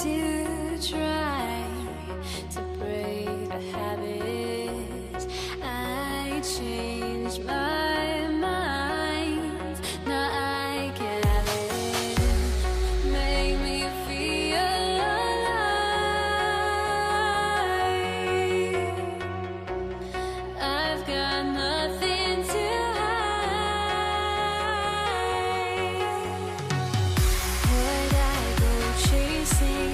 to try to break the habit. I changed my mind, now I can have it. Make me feel alive. I've got nothing to hide. Would I go chasing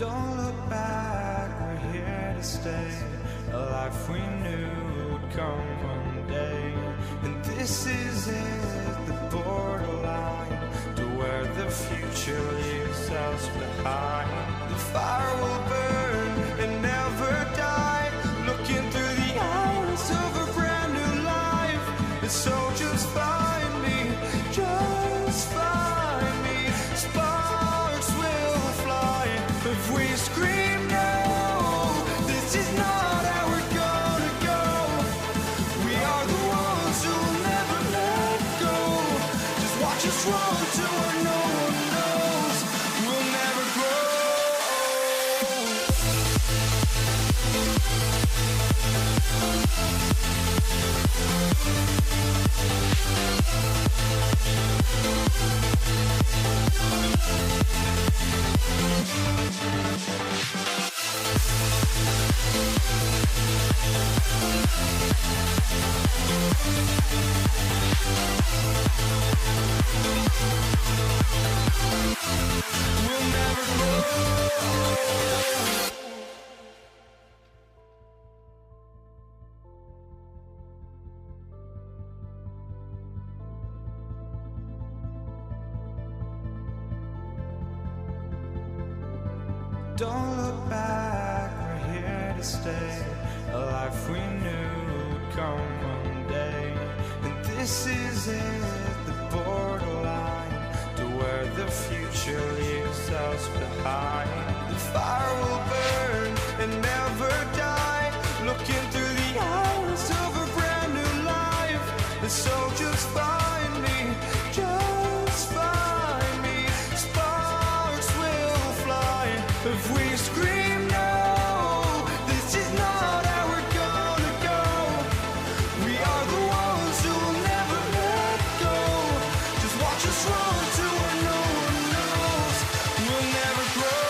Don't look back, we're here to stay. A life we knew would come one day. And this is it, the borderline to where the future leaves us behind. The fire will burn and never die, looking through the eyes of a brand new life. And so just find me, just find me. Sparks will fly if we scream no. This is not how we're gonna go. We are the ones who will never let go. Just watch us run to where no one knows. We'll never grow. We'll never grow. Don't look back, we're here to stay. A life we knew would come one day. And this is it, the borderline to where the future leaves us behind. The fire will burn and never die, looking through the eyes of a brand new life. And so just find me, just find me. Sparks will fly if we scream no. This is not how we're gonna go. We are the ones who will never let go. Just watch us run to where no one knows. We'll never grow.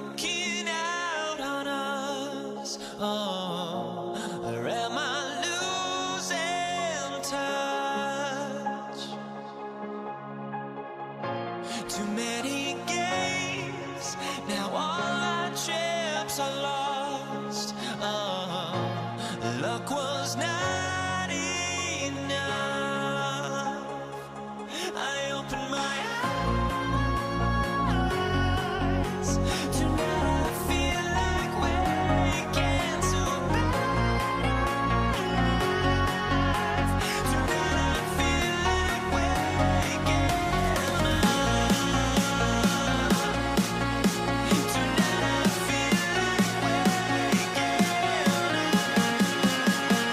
walking out on us. Oh, or am I losing touch? Too many games, now all our chips are lost. Oh, luck was not enough. I opened my eyes. Tonight I feel like waking to life. Tonight I feel like waking up. Tonight I feel like waking up.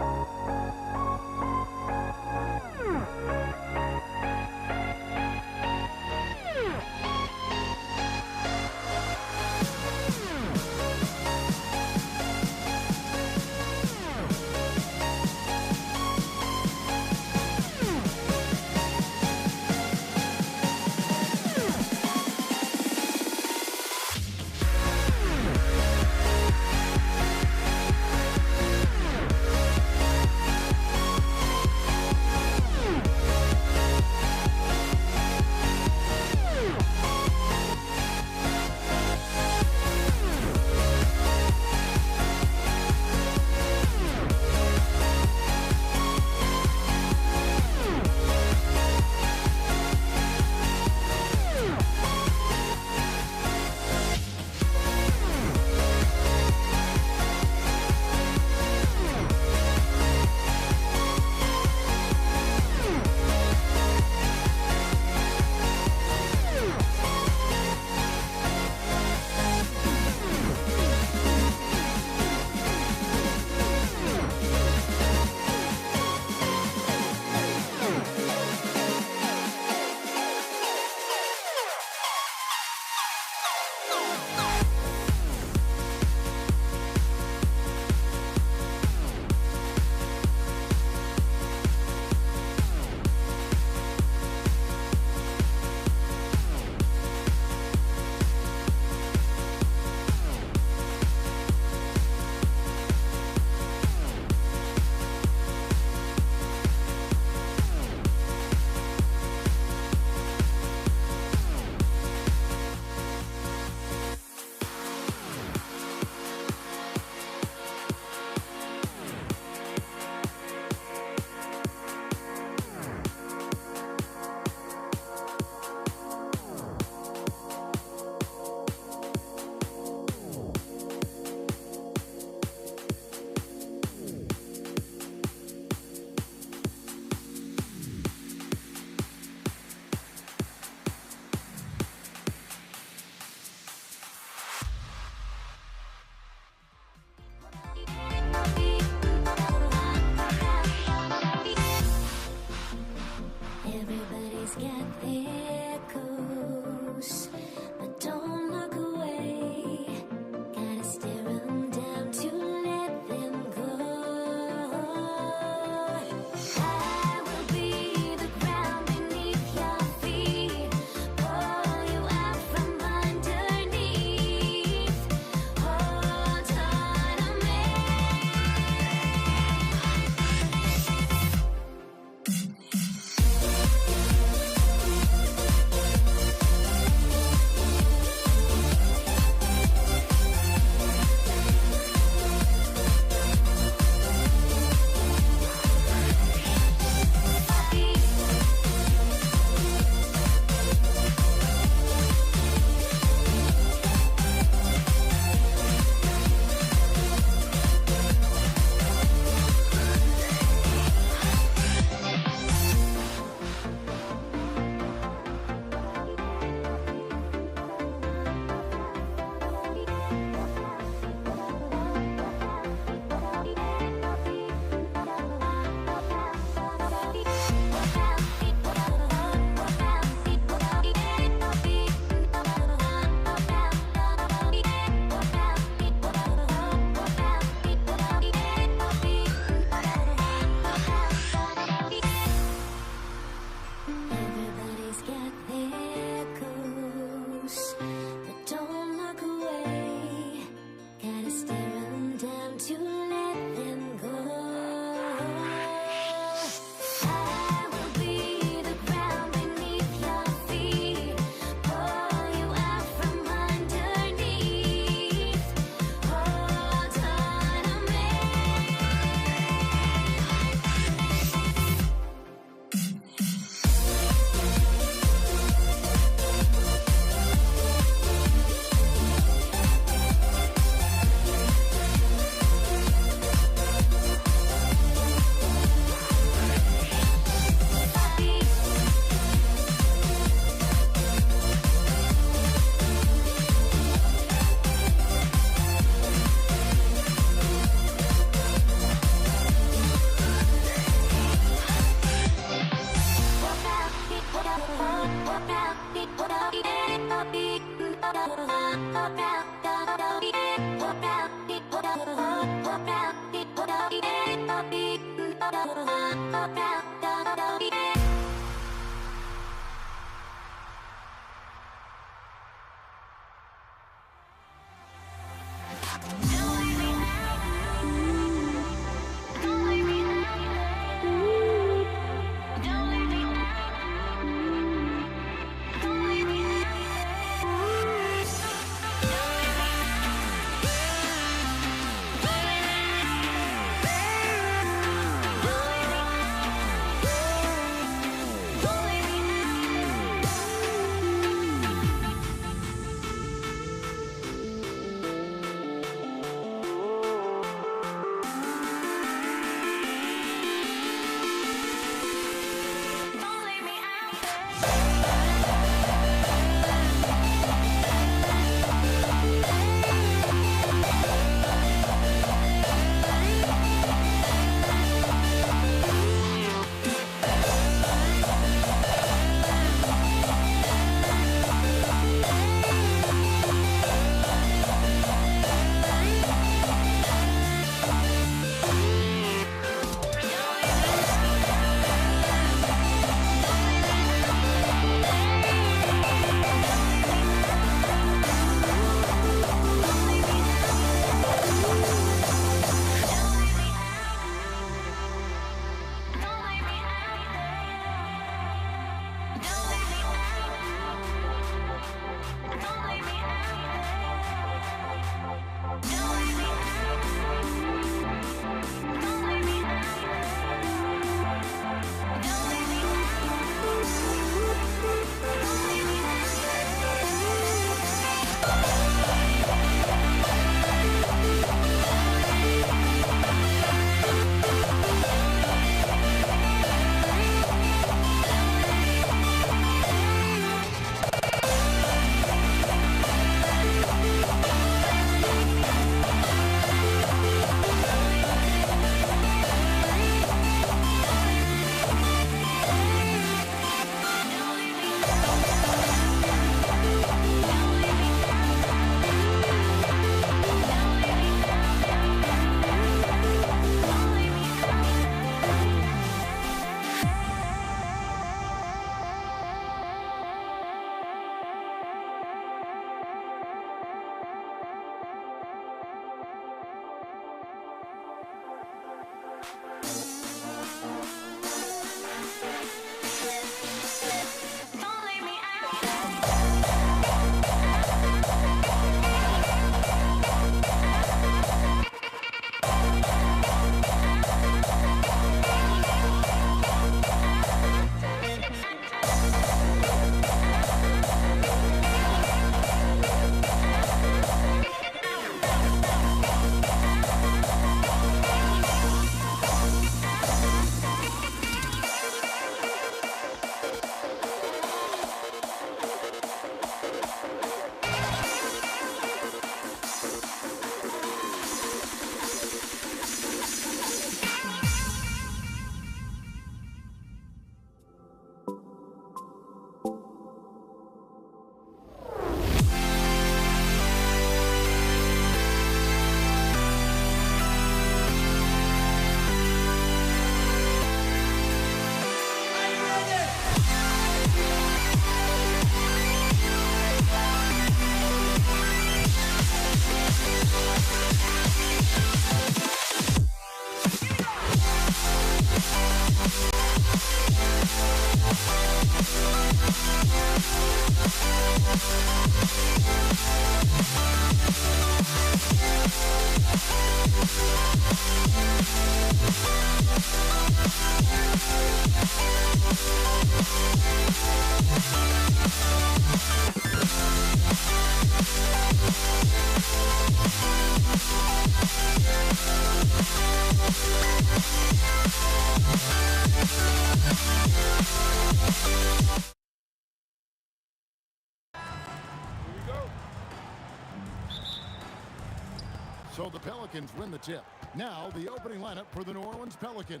So the Pelicans win the tip. Now the opening lineup for the New Orleans Pelicans.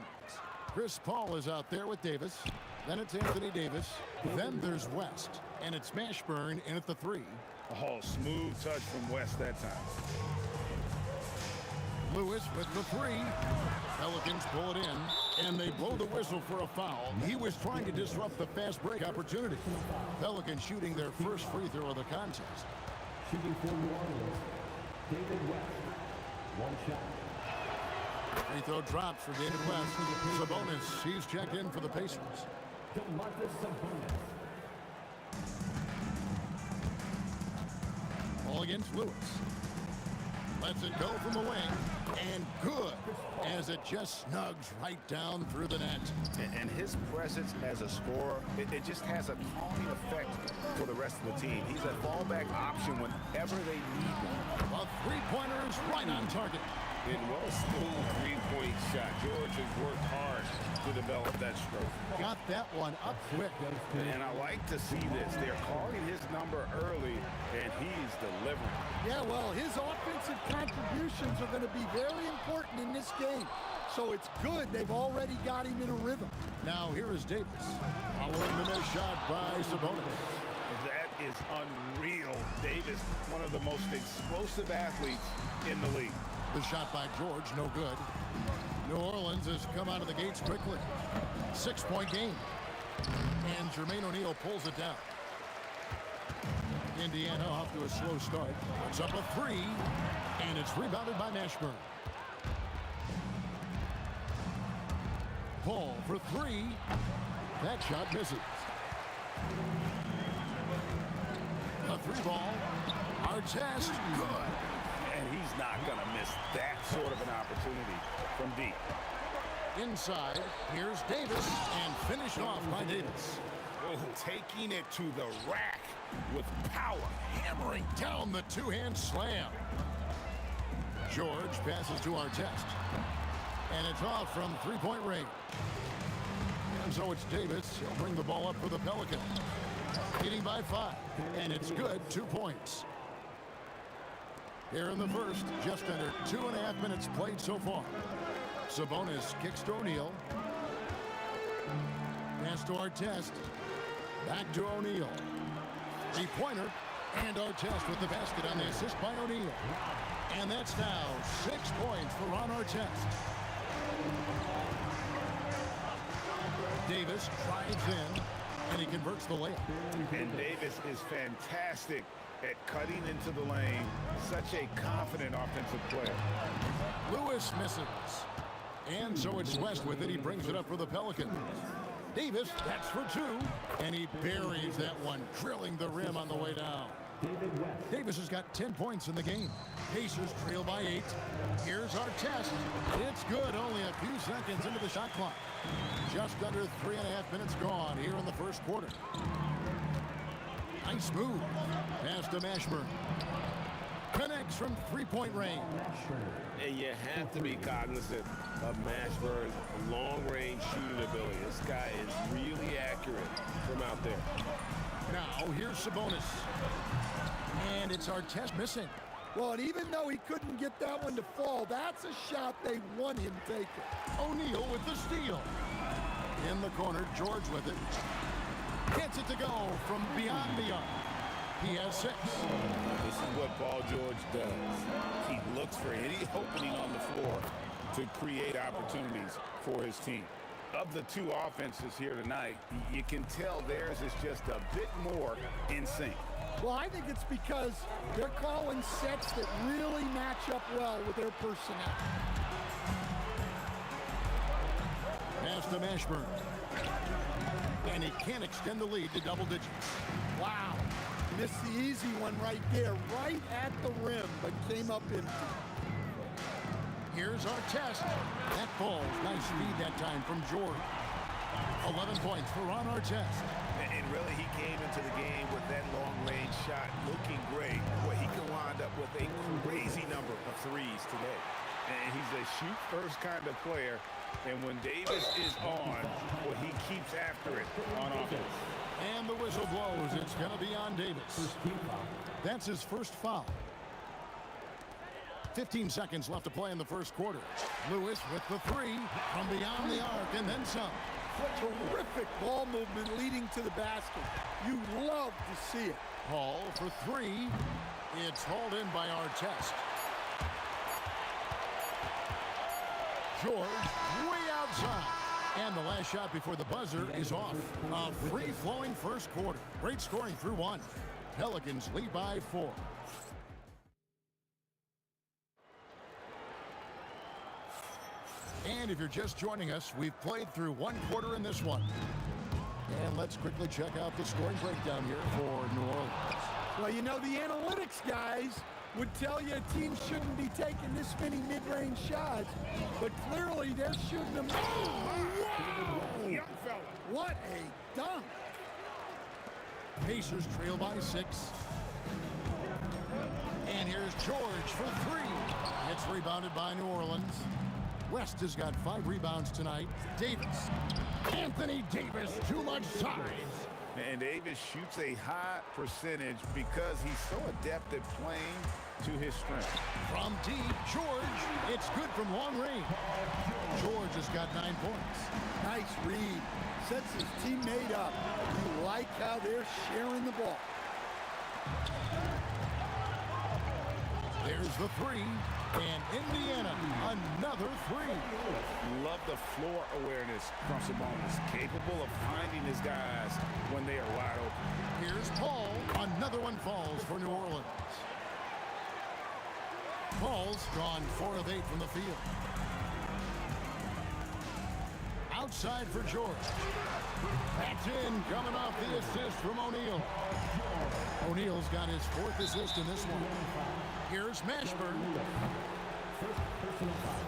Chris Paul is out there with Davis. Then it's Anthony Davis. Then there's West. And it's Mashburn in at the 3. Oh, smooth touch from West that time. Lewis with the 3. Pelicans pull it in, and they blow the whistle for a foul. He was trying to disrupt the fast break opportunity. Pelicans shooting their first free throw of the contest. Shooting for New Orleans, David West. One shot. Free throw drops for David West. Sabonis, he's checked in for the Pacers. DeMarcus Sabonis. Ball against Lewis. Lets it go from the wing, and good, as it just snugs right down through the net. And his presence as a scorer, it just has a calming effect for the rest of the team. He's a fallback option whenever they need one. A three-pointer is right on target. And well-schooled three-point shot. George has worked hard to develop that stroke. Got that one up quick. And I like to see this. They're calling his number early, and he's delivering. Yeah, well, his offensive contributions are going to be very important in this game. So it's good they've already got him in a rhythm. Now here is Davis. Following the missed shot by Sabonis. That is unreal. Davis, one of the most explosive athletes in the league. The shot by George, no good. New Orleans has come out of the gates quickly. 6-point game. And Jermaine O'Neal pulls it down. Indiana off to a slow start. It's up a 3, and it's rebounded by Mashburn. Paul for 3. That shot misses. A 3-ball. Artest, good. And he's not going to miss that sort of an opportunity from deep. Inside, here's Davis, and finished off by Davis. Oh, taking it to the rack with power. Hammering down the two-hand slam. George passes to Artest. And it's off from three-point range. And so it's Davis. He'll bring the ball up for the Pelicans. Leading by 5. And it's good, 2 points. Here in the first, just under 2.5 minutes played so far. Sabonis kicks to O'Neal. Pass to Artest. Back to O'Neal. 3-pointer. And Artest with the basket on the assist by O'Neal. And that's now 6 points for Ron Artest. Davis drives in, and he converts the layup. And Davis is fantastic at cutting into the lane. Such a confident offensive player. Lewis misses. And so it's West with it. He brings it up for the Pelicans. Davis, that's for 2. And he buries that one, drilling the rim on the way down. Davis has got 10 points in the game. Pacers trail by 8. Here's Artest. It's good, only a few seconds into the shot clock. Just under 3.5 minutes gone here in the first quarter. Nice move. Pass to Mashburn. Connects from 3-point range. And you have to be cognizant of Mashburn's long-range shooting ability. This guy is really accurate from out there. Now, here's Sabonis. And it's Artest missing. Well, and even though he couldn't get that one to fall, that's a shot they want him taking. O'Neal with the steal. In the corner, George with it. Gets it to go from beyond the arc. He has 6. This is what Paul George does. He looks for any opening on the floor to create opportunities for his team. Of the 2 offenses here tonight, you can tell theirs is just a bit more in sync. Well, I think it's because they're calling sets that really match up well with their personnel. Pass to Mashburn. And he can't extend the lead to double digits. Wow. Missed the easy one right there, right at the rim, but came up empty. Here's Artest. That falls. Nice speed that time from George. 11 points for Ron Artest. And really, he came into the game with that long-range shot looking great. Well, he can wind up with a crazy number of threes today. And he's a shoot-first kind of player. And when Davis is on, well, he keeps after it on offense. And the whistle blows. It's going to be on Davis. That's his first foul. 15 seconds left to play in the first quarter. Lewis with the three from beyond the arc and then some. Terrific ball movement leading to the basket. You love to see it. Hall for three. It's hauled in by Artest. George way outside. And the last shot before the buzzer is off. A free-flowing first quarter. Great scoring through one. Pelicans lead by 4. And if you're just joining us, we've played through one quarter in this one. And let's quickly check out the scoring breakdown here for New Orleans. Well, you know, the analytics guys would tell you a team shouldn't be taking this many mid-range shots, but clearly they're shooting them. Whoa! Young fella. What a dunk! Pacers trail by 6. And here's George for three. It's rebounded by New Orleans. West has got 5 rebounds tonight. Davis. Anthony Davis, too much size. And Davis shoots a high percentage because he's so adept at playing to his strength. From deep, George. It's good from long range. George has got 9 points. Nice read. Sets his teammate up. You like how they're sharing the ball. There's the three. And Indiana, another 3. Love the floor awareness from Sabonis. Capable of finding his guys when they are wide open. Here's Paul. Another one falls for New Orleans. Paul's gone 4 of 8 from the field. Outside for George. That's in, coming off the assist from O'Neal. O'Neal's got his 4th assist in this one. Here's Mashburn. First personal foul.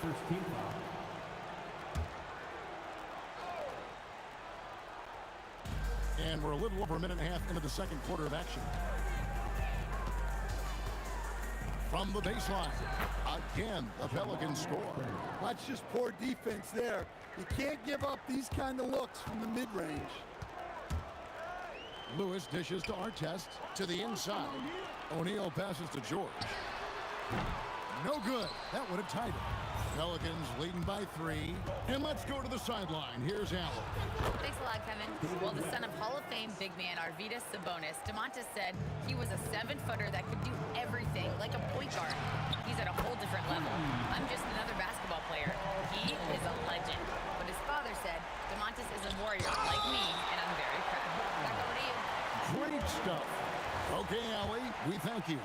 First team foul. And we're a little over a minute and a half into the second quarter of action. From the baseline, again, the Pelicans score. That's just poor defense there. You can't give up these kind of looks from the mid-range. Lewis dishes to Artest to the inside. O'Neal passes to George. No good. That would have tied it. Pelicans leading by 3. And let's go to the sideline. Here's Allen. Thanks a lot, Kevin. Well, the son of Hall of Fame big man Arvydas Sabonis, DeMontis said he was a 7-footer that could do everything, like a point guard. He's at a whole different level. I'm just another basketball player. He is a legend. But his father said DeMontis is a warrior like me, and I'm very proud. Back over to you. Great stuff. Okay, Allie, we thank you.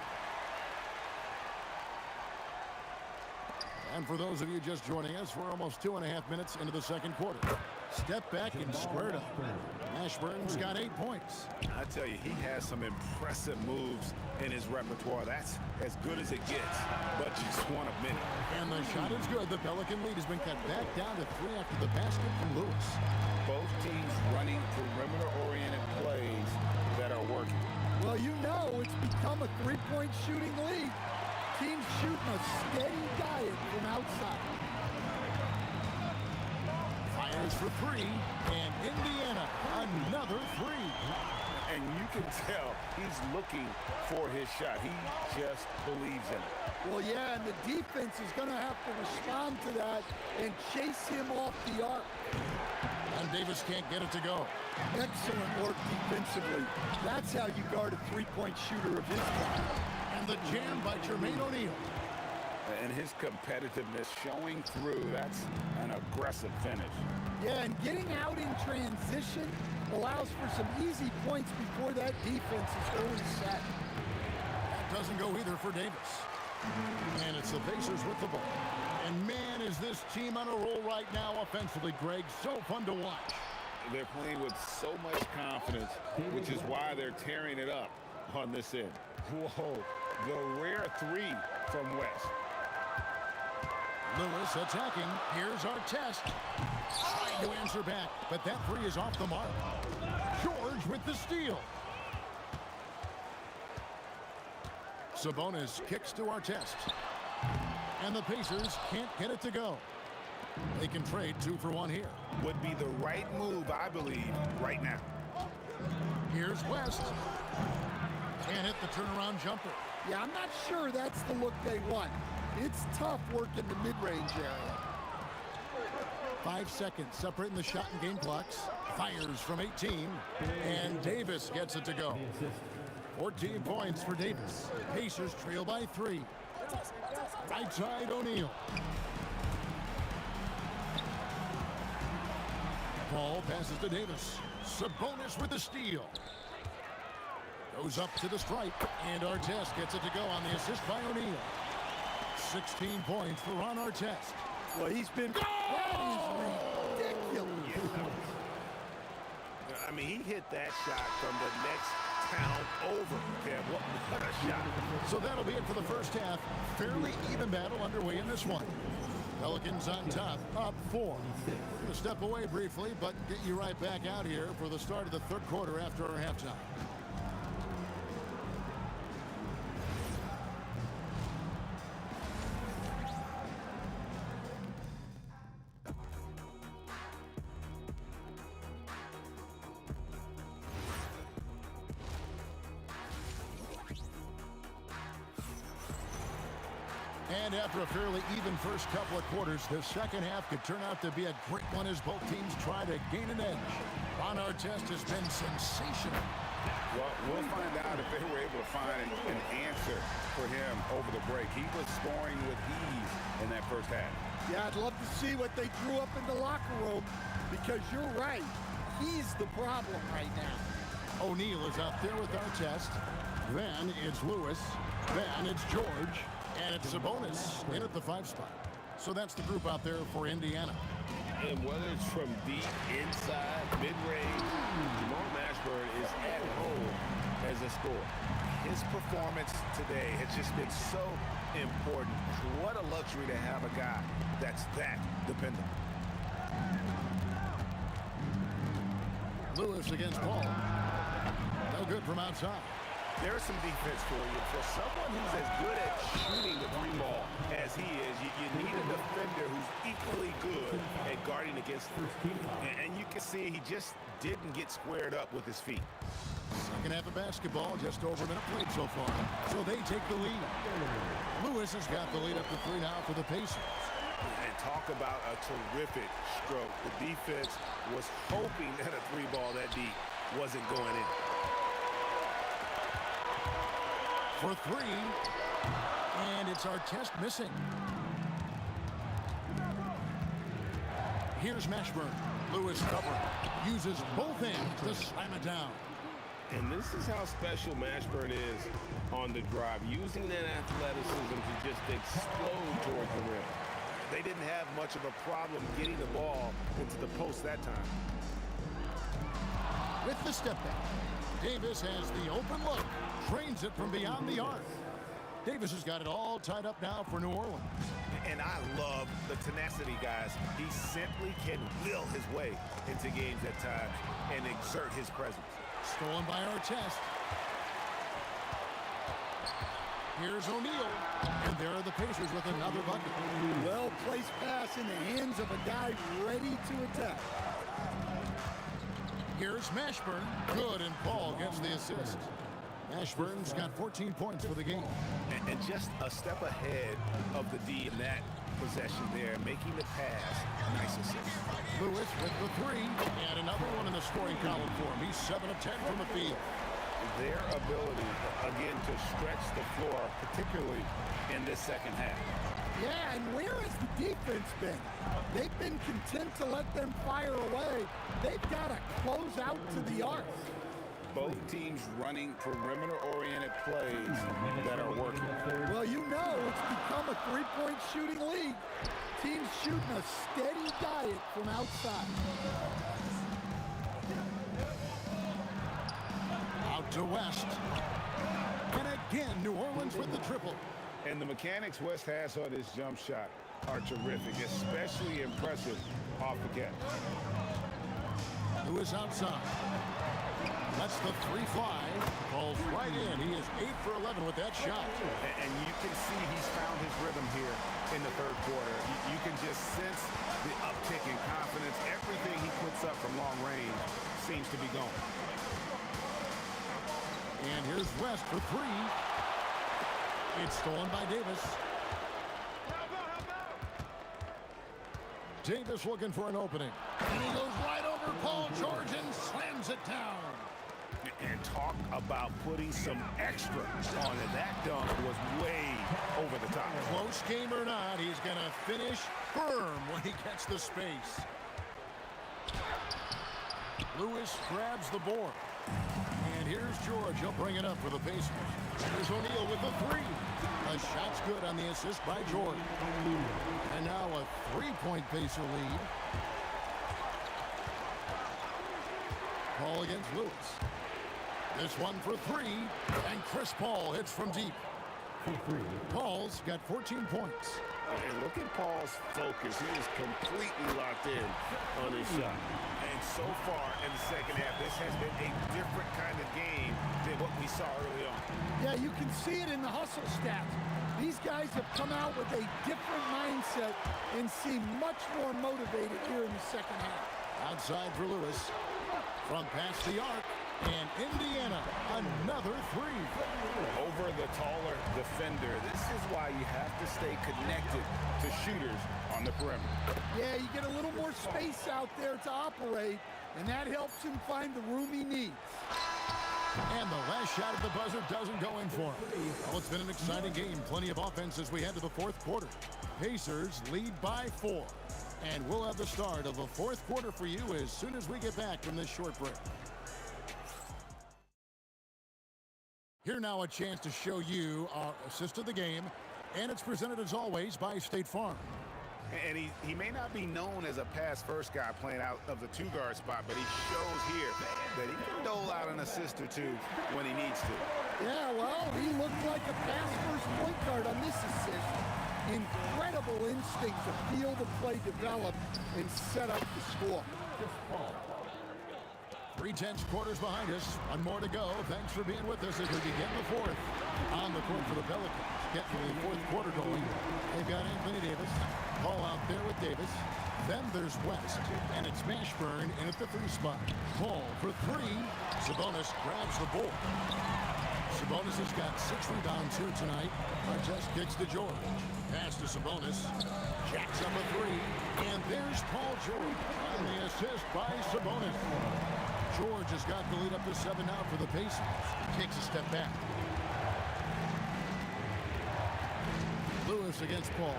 And for those of you just joining us, we're almost 2.5 minutes into the second quarter. Step back and squared up. Mashburn's got 8 points. I tell you, he has some impressive moves in his repertoire. That's as good as it gets, but just one of many. And the shot is good. The Pelican lead has been cut back down to 3 after the basket from Lewis. Both teams running perimeter-oriented plays that are working. Well, you know it's become a 3-point shooting league. Teams shooting a steady diet from outside. Fires for 3, and Indiana, another 3. And you can tell he's looking for his shot. He just believes in it. Well, yeah, and the defense is going to have to respond to that and chase him off the arc. And Davis can't get it to go. Excellent work defensively. That's how you guard a 3-point shooter of his kind. And the jam by Jermaine O'Neal. And his competitiveness showing through. That's an aggressive finish. Yeah, and getting out in transition allows for some easy points before that defense is fully set. That doesn't go either for Davis. And it's the Pacers with the ball. And man, is this team on a roll right now offensively, Greg. So fun to watch. They're playing with so much confidence, which is why they're tearing it up on this end. Whoa, the rare 3 from West. Lewis attacking. Here's Artest. Trying to answer back, but that 3 is off the mark. George with the steal. Sabonis kicks to Artest. And the Pacers can't get it to go. They can trade 2 for 1 here. Would be the right move, I believe, right now. Here's West. Can't hit the turnaround jumper. Yeah, I'm not sure that's the look they want. It's tough working the mid-range area. 5 seconds separating the shot and game clocks. Fires from 18, and Davis gets it to go. 14 points for Davis. Pacers trail by 3. Right side, O'Neal. Ball passes to Davis. Sabonis with the steal. Goes up to the stripe, and Artest gets it to go on the assist by O'Neal. 16 points for Ron Artest. Well, he's been... That is ridiculous. I mean, he hit that shot from the next town over. Yeah, what a shot. So that'll be it for the first half. Fairly even battle underway in this one. Pelicans on top, up 4. Gonna step away briefly, but get you right back out here for the start of the third quarter after our halftime. And after a fairly even first couple of quarters, the second half could turn out to be a great one as both teams try to gain an edge. Ron Artest has been sensational. Well, we'll find out if they were able to find an answer for him over the break. He was scoring with ease in that first half. Yeah, I'd love to see what they drew up in the locker room, because you're right. He's the problem right now. O'Neal is out there with Artest. Then it's Lewis. Then it's George. And it's Sabonis in at the 5 spot. So that's the group out there for Indiana. And whether it's from deep, inside, mid-range, Jamal Mashburn is at home as a scorer. His performance today has just been so important. What a luxury to have a guy that's that dependable. Lewis against Paul. No good from outside. There's some defense for you. For someone who's as good at shooting the 3-ball as he is, you need a defender who's equally good at guarding against him. And you can see he just didn't get squared up with his feet. Second half of basketball, just over a minute played so far. So they take the lead. Lewis has got the lead up to 3 now for the Pacers. And talk about a terrific stroke. The defense was hoping that a 3-ball that deep wasn't going in. For 3, and it's Artest missing. Here's Mashburn. Lewis cover. Uses both hands to slam it down. And this is how special Mashburn is on the drive, using that athleticism to just explode towards the rim. They didn't have much of a problem getting the ball into the post that time. With the step back, Davis has the open look. Drains it from beyond the arc. Davis has got it all tied up now for New Orleans. And I love the tenacity, guys. He simply can will his way into games at times and exert his presence. Stolen by Artest. Here's O'Neal. And there are the Pacers with another bucket. Well-placed pass in the hands of a guy ready to attack. Here's Mashburn. Good, and Paul gets the assist. Mashburn's got 14 points for the game. And just a step ahead of the D in that possession there, making the pass. Nice assist. Lewis with the 3, and another one in the scoring column for him. He's 7 of 10 from the field. Their ability, again, to stretch the floor, particularly in this second half. Yeah, and where has the defense been? They've been content to let them fire away. They've got to close out to the arc. Both teams running perimeter-oriented plays that are working. Well, you know it's become a 3-point shooting league. Teams shooting a steady diet from outside. Out to West. And again, New Orleans with the triple. And the mechanics West has on his jump shot are terrific, especially impressive off the catch. Lewis outside. That's the 3 fly. Falls right in. He is 8 for 11 with that shot. And you can see he's found his rhythm here in the third quarter. You can just sense the uptick in confidence. Everything he puts up from long range seems to be going. And here's West for 3. It's stolen by Davis. Davis looking for an opening. And he goes right over Paul George and slams it down. And talk about putting some extra on it. That dunk was way over the top. Close game or not, he's going to finish firm when he gets the space. Lewis grabs the board. And here's George. He'll bring it up for the Pacers. Here's O'Neal with the three. A shot's good on the assist by George. And now a three-point Pacer lead. Paul against Lewis. This one for three. And Chris Paul hits from deep. Paul's got 14 points. And look at Paul's focus. He is completely locked in on his shot. And so far in the second half, this has been a different kind of game than what we saw early on. Yeah, you can see it in the hustle stats. These guys have come out with a different mindset and seem much more motivated here in the second half. Outside for Lewis. From past the arc. And Indiana, another three. Over the taller defender. This is why you have to stay connected to shooters on the perimeter. Yeah, you get a little more space out there to operate, and that helps him find the room he needs. And the last shot at the buzzer doesn't go in for him. Well, it's been an exciting game. Plenty of offense as we head to the fourth quarter. Pacers lead by 4. And we'll have the start of the fourth quarter for you as soon as we get back from this short break. Here now a chance to show you our assist of the game. And it's presented as always by State Farm. And he may not be known as a pass-first guy playing out of the two-guard spot, but he shows here that he can dole out an assist or two when he needs to. Yeah, well, he looked like a pass-first point guard on this assist. Incredible instinct to feel the play develop and set up the score. 3 quarters behind us. One more to go. Thanks for being with us as we begin the fourth. On the court for the Pelicans. Getting the fourth quarter going. They've got Anthony Davis. Paul out there with Davis. Then there's West. And it's Mashburn in at the 3 spot. Paul for 3. Sabonis grabs the board. Sabonis has got 6 rebounds here tonight. Artest kicks to George. Pass to Sabonis. Jacks up a 3. And there's Paul George on the assist by Sabonis. George has got the lead up to 7 now for the Pacers. Takes a step back. Lewis against Paul.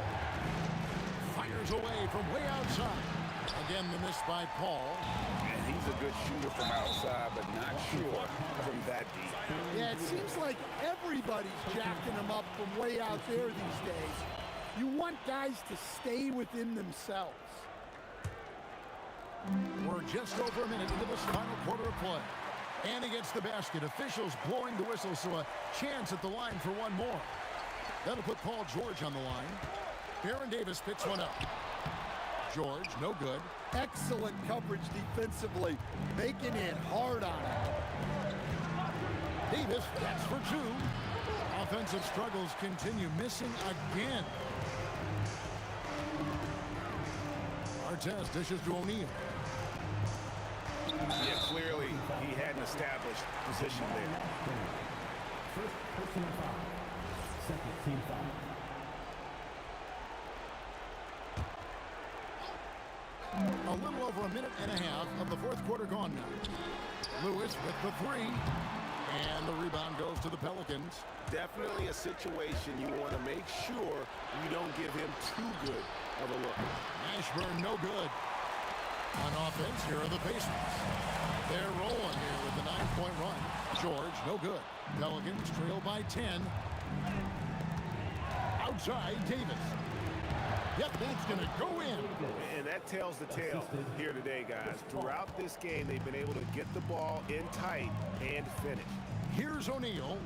Fires away from way outside. Again, the miss by Paul. And he's a good shooter from outside, but not sure from that deep. Yeah, it seems like everybody's jacking him up from way out there these days. You want guys to stay within themselves. We're just over a minute into this final quarter of play. And he gets the basket. Officials blowing the whistle, so a chance at the line for one more. That'll put Paul George on the line. Baron Davis picks one up. George, no good. Excellent coverage defensively, making it hard on him. Davis, that's for 2. Offensive struggles continue, missing again. Artest dishes to O'Neal. Yeah, clearly he had an established position there. First personal foul. Second team foul. A little over a minute and a half of the fourth quarter gone now. Lewis with the 3. And the rebound goes to the Pelicans. Definitely a situation you want to make sure you don't give him too good of a look. Mashburn, no good. On offense, here are the Pacers. They're rolling here with the 9-point run. George, no good. Pelicans trail by 10. Outside, Davis. Yep, that's going to go in. And that tells the tale here today, guys. Throughout this game, they've been able to get the ball in tight and finish. Here's O'Neal.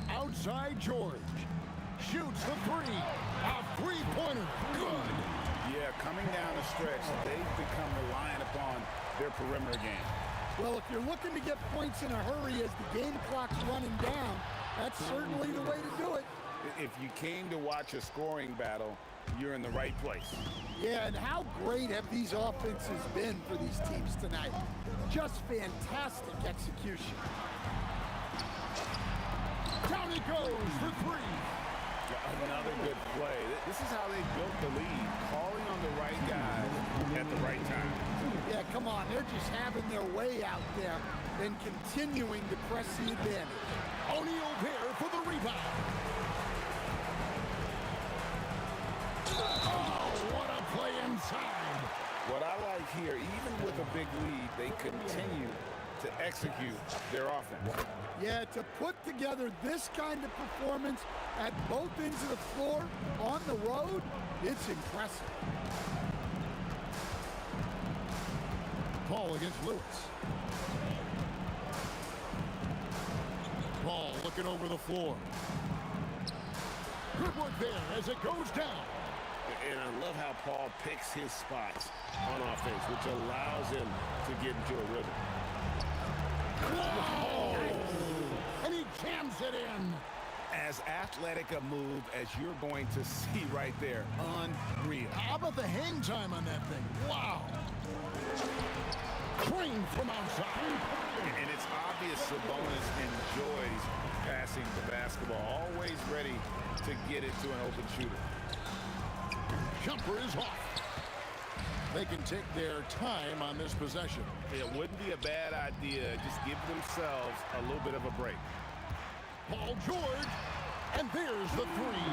Outside, George. Shoots the 3. A three-pointer. Good. Yeah, coming down the stretch, they've become reliant upon their perimeter game. Well, if you're looking to get points in a hurry as the game clock's running down, that's certainly the way to do it. If you came to watch a scoring battle, you're in the right place. Yeah, and how great have these offenses been for these teams tonight? Just fantastic execution. goes for three. Another good play. This is how they built the lead, calling on the right guys at the right time. Yeah, come on. They're just having their way out there and continuing to press the advantage. O'Neal there for the rebound. Oh, what a play inside. What I like here, even with a big lead, they continue to execute their offense. Yeah, to put together this kind of performance at both ends of the floor on the road, it's impressive. Paul against Lewis. Paul looking over the floor. Good work there as it goes down. And I love how Paul picks his spots on offense, which allows him to get into a rhythm. Whoa! And he jams it in. As athletic a move as you're going to see right there. Unreal. How about the hang time on that thing? Wow. Crane from outside. And it's obvious Sabonis enjoys passing the basketball, always ready to get it to an open shooter. Jumper is off. They can take their time on this possession. It wouldn't be a bad idea. Just give themselves a little bit of a break. Paul George, and there's the three.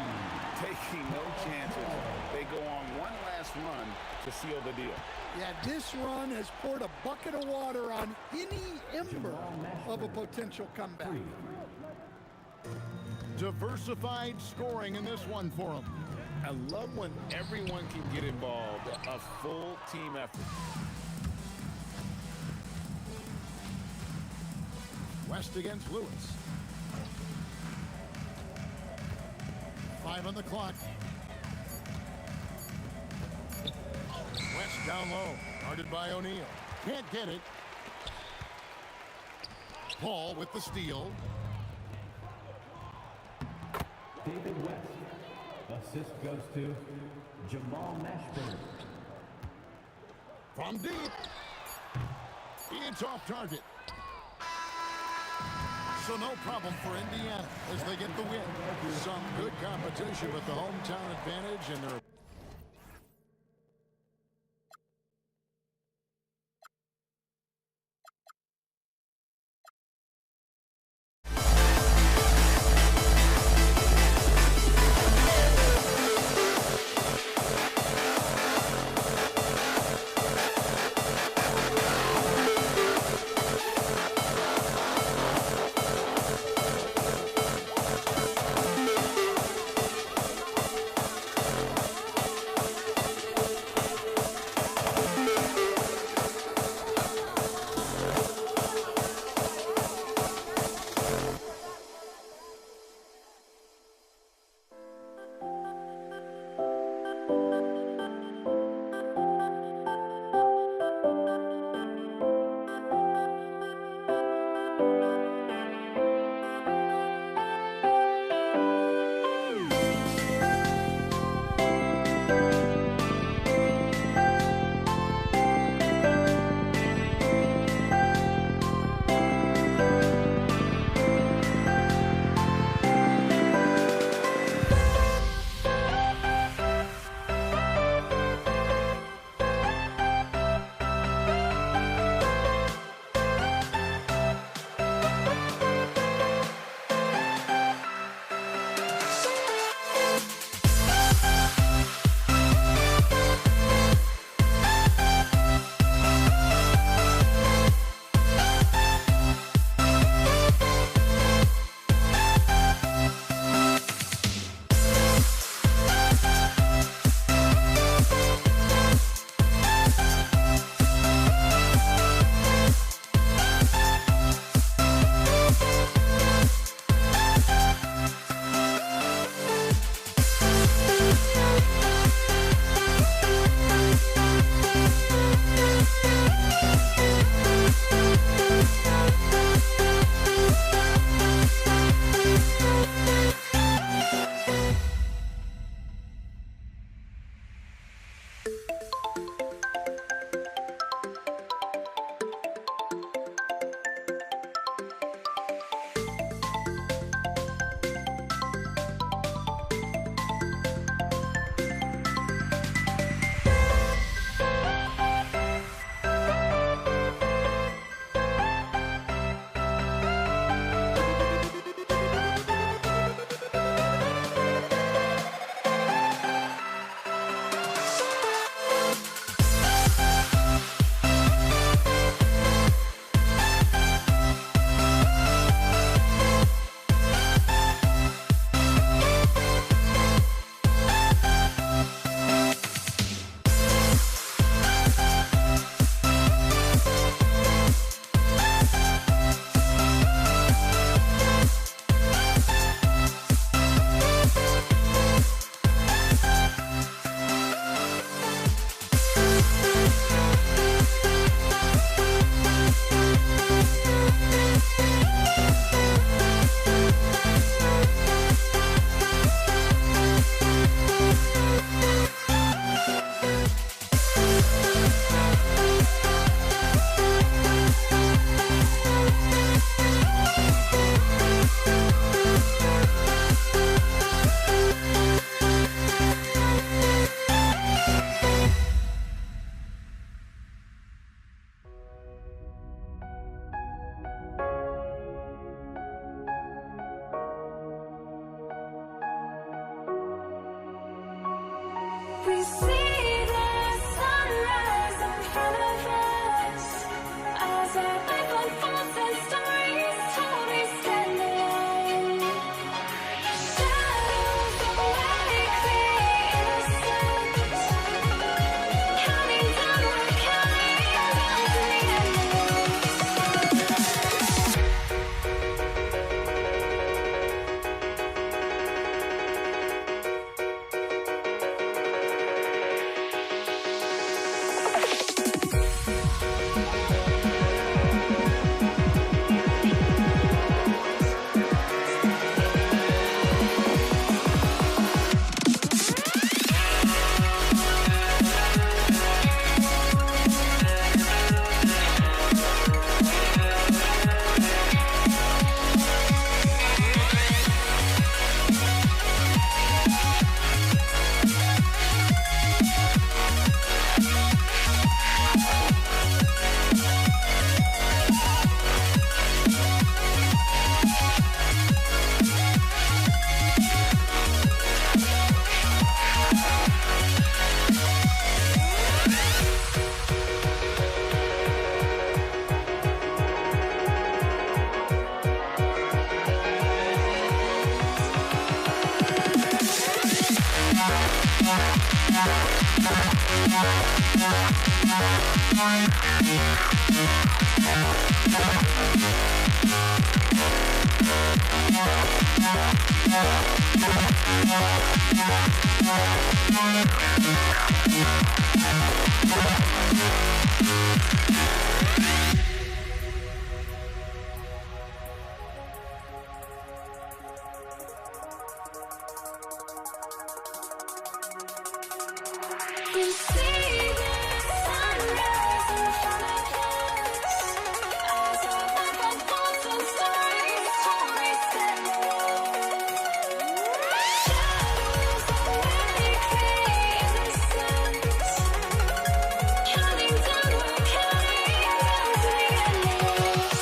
Taking no chances. They go on one last run to seal the deal. Yeah, this run has poured a bucket of water on any ember of a potential comeback. Diversified scoring in this one for them. I love when everyone can get involved, a full team effort. West against Lewis. 5 on the clock. West down low, guarded by O'Neal. Can't get it. Paul with the steal. David West. Assist goes to Jamal Mashburn. From deep. It's off target. So no problem for Indiana as they get the win. Some good competition with the hometown advantage, and they're see the sunrise in front of us as our life unfolds and stories told we stand alone. Shadows awake the innocence, counting down, we're counting down to the You see the sunrise in front of us as our life unfolds and stories told we stand alone. Shadows awake the innocence, counting down, we're counting down to the endless.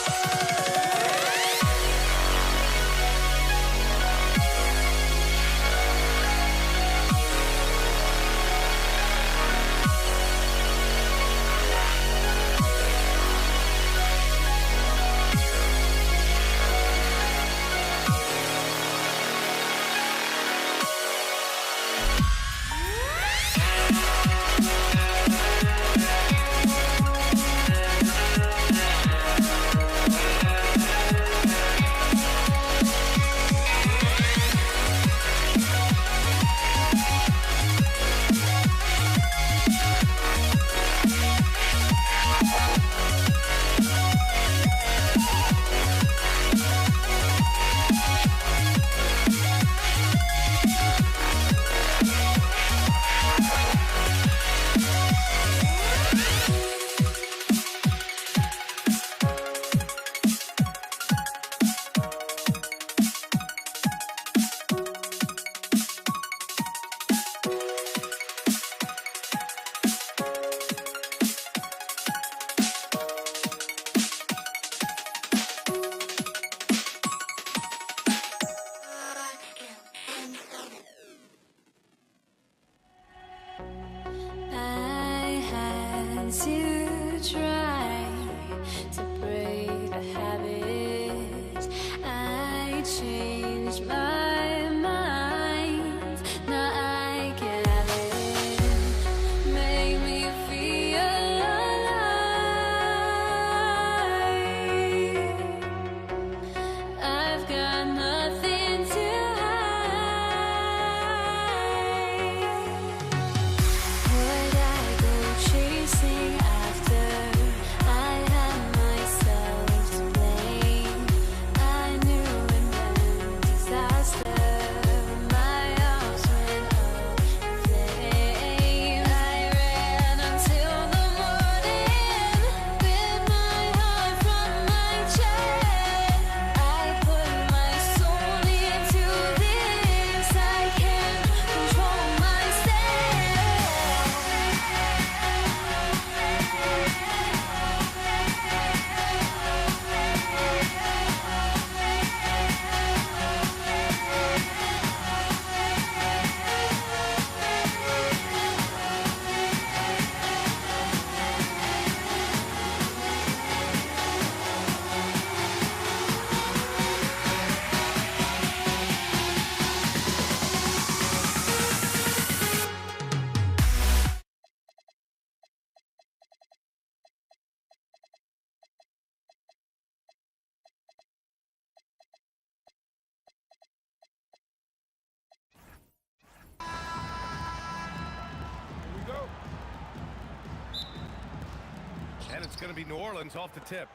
It's going to be New Orleans off the tip.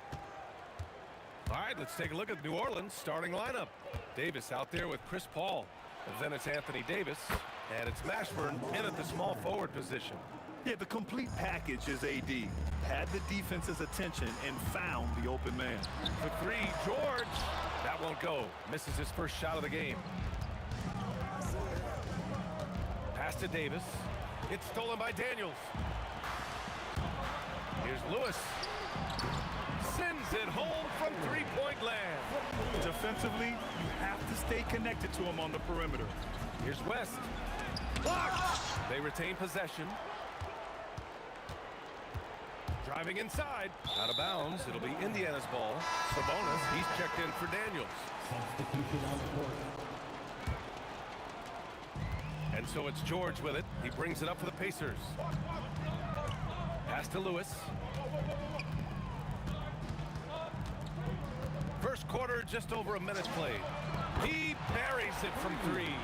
All right, let's take a look at New Orleans starting lineup. Davis out there with Chris Paul. And then it's Anthony Davis. And it's Mashburn in at the small forward position. Yeah, the complete package is AD. Had the defense's attention and found the open man. For three, George. That won't go. Misses his first shot of the game. Pass to Davis. It's stolen by Daniels. Here's Lewis. Sends it home from three-point land. Defensively, you have to stay connected to him on the perimeter. Here's West. Blocked. They retain possession. Driving inside. Out of bounds. It'll be Indiana's ball. Sabonis, he's checked in for Daniels. Substitution on the court. And so it's George with it. He brings it up for the Pacers. Pass to Lewis. First quarter, just over a minute played. He buries it from three.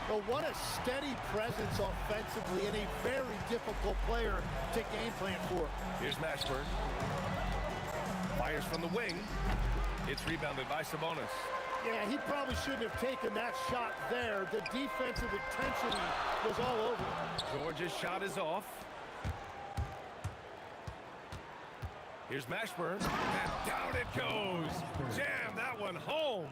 But what a steady presence offensively and a very difficult player to game plan for. Here's Mashburn. Fires from the wing. It's rebounded by Sabonis. Yeah, he probably shouldn't have taken that shot there. The defensive intensity was all over. George's shot is off. Here's Mashburn, and down it goes. Jam that one home.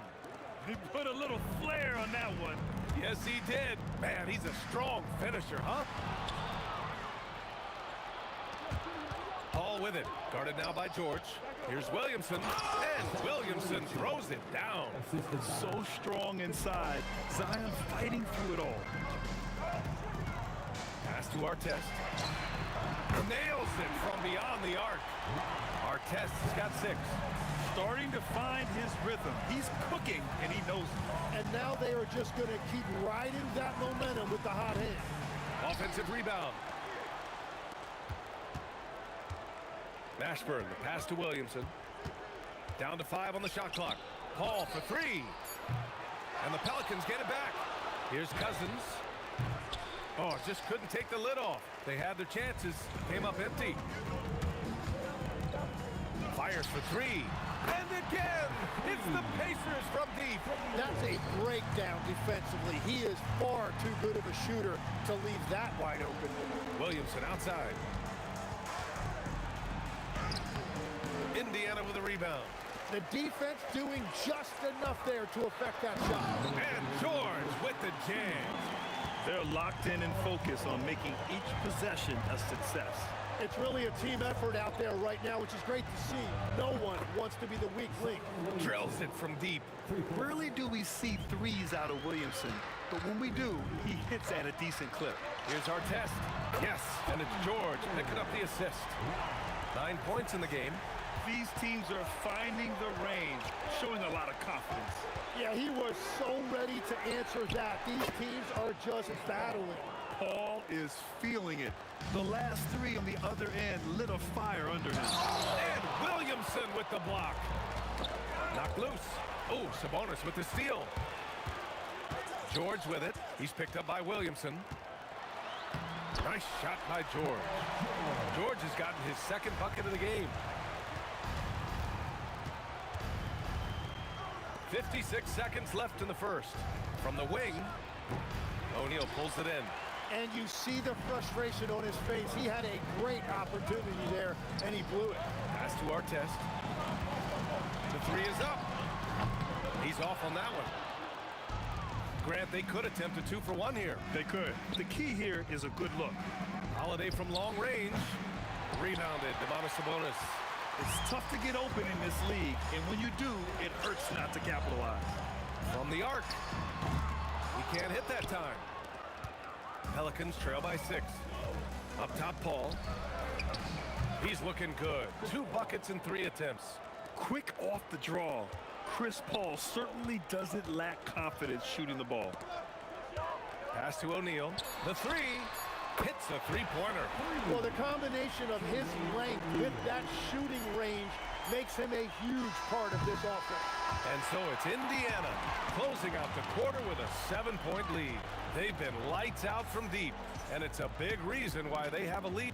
He put a little flair on that one. Yes, he did. Man, he's a strong finisher, huh? Paul with it. Guarded now by George. Here's Williamson. And Williamson throws it down. So strong inside. Zion fighting through it all. Pass to Artest. Nails it from beyond the arc. Artest's got 6. Starting to find his rhythm. He's cooking, and he knows it. And now they are just going to keep riding that momentum with the hot hand. Offensive rebound. Mashburn, the pass to Williamson. Down to 5 on the shot clock. Paul for 3. And the Pelicans get it back. Here's Cousins. Oh, just couldn't take the lid off. They had their chances. Came up empty. Fires for 3. And again, it's the Pacers from deep. That's a breakdown defensively. He is far too good of a shooter to leave that wide open. Williamson outside. Indiana with a rebound. The defense doing just enough there to affect that shot. And George with the jam. They're locked in and focused on making each possession a success. It's really a team effort out there right now, which is great to see. No one wants to be the weak link. Drills it from deep. Rarely do we see threes out of Williamson, but when we do, he hits at a decent clip. Here's Artest. Yes, and it's George picking up the assist. 9 points in the game. These teams are finding the range, showing a lot of confidence. Yeah, he was so ready to answer that. These teams are just battling. Paul is feeling it. The last 3 on the other end lit a fire under him. And Williamson with the block. Knocked loose. Oh, Sabonis with the steal. George with it. He's picked up by Williamson. Nice shot by George. George has gotten his second bucket of the game. 56 seconds left in the first. From the wing, O'Neal pulls it in. And you see the frustration on his face. He had a great opportunity there, and he blew it. Pass to Artest. The 3 is up. He's off on that one. Grant, they could attempt a 2 for 1 here. They could. The key here is a good look. Holiday from long range. Rebounded, Domantas Sabonis. It's tough to get open in this league, and when you do, it hurts not to capitalize. From the arc. He can't hit that time. Pelicans trail by 6. Up top, Paul. He's looking good. 2 buckets and 3 attempts. Quick off the draw. Chris Paul certainly doesn't lack confidence shooting the ball. Pass to O'Neal. The 3 hits a 3-pointer. Well, the combination of his length with that shooting range makes him a huge part of this offense. And so it's Indiana closing out the quarter with a 7-point lead. They've been lights out from deep, and it's a big reason why they have a lead.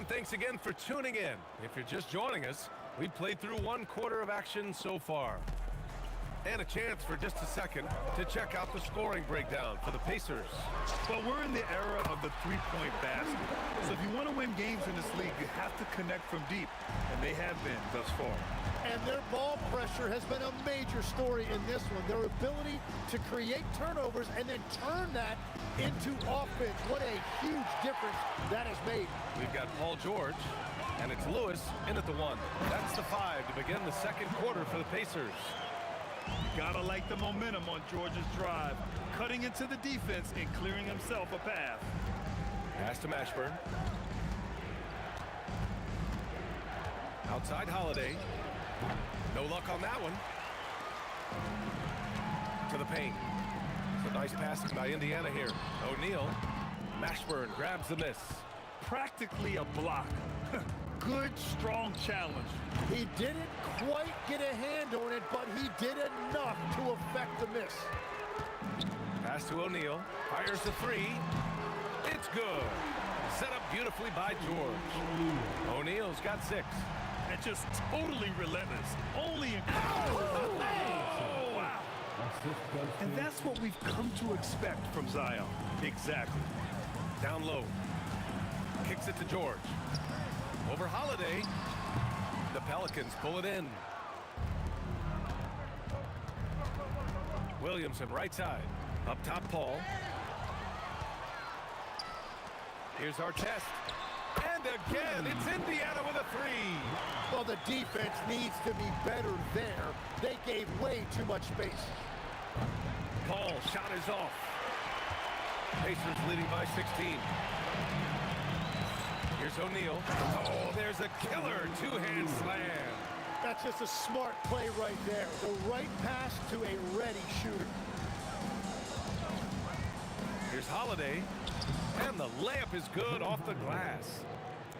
And thanks again for tuning in. If you're just joining us, we've played through 1/4 of action so far. And a chance for just a second to check out the scoring breakdown for the Pacers. Well, we're in the era of the three-point basket. So if you want to win games in this league, you have to connect from deep. And they have been thus far. And their ball pressure has been a major story in this one. Their ability to create turnovers and then turn that into offense. What a huge difference that has made. We've got Paul George, and it's Lewis in at the 1. That's the 5 to begin the second quarter for the Pacers. Gotta like the momentum on George's drive, cutting into the defense and clearing himself a path. Pass to Mashburn. Outside Holiday. No luck on that one. To the paint. It's a nice passing by Indiana here. O'Neal. Mashburn grabs the miss. Practically a block. Good, strong challenge. He didn't quite get a hand on it, but he did enough to affect the miss. Pass to O'Neal. Fires the 3. It's good. Set up beautifully by George. O'Neal's got 6. And just totally relentless. Only incredible. Oh, wow. And that's what we've come to expect from Zion. Exactly. Down low. Kicks it to George. Over Holiday. The Pelicans pull it in. Williamson right side. Up top, Paul. Here's Artest. And again, it's Indiana with a 3. Well, the defense needs to be better there. They gave way too much space. Paul shot is off. Pacers leading by 16. Here's O'Neal. Oh, there's a killer two-hand slam. That's just a smart play right there. The right pass to a ready shooter. Here's Holiday. And the layup is good off the glass.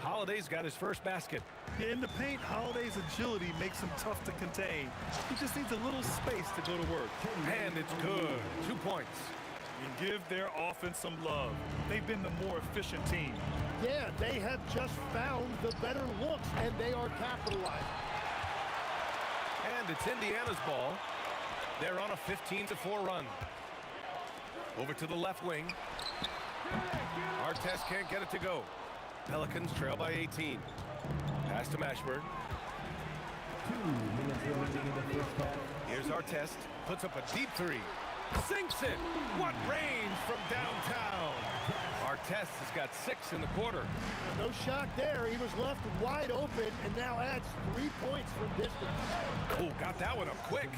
Holiday's got his first basket. In the paint, Holiday's agility makes him tough to contain. He just needs a little space to go to work. And it's good. 2 points. And give their offense some love. They've been the more efficient team. Yeah, they have just found the better looks, and they are capitalizing. And it's Indiana's ball. They're on a 15-4 run. Over to the left wing. Artest can't get it to go. Pelicans trail by 18. Pass to Mashburn. 2 minutes remaining in the first half. Here's Artest. Puts up a deep 3. Sinks it. What range from downtown. Artest has got 6 in the quarter. No shock there. He was left wide open and now adds 3 points from distance. Oh, got that one up quick.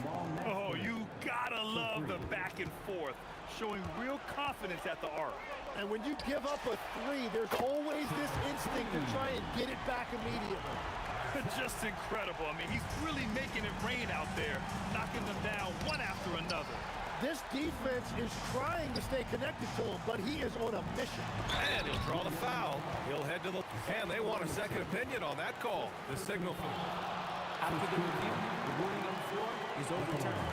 Oh, you gotta love the back and forth, showing real confidence at the arc. And when you give up a 3, there's always this instinct to try and get it back immediately. Just incredible. I mean, he's really making it rain out there, knocking them down one after another. This defense is trying to stay connected to him, but he is on a mission. And he'll draw the foul. He'll head to the... And they want a second opinion on that call. The signal for... After the review, the ruling on the floor is overturned.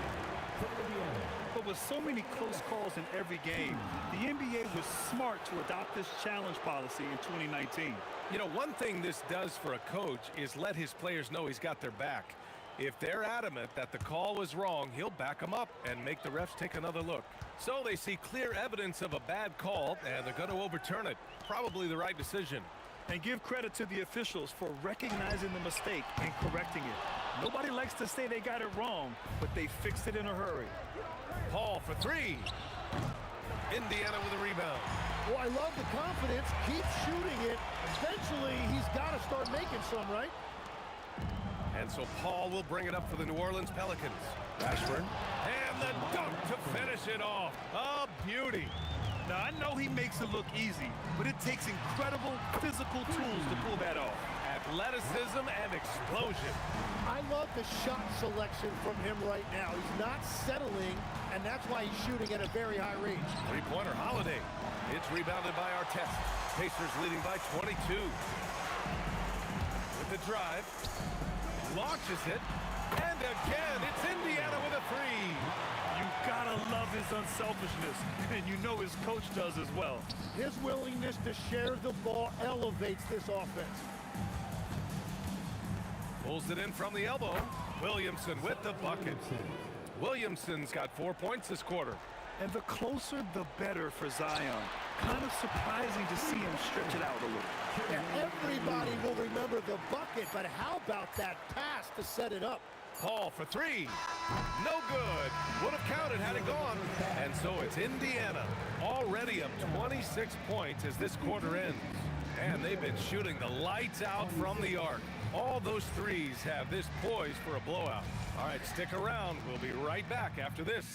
But with so many close calls in every game, the NBA was smart to adopt this challenge policy in 2019. You know, one thing this does for a coach is let his players know he's got their back. If they're adamant that the call was wrong, he'll back them up and make the refs take another look. So they see clear evidence of a bad call, and they're going to overturn it. Probably the right decision. And give credit to the officials for recognizing the mistake and correcting it. Nobody likes to say they got it wrong, but they fixed it in a hurry. Paul for 3. Indiana with a rebound. Well, I love the confidence. Keep shooting it. Eventually, he's got to start making some, right? And so Paul will bring it up for the New Orleans Pelicans. Rashford. And the dunk to finish it off. A beauty. Now, I know he makes it look easy, but it takes incredible physical tools to pull that off. Athleticism and explosion. I love the shot selection from him right now. He's not settling, and that's why he's shooting at a very high range. Three-pointer Holiday. It's rebounded by Artest. Pacers leading by 22. With the drive. Launches it. And And again, it's Indiana with a three. You gotta love his unselfishness, and you know his coach does as well. His willingness to share the ball elevates this offense. Pulls it in from the elbow. Williamson with the bucket. Williamson's got 4 points this quarter. And the closer, the better for Zion. Kind of surprising to see him stretch it out a little. Yeah, everybody will remember the bucket, but how about that pass to set it up? Paul for three. No good. Would have counted had it gone. And so it's Indiana already up 26 points as this quarter ends. And they've been shooting the lights out from the arc. All those threes have this poised for a blowout. All right, stick around. We'll be right back after this.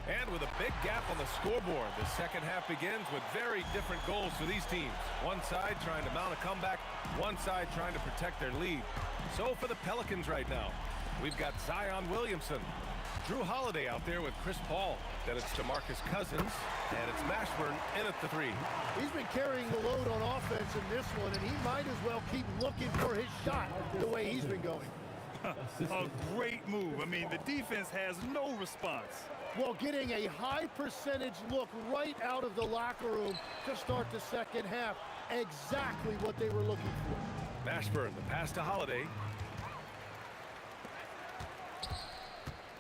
And with a big gap on the scoreboard, the second half begins with very different goals for these teams. One side trying to mount a comeback, one side trying to protect their lead. So for the Pelicans right now, we've got Zion Williamson, Drew Holiday out there with Chris Paul. Then it's DeMarcus Cousins, and it's Mashburn in at the three. He's been carrying the load on offense in this one, and he might as well keep looking for his shot the way he's been going. A great move. I mean, the defense has no response. Well, getting a high percentage look right out of the locker room to start the second half. Exactly what they were looking for. Mashburn, the pass to Holiday.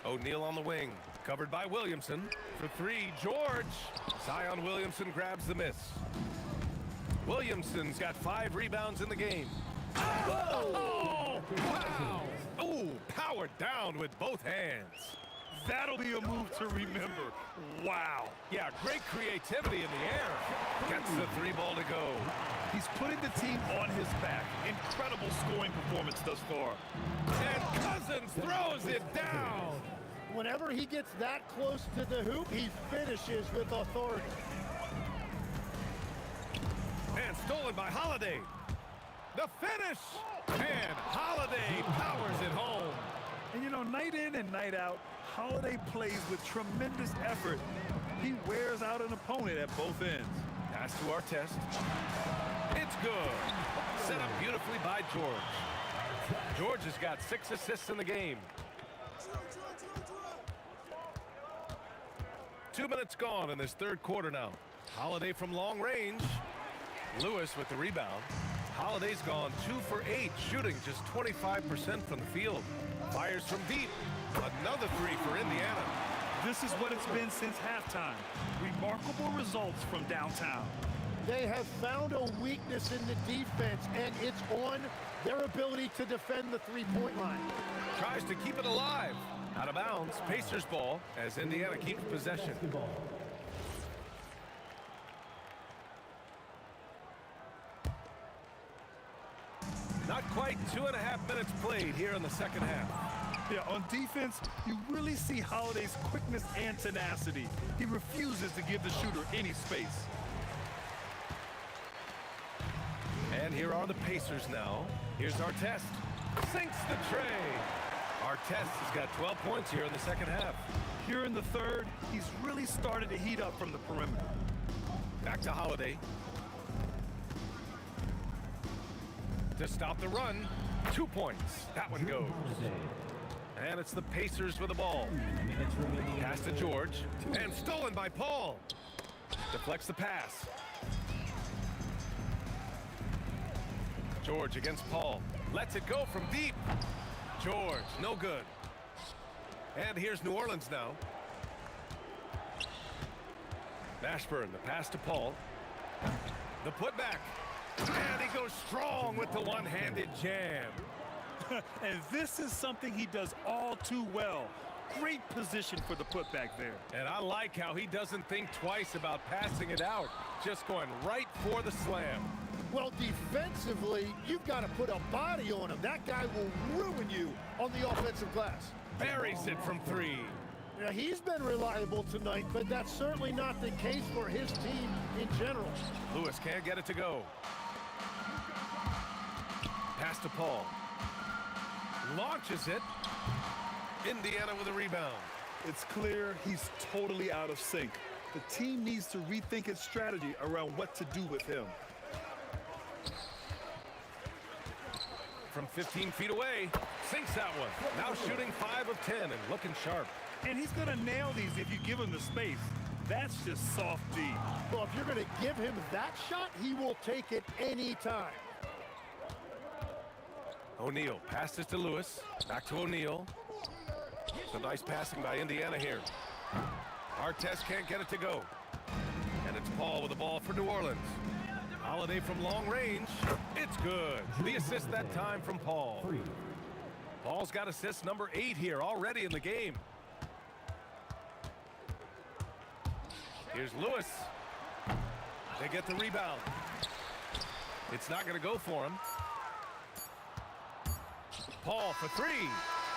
O'Neal on the wing, covered by Williamson. For three, George. Zion Williamson grabs the miss. Williamson's got 5 rebounds in the game. Oh, wow. Oh, powered down with both hands. That'll be a move to remember. Wow. Yeah, great creativity in the air. Gets the 3 ball to go. He's putting the team on his back. Incredible scoring performance thus far. And Cousins throws it down. Whenever he gets that close to the hoop, he finishes with authority. And stolen by Holiday. The finish. And Holiday powers it home. And you know, night in and night out, Holiday plays with tremendous effort. He wears out an opponent at both ends. Pass to our test. It's good. Set up beautifully by George. George has got 6 assists in the game. 2 minutes gone in this third quarter now. Holiday from long range. Lewis with the rebound. Holiday's gone 2 for 8, shooting just 25% from the field. Fires from deep. Another 3 for Indiana. This is what it's been since halftime. Remarkable results from downtown. They have found a weakness in the defense, and it's on their ability to defend the three-point line. Tries to keep it alive. Out of bounds. Pacers ball as Indiana keeps possession. Not quite 2.5 minutes played here in the second half. Yeah, on defense, you really see Holiday's quickness and tenacity. He refuses to give the shooter any space. And here are the Pacers now. Here's Artest. Sinks the tray. Artest has got 12 points here in the second half. Here in the third, he's really started to heat up from the perimeter. Back to Holiday. To stop the run. 2 points. That one goes. And it's the Pacers with the ball. Pass to George. And stolen by Paul. Deflects the pass. George against Paul. Lets it go from deep. George, no good. And here's New Orleans now. Mashburn, the pass to Paul. The putback. And he goes strong with the one-handed jam. And this is something he does all too well. Great position for the putback there. And I like how he doesn't think twice about passing it out. Just going right for the slam. Well, defensively, you've got to put a body on him. That guy will ruin you on the offensive glass. Buries it from 3. Now, he's been reliable tonight, but that's certainly not the case for his team in general. Lewis can't get it to go. Pass to Paul. Launches it. Indiana with a rebound. It's clear he's totally out of sync. The team needs to rethink its strategy around what to do with him. From 15 feet away, sinks that one. Now shooting 5 of 10 and looking sharp. And he's going to nail these if you give him the space. That's just soft D. Well, if you're going to give him that shot, he will take it any time. O'Neal passes to Lewis. Back to O'Neal. Some nice passing by Indiana here. Artest can't get it to go. And it's Paul with the ball for New Orleans. Holiday from long range. It's good. The assist that time from Paul. Paul's got assist number 8 here already in the game. Here's Lewis. They get the rebound. It's not going to go for him. Paul for 3.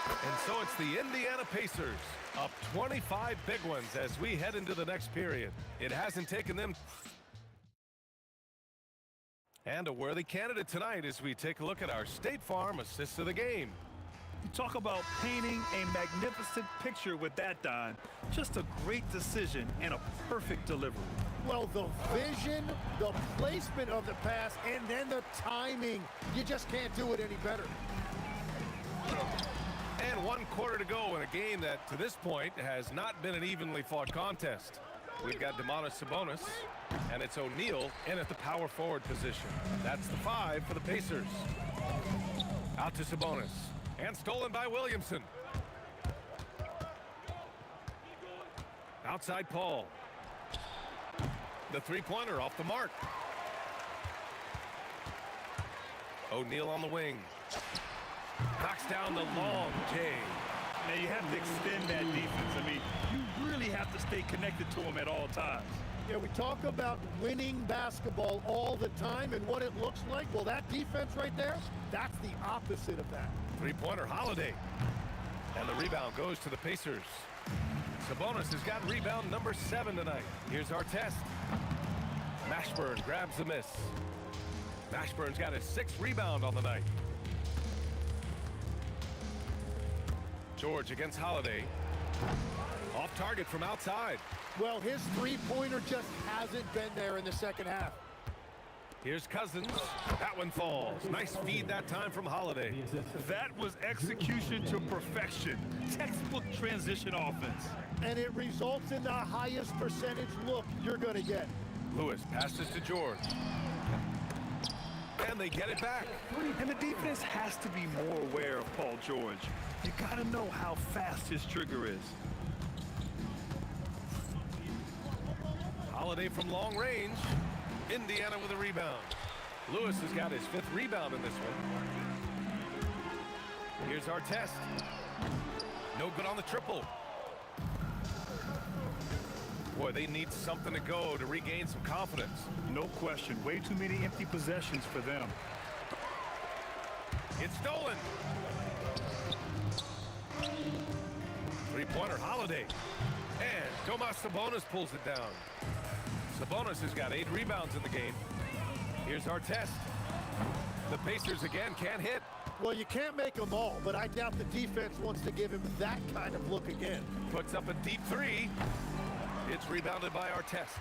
And so it's the Indiana Pacers up 25 big ones as we head into the next period. It hasn't taken them. And a worthy candidate tonight as we take a look at our State Farm assists of the game. You talk about painting a magnificent picture with that, Don. Just a great decision and a perfect delivery. Well, the vision, the placement of the pass, and then the timing. You just can't do it any better. And 1 quarter to go in a game that, to this point, has not been an evenly fought contest. We've got Domantas Sabonis, and it's O'Neal in at the power forward position. That's the 5 for the Pacers. Out to Sabonis, and stolen by Williamson. Outside Paul. The three-pointer off the mark. O'Neal on the wing. Knocks down the long J. Now you have to extend that defense. I mean, you really have to stay connected to him at all times. Yeah, we talk about winning basketball all the time and what it looks like. Well, that defense right there, that's the opposite of that. Three-pointer Holiday. And the rebound goes to the Pacers. Sabonis has got rebound number 7 tonight. Here's Artest. Mashburn grabs the miss. Mashburn's got his 6th rebound on the night. George against Holiday. Off target from outside. Well, his three-pointer just hasn't been there in the second half. Here's Cousins. That one falls. Nice feed that time from Holiday. That was execution to perfection. Textbook transition offense. And it results in the highest percentage look you're going to get. Lewis passes to George. And they get it back. And the defense has to be more aware of Paul George. You got to know how fast his trigger is. Holiday from long range. Indiana with a rebound. Lewis has got his 5th rebound in this one. Here's Artest. No good on the triple. Boy, they need something to go to regain some confidence. No question. Way too many empty possessions for them. It's stolen. Three-pointer Holiday. And Domas Sabonis pulls it down. Sabonis has got 8 rebounds in the game. Here's Artest. The Pacers again can't hit. Well, you can't make them all, but I doubt the defense wants to give him that kind of look again. Puts up a deep 3. It's rebounded by Artest.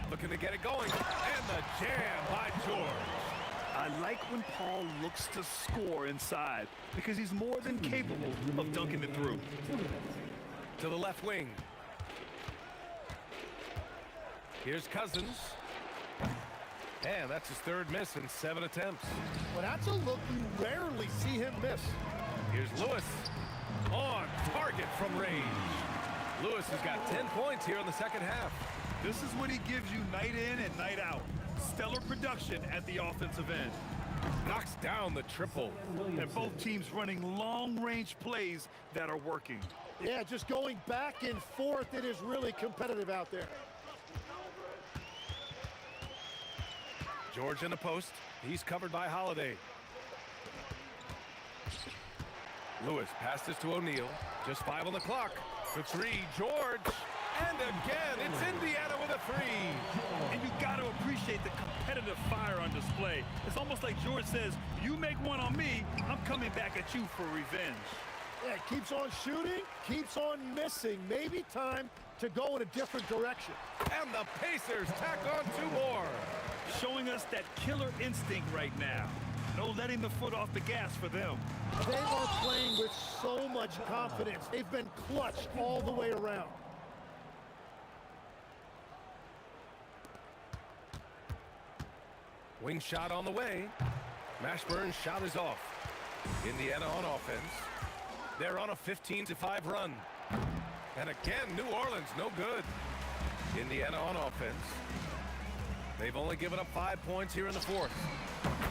Looking to get it going. And the jam by George. I like when Paul looks to score inside because he's more than capable of dunking it through. To the left wing. Here's Cousins. And that's his 3rd miss in 7 attempts. Well, that's a look you rarely see him miss. Here's Lewis. On target from range. Lewis has got 10 points here in the second half. This is what he gives you night in and night out. Stellar production at the offensive end. Knocks down the triple. And both teams running long-range plays that are working. Yeah, just going back and forth, it is really competitive out there. George in the post. He's covered by Holiday. Lewis passes to O'Neal. Just 5 on the clock. For 3, George. And again, it's Indiana with a 3. And you got to appreciate the competitive fire on display. It's almost like George says, you make one on me, I'm coming back at you for revenge. Yeah, keeps on shooting, keeps on missing. Maybe time to go in a different direction. And the Pacers tack on 2 more. Showing us that killer instinct right now. No letting the foot off the gas for them. They are playing with so much confidence. They've been clutch all the way around. Wing shot on the way. Mashburn's shot is off. Indiana on offense. They're on a 15-5 run. And again, New Orleans no good. Indiana on offense. They've only given up 5 points here in the 4th.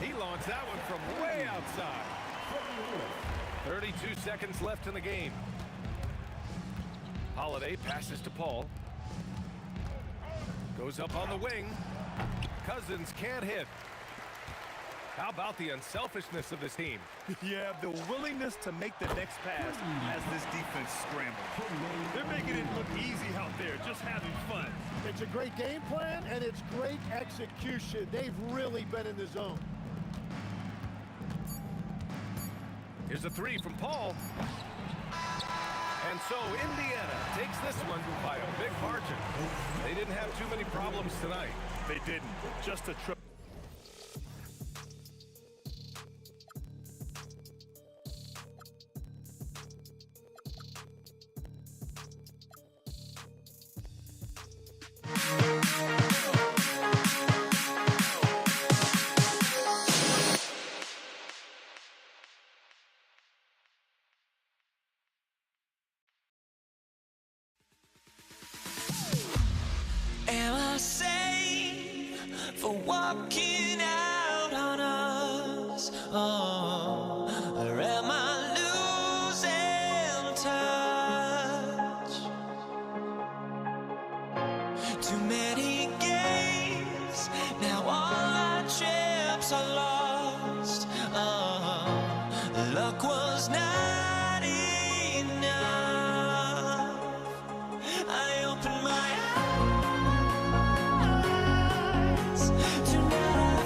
He launched that one from way outside. 32 seconds left in the game. Holiday passes to Paul. Goes up on the wing. Cousins can't hit. How about the unselfishness of this team? Yeah, the willingness to make the next pass as this defense scrambles. They're making it look easy out there, just having fun. It's a great game plan, and it's great execution. They've really been in the zone. Here's a 3 from Paul. And so Indiana takes this one by a big margin. They didn't have too many problems tonight. They didn't. Just a trip. Am I safe for walking out on us? Oh, or am I losing touch? Too many games, now all our chips are lost. Oh, luck was not enough. I opened my eyes. Tonight I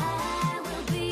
I will be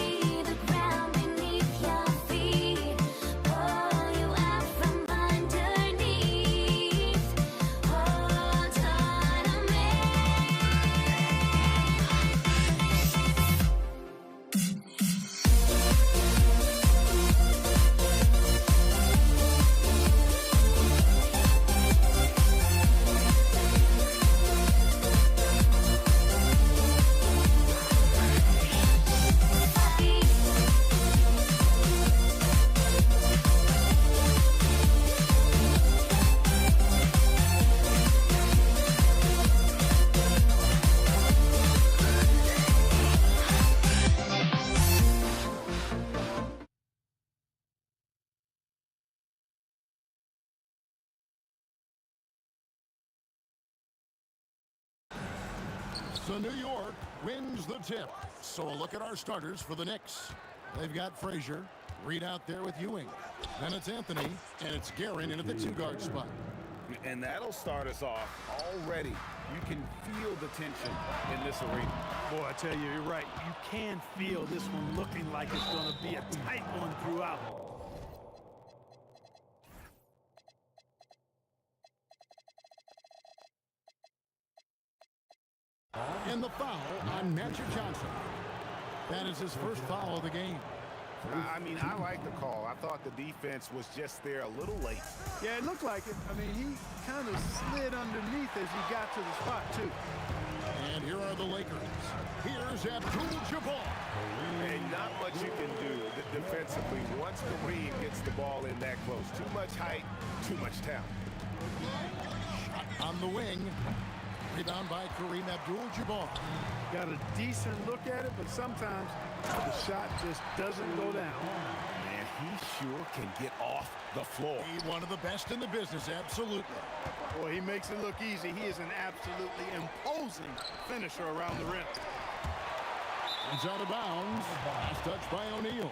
So New York wins the tip. So a look at our starters for the Knicks. They've got Frazier, Reed out there with Ewing. Then it's Anthony, and it's Guerin in at the 2-guard spot. And that'll start us off already. You can feel the tension in this arena. Boy, I tell you, you're right. You can feel this one looking like it's going to be a tight one throughout. And the foul on Magic Johnson. That is his first foul of the game. I mean, I like the call. I thought the defense was just there a little late. Yeah, it looked like it. I mean, he kind of slid underneath as he got to the spot, too. And here are the Lakers. Here's Abdul-Jabbar. And not much you can do defensively once Kareem gets the ball in that close. Too much height, too much talent. Shot on the wing. Rebound by Kareem Abdul-Jabbar. Got a decent look at it, but sometimes the shot just doesn't go down. Man, he sure can get off the floor. He's one of the best in the business, absolutely. Boy, he makes it look easy. He is an absolutely imposing finisher around the rim. He's out of bounds. Last touch by O'Neal.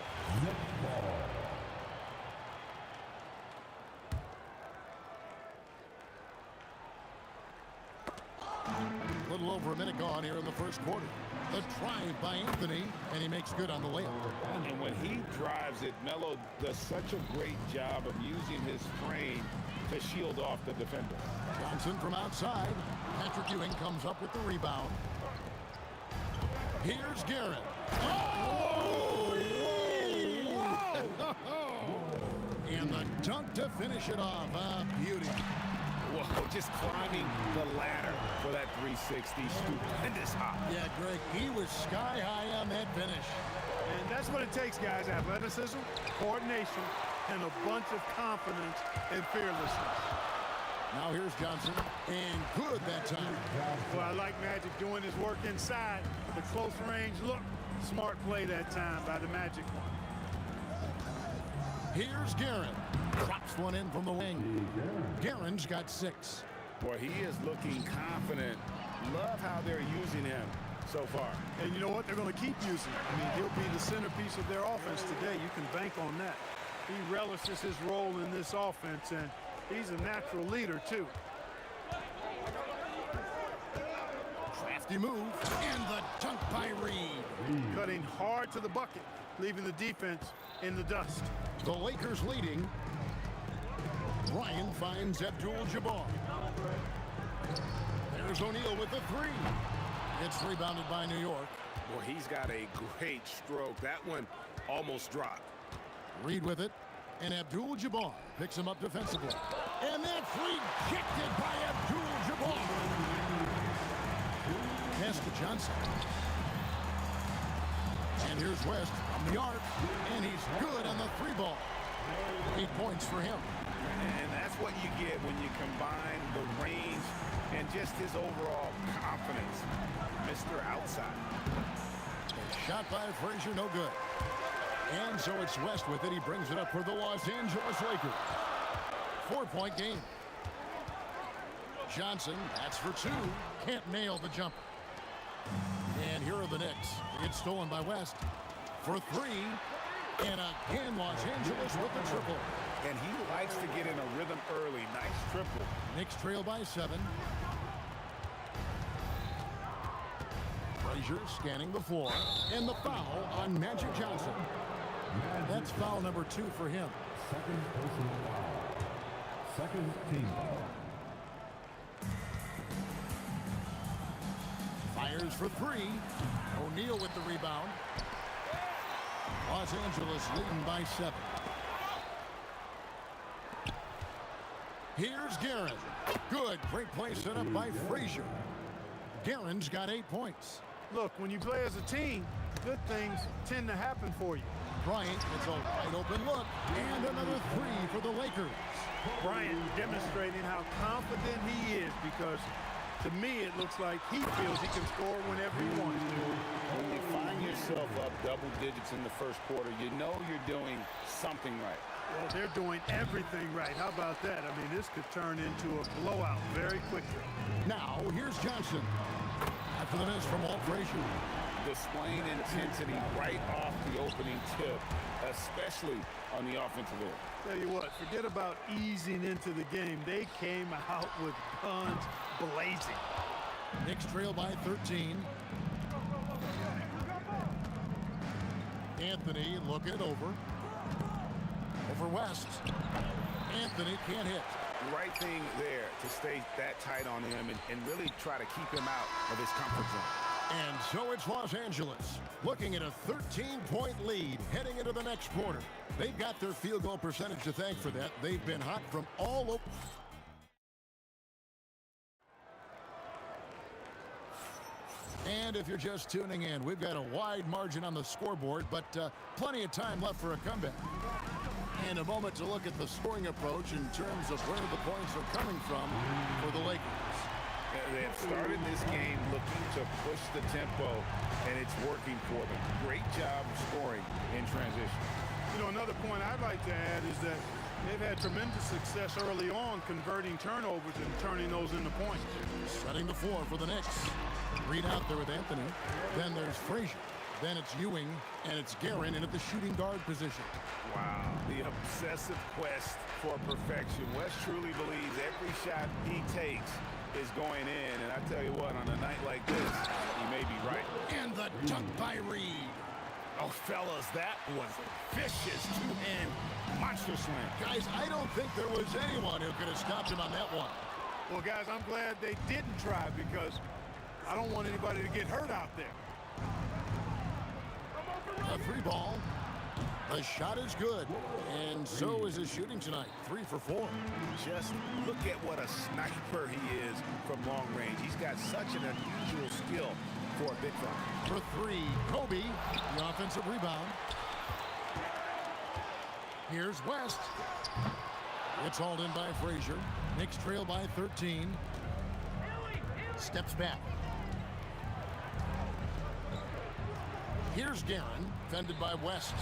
A little over a minute gone here in the first quarter. The drive by Anthony, and he makes good on the layup. And when he drives it, Melo does such a great job of using his frame to shield off the defender. Johnson from outside. Patrick Ewing comes up with the rebound. Here's Garrett. Oh! And the dunk to finish it off. Beauty. Whoa, just climbing the ladder for that 360. Stupendous hop. Yeah, Greg, he was sky high on that finish. And that's what it takes, guys. Athleticism, coordination, and a bunch of confidence and fearlessness. Now here's Johnson, and good that time. Well, I like Magic doing his work inside. The close range look. Smart play that time by the Magic. Here's Guerin. Drops one in from the wing. Guerin's got 6. Boy, he is looking confident. Love how they're using him so far. And you know what? They're going to keep using him. I mean, he'll be the centerpiece of their offense today. You can bank on that. He relishes his role in this offense, and he's a natural leader, too. Crafty move, and the dunk by Reed. Cutting hard to the bucket, leaving the defense in the dust. The Lakers leading. Ryan finds Abdul-Jabbar. There's O'Neal with the 3. It's rebounded by New York. Boy, he's got a great stroke. That one almost dropped. Reed with it, and Abdul-Jabbar picks him up defensively. And that's rejected by Abdul-Jabbar. Pass to Johnson. And here's West from the arc, and he's good on the 3 ball. 8 points for him. And that's what you get when you combine the range and just his overall confidence. Mr. Outside. A shot by Frazier, no good. And so it's West with it. He brings it up for the Los Angeles Lakers. 4-point game. Johnson, that's for 2. Can't nail the jumper. And here are the Knicks. It's stolen by West for 3. And again, Los Angeles with the triple. And he likes to get in a rhythm early. Nice triple. Knicks trail by 7. Frazier scanning the floor. And the foul on Magic Johnson. That's foul number 2 for him. Second personal foul. Second team foul. Fires for 3. O'Neal with the rebound. Los Angeles leading by 7. Here's Guerin. Good. Great play set up by Frazier. Guerin's got 8 points. Look, when you play as a team, good things tend to happen for you. Bryant gets a wide open look. And another 3 for the Lakers. Bryant demonstrating how confident he is, because to me it looks like he feels he can score whenever he wants to. When you find yourself up double digits in the first quarter, you know you're doing something right. Well, they're doing everything right. How about that? I mean, this could turn into a blowout very quickly. Now, here's Johnson. after the miss from Walt Frazier. Displaying intensity right off the opening tip, especially on the offensive end. Tell you what, forget about easing into the game. They came out with guns blazing. Knicks trail by 13. Anthony looking over. Over West. Anthony can't hit. The right thing there to stay that tight on him and really try to keep him out of his comfort zone. And so it's Los Angeles looking at a 13-point lead heading into the next quarter. They've got their field goal percentage to thank for that. They've been hot from all over. And if you're just tuning in, we've got a wide margin on the scoreboard, but plenty of time left for a comeback. And a moment to look at the scoring approach in terms of where the points are coming from for the Lakers. They have started this game looking to push the tempo, and it's working for them. Great job scoring in transition. You know, another point I'd like to add is that they've had tremendous success early on converting turnovers and turning those into points. Setting the floor for the Knicks. Reed out there with Anthony. Then there's Frazier. Then it's Ewing, and it's Guerin in at the shooting guard position. Wow, the obsessive quest for perfection. West truly believes every shot he takes is going in, and I tell you what, on a night like this, he may be right. And the dunk by Reed. Oh, fellas, that was a vicious two-hand monster slam. Guys, I don't think there was anyone who could have stopped him on that one. Well, guys, I'm glad they didn't try because I don't want anybody to get hurt out there. A three ball. The shot is good, and so is his shooting tonight. 3 for 4. Just look at what a sniper he is from long range. He's got such an unusual skill for a big fella. For 3, Kobe, the offensive rebound. Here's West. It's hauled in by Frazier. Knicks trail by 13. Steps back. Here's Guerin, fended by West.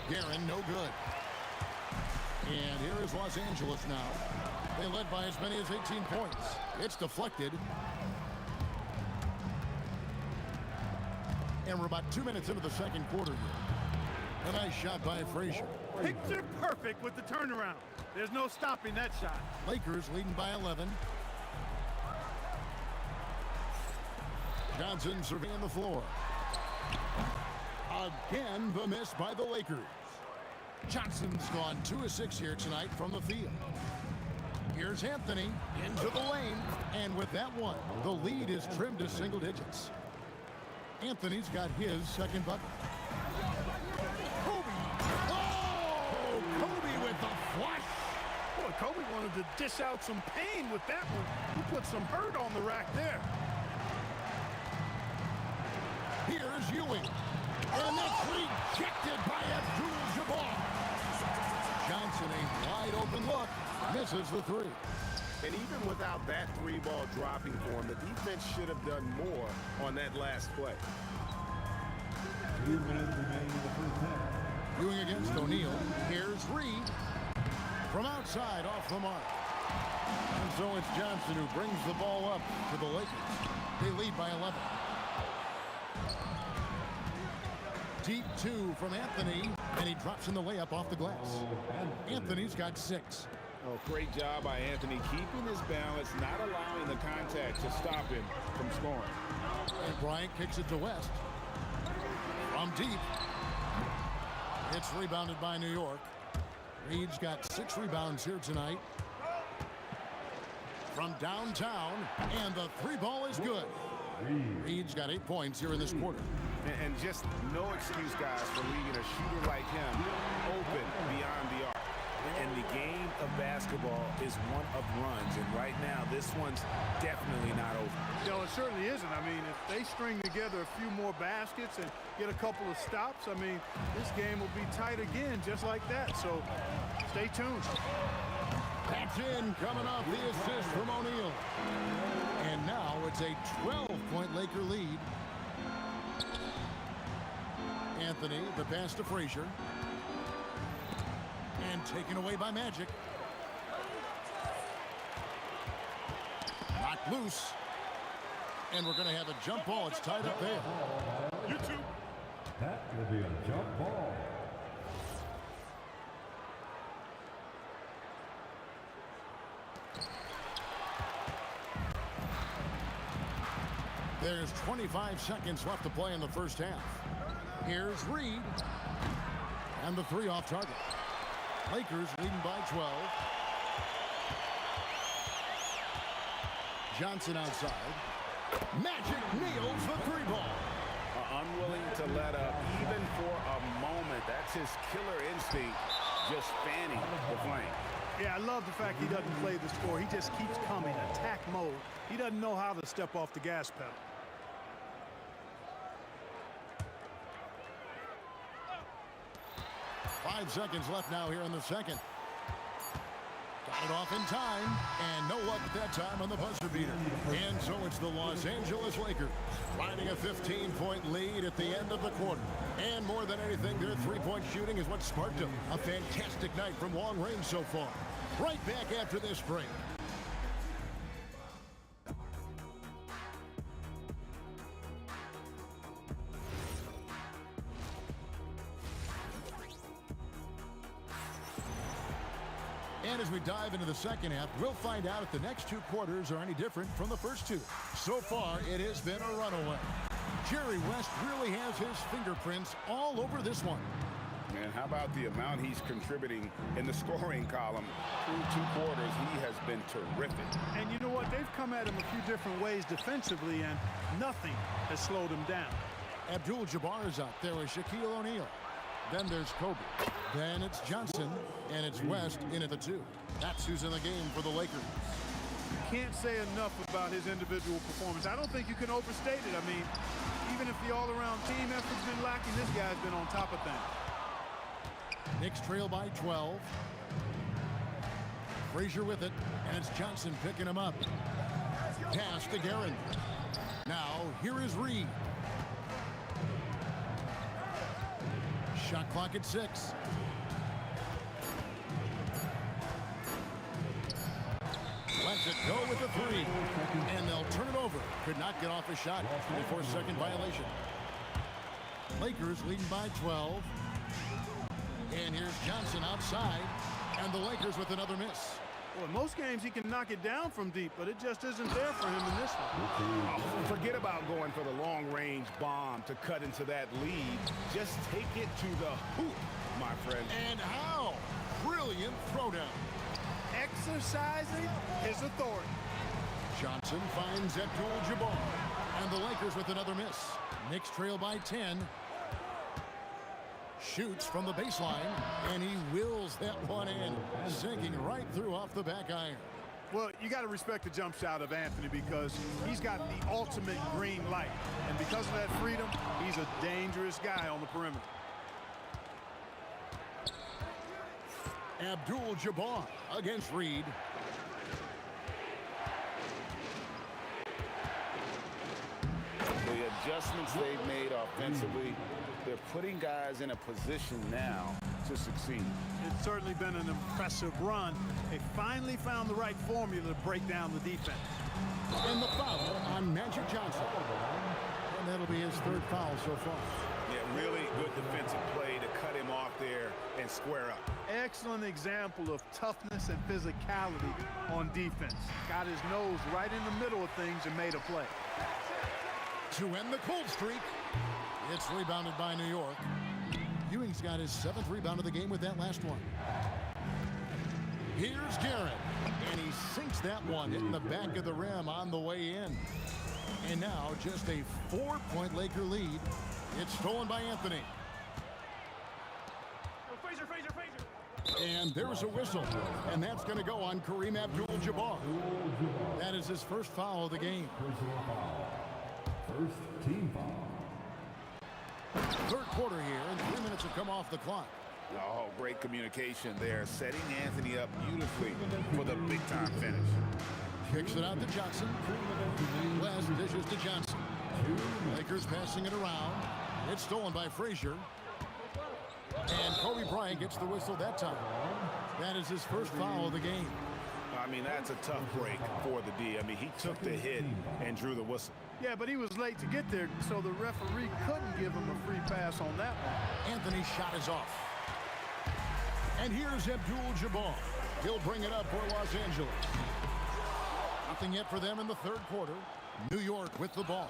Guerin, no good. And here is Los Angeles now. They led by as many as 18 points. It's deflected. And we're about 2 minutes into the second quarter here. A nice shot by Frazier. Picture perfect with the turnaround. There's no stopping that shot. Lakers leading by 11. Johnson surveying the floor. Again, the miss by the Lakers. Johnson's gone 2 of 6 here tonight from the field. Here's Anthony into the lane. And with that one, the lead is trimmed to single digits. Anthony's got his second bucket. Kobe. Oh! Kobe with the flush. Boy, Kobe wanted to dish out some pain with that one. He put some hurt on the rack there. Here's Ewing. And that's rejected by Abdul-Jabbar. Johnson, a wide open look, misses the 3. And even without that 3-ball dropping for him, the defense should have done more on that last play. 2 minutes remaining in the first half. Ewing against O'Neal. Here's Reed. From outside, off the mark. And so it's Johnson who brings the ball up to the Lakers. They lead by 11. Deep 2 from Anthony, and he drops in the layup off the glass. Anthony's got 6. Oh, great job by Anthony, keeping his balance, not allowing the contact to stop him from scoring. And Bryant kicks it to West. From deep. It's rebounded by New York. Reed's got 6 rebounds here tonight. From downtown, and the 3-ball is good. Reed's got 8 points here in this quarter. And just no excuse, guys, for leaving a shooter like him open beyond the arc. And the game of basketball is one of runs, and right now this one's definitely not over. You know, it certainly isn't. I mean, if they string together a few more baskets and get a couple of stops, I mean, this game will be tight again just like that. So stay tuned. That's in, coming off the assist from O'Neal. And now it's a 12-point Laker lead. Anthony, the pass to Frazier. And taken away by Magic. Knocked loose. And we're going to have a jump ball. It's tied up there. You two. That will be a jump ball. There's 25 seconds left to play in the first half. Here's Reed. And the three off target. Lakers leading by 12. Johnson outside. Magic nails the three ball. Unwilling to let up even for a moment. That's his killer instinct, just fanning the flame. Yeah, I love the fact he doesn't play the score. He just keeps coming, attack mode. He doesn't know how to step off the gas pedal. Five seconds left now here in the second. Got it off in time, and no luck at that time on the buzzer beater. And so it's the Los Angeles Lakers riding a 15-point lead at the end of the quarter. And more than anything, their three-point shooting is what sparked them. A fantastic night from long range so far. Right back after this break. And as we dive into the second half, we'll find out if the next two quarters are any different from the first two. So far, it has been a runaway. Jerry West really has his fingerprints all over this one. Man, how about the amount he's contributing in the scoring column? Through two quarters, he has been terrific. And you know what? They've come at him a few different ways defensively, and nothing has slowed him down. Abdul-Jabbar is out there with Shaquille O'Neal. Then there's Kobe. Then it's Johnson, and it's West in at the two. That's who's in the game for the Lakers. Can't say enough about his individual performance. I don't think you can overstate it. I mean, even if the all-around team effort's been lacking, this guy's been on top of things. Knicks trail by 12. Frazier with it, and it's Johnson picking him up. Pass to Guerin. Now, here is Reed. Shot clock at 6. Lets it go with the three. And they'll turn it over. Could not get off a shot. 24-second violation. Lakers leading by 12. And here's Johnson outside. And the Lakers with another miss. Well, in most games, he can knock it down from deep, but it just isn't there for him in this one. Oh, forget about going for the long-range bomb to cut into that lead. Just take it to the hoop, my friend. And how? Brilliant throwdown. Exercising his authority. Johnson finds Abdul-Jabbar. And the Lakers with another miss. Knicks trail by 10. Shoots from the baseline, and he wills that one in, sinking right through off the back iron. Well, you got to respect the jump shot of Anthony because he's got the ultimate green light. And because of that freedom, he's a dangerous guy on the perimeter. Abdul-Jabbar against Reed. The adjustments they've made offensively, they're putting guys in a position now to succeed. It's certainly been an impressive run. They finally found the right formula to break down the defense. And the foul on Magic Johnson. And that'll be his third foul so far. Yeah, really good defensive play to cut him off there and square up. Excellent example of toughness and physicality on defense. Got his nose right in the middle of things and made a play. To end the cold streak, it's rebounded by New York. Ewing's got his 7th rebound of the game with that last one. Here's Garrett, and he sinks that one, hitting the back of the rim on the way in. And now just a 4-point Laker lead. It's stolen by Anthony. And there's a whistle, and that's going to go on Kareem Abdul-Jabbar. That is his first foul of the game. First team foul. Third quarter here, and 3 minutes have come off the clock. Oh, great communication there, setting Anthony up beautifully for the big-time finish. Kicks it out to Johnson. West dishes to Johnson. Lakers passing it around. It's stolen by Frazier. And Kobe Bryant gets the whistle that time. That is his first foul of the game. mean, that's a tough break for the D. I mean, he took the hit and drew the whistle. Yeah, but he was late to get there, so the referee couldn't give him a free pass on that one. Anthony's shot is off. And here's Abdul-Jabbar. He'll bring it up for Los Angeles. Nothing yet for them in the third quarter. New York with the ball.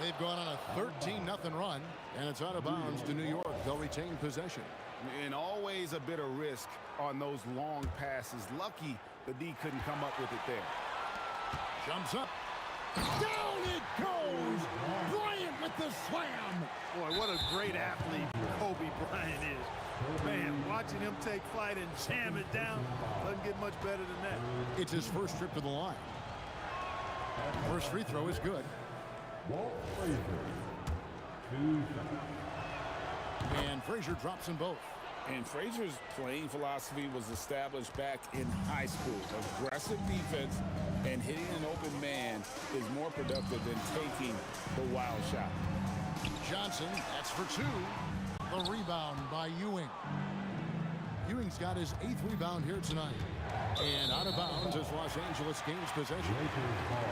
They've gone on a 13-0 run, and it's out of bounds to New York. They'll retain possession. And always a bit of risk on those long passes. Lucky the D couldn't come up with it there. Jumps up. Down it goes! Bryant with the slam! Boy, what a great athlete Kobe Bryant is. Man, watching him take flight and jam it down doesn't get much better than that. It's his first trip to the line. First free throw is good. Walt Frazier. 2 shots. And Frazier drops them both. And Frazier's playing philosophy was established back in high school. Aggressive defense and hitting an open man is more productive than taking the wild shot. Johnson, that's for 2. The rebound by Ewing. Ewing's got his 8th rebound here tonight. And out of bounds as Los Angeles gains possession. Lakers ball.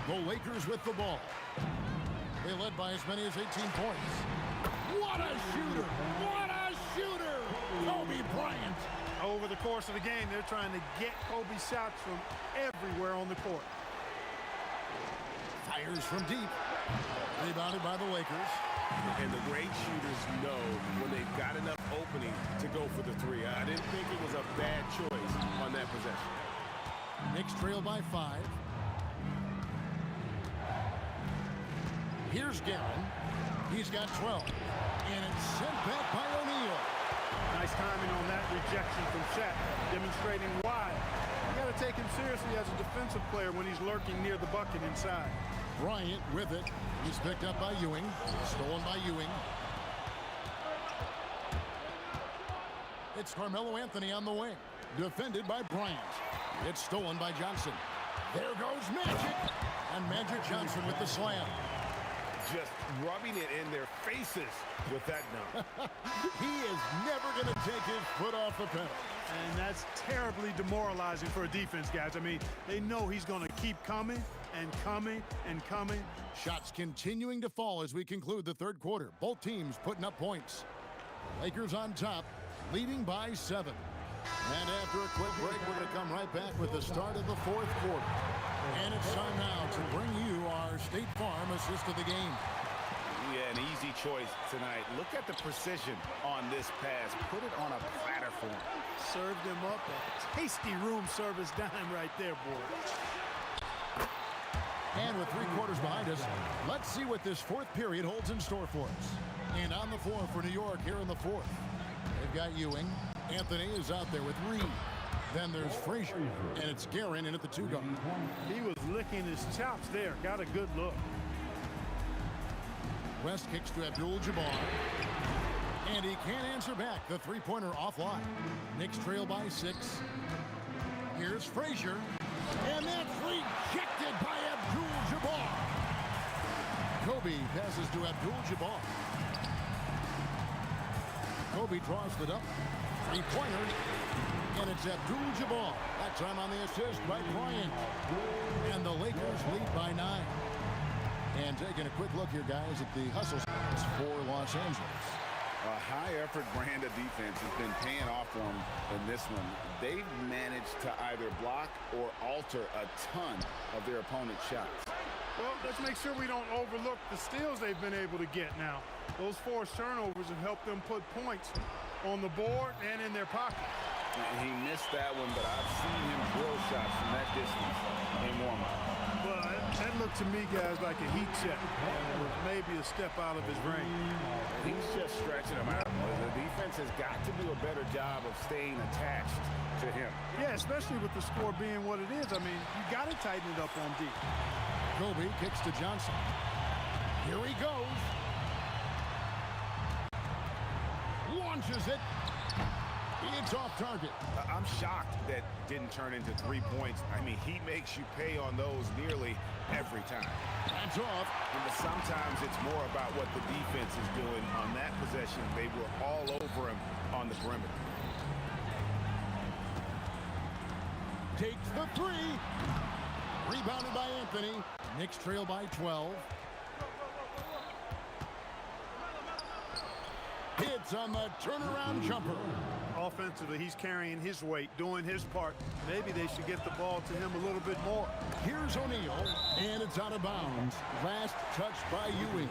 The Lakers with the ball. They led by as many as 18 points. What a shooter! What a shooter! Kobe Bryant. Over the course of the game, they're trying to get Kobe shots from everywhere on the court. Fires from deep. Rebounded by the Lakers. And the great shooters know when they've got enough opening to go for the 3. I didn't think it was a bad choice on that possession. Knicks trail by 5. Here's Gavin. He's got 12. And it's sent back by O'Neal. Nice timing on that rejection from Shaq, demonstrating why. You got to take him seriously as a defensive player when he's lurking near the bucket inside. Bryant with it. He's picked up by Ewing. Stolen by Ewing. It's Carmelo Anthony on the wing. Defended by Bryant. It's stolen by Johnson. There goes Magic. And Magic Johnson with the slam. Just rubbing it in their faces with that dunk. He is never going to take his foot off the pedal. And that's terribly demoralizing for a defense, guys. I mean, they know he's going to keep coming and coming and coming. Shots continuing to fall as we conclude the third quarter. Both teams putting up points. Lakers on top, leading by 7. And after a quick break, we're going to come right back with the start of the fourth quarter. And it's time now to bring you our State Farm assist of the game. Yeah, an easy choice tonight. Look at the precision on this pass. Put it on a platter for him. Served him up a tasty room service dime right there, boy. And with 3 quarters behind us, let's see what this fourth period holds in store for us. And on the floor for New York here in the fourth. They've got Ewing. Anthony is out there with Reed. Then there's Frazier, and it's Guerin in at the 2 guard. He was licking his chops there. Got a good look. West kicks to Abdul-Jabbar. And he can't answer back. The 3-pointer offline. Knicks trail by 6. Here's Frazier. And that's rejected by Abdul-Jabbar. Kobe passes to Abdul-Jabbar. Kobe draws it up. 3-pointer. And it's Abdul-Jabbar. That time on the assist by Bryant. And the Lakers lead by 9. And taking a quick look here, guys, at the hustle stats for Los Angeles. A high-effort brand of defense has been paying off for them in this one. They've managed to either block or alter a ton of their opponent's shots. Well, let's make sure we don't overlook the steals they've been able to get now. Those forced turnovers have helped them put points on the board and in their pocket. He missed that one, but I've seen him drill shots from that distance in warm-up. Well, that looked to me, guys, like a heat check. Maybe a step out of his range. He's just stretching him out. The defense has got to do a better job of staying attached to him. Yeah, especially with the score being what it is. I mean, you got to tighten it up on D. Kobe kicks to Johnson. Here he goes. Launches it. It's off target. I'm shocked that didn't turn into 3 points. I mean, he makes you pay on those nearly every time. hands off. But sometimes it's more about what the defense is doing. On that possession, they were all over him on the perimeter. Takes the three. Rebounded by Anthony. Knicks trail by 12. Hits on the turnaround jumper. Offensively, he's carrying his weight, doing his part. Maybe they should get the ball to him a little bit more. Here's O'Neal, and it's out of bounds. Last touch by Ewing.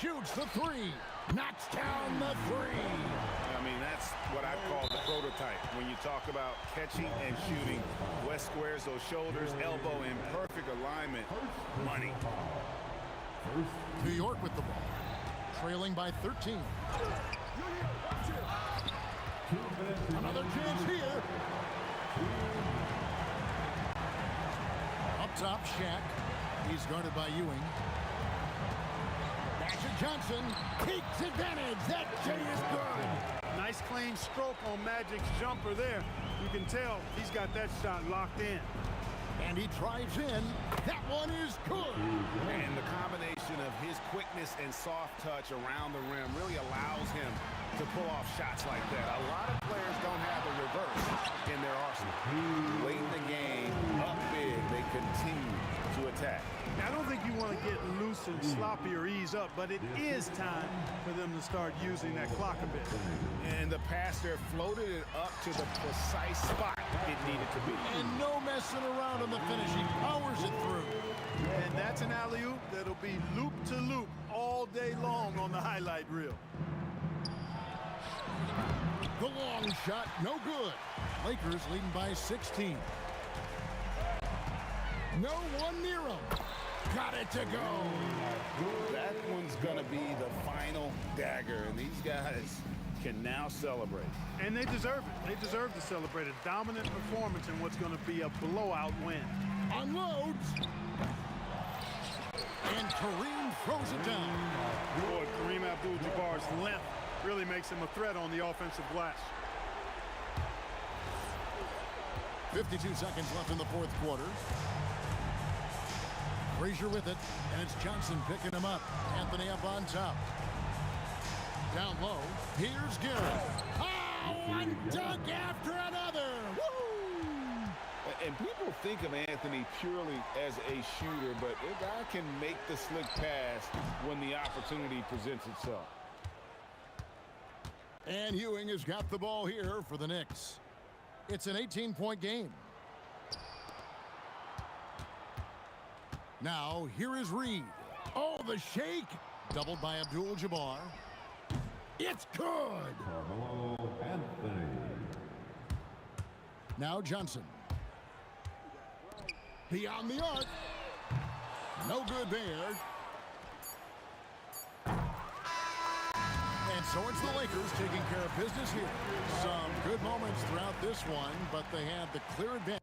Shoots the three. Knocks down the three. I mean, that's what I call the prototype. When you talk about catching and shooting, West squares those shoulders, elbow in perfect alignment. Money. New York with the ball. Trailing by 13. Another chance here. Up top, Shaq. He's guarded by Ewing. Magic Johnson takes advantage. That J is good. Nice clean stroke on Magic's jumper there. You can tell he's got that shot locked in. And he drives in. That one is good. And the combination of his quickness and soft touch around the rim really allows him to pull off shots like that. A lot of players don't have the reverse in their arsenal. Late in the game, up big, they continue to attack. Now, I don't think you want to get loose and sloppy or ease up, but it is time for them to start using that clock a bit. And the pass there floated it up to the precise spot it needed to be. And no messing around on the finish. He powers it through. And that's an alley-oop that'll be loop to loop all day long on the highlight reel. The long shot, no good. Lakers leading by 16. No one near him. Got it to go. That one's going to be the final dagger, and these guys can now celebrate. And they deserve it. They deserve to celebrate a dominant performance in what's going to be a blowout win. Unloads. And Kareem throws it down. Boy, Kareem Abdul-Jabbar's length really makes him a threat on the offensive glass. 52 seconds left in the fourth quarter. Frazier with it, and it's Johnson picking him up. Anthony up on top. Down low, here's Garrett. Oh, one dunk after another. Woo! And people think of Anthony purely as a shooter, but a guy can make the slick pass when the opportunity presents itself. And Ewing has got the ball here for the Knicks. It's an 18-point game. Now, here is Reed. Oh, the shake. Doubled by Abdul-Jabbar. It's good. Carmelo Anthony. Now Johnson. Beyond the arc. No good there. And so it's the Lakers taking care of business here. Some good moments throughout this one, but they had the clear advantage.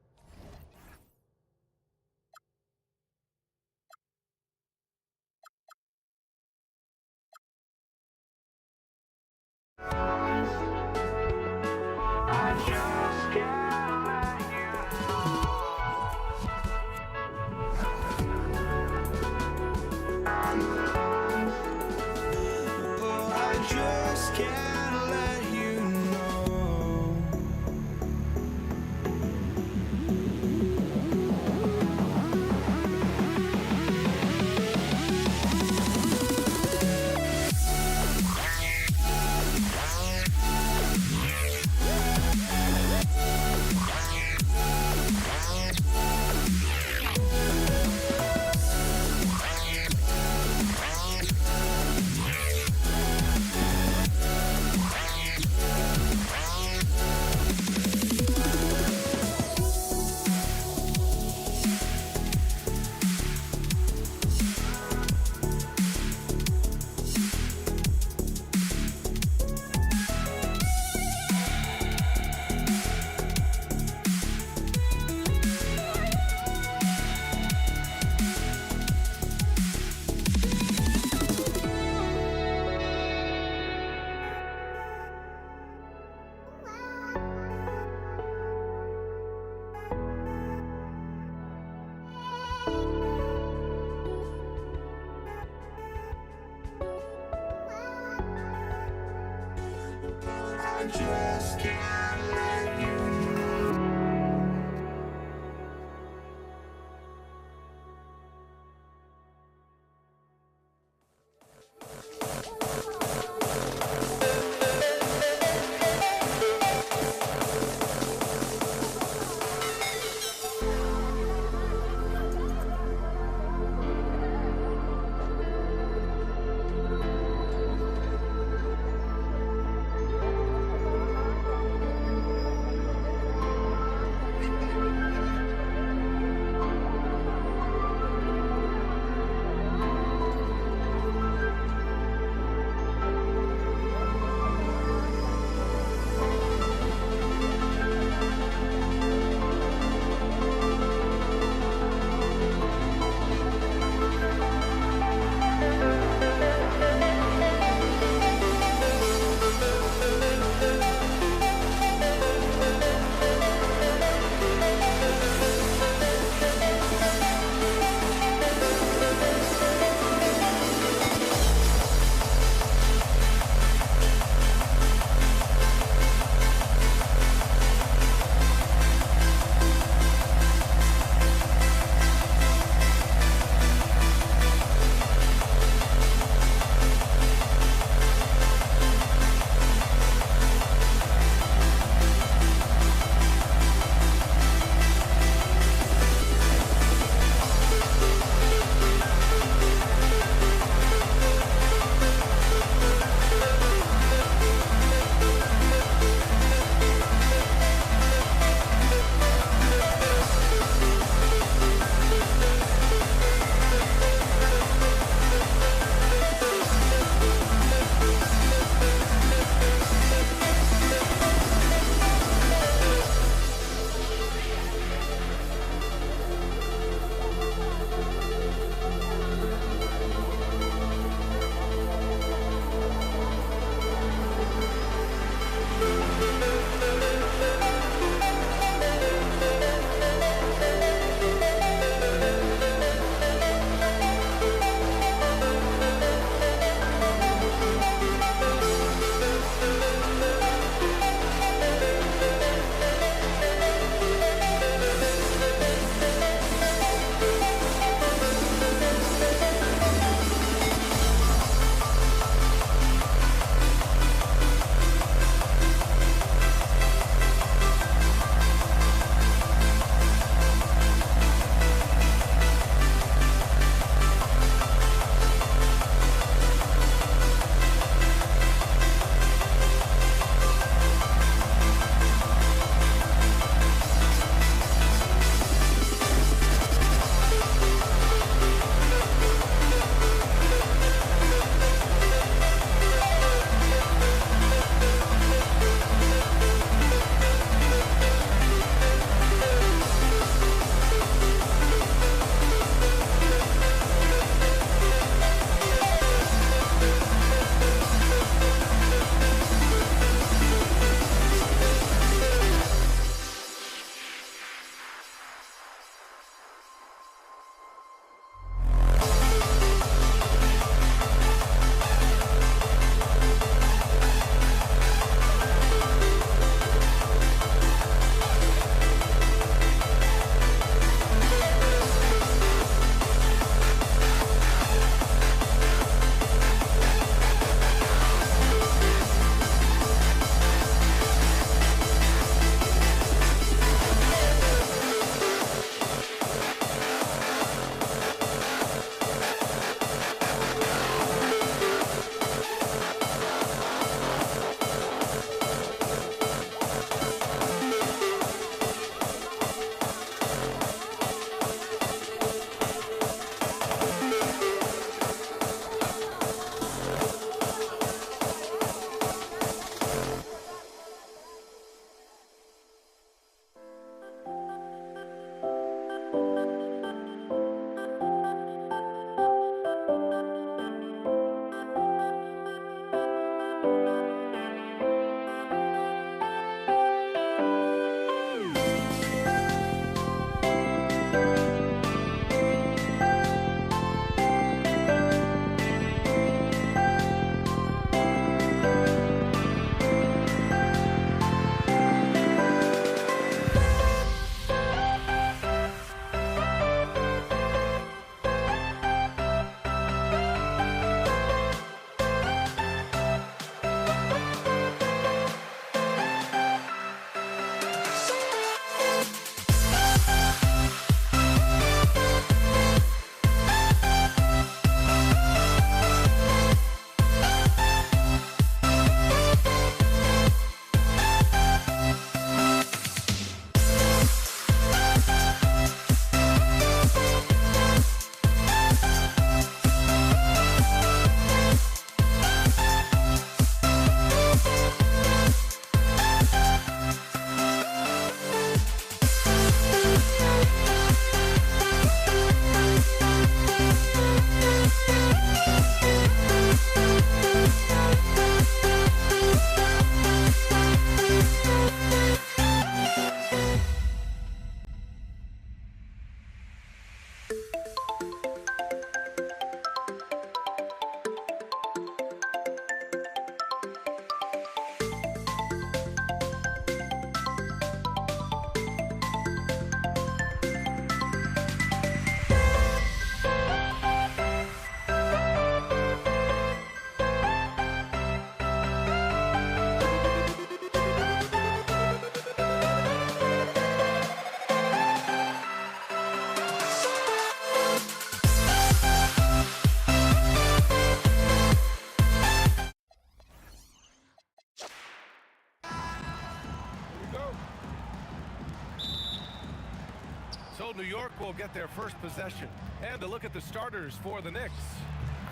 So New York will get their first possession. And to look at the starters for the Knicks,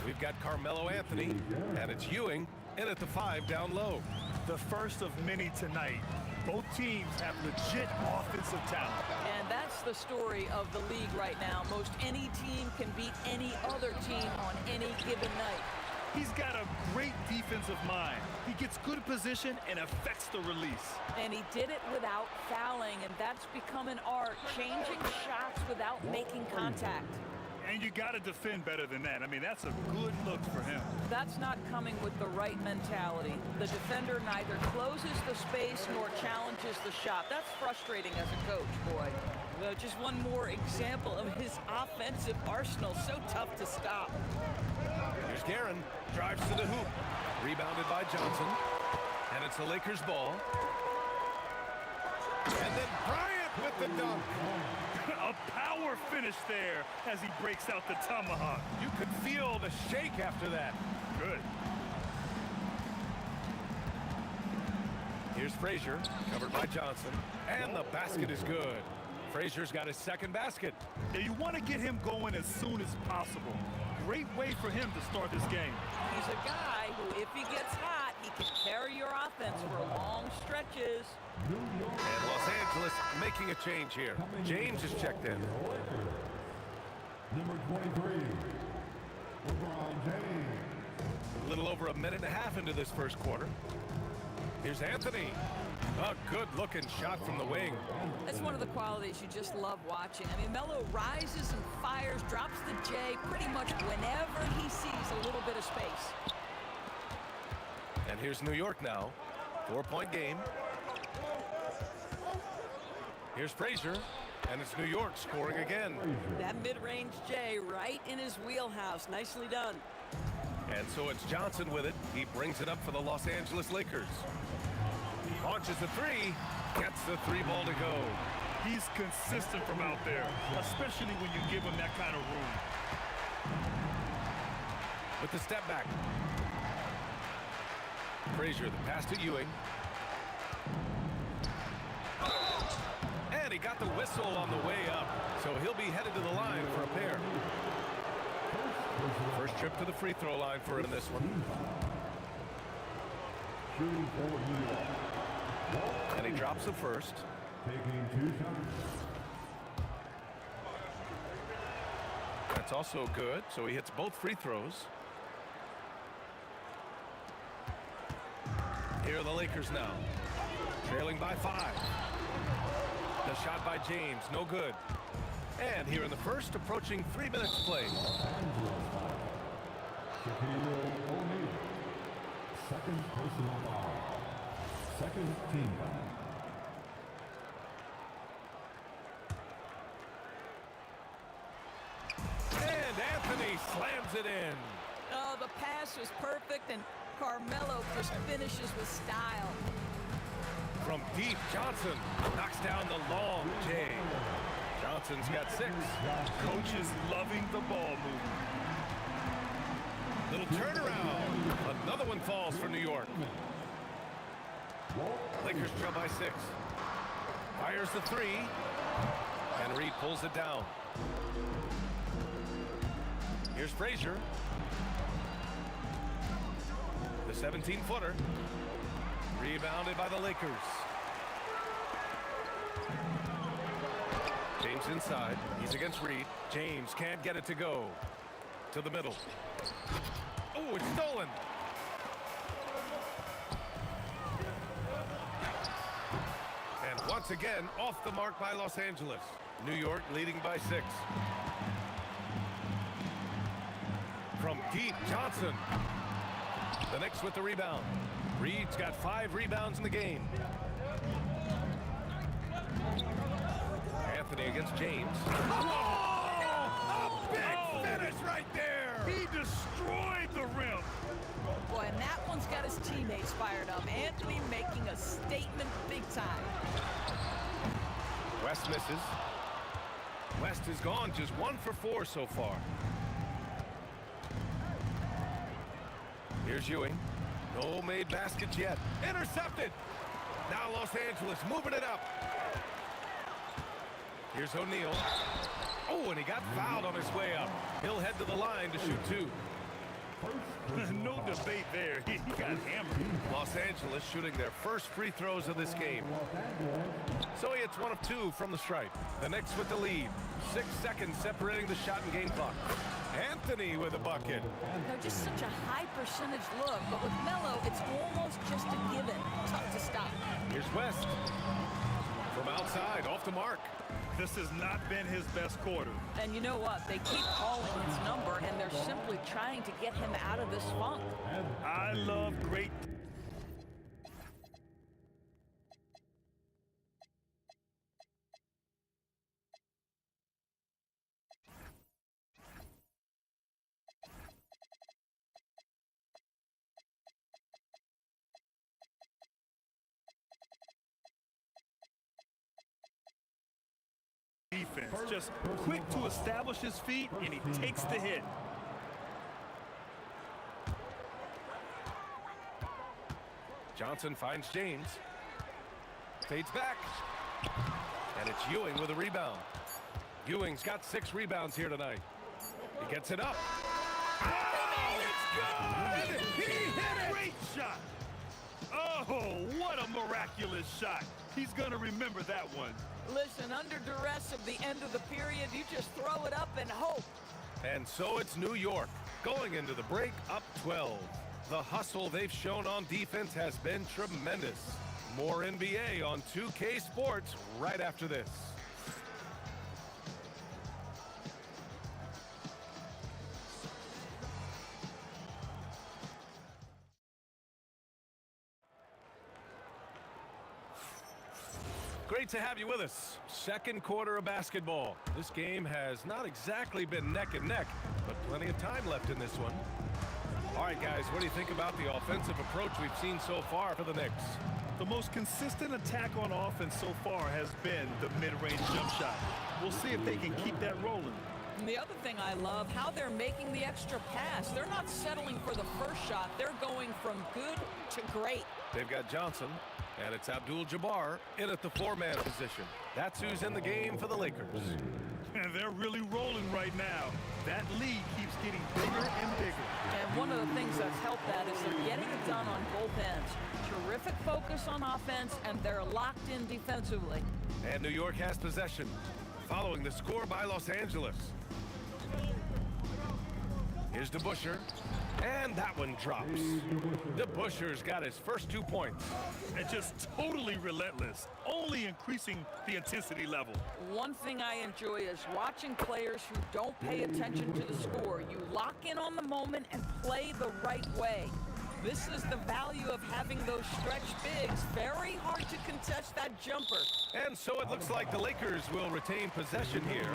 we've got Carmelo Anthony, and it's Ewing in at the 5 down low. The first of many tonight. Both teams have legit offensive talent. And that's the story of the league right now. Most any team can beat any other team on any given night. He's got a great defensive mind. He gets good position and affects the release. And he did it without fouling, and that's become an art, changing shots without making contact. And you got to defend better than that. I mean, that's a good look for him. That's not coming with the right mentality. The defender neither closes the space nor challenges the shot. That's frustrating as a coach, boy. Just one more example of his offensive arsenal. So tough to stop. Here's Guerin, drives to the hoop. Rebounded by Johnson. And it's the Lakers' ball. And then Bryant with the dunk. A power finish there as he breaks out the tomahawk. You could feel the shake after that. Good. Here's Frazier, covered by Johnson. And the basket is good. Frazier's got his second basket. Yeah, you want to get him going as soon as possible. Great way for him to start this game. He's a guy who, if he gets hot, he can carry your offense for long stretches. And Los Angeles making a change here. James is checked in. Number 23, LeBron James. A little over a minute and a half into this first quarter. Here's Anthony. A good-looking shot from the wing. That's one of the qualities you just love watching. I mean, Melo rises and fires, drops the J pretty much whenever he sees a little bit of space. And here's New York now. 4-point game. Here's Frazier, and it's New York scoring again. That mid-range J right in his wheelhouse. Nicely done. And so it's Johnson with it. He brings it up for the Los Angeles Lakers. Launches the three, gets the 3-ball to go. He's consistent from out there, especially when you give him that kind of room. With the step back. Frazier, the pass to Ewing. And he got the whistle on the way up, so he'll be headed to the line for a pair. First trip to the free throw line for him in this one. Shooting for New York. And he drops the first. Taking 2 shots. That's also good, so he hits both free throws. Here are the Lakers now, trailing by 5. The shot by James, no good. And here in the first, approaching 3 minutes played. Second personal foul. Second team foul. And Anthony slams it in. Oh, the pass was perfect, and Carmelo just finishes with style. From deep, Johnson knocks down the long J. Johnson's got 6. Coach is loving the ball movement. Little turnaround. Another one falls for New York. Lakers trail by 6. Fires the 3. And Reed pulls it down. Here's Frazier. The 17-footer. Rebounded by the Lakers. James inside. He's against Reed. James can't get it to go. To the middle. Oh, it's stolen. And once again, off the mark by Los Angeles. New York leading by 6. From deep, Johnson. The Knicks with the rebound. Reed's got 5 rebounds in the game. Anthony against James. Oh, a big finish right there. He destroyed the rim. Boy, and that one's got his teammates fired up. Anthony making a statement big time. West misses. West has gone just 1 for 4 so far. Here's Ewing. No made baskets yet. Intercepted. Now Los Angeles moving it up. Here's O'Neal. Oh, and he got fouled on his way up. He'll head to the line to shoot 2. No debate there. He got hammered. Los Angeles shooting their first free throws of this game. So he hits 1 of 2 from the stripe. The Knicks with the lead. 6 seconds separating the shot and game clock. Anthony with a bucket. They're just such a high percentage look, but with Melo, it's almost just a given. Tough to stop. Here's West. From outside, off the mark. This has not been his best quarter. And you know what? They keep calling his number, and they're simply trying to get him out of this funk. I love great... defense. Just quick to establish his feet, and he takes the hit. Johnson finds James. Fades back. And it's Ewing with a rebound. Ewing's got 6 rebounds here tonight. He gets it up. Oh, it's good! He hit it! Great shot! Oh, what a miraculous shot. He's going to remember that one. Listen, under duress of the end of the period, you just throw it up and hope. And so it's New York going into the break up 12. The hustle they've shown on defense has been tremendous. More NBA on 2K Sports right after this. Great to have you with us. Second quarter of basketball. This game has not exactly been neck and neck, but plenty of time left in this one. All right, guys, what do you think about the offensive approach we've seen so far for the Knicks? The most consistent attack on offense so far has been the mid-range jump shot. We'll see if they can keep that rolling. And the other thing I love, how they're making the extra pass. They're not settling for the first shot. They're going from good to great. They've got Johnson, and it's Abdul-Jabbar in at the 4-man position. That's who's in the game for the Lakers. And they're really rolling right now. That lead keeps getting bigger and bigger. And one of the things that's helped that is they're getting it done on both ends. Terrific focus on offense, and they're locked in defensively. And New York has possession, following the score by Los Angeles. Here's DeBusschere, and that one drops. DeBusschere's got his first 2 points. And just totally relentless, only increasing the intensity level. One thing I enjoy is watching players who don't pay attention to the score. You lock in on the moment and play the right way. This is the value of having those stretch bigs. Very hard to contest that jumper. And so it looks like the Lakers will retain possession here.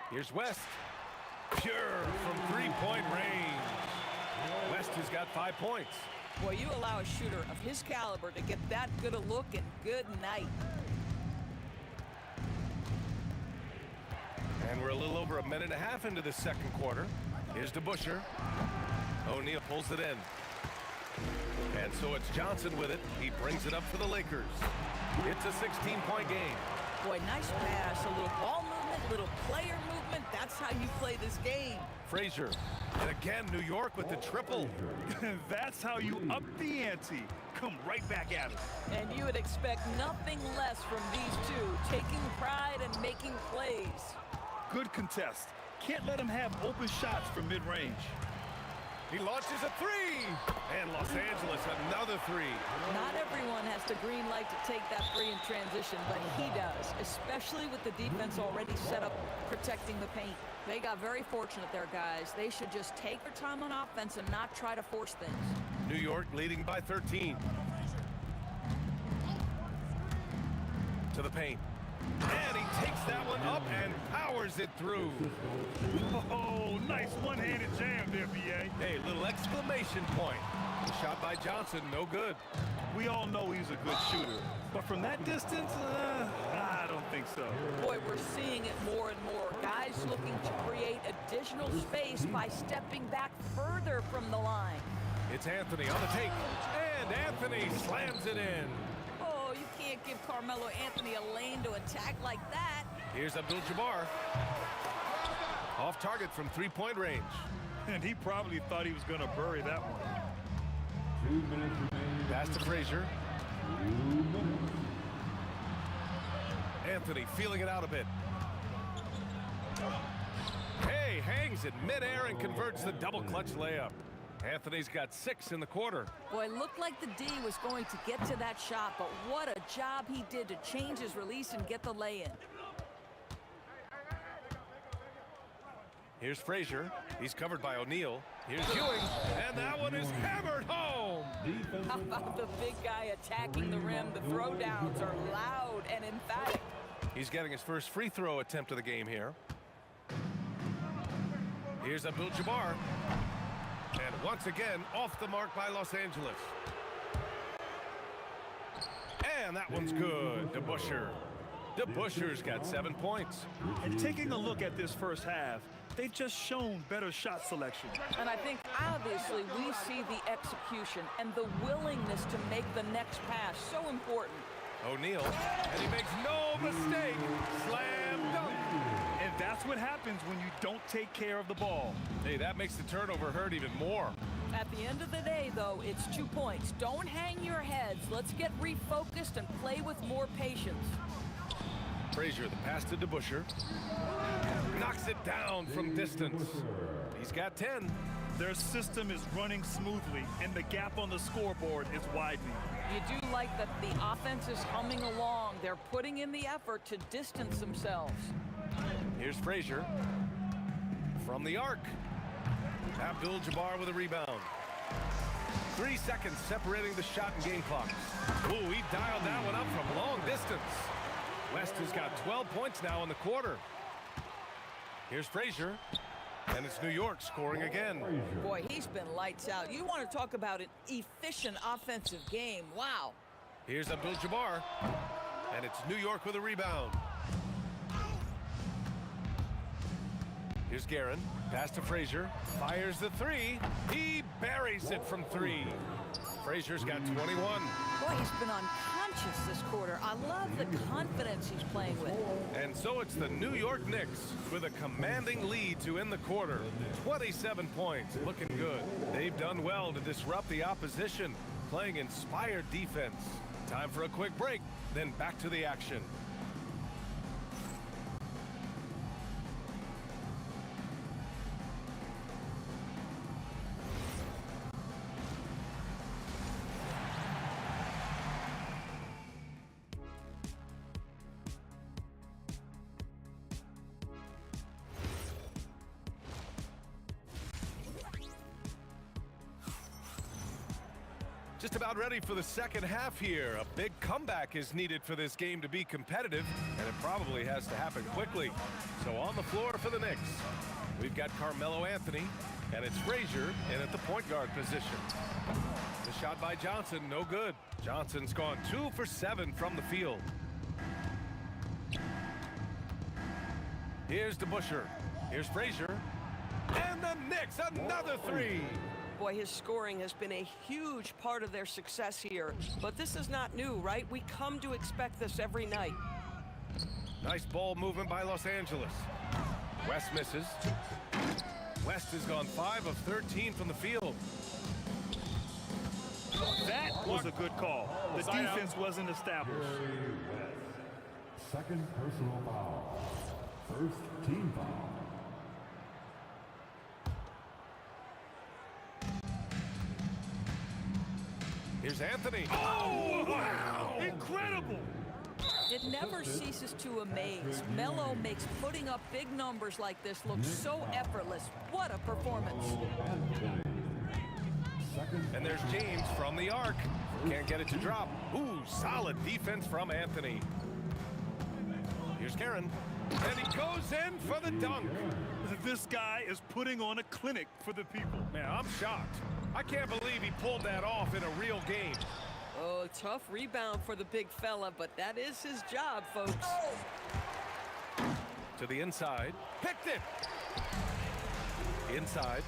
Here's West. Pure from three-point range. West has got 5 points. Boy, you allow a shooter of his caliber to get that good a look, and good night. And we're a little over a minute and a half into the second quarter. Here's DeBusschere. O'Neal pulls it in. And so it's Johnson with it. He brings it up for the Lakers. It's a 16-point game. Boy, nice pass. A little ball movement, little player movement. That's how you play this game. Frazier. And again, New York with the triple. That's how you up the ante. Come right back at it. And you would expect nothing less from these two, taking pride and making plays. Good contest. Can't let him have open shots from mid-range. He launches a 3. And Los Angeles another 3. Not everyone has the green light to take that 3 in transition, but he does, especially with the defense already set up protecting the paint. They got very fortunate there, guys. They should just take their time on offense and not try to force things. New York leading by 13. To the paint. And he takes that one up and powers it through. Oh, nice one-handed jam there, B.A. Hey, little exclamation point. The shot by Johnson, no good. We all know he's a good shooter. But from that distance, I don't don't think so. Boy, we're seeing it more and more. Guys looking to create additional space by stepping back further from the line. It's Anthony on the take, and Anthony slams it in. Oh, you can't give Carmelo Anthony a lane to attack like that. Here's Abdul-Jabbar. Off target from three-point range. And he probably thought he was going to bury that one. 2 minutes remaining. Pass to Frazier. 2 minutes. Anthony feeling it out a bit. Hey, hangs in midair and converts the double clutch layup. Anthony's got 6 in the quarter. Boy, looked like the D was going to get to that shot, but what a job he did to change his release and get the lay-in. Here's Frazier. He's covered by O'Neal. Here's Ewing, and that one is hammered home. How about the big guy attacking the rim? The throwdowns are loud and emphatic. He's getting his first free throw attempt of the game here. Here's Abdul-Jabbar. And once again, off the mark by Los Angeles. And that one's good. DeBusschere. DeBusschere's got 7 points. And taking a look at this first half, they've just shown better shot selection. And I think obviously we see the execution and the willingness to make the next pass so important. O'Neal, and he makes no mistake. Slam dunk. And that's what happens when you don't take care of the ball. Hey, that makes the turnover hurt even more. At the end of the day, though, it's 2 points. Don't hang your heads. Let's get refocused and play with more patience. Frazier, the pass to DeBusschere. Knocks it down from distance. He's got 10. Their system is running smoothly, and the gap on the scoreboard is widening. You do like that the offense is humming along. They're putting in the effort to distance themselves. Here's Frazier. From the arc. Abdul-Jabbar with a rebound. 3 seconds separating the shot and game clock. Ooh, he dialed that one up from long distance. West has got 12 points now in the quarter. Here's Frazier. And it's New York scoring again. Boy, he's been lights out. You want to talk about an efficient offensive game. Wow. Here's Abdul-Jabbar. And it's New York with a rebound. Here's Guerin. Pass to Frazier. Fires the 3. He buries it from 3. Frazier's got 21. Boy, he's been unconscious this quarter. I love the confidence he's playing with. And so it's the New York Knicks with a commanding lead to end the quarter. 27 points, looking good. They've done well to disrupt the opposition, playing inspired defense. Time for a quick break, then back to the action. Just about ready for the second half here. A big comeback is needed for this game to be competitive, and it probably has to happen quickly. So on the floor for the Knicks, we've got Carmelo Anthony, and it's Frazier in at the point guard position. The shot by Johnson, no good. Johnson's gone 2 for 7 from the field. Here's DeBusschere. Here's Frazier. And the Knicks, another 3. Boy, his scoring has been a huge part of their success here. But this is not new, right? We come to expect this every night. Nice ball movement by Los Angeles. West misses. West has gone 5 of 13 from the field. That was a good call. The defense wasn't established. Second personal foul. First team foul. Here's Anthony. Oh, wow! Incredible! It never ceases to amaze. Melo makes putting up big numbers like this look so effortless. What a performance. And there's James from the arc. Can't get it to drop. Ooh, solid defense from Anthony. Here's Guerin. And he goes in for the dunk. This guy is putting on a clinic for the people. Man, I'm shocked. I can't believe he pulled that off in a real game. Oh, tough rebound for the big fella, but that is his job, folks. To the inside. Picked it. Inside.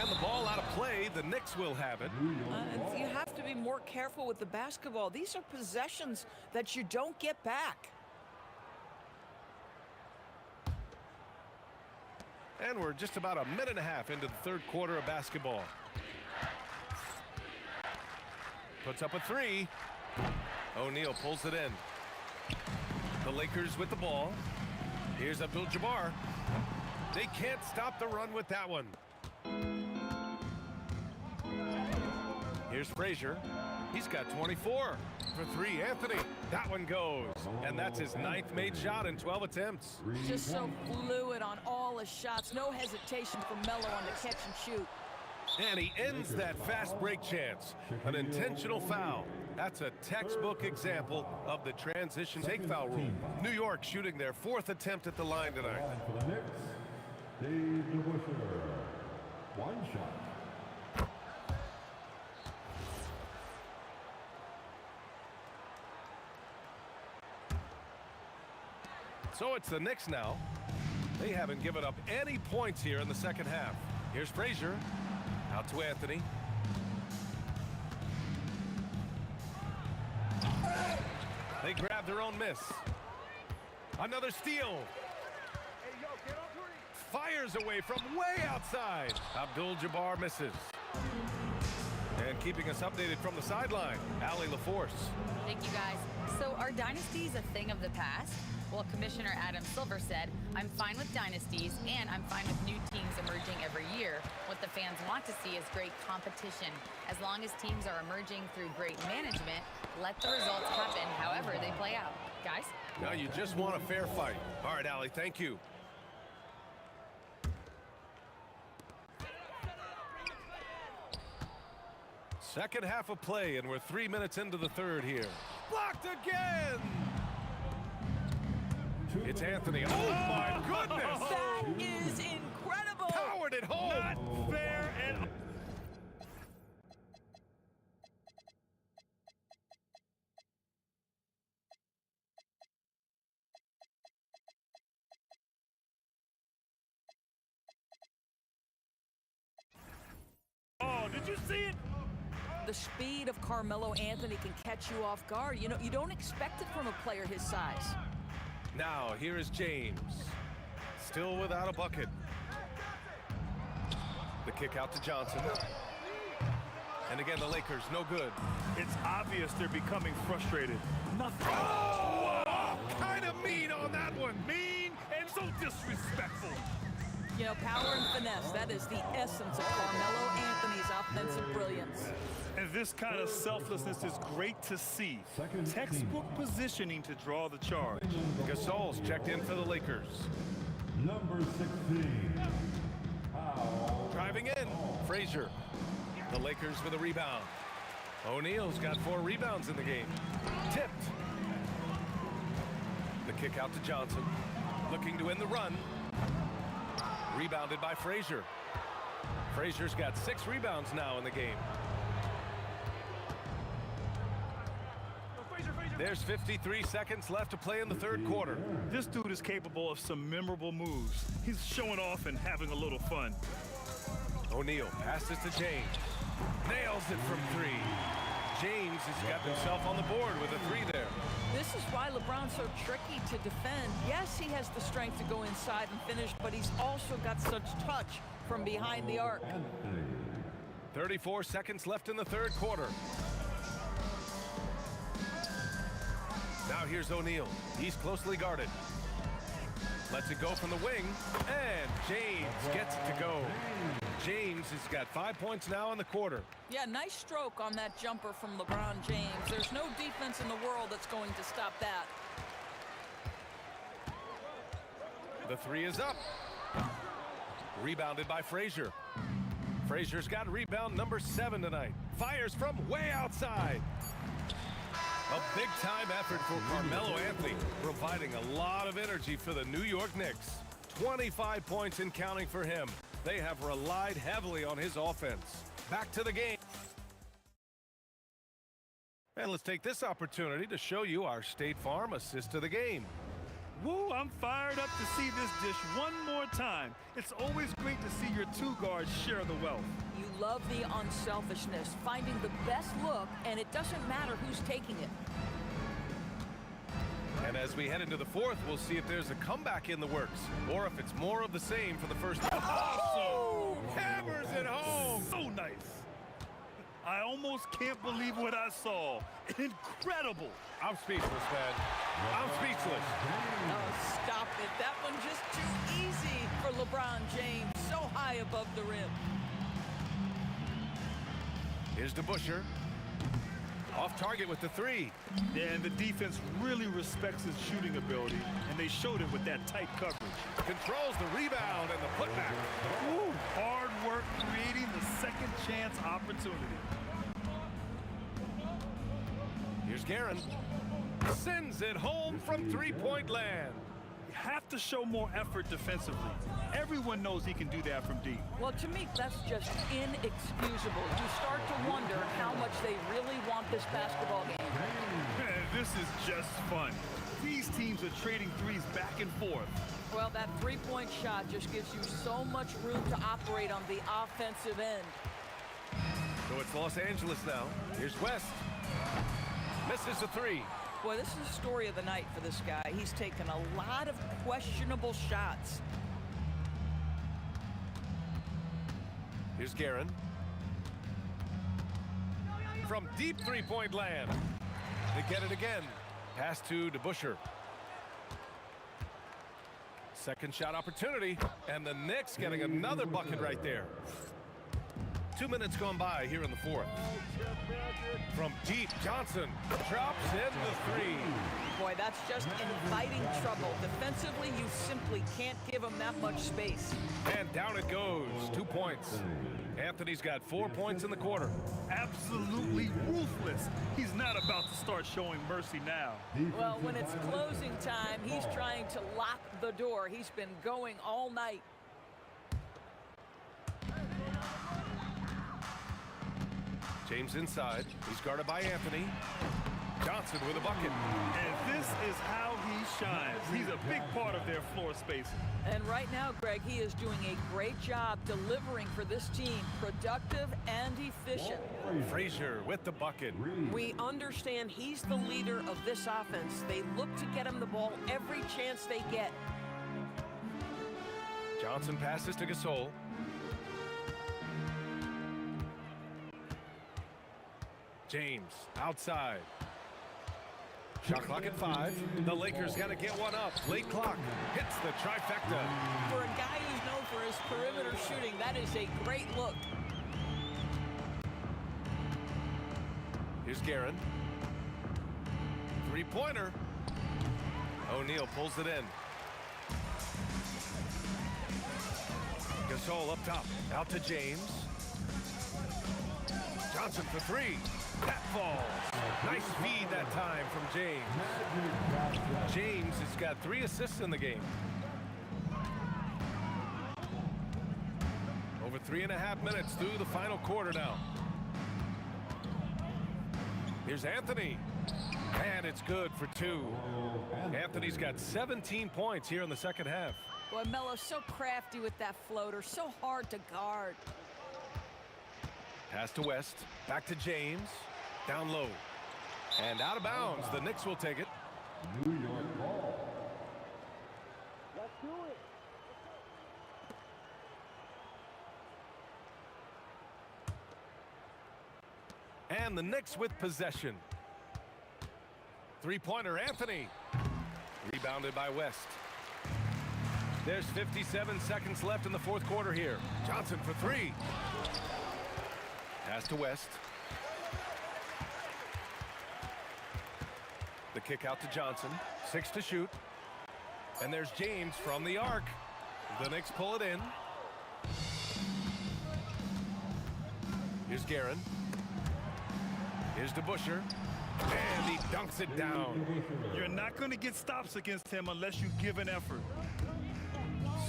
And the ball out of play. The Knicks will have it. You have to be more careful with the basketball. These are possessions that you don't get back. And we're just about a minute and a half into the third quarter of basketball. Puts up a three. O'Neal pulls it in. The Lakers with the ball. Here's Abdul-Jabbar. They can't stop the run with that one. Here's Frazier. He's got 24 for three. Anthony, that one goes. And that's his 9th made shot in 12 attempts. Just so fluid on all his shots. No hesitation for Melo on the catch and shoot. And he ends that fast break chance. An intentional foul. That's a textbook example of the transition take foul rule. New York shooting their 4th attempt at the line tonight. For the Knicks, Dave DeBusschere. One shot. So it's the Knicks now. They haven't given up any points here in the second half. Here's Frazier. Out to Anthony. They grab their own miss. Another steal. Fires away from way outside. Abdul-Jabbar misses. And keeping us updated from the sideline, Allie LaForce. Thank you, guys. So are dynasties a thing of the past? Well, Commissioner Adam Silver said, I'm fine with dynasties and I'm fine with new teams emerging every year. What the fans want to see is great competition. As long as teams are emerging through great management, let the results happen however they play out. Guys? Now you just want a fair fight. All right, Allie, thank you. Second half of play, and we're 3 minutes into the third here. Blocked again! It's Anthony. Oh, my goodness! That is incredible! Powered it home! Not fair and... Oh, did you see it? The speed of Carmelo Anthony can catch you off guard. You know, you don't expect it from a player his size. Now, here is James. Still without a bucket. The kick out to Johnson. And again, the Lakers, no good. It's obvious they're becoming frustrated. Nothing. Oh! Kind of mean on that one. Mean and so disrespectful. You know, power and finesse, that is the essence of Carmelo Anthony's offensive brilliance. And this kind of selflessness is great to see. Textbook positioning to draw the charge. Gasol's checked in for the Lakers. Number 16. Driving in, Frazier. The Lakers with a rebound. O'Neal's got 4 rebounds in the game. Tipped. The kick out to Johnson. Looking to end the run. Rebounded by Frazier. Frazier's got 6 rebounds now in the game. There's 53 seconds left to play in the third quarter. This dude is capable of some memorable moves. He's showing off and having a little fun. O'Neal passes to James. Nails it from 3. James has got himself on the board with a 3 there. This is why LeBron's so tricky to defend. Yes, he has the strength to go inside and finish, but he's also got such touch from behind the arc. 34 seconds left in the third quarter. Now here's O'Neal. He's closely guarded. Lets it go from the wing, and James gets it to go. James has got 5 points now in the quarter. Yeah, nice stroke on that jumper from LeBron James. There's no defense in the world that's going to stop that. The 3 is up. Rebounded by Frazier. Frazier's got rebound number 7 tonight. Fires from way outside. A big-time effort for Carmelo Anthony, providing a lot of energy for the New York Knicks. 25 points and counting for him. They have relied heavily on his offense. Back to the game. And let's take this opportunity to show you our State Farm assist of the game. Woo, I'm fired up to see this dish one more time. It's always great to see your two guards share the wealth. You love the unselfishness, finding the best look, and it doesn't matter who's taking it. And as we head into the fourth, we'll see if there's a comeback in the works, or if it's more of the same for the first. Oh! Hammers it home! So nice. I almost can't believe what I saw. Incredible. I'm speechless, man. I'm speechless. Oh, stop it. That one just too easy for LeBron James. So high above the rim. Here's DeBuscher. Off target with the three. Yeah, and the defense really respects his shooting ability, and they showed it with that tight coverage. Controls the rebound and the putback. Woo, hard work creating the second chance opportunity. Here's Guerin. Sends it home from three-point land. You have to show more effort defensively. Everyone knows he can do that from deep. Well, to me, that's just inexcusable. You start to wonder how much they really want this basketball game. This is just fun. These teams are trading threes back and forth. Well, that three-point shot just gives you so much room to operate on the offensive end. So it's Los Angeles now. Here's West. Misses the three. Boy, this is the story of the night for this guy. He's taken a lot of questionable shots. Here's Guerin. From deep three-point land. They get it again. Pass to DeBuscher. Second shot opportunity. And the Knicks getting another bucket right there. 2 minutes gone by here in the fourth. From deep, Johnson drops in the three. Boy, that's just inviting trouble. Defensively, you simply can't give him that much space. And down it goes. 2 points. Anthony's got 4 points in the quarter. Absolutely ruthless. He's not about to start showing mercy now. Well, when it's closing time, he's trying to lock the door. He's been going all night. James inside. He's guarded by Anthony. Johnson with a bucket. And this is how he shines. He's a big part of their floor spacing. And right now, Greg, he is doing a great job delivering for this team. Productive and efficient. Frazier with the bucket. We understand he's the leader of this offense. They look to get him the ball every chance they get. Johnson passes to Gasol. James outside. Shot clock at 5. The Lakers got to get one up. Late clock. Hits the trifecta. For a guy who's known for his perimeter shooting, that is a great look. Here's Guerin. Three-pointer. O'Neal pulls it in. Gasol up top. Out to James. Johnson for three. That falls. Nice feed that time from James. James has got 3 assists in the game. Over 3.5 minutes through the final quarter now. Here's Anthony. And it's good for 2. Anthony's got 17 points here in the second half. Boy, Melo's so crafty with that floater. So hard to guard. Pass to West. Back to James. Down low. And out of bounds. The Knicks will take it. New York ball. Let's do it. And the Knicks with possession. Three-pointer, Anthony. Rebounded by West. There's 57 seconds left in the fourth quarter here. Johnson for 3. Pass to West. The kick out to Johnson. 6 to shoot. And there's James from the arc. The Knicks pull it in. Here's Guerin. Here's DeBuscher. And he dunks it down. You're not going to get stops against him unless you give an effort.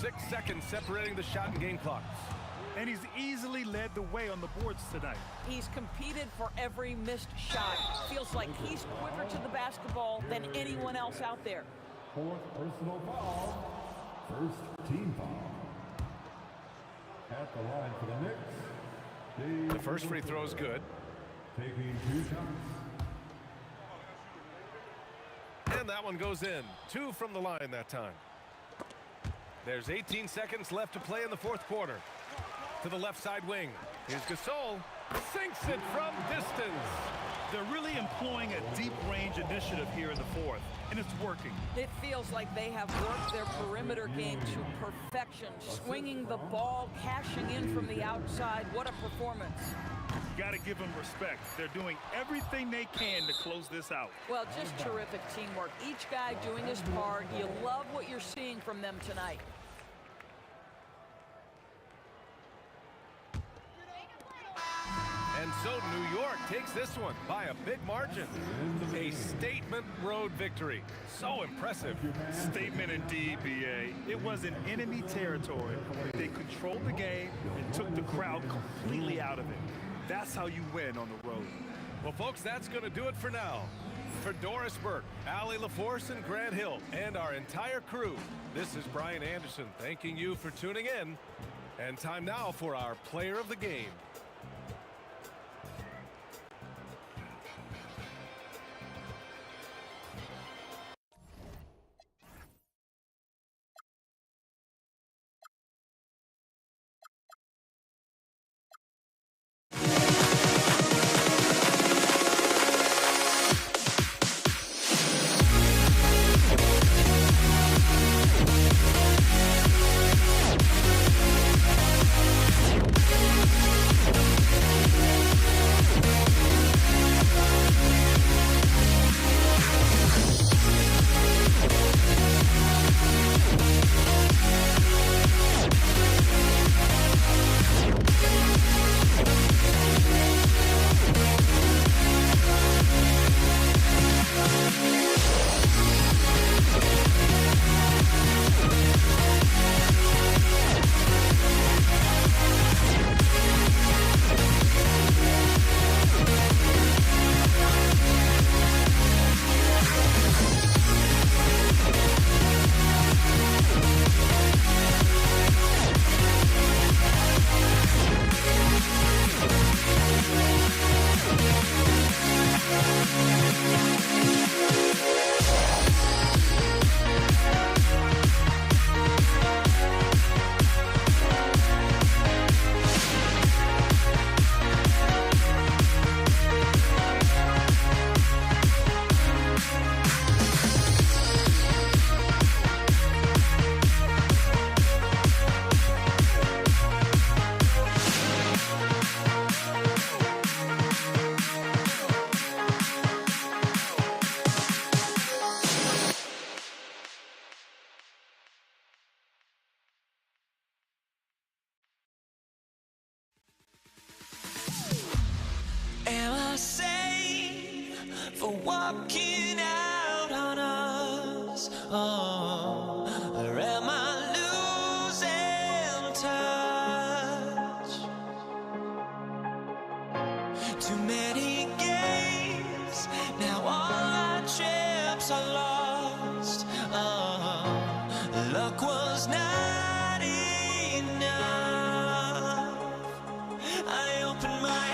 6 seconds separating the shot and game clocks. and he's easily led the way on the boards tonight. He's competed for every missed shot. Feels like he's quicker to the basketball than anyone else out there. Fourth personal foul. First team foul. At the line for the Knicks. The first free throw is good. Taking 2 shots. And that one goes in. 2 from the line that time. There's 18 seconds left to play in the fourth quarter. To the left side wing. Here's Gasol. Sinks it from distance. They're really employing a deep range initiative here in the fourth, and it's working. It feels like they have worked their perimeter game to perfection, swinging the ball, cashing in from the outside. What a performance. You got to give them respect. They're doing everything they can to close this out. Well, just terrific teamwork. Each guy doing his part. You love what you're seeing from them tonight. And so New York takes this one by a big margin. A statement road victory. So impressive. Statement indeed, B.A. It was in enemy territory. They controlled the game and took the crowd completely out of it. That's how you win on the road. Well, folks, that's going to do it for now. For Doris Burke, Allie LaForce, and Grant Hill, and our entire crew, this is Brian Anderson thanking you for tuning in. And time now for our player of the game. Am I sane for walking out on us? Oh, or am I losing touch? Too many games, now all our chips are lost. Oh, luck was not enough. I opened my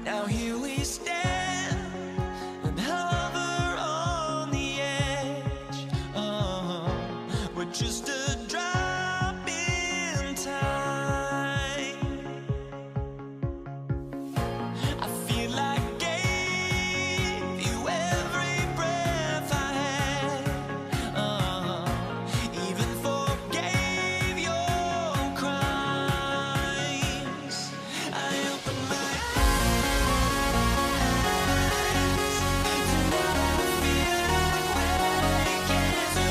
Now here we stand and hover on the edge. We're just a drop in time. I feel like I gave you every breath I had. Even forgave your crimes. I opened my eyes to now I feel like waking to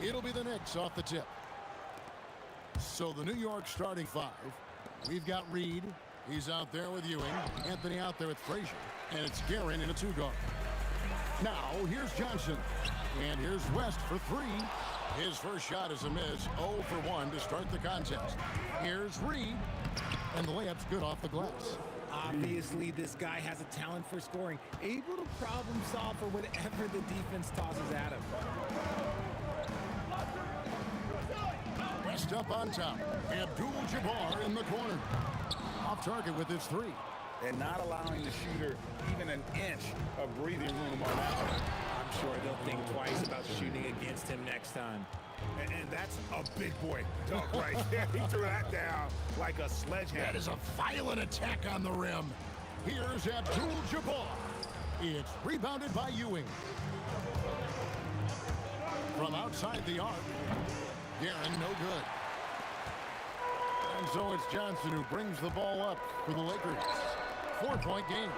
It'll be the Knicks off the tip. So the New York starting five. We've got Reed. He's out there with Ewing. Anthony out there with Frazier. And it's Guerin in a two-guard. Now, here's Johnson. And here's West for three. His first shot is a miss. 0 for 1 to start the contest. Here's Reed. And the layup's good off the glass. Obviously, this guy has a talent for scoring. Able to problem solve for whatever the defense tosses at him. West up on top. Abdul-Jabbar in the corner. Off target with his three. And not allowing the shooter even an inch of breathing room on that one. I'm sure they'll think twice about shooting against him next time. And that's a big boy dunk right there. He threw that down like a sledgehammer. That is a violent attack on the rim. Here's Abdul-Jabbar. It's rebounded by Ewing. From outside the arc. Guerin, no good. And so it's Johnson who brings the ball up for the Lakers. 4-point game.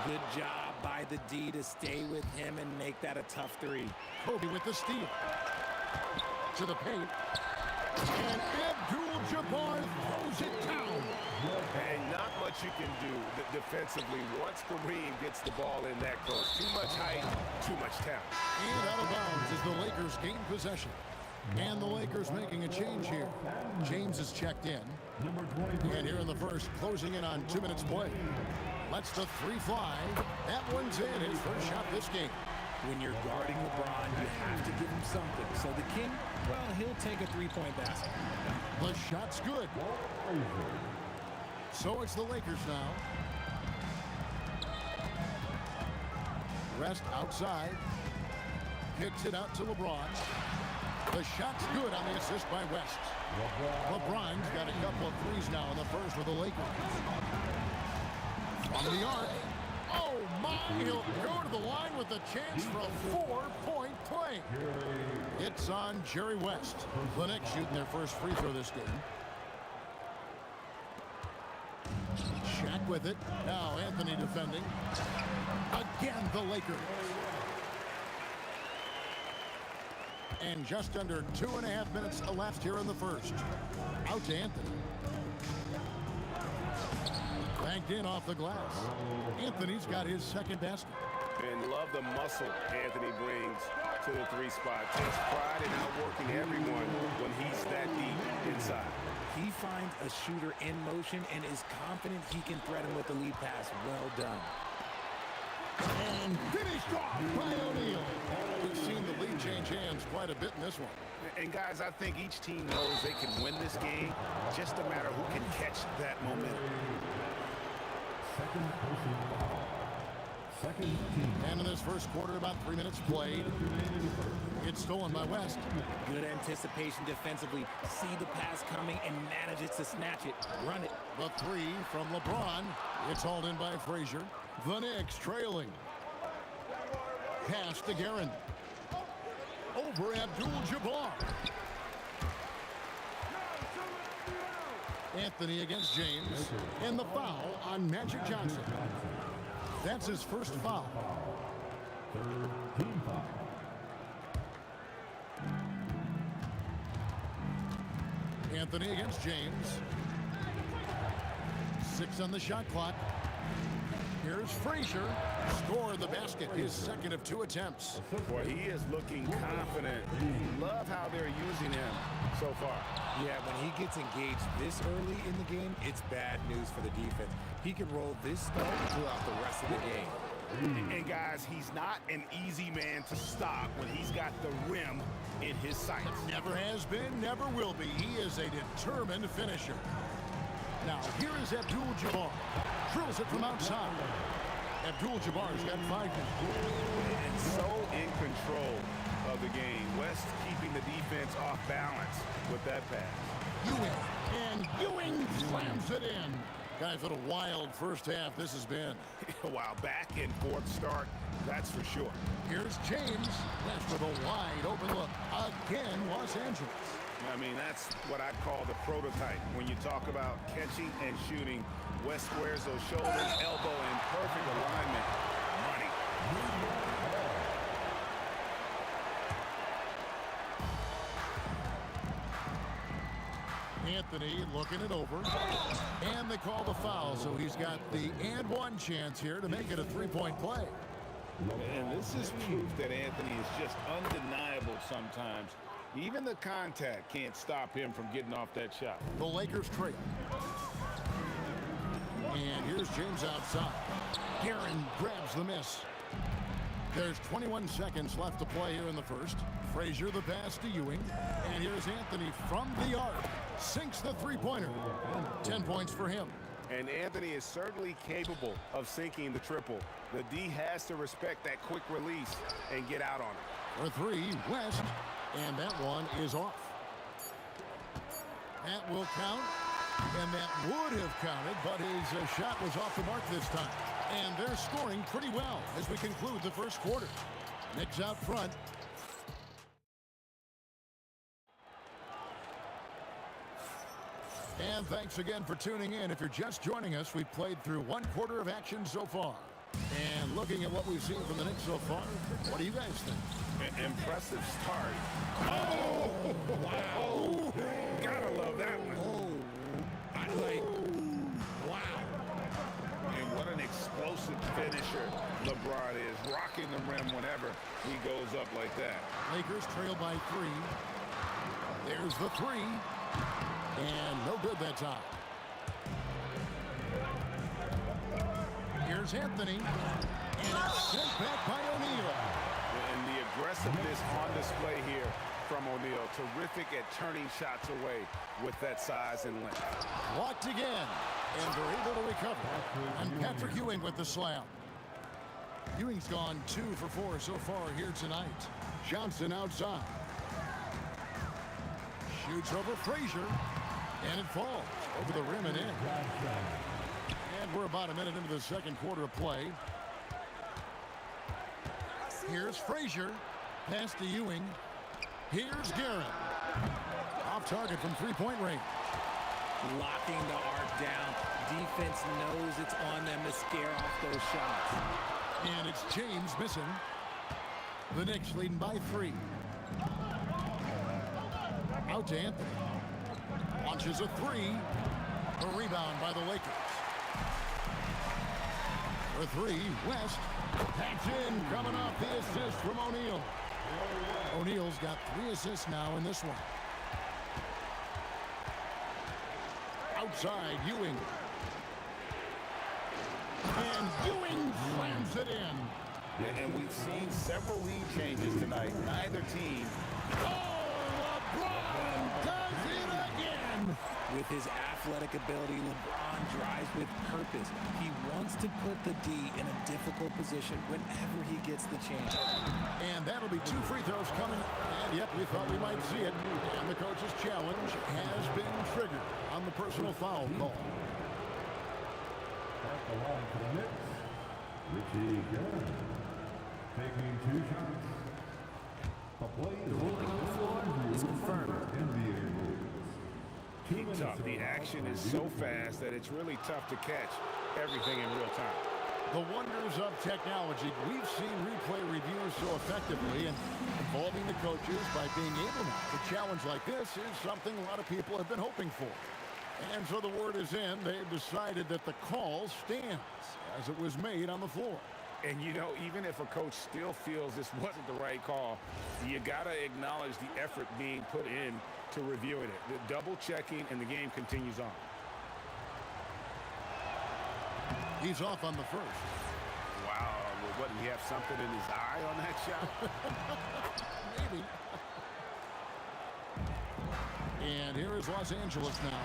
Good job by the D to stay with him and make that a tough three. Kobe with the steal. To the paint. And Abdul-Jabbar throws it down. And not much you can do defensively once Kareem gets the ball in that close. Too much height, too much talent. And out of bounds as the Lakers gain possession. And the Lakers making a change here. James is checked in. And here in the first, closing in on 2 minutes play. Lets the three fly. That one's in. His first shot this game. When you're guarding LeBron, you have to give him something. So the King, well, he'll take a three-point basket. The shot's good. So it's the Lakers now. Rest outside. Kicks it out to LeBron. The shot's good on the assist by West. LeBron's got a couple of threes now in the first for the Lakers. From the arc. Oh, my. He'll go to the line with a chance for a 4-point play. It's on Jerry West. The Knicks shooting their first free throw this game. Shaq with it. Now Anthony defending. Again, the Lakers. And just under 2.5 minutes elapsed here in the first. Out to Anthony. Banked in off the glass. Anthony's got his second basket. And love the muscle Anthony brings to the three spot. Takes pride in outworking everyone when he's that deep inside. He finds a shooter in motion and is confident he can thread him with the lead pass. Well done. And finished off by O'Neal. We've seen the lead change hands quite a bit in this one. And guys, I think each team knows they can win this game. Just a matter who can catch that momentum. Second person foul. Second team. And in this first quarter, about 3 minutes played. It's stolen by West. Good anticipation defensively. See the pass coming and manages to snatch it. Run it. The three from LeBron. It's hauled in by Frazier. The Knicks trailing. Pass to Guerin. Over Abdul-Jabbar. Anthony against James. And the foul on Magic Johnson. That's his first foul. Third team foul. Anthony against James. 6 on the shot clock. Here's Frazier. Scored the basket, his second of 2 attempts. Boy, he is looking confident. Love how they're using him so far. Yeah, when he gets engaged this early in the game, it's bad news for the defense. He can roll this start throughout the rest of the game. And guys, he's not an easy man to stop when he's got the rim in his sights. Never has been, never will be. He is a determined finisher. Now, here is Abdul-Jabbar. Drills it from outside. Abdul-Jabbar's got 5 now. And so in control of the game. West keeping the defense off balance with that pass. Ewing. And Ewing slams it in. Guys, what a wild first half this has been. Wow, back and forth start, that's for sure. Here's James. That's with a wide open look. Again, Los Angeles. I mean, that's what I call the prototype. When you talk about catching and shooting, West squares those shoulders, elbow in perfect alignment. Money. Anthony looking it over. And they call the foul, so he's got the and one chance here to make it a 3-point play. And this is proof that Anthony is just undeniable sometimes. Even the contact can't stop him from getting off that shot. The Lakers trail. And here's James outside. Guerin grabs the miss. There's 21 seconds left to play here in the first. Frazier the pass to Ewing. And here's Anthony from the arc. Sinks the three-pointer. 10 points for him. And Anthony is certainly capable of sinking the triple. The D has to respect that quick release and get out on it. For 3, West. And that one is off. That will count. And that would have counted, but his shot was off the mark this time. And they're scoring pretty well as we conclude the first quarter. Knicks out front. And thanks again for tuning in. If you're just joining us, we've played through 1 quarter of action so far. And looking at what we've seen from the Knicks so far, what do you guys think? Impressive start. Oh, wow. Gotta love that one. Wow. And what an explosive finisher LeBron is. Rocking the rim whenever he goes up like that. Lakers trail by 3. There's the 3. And no good that time. Here's Anthony. And it's sent back by O'Neal. And the aggressiveness on display here from O'Neal. Terrific at turning shots away with that size and length. Blocked again. And they're able to recover. And Patrick Ewing with the slam. Ewing's gone 2 for 4 so far here tonight. Johnson outside. Shoots over Frazier. And it falls over the rim and in. And we're about a minute into the second quarter of play. Here's Frazier. Pass to Ewing. Here's Guerin. Off target from 3-point range. Locking the arc down. Defense knows it's on them to scare off those shots. And it's James missing. The Knicks leading by 3. Out to Anthony. Launches a 3. A rebound by the Lakers. For 3, West. Taps in, coming off the assist from O'Neal. O'Neal's got 3 assists now in this one. Outside, Ewing. And Ewing slams it in. And we've seen several lead changes tonight. Neither team. Oh, LeBron does it again. With his athletic ability, LeBron drives with purpose. He wants to put the D in a difficult position whenever he gets the chance. And that'll be 2 free throws coming. And yep, we thought we might see it. And the coach's challenge has been triggered on the personal foul call. At the line for the Knicks, Richie Garrett. Taking 2 shots. The play is confirmed. NBA rules. The action is so fast that it's really tough to catch everything in real time. The wonders of technology. We've seen replay reviews so effectively, and involving the coaches by being able to challenge like this is something a lot of people have been hoping for. And so the word is in. They've decided that the call stands as it was made on the floor. And, you know, even if a coach still feels this wasn't the right call, you got to acknowledge the effort being put in to reviewing it. The double checking, and the game continues on. He's off on the first. Wow. Well, what, did he have something in his eye on that shot? Maybe. And here is Los Angeles now.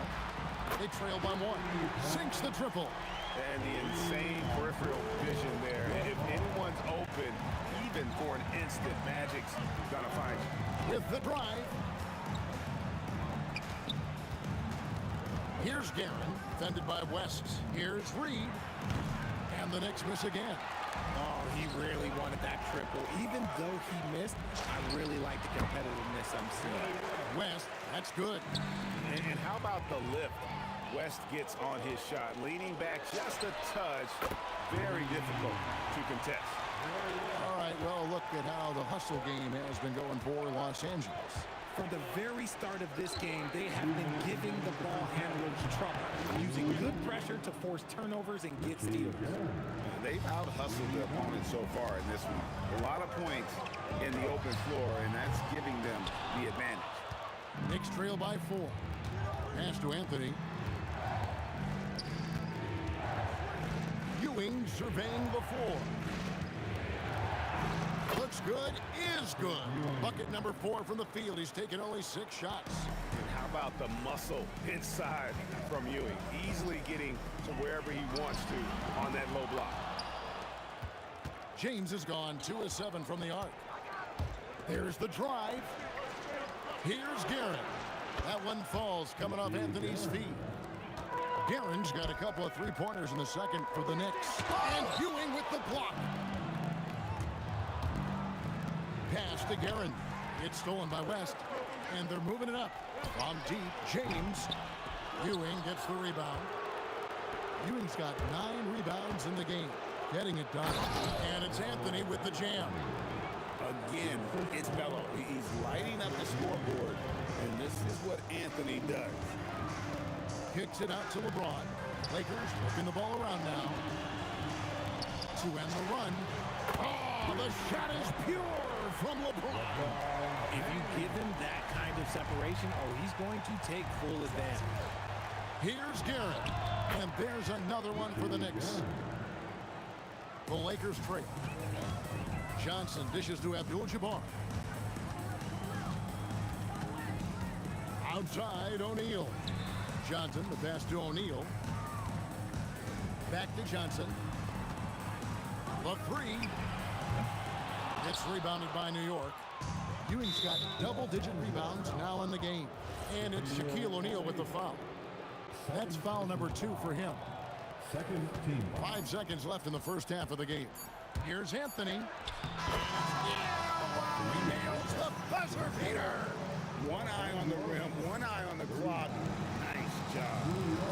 They trail by 1. Sinks the triple. And the insane peripheral vision there. If anyone's open, even for an instant, Magic's gonna find you. With the drive. Here's Guerin, defended by West. Here's Reed. And the Knicks miss again. Oh, he really wanted that triple. Even though he missed, I really like the competitiveness I'm seeing. West, that's good. And how about the lift West gets on his shot? Leaning back just a touch. Very difficult to contest. All right, well, look at how the hustle game has been going for Los Angeles. From the very start of this game, they have been giving the ball handlers trouble, using good pressure to force turnovers and get steals. They've out-hustled their opponents so far in this one. A lot of points in the open floor, and that's giving them the advantage. Knicks trail by 4. Pass to Anthony. Ewing surveying the floor. Looks good, is good. Bucket number 4 from the field. He's taken only 6 shots. And how about the muscle inside from Ewing? Easily getting to wherever he wants to on that low block. James has gone 2 of 7 from the arc. There's the drive. Here's Guerin. That one falls coming off Anthony's feet. Guerin's got a couple of 3-pointers in the second for the Knicks. And Ewing with the block. Pass to Guerin. It's stolen by West. And they're moving it up. From deep, James. Ewing gets the rebound. Ewing's got 9 rebounds in the game. Getting it done. And it's Anthony with the jam. Again, it's Melo. He's lighting up the scoreboard. And this is what Anthony does. Kicks it out to LeBron. Lakers working the ball around now. To end the run. Oh, the shot is pure from LeBron. If you give him that kind of separation, oh, he's going to take full advantage. Here's Garrett. And there's another one for the Knicks. The Lakers trail. Johnson dishes to Abdul-Jabbar. Outside, O'Neal. Johnson, the pass to O'Neal. Back to Johnson. The 3. It's rebounded by New York. Ewing's got double-digit rebounds now in the game. And it's Shaquille O'Neal with the foul. That's foul number 2 for him. Second team. 5 seconds left in the first half of the game. Here's Anthony. He nails the buzzer beater. One eye on the rim, one eye on the clock. Nice job.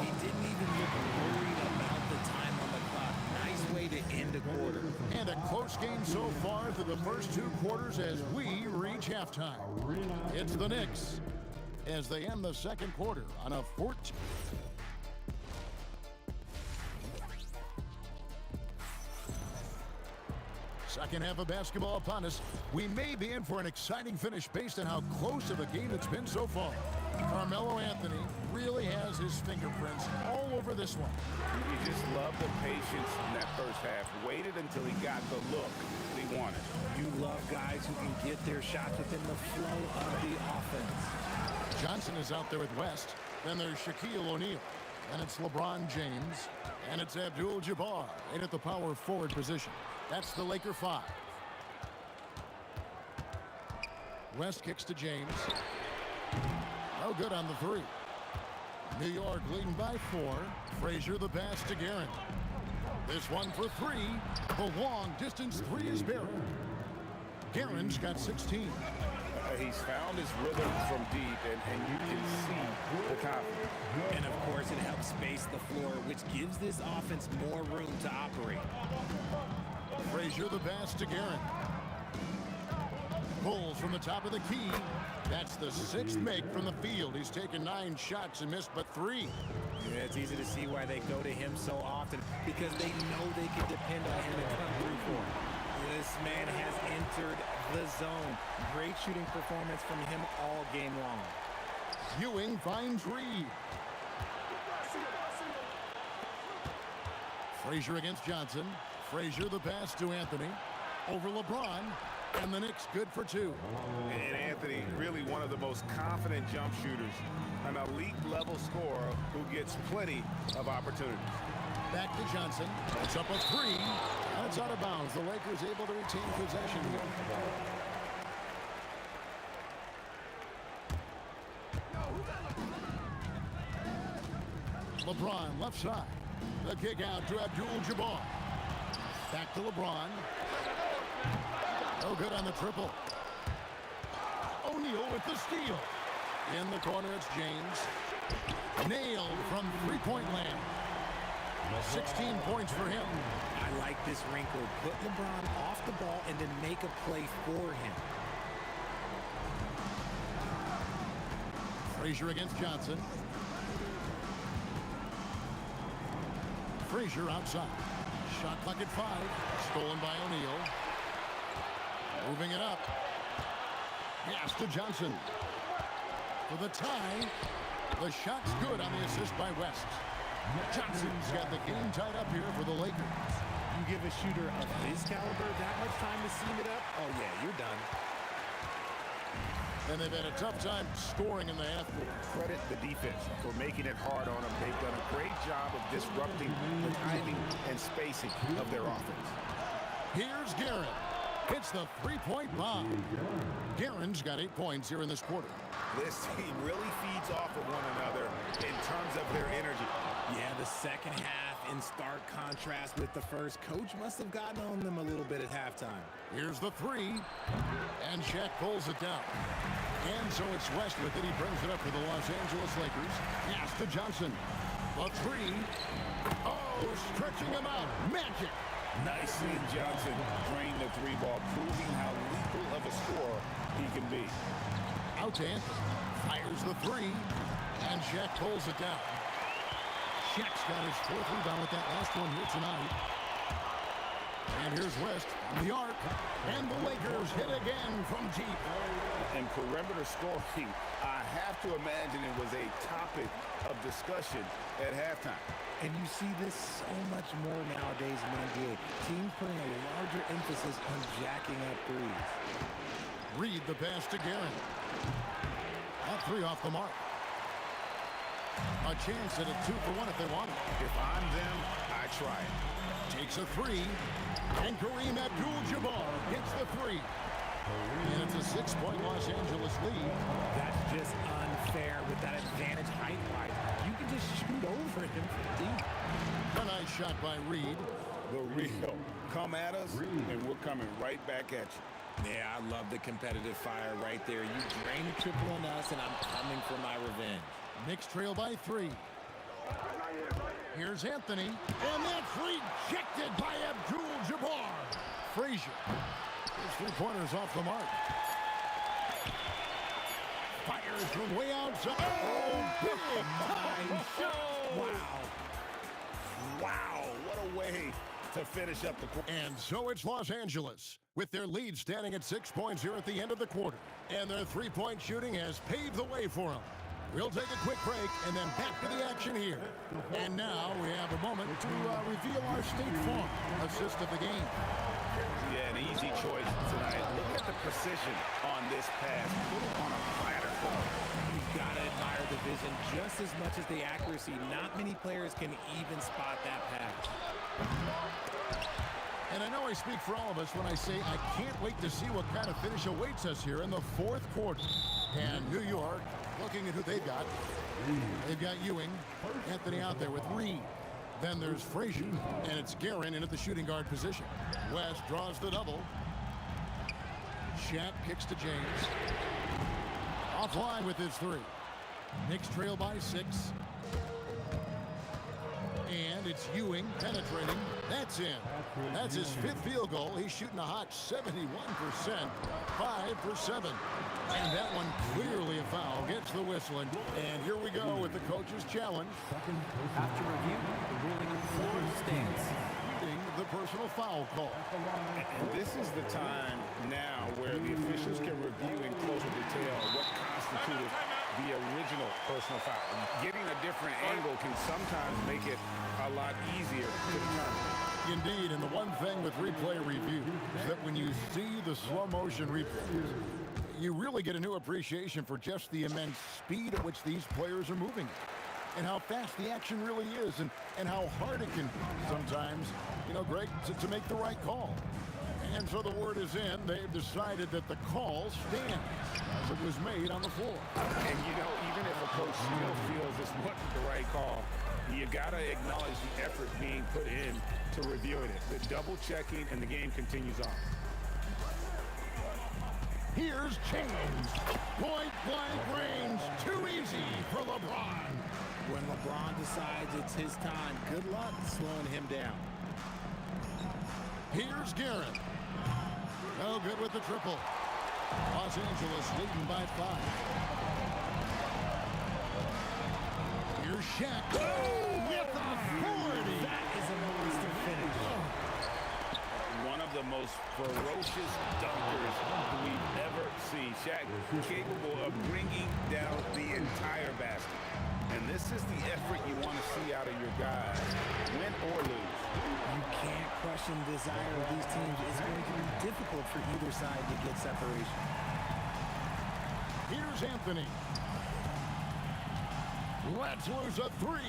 He didn't even look worried about the time on the clock. Nice way to end a quarter. And a close game so far through the first 2 quarters as we reach halftime. It's the Knicks as they end the second quarter on a 14. Second half of basketball upon us. We may be in for an exciting finish based on how close of a game it's been so far. Carmelo Anthony really has his fingerprints all over this one. You just love the patience in that first half. Waited until he got the look he wanted. You love guys who can get their shots within the flow of the offense. Johnson is out there with West. Then there's Shaquille O'Neal. And it's LeBron James. And it's Abdul-Jabbar in at the power forward position. That's the Laker 5. West kicks to James. No good on the 3. New York leading by 4. Frazier the pass to Guerin. This one for 3. The long distance 3 is buried. Guerin's got 16. He's found his rhythm from deep, and you can see the confidence. And of course, it helps space the floor, which gives this offense more room to operate. Frazier the pass to Guerin. Pulls from the top of the key. That's the 6th make from the field. He's taken 9 shots and missed but 3. Yeah, it's easy to see why they go to him so often, because they know they can depend on him to come through for him. This man has entered the zone. Great shooting performance from him all game long. Ewing finds Reed. Frazier against Johnson. Frazier the pass to Anthony. Over LeBron. And the Knicks good for 2. And Anthony, really one of the most confident jump shooters. An elite level scorer who gets plenty of opportunities. Back to Johnson. It's up a 3. And it's out of bounds. The Lakers able to retain possession here. LeBron left side. The kick out to Abdul-Jabbar. Back to LeBron. No good on the triple. O'Neal with the steal. In the corner, it's James. Nailed from three-point land. 16 points for him. I like this wrinkle. Put LeBron off the ball and then make a play for him. Frazier against Johnson. Frazier outside. Shot clock at 5. Stolen by O'Neal. Moving it up. Pass to Johnson. For the tie. The shot's good on the assist by West. Johnson's got the game tied up here for the Lakers. You give a shooter of his caliber that much time to seam it up, oh yeah, you're done. And they've had a tough time scoring in the half court. Credit the defense for making it hard on them. They've done a great job of disrupting the timing and spacing of their offense. Here's Guerin. It's the three-point bomb. Guerin's got 8 points here in this quarter. This team really feeds off of one another in terms of their energy. Yeah, the second half in stark contrast with the first. Coach must have gotten on them a little bit at halftime. Here's the 3. And Shaq pulls it down. And so it's West with it. He brings it up for the Los Angeles Lakers. Pass to Johnson. The 3. Oh, stretching him out. Magic. Nice seeing Johnson drain the 3 ball, proving how lethal of a scorer he can be. Out to Anthony. Fires the 3. And Shaq pulls it down. Shaq's got his 4th rebound with that last one here tonight. And here's West on the arc. And the Lakers hit again from deep. And perimeter scoring, I have to imagine it was a topic of discussion at halftime. And you see this so much more nowadays in the NBA. Teams putting a larger emphasis on jacking up threes. Reed the pass to Guerin. That 3 off the mark. A chance at a 2 for 1 if they want it. If I'm them, I try it. Takes a 3. And Kareem Abdul-Jabbar gets the 3. And it's a 6-point Los Angeles lead. That's just unfair with that advantage height-wise. You can just shoot over him from deep. A nice shot by Reed. The real. Come at us, and we're coming right back at you. Yeah, I love the competitive fire right there. You drain the triple on us, and I'm coming for my revenge. Knicks trail by 3. Here's Anthony. And that's rejected by Abdul-Jabbar. Frazier. His 3-pointers off the mark. Fires from way outside. Oh, big time shot. Wow. Wow, what a way to finish up the quarter. And so it's Los Angeles, with their lead standing at 6 points here at the end of the quarter. And their 3-point shooting has paved the way for them. We'll take a quick break and then back to the action here. And now we have a moment to reveal our State Farm assist of the game. Yeah, an easy choice tonight. Look at the precision on this pass. Put it on a platter. You've got to admire the vision just as much as the accuracy. Not many players can even spot that pass. And I know I speak for all of us when I say I can't wait to see what kind of finish awaits us here in the fourth quarter. And New York, looking at who they've got. They've got Ewing, Anthony out there with Reed. Then there's Frazier, and it's Guerin in at the shooting guard position. West draws the double. Shaq kicks to James. Offline with his three. Knicks trail by 6. And it's Ewing penetrating. That's in. That's his 5th field goal. He's shooting a hot 71%. 5 for 7. And that one clearly a foul. Gets the whistle. And here we go with the coach's challenge. After review, the ruling on the floor stands. The personal foul call. And this is the time now where the officials can review in closer detail what constituted the original personal foul. Getting a different angle can sometimes make it a lot easier to determine. Indeed, and the one thing with replay review is that when you see the slow motion replays, you really get a new appreciation for just the immense speed at which these players are moving and how fast the action really is and how hard it can sometimes, Greg, to make the right call. And so the word is in. They've decided that the call stands as it was made on the floor. And, even if a coach feels this wasn't the right call, you got to acknowledge the effort being put in to reviewing it. The double checking, and the game continues on. Here's James. Point-blank range. Too easy for LeBron. When LeBron decides it's his time, good luck slowing him down. Here's Guerin. No good with the triple. Los Angeles leading by 5. Here's Shaq. Oh, with authority. That is a monster finish. One of the most ferocious dunkers we've ever seen. Shaq capable of bringing down the entire basket. And this is the effort you want to see out of your guys, win or lose. You can't question the desire of these teams. It's going to be difficult for either side to get separation. Here's Anthony. Let's lose a 3.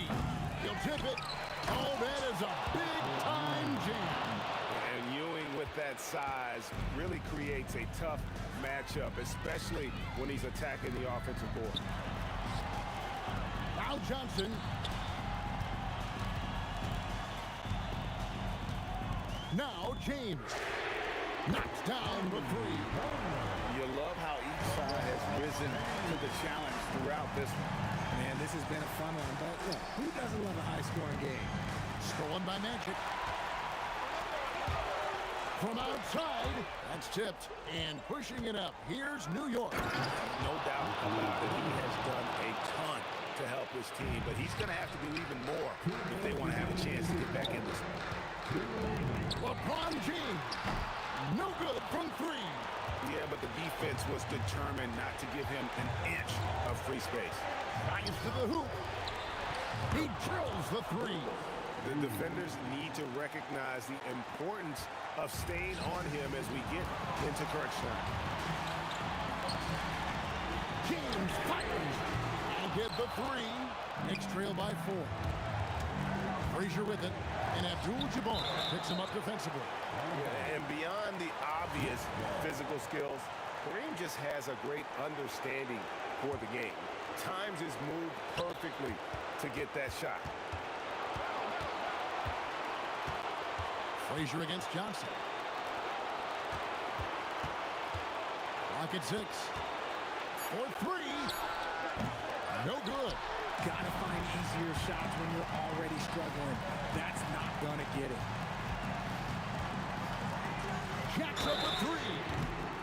He'll tip it. Oh, that is a big-time jam. And Ewing with that size really creates a tough matchup, especially when he's attacking the offensive board. Now Johnson. Now James. Knocks down the 3. You love how each side has risen to the challenge throughout this one. Man, this has been a fun one, but look, who doesn't love a high-scoring game? Stolen by Magic. From outside, that's tipped, and pushing it up. Here's New York. No doubt about it. He has done a ton to help his team, but he's going to have to do even more if they want to have a chance to get back in this one. LeBron James. No good from 3. Yeah, but the defense was determined not to give him an inch of free space. Drives to the hoop. He drills the 3. The defenders need to recognize the importance of staying on him as we get into crunch time. James fires and get the 3. Knicks trail by 4. Frazier with it, and Abdul-Jabbar picks him up defensively. And beyond the obvious physical skills, Kareem just has a great understanding for the game. Times his move perfectly to get that shot. Frazier against Johnson. Clock at 6. For 3. No good. Gotta find easier shots when you're already struggling. That's not gonna get it. Jacks up a 3.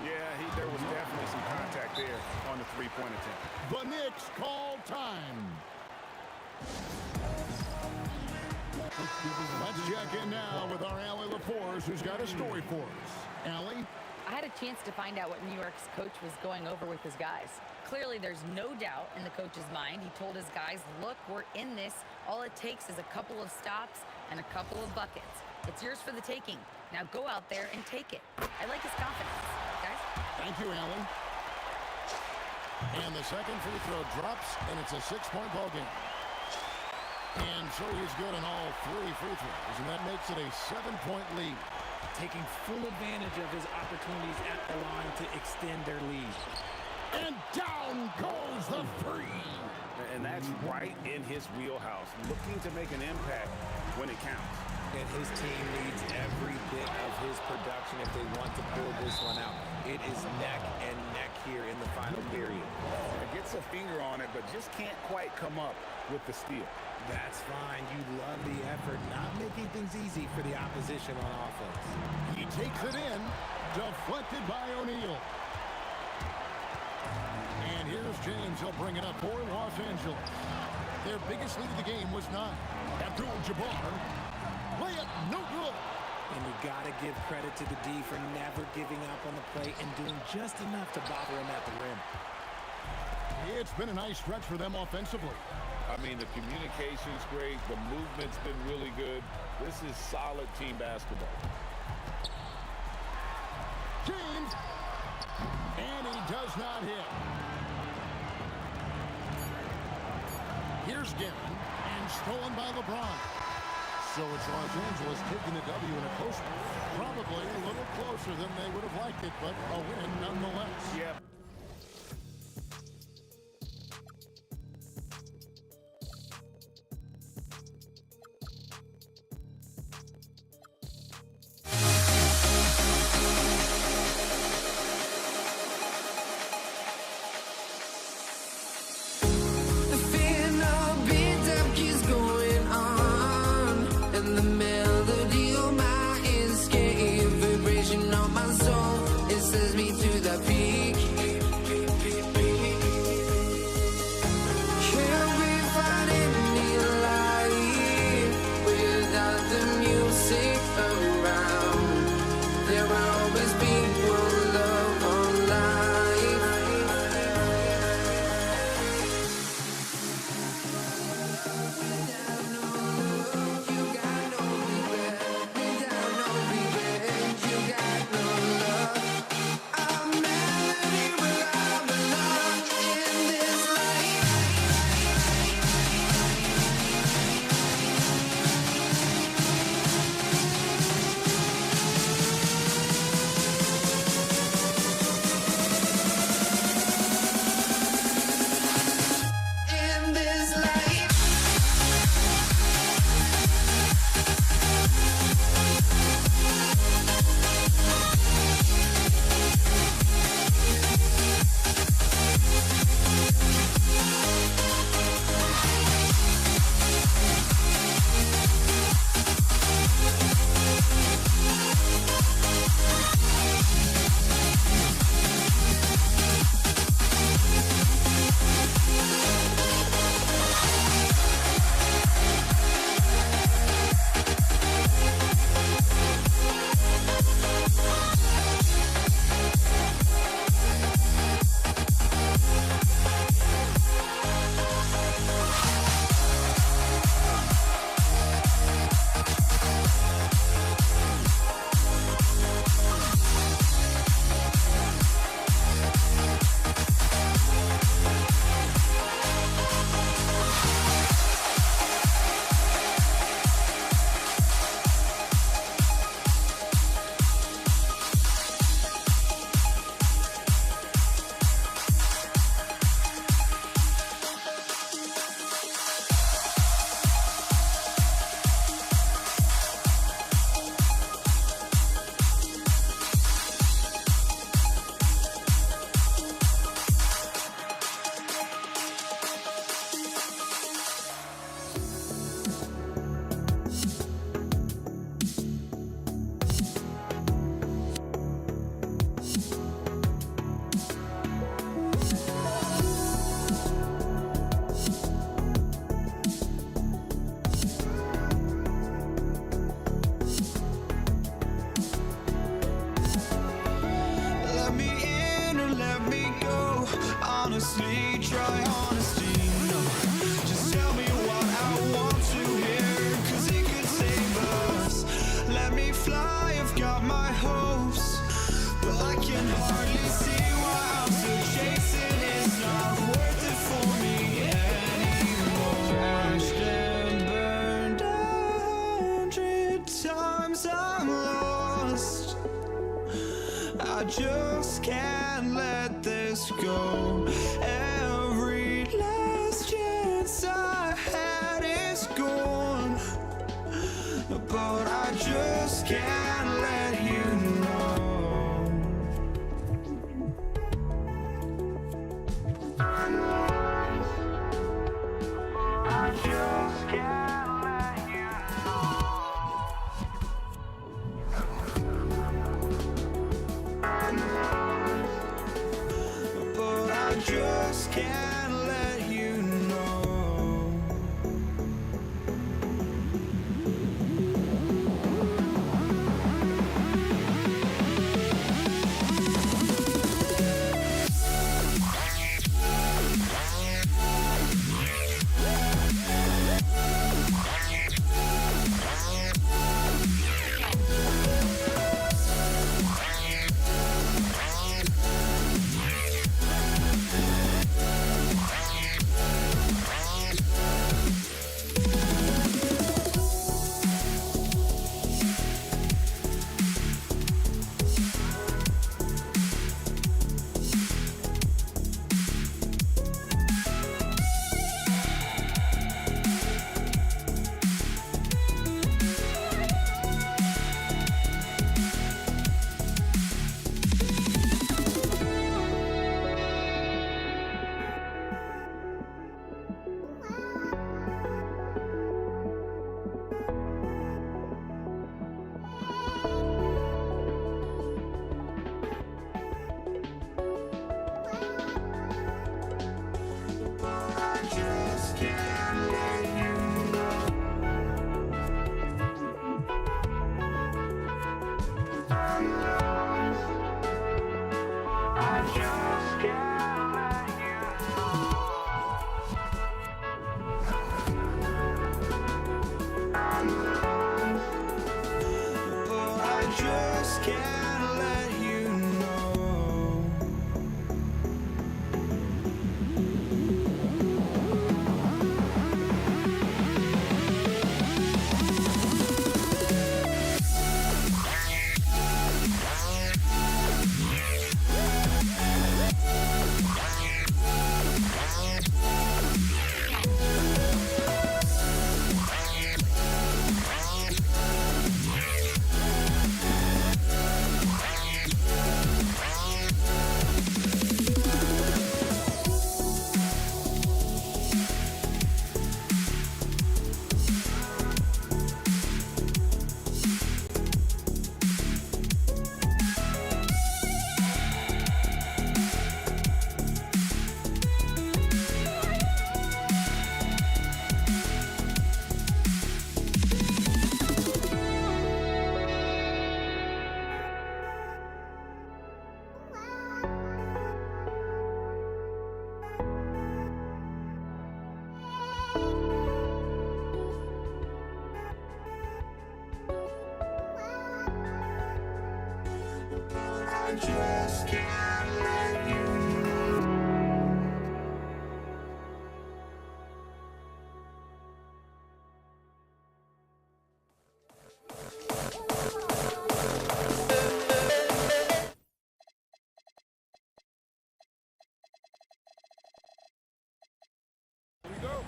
Yeah, there was definitely some contact there on the three-point attempt. The Knicks call time. Let's check in now with our Allie LaForce, who's got a story for us. Allie? I had a chance to find out what New York's coach was going over with his guys. Clearly, there's no doubt in the coach's mind. He told his guys, look, we're in this. All it takes is a couple of stops and a couple of buckets. It's yours for the taking. Now go out there and take it. I like his confidence, guys. Thank you, Allen. And the second free throw drops, and it's a 6-point ball game. And so he's good on all 3 free throws, and that makes it a 7-point lead. Taking full advantage of his opportunities at the line to extend their lead. And down goes the free. And that's right in his wheelhouse, looking to make an impact when it counts. And his team needs every bit of his production if they want to pull this one out. It is neck and neck here in the final period. Gets a finger on it, but just can't quite come up with the steal. That's fine. You love the effort, not making things easy for the opposition on offense. He takes it in, deflected by O'Neal. And here's James. He'll bring it up for Los Angeles. Their biggest lead of the game was 9. Abdul-Jabbar. Layup, no good. And you got to give credit to the D for never giving up on the play and doing just enough to bother him at the rim. It's been a nice stretch for them offensively. I mean, the communication's great. The movement's been really good. This is solid team basketball. James. And he does not hit. Here's Gavin. And stolen by LeBron. So it's Los Angeles taking the W in a close one. Probably a little closer than they would have liked it, but a win nonetheless. Yeah. The feeling of beat-up keeps going on, and the melody of my escape, vibration of my soul, it sends me to the peak. up my hopes, but I can hardly see why I'm still chasing. It's not worth it for me anymore. Crashed and burned 100 times, I'm lost. I just can't let this go. Every last chance I had is gone, but I just can't let you know. I just can't let you know. But I just can't let you know. just can't let you know. Here we go.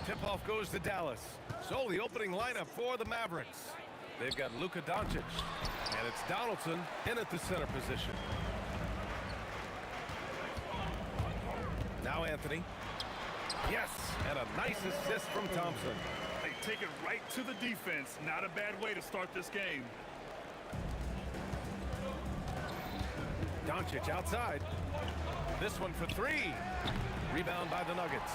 Tip-off goes to Dallas. So the opening lineup for the Mavericks. They've got Luka Doncic, and it's Donaldson in at the center position. Now Anthony. Yes, and a nice assist from Thompson. They take it right to the defense. Not a bad way to start this game. Doncic outside. This one for three. Rebound by the Nuggets.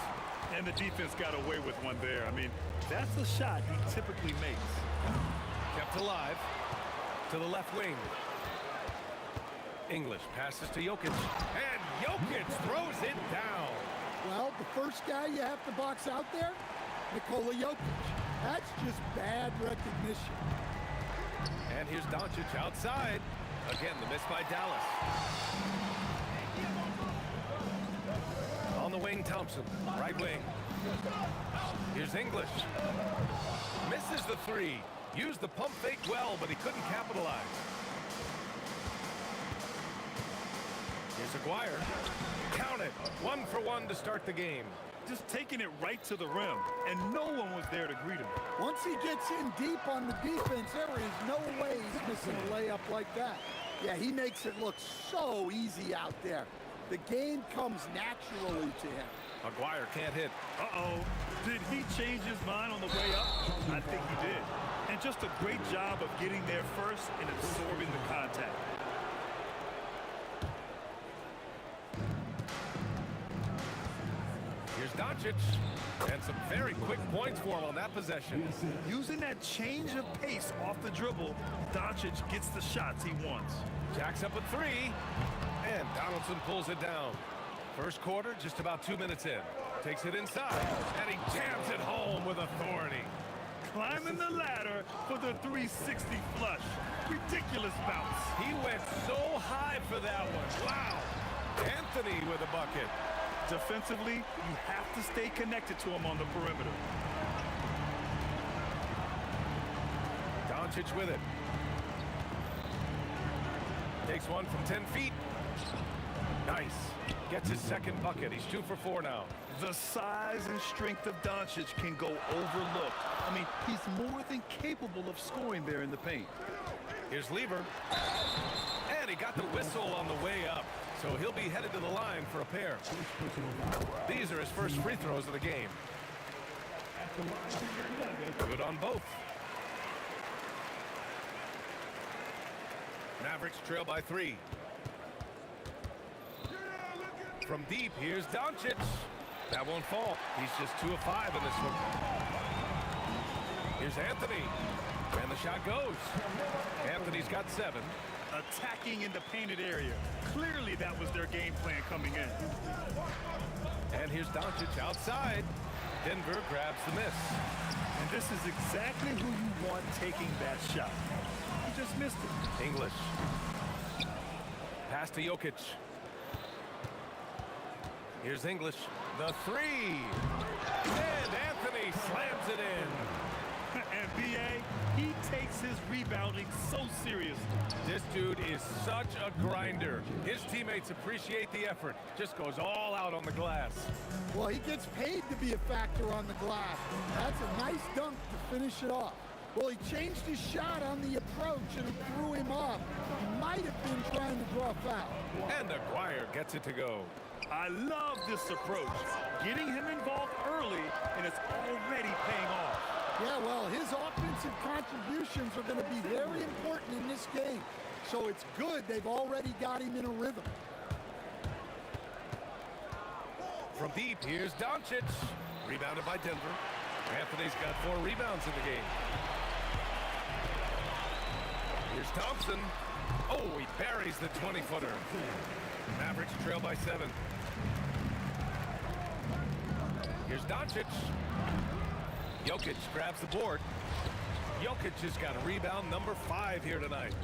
And the defense got away with one there. I mean, that's the shot he typically makes. Kept alive to the left wing. English passes to Jokic, and Jokic throws it down. Well, the first guy you have to box out there, Nikola Jokic. That's just bad recognition. And here's Doncic outside. Again, the miss by Dallas. On the wing, Thompson, right wing. Here's English. Misses the three. Used the pump fake well, but he couldn't capitalize. Here's Aguirre. Count it. 1 for 1 to start the game. Just taking it right to the rim, and no one was there to greet him. Once he gets in deep on the defense, there is no way he's missing a layup like that. Yeah, he makes it look so easy out there. The game comes naturally to him. Aguirre can't hit. Uh-oh. Did he change his mind on the way up? I think he did. And just a great job of getting there first and absorbing the contact. Here's Doncic. And some very quick points for him on that possession. Using that change of pace off the dribble, Doncic gets the shots he wants. Jacks up a three. And Donaldson pulls it down. First quarter, just about 2 minutes in. Takes it inside. And he jams it home with authority. Climbing the ladder for the 360 flush. Ridiculous bounce. He went so high for that one. Wow. Anthony with a bucket. Defensively, you have to stay connected to him on the perimeter. Doncic with it. Takes one from 10 feet. Nice. Gets his second bucket. He's 2 for 4 now. The size and strength of Doncic can go overlooked. I mean, he's more than capable of scoring there in the paint. Here's Lever. And he got the whistle on the way up. So he'll be headed to the line for a pair. These are his first free throws of the game. Good on both. Mavericks trail by 3. From deep, here's Doncic. That won't fall. He's just 2 of 5 in this one. Here's Anthony. And the shot goes. Anthony's got 7. Attacking in the painted area. Clearly that was their game plan coming in. And here's Doncic outside. Denver grabs the miss. And this is exactly who you want taking that shot. He just missed it. English. Pass to Jokic. Here's English. The 3. And Anthony slams it in. And B.A., he takes his rebounding so seriously. This dude is such a grinder. His teammates appreciate the effort. Just goes all out on the glass. Well, he gets paid to be a factor on the glass. That's a nice dunk to finish it off. Well, he changed his shot on the approach and it threw him off. He might have been trying to draw a foul. And Aguirre gets it to go. I love this approach. Getting him involved early, and it's already paying off. Yeah, well, his offensive contributions are going to be very important in this game. So it's good they've already got him in a rhythm. From deep, here's Doncic. Rebounded by Denver. Anthony's got 4 rebounds in the game. Here's Thompson. Oh, he buries the 20-footer. Mavericks trail by 7. Here's Doncic. Jokic grabs the board. Jokic has got a rebound number 5 here tonight.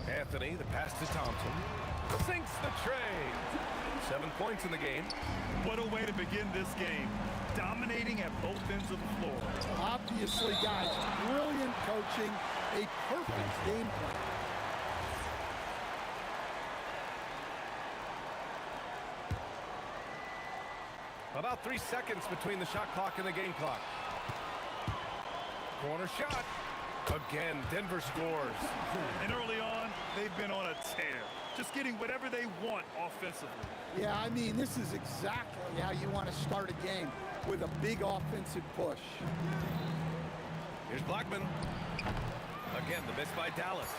Anthony, the pass to Thompson. Sinks the tray. 7 points in the game. What a way to begin this game. Dominating at both ends of the floor. Obviously, guys, brilliant coaching, a perfect game plan. About 3 seconds between the shot clock and the game clock. Corner shot. Again, Denver scores. And early on, they've been on a tear. Just getting whatever they want offensively. Yeah, I mean, this is exactly how you want to start a game, with a big offensive push. Here's Blackman. Again, the miss by Dallas.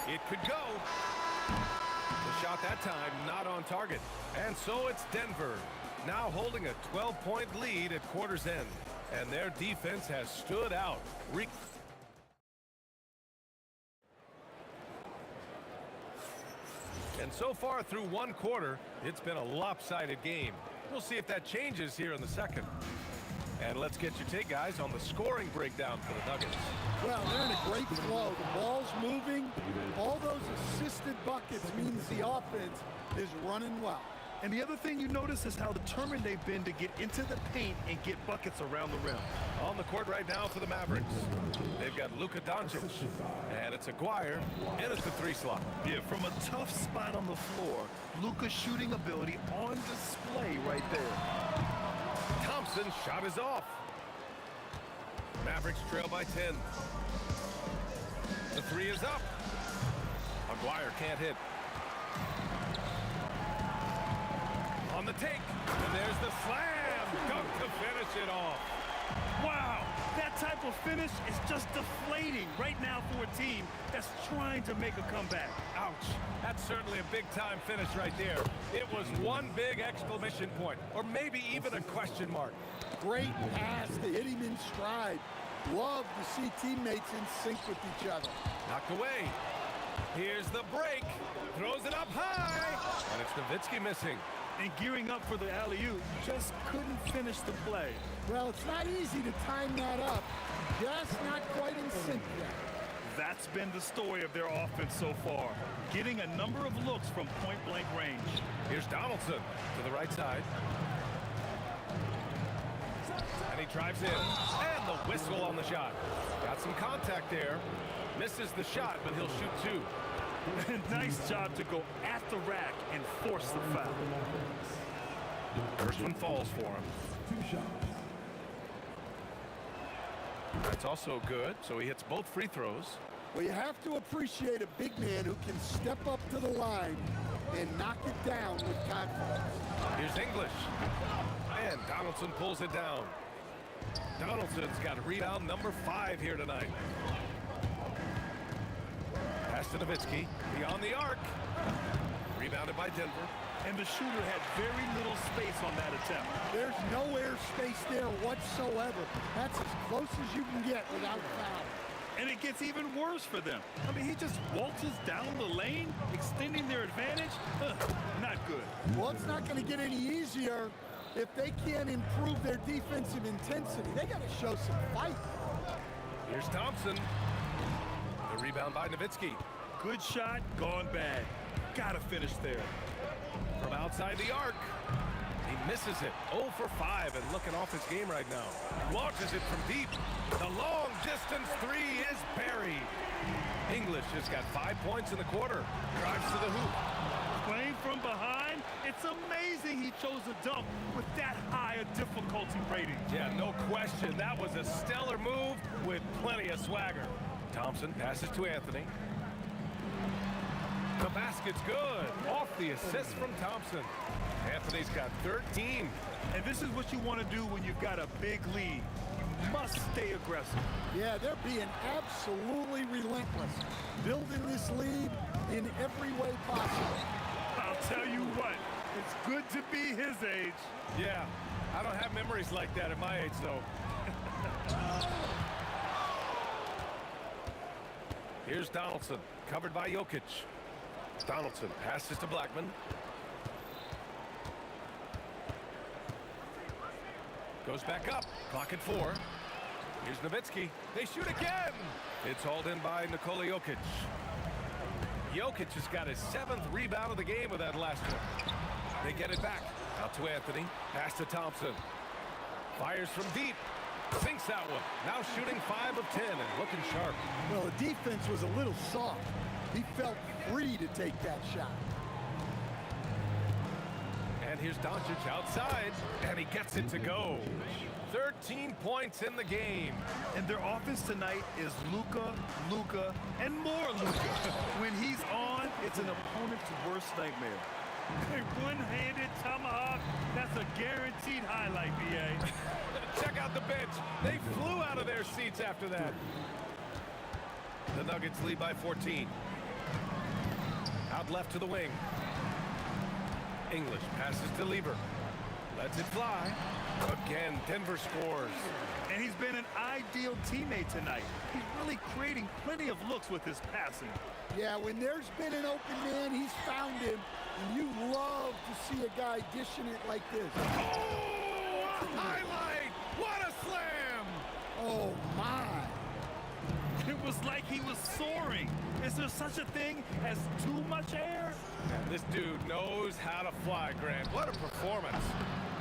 It could go. The shot that time not on target. And so it's Denver, now holding a 12-point lead at quarter's end. And their defense has stood out. And so far through 1 quarter, it's been a lopsided game. We'll see if that changes here in the second. And let's get your take, guys, on the scoring breakdown for the Nuggets. Well, they're in a great flow. The ball's moving. All those assisted buckets means the offense is running well. And the other thing you notice is how determined they've been to get into the paint and get buckets around the rim. On the court right now for the Mavericks, they've got Luka Doncic, and it's Aguirre, and it's the 3 slot. Yeah, from a tough spot on the floor, Luka's shooting ability on display right there. Thompson's shot is off. Mavericks trail by 10. The 3 is up. Aguirre can't hit. On the take, and there's the slam dunk to finish it off. Wow, that type of finish is just deflating right now for a team that's trying to make a comeback. Ouch, that's certainly a big-time finish right there. It was one big exclamation point, or maybe even a question mark. Great pass to hit him in stride. Love to see teammates in sync with each other. Knocked away. Here's the break. Throws it up high, and it's Nowitzki missing. And gearing up for the alley-oop, just couldn't finish the play. Well, it's not easy to time that up. Just not quite in sync yet. That's been the story of their offense so far, getting a number of looks from point-blank range. Here's Donaldson to the right side. And he drives in, and the whistle on the shot. Got some contact there. Misses the shot, but he'll shoot 2. Nice job to go at the rack and force the foul. First one falls for him. 2 shots. That's also good, so he hits both free throws. Well, you have to appreciate a big man who can step up to the line and knock it down with confidence. Here's English. And Donaldson pulls it down. Donaldson's got rebound number 5 here tonight. Pass to Nowitzki, beyond the arc. Rebounded by Denver. And the shooter had very little space on that attempt. There's no air space there whatsoever. That's as close as you can get without foul. And it gets even worse for them. I mean, he just waltzes down the lane, extending their advantage. Not good. Well, it's not going to get any easier if they can't improve their defensive intensity. They got to show some fight. Here's Thompson. The rebound by Nowitzki. Good shot, gone bad. Gotta finish there. From outside the arc. He misses it. 0 for 5 and looking off his game right now. Launches it from deep. The long distance 3 is buried. English has got 5 points in the quarter. Drives to the hoop. Playing from behind, it's amazing he chose a dunk with that high a difficulty rating. Yeah, no question. That was a stellar move with plenty of swagger. Thompson passes to Anthony. The basket's good. Off the assist from Thompson. Anthony's got 13. And this is what you want to do when you've got a big lead. You must stay aggressive. Yeah, they're being absolutely relentless. Building this lead in every way possible. I'll tell you what, it's good to be his age. Yeah, I don't have memories like that at my age, though. Here's Donaldson, covered by Jokic. Donaldson passes to Blackman. Goes back up. Clock at 4. Here's Nowitzki. They shoot again. It's hauled in by Nikola Jokic. Jokic has got his 7th rebound of the game with that last one. They get it back. Out to Anthony. Pass to Thompson. Fires from deep. Sinks that one. Now shooting 5 of 10 and looking sharp. Well, the defense was a little soft. He felt free to take that shot. And here's Doncic outside, and he gets it to go. 13 points in the game. And their offense tonight is Luka, and more Luka. When he's on, it's an opponent's worst nightmare. A one-handed tomahawk, that's a guaranteed highlight, B.A. Check out the bench. They flew out of their seats after that. The Nuggets lead by 14. Out left to the wing. English passes to Lieber. Lets it fly. Again, Denver scores. And he's been an ideal teammate tonight. He's really creating plenty of looks with his passing. Yeah, when there's been an open man, he's found him. And you love to see a guy dishing it like this. Oh, a highlight! What a was like he was soaring. Is there such a thing as too much air? This dude knows how to fly, Grant. What a performance.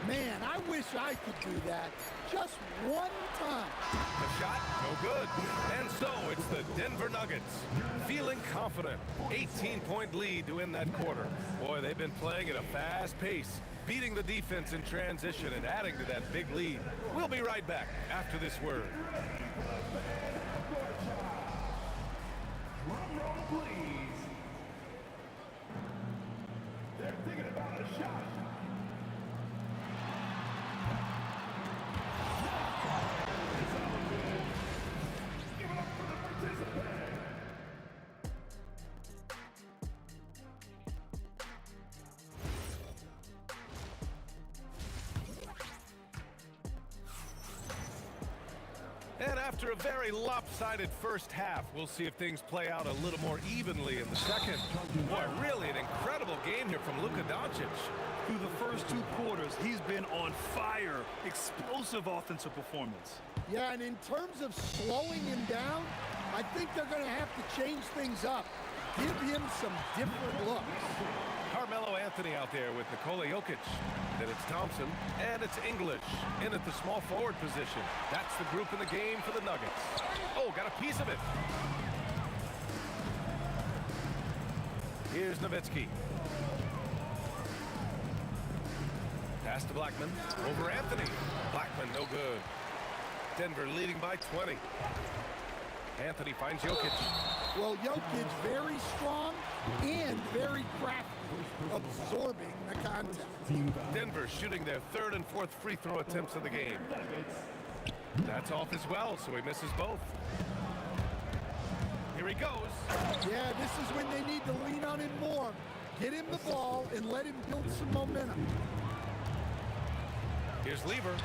Man, I wish I could do that. Just one time. The shot, no good. And so it's the Denver Nuggets feeling confident. 18-point lead to win that quarter. Boy, they've been playing at a fast pace, beating the defense in transition and adding to that big lead. We'll be right back after this word. Drum roll, please. They're thinking about a shot. Give it up for the participant. And after a very lopsided first half, we'll see if things play out a little more evenly in the second. Boy, really an incredible game here from Luka Doncic. Through the first 2 quarters, he's been on fire. Explosive offensive performance. Yeah, and in terms of slowing him down, I think they're going to have to change things up. Give him some different looks. Carmelo Anthony out there with Nikola Jokic. Then it's Thompson, and it's English in at the small forward position. That's the group in the game for the Nuggets. Oh, got a piece of it. Here's Nowitzki. Pass to Blackman. Over Anthony. Blackman, no good. Denver leading by 20. Anthony finds Jokic. Well, Jokic very strong and very crafty, absorbing the contact. Denver shooting their 3rd and 4th free throw attempts of the game. That's off as well, so he misses both. Here he goes. Yeah, this is when they need to lean on him more. Get him the ball and let him build some momentum. Here's Lever.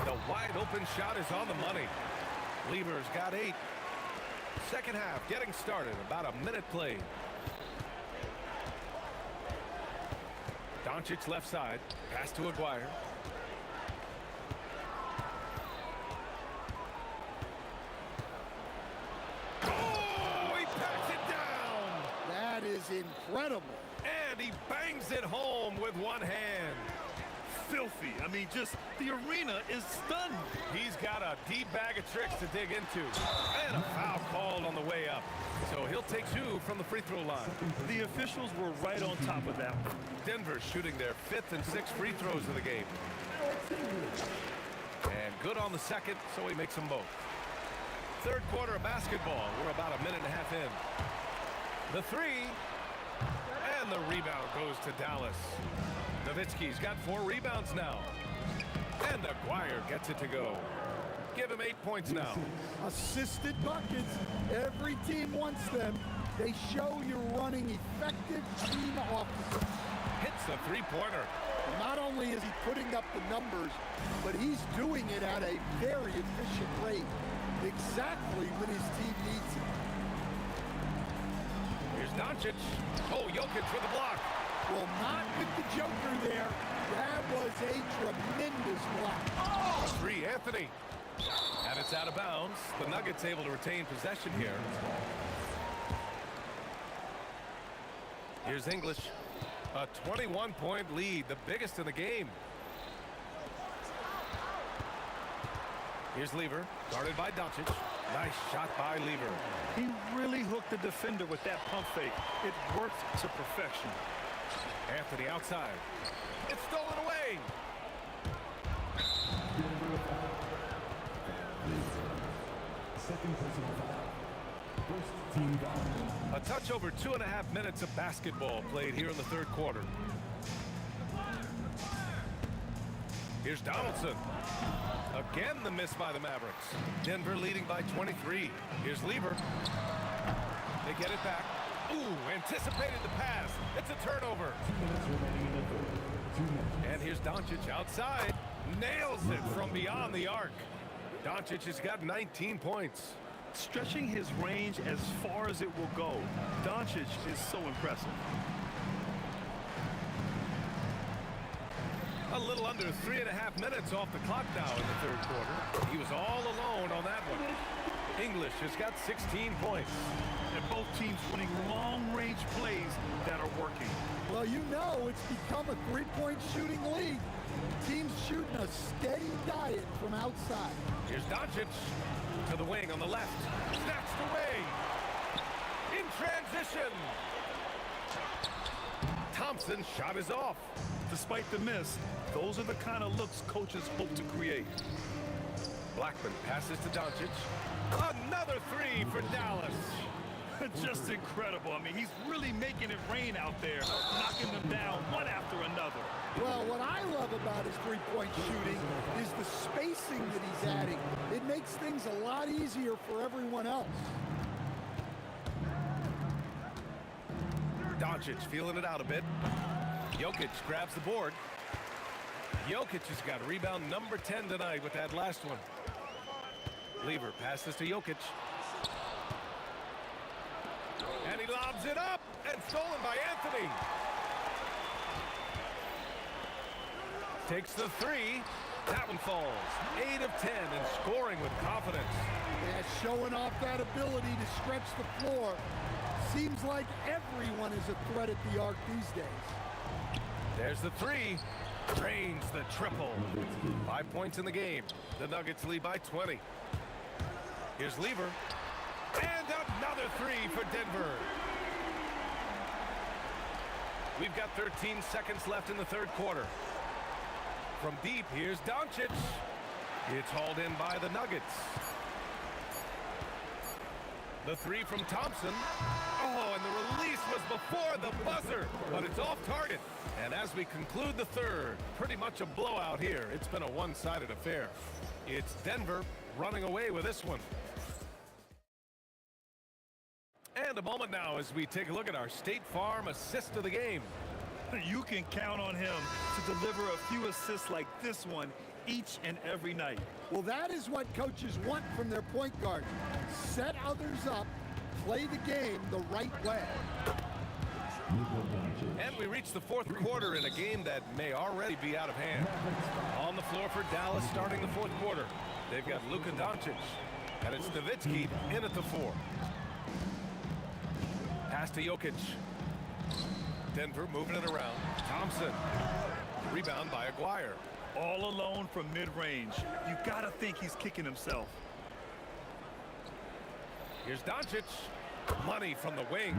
The wide open shot is on the money. Lever's got 8. Second half getting started, about a minute played. Doncic left side, pass to Aguirre. Oh, he packs it down! That is incredible. And he bangs it home with one hand. Filthy. I mean, just the arena is stunned. He's got a deep bag of tricks to dig into. And a foul called on the way up. So he'll take 2 from the free throw line. The officials were right on top of that one. Denver shooting their 5th and 6th free throws of the game. And good on the second, so he makes them both. Third quarter of basketball. We're about a minute and a half in. The 3. And the rebound goes to Dallas. Nowitzki's got 4 rebounds now. And Aguirre gets it to go. Give him 8 points now. Assisted buckets. Every team wants them. They show you're running effective team offense. Hits a 3-pointer. Not only is he putting up the numbers, but he's doing it at a very efficient rate. Exactly when his team needs it. Here's Doncic. Oh, Jokic with the block. Well, not with the Joker there. That was a tremendous block. Oh! 3, Anthony. And it's out of bounds. The Nuggets able to retain possession here. Here's English. A 21-point lead, the biggest in the game. Here's Lever, guarded by Doncic. Nice shot by Lever. He really hooked the defender with that pump fake. It worked to perfection. Anthony outside. It's stolen away. Second personal foul. First team foul. A touch over 2.5 minutes of basketball played here in the third quarter. Here's Donaldson. Again, the miss by the Mavericks. Denver leading by 23. Here's Lever. They get it back. Ooh, anticipated the pass. It's a turnover. 2 minutes remaining in the third. 2 minutes. And here's Doncic outside. Nails it from beyond the arc. Doncic has got 19 points. Stretching his range as far as it will go. Doncic is so impressive. A little under 3.5 minutes off the clock now in the third quarter. He was all alone on that one. English has got 16 points. And both teams winning long-range plays that are working. Well, you know it's become a three-point shooting league. Teams shooting a steady diet from outside. Here's Doncic to the wing on the left. Snatched away. In transition. Thompson's shot is off. Despite the miss, those are the kind of looks coaches hope to create. Blackman passes to Doncic. Another three for Dallas. Just incredible. I mean, he's really making it rain out there, knocking them down one after another. Well, what I love about his three-point shooting is the spacing that he's adding. It makes things a lot easier for everyone else. Doncic feeling it out a bit. Jokic grabs the board. Jokic has got rebound number 10 tonight with that last one. Lever passes to Jokic. And he lobs it up and stolen by Anthony. Takes the three. That one falls. 8 of 10 and scoring with confidence. Yeah, showing off that ability to stretch the floor. Seems like everyone is a threat at the arc these days. There's the three. Drains the triple. 5 points in the game. The Nuggets lead by 20. Here's Lever. And another three for Denver. We've got 13 seconds left in the third quarter. From deep, here's Doncic. It's hauled in by the Nuggets. The three from Thompson. Oh, and the release was before the buzzer, but it's off target. And as we conclude the third, pretty much a blowout here. It's been a one-sided affair. It's Denver running away with this one. And a moment now as we take a look at our State Farm assist of the game. You can count on him to deliver a few assists like this one each and every night. Well, that is what coaches want from their point guard. Set others up, play the game the right way. And we reach the fourth quarter in a game that may already be out of hand. On the floor for Dallas starting the fourth quarter. They've got Luka Doncic, and it's Nowitzki in at the 4. Pass to Jokic. Denver moving it around. Thompson. Rebound by Aguirre. All alone from mid-range. You gotta think he's kicking himself. Here's Doncic. Money from the wing.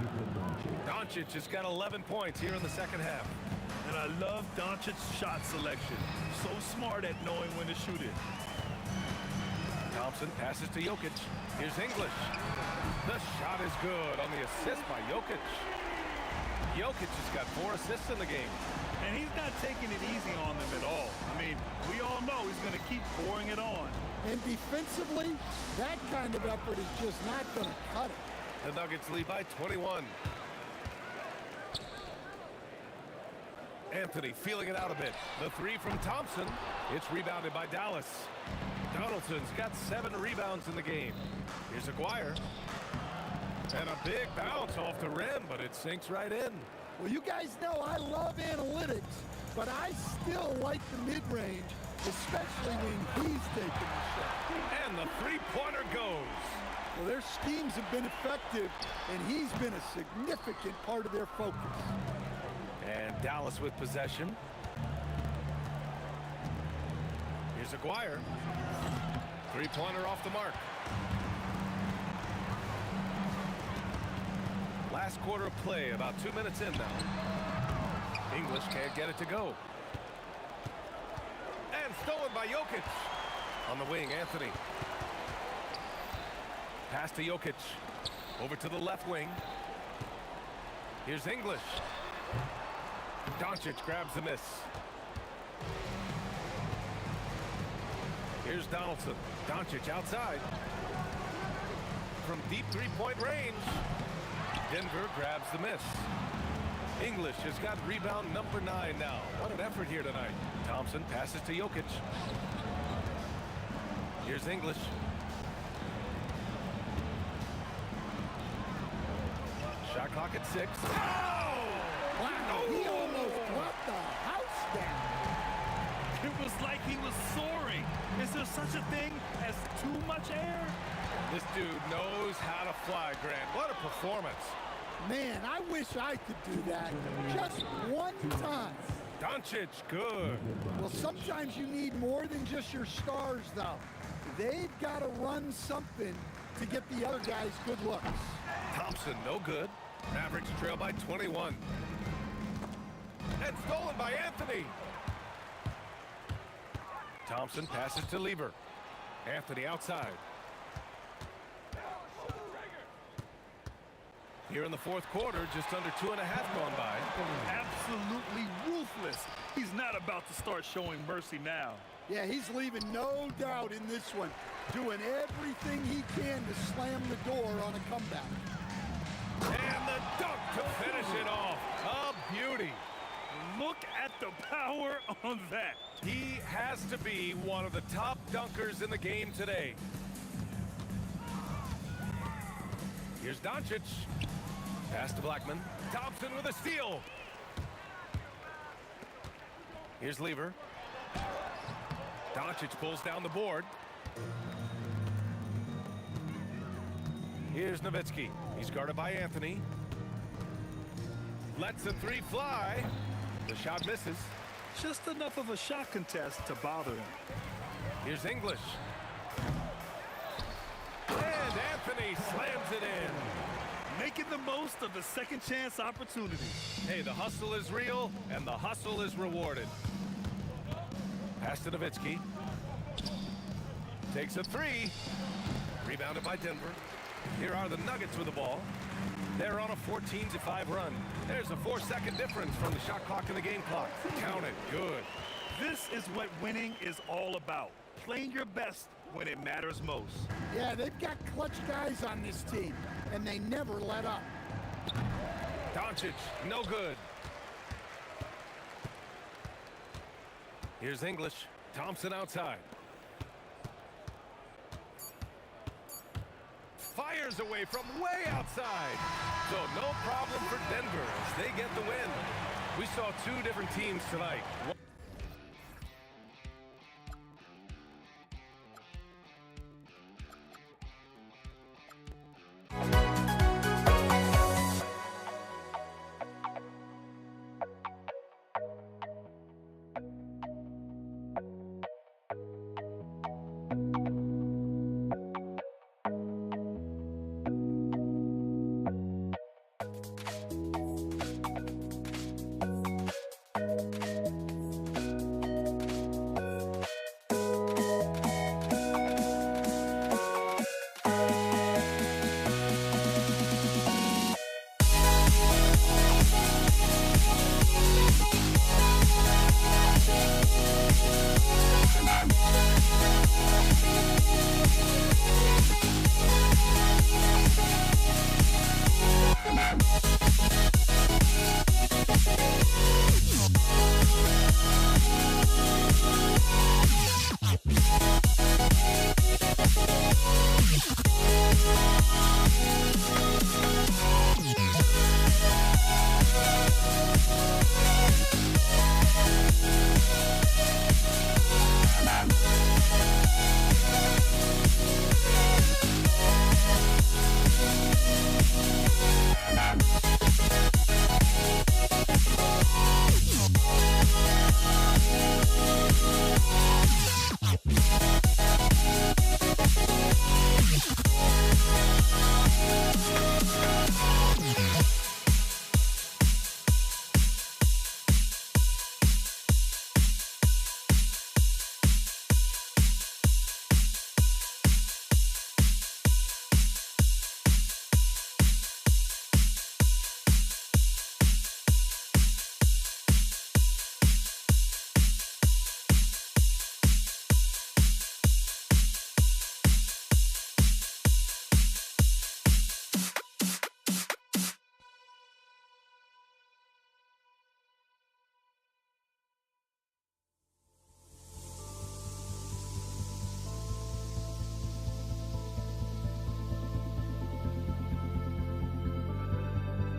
Doncic has got 11 points here in the second half. And I love Doncic's shot selection. So smart at knowing when to shoot it. Thompson passes to Jokic. Here's English. The shot is good on the assist by Jokic. Jokic has got 4 assists in the game. And he's not taking it easy on them at all. I mean, we all know he's going to keep pouring it on. And defensively, that kind of effort is just not going to cut it. The Nuggets lead by 21. Anthony feeling it out a bit. The three from Thompson. It's rebounded by Dallas. Donaldson's got 7 rebounds in the game. Here's Aguirre. And a big bounce off the rim, but it sinks right in. Well, you guys know I love analytics, but I still like the mid-range, especially when he's taking the shot. And the three-pointer goes. Well, their schemes have been effective, and he's been a significant part of their focus. And Dallas with possession. Here's Aguirre. Three-pointer off the mark. Last quarter of play, about 2 minutes in now. English can't get it to go. And stolen by Jokic. On the wing, Anthony. Pass to Jokic. Over to the left wing. Here's English. Doncic grabs the miss. Here's Donaldson. Doncic outside. From deep three-point range. Denver grabs the miss. English has got rebound number 9 now. What an effort here tonight. Thompson passes to Jokic. Here's English. Shot clock at 6. Oh! Wow, he almost brought the house down. It was like he was soaring. It's an there such a thing as too much air? This dude knows how to fly, Grant. What a performance. Man, I wish I could do that just one time. Doncic, good. Well, sometimes you need more than just your stars, though. They've got to run something to get the other guys good looks. Thompson, no good. Mavericks trail by 21. And stolen by Anthony. Thompson passes to Lever. Anthony outside. Here in the fourth quarter, just under 2.5 gone by. Absolutely ruthless. He's not about to start showing mercy now. Yeah, he's leaving no doubt in this one, doing everything he can to slam the door on a comeback. And the dunk to finish it off. A beauty. Look at the power on that. He has to be one of the top dunkers in the game today. Here's Doncic. Pass to Blackman. Thompson with a steal. Here's Lever. Doncic pulls down the board. Here's Nowitzki. He's guarded by Anthony. Lets the three fly. The shot misses. Just enough of a shot contest to bother him. Here's English. And Anthony slams it in. Making the most of the second chance opportunity. Hey, the hustle is real, and the hustle is rewarded. Pass to Nowitzki. Takes a three. Rebounded by Denver. Here are the Nuggets with the ball. They're on a 14-5 run. There's a 4-second difference from the shot clock and the game clock. Count it. Good. This is what winning is all about. Playing your best when it matters most. Yeah, they've got clutch guys on this team, and they never let up. Doncic, no good. Here's English. Thompson outside. Fires away from way outside. So no problem for Denver as they get the win. We saw two different teams tonight.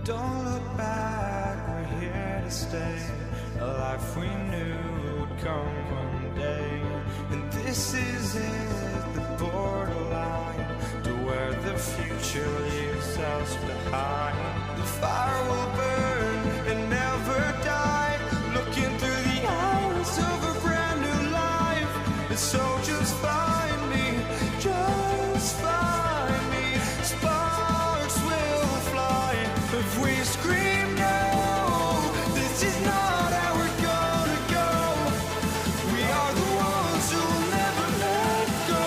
Don't look back, we're here to stay. A life we knew would come one day. and this is it, the borderline to where the future leaves us behind. The fire will burn and never die, looking through the eyes of a brand new life. And so just find me, just find me. Sparks will fly if we scream no. This is not how we're gonna go. We are the ones who will never let go.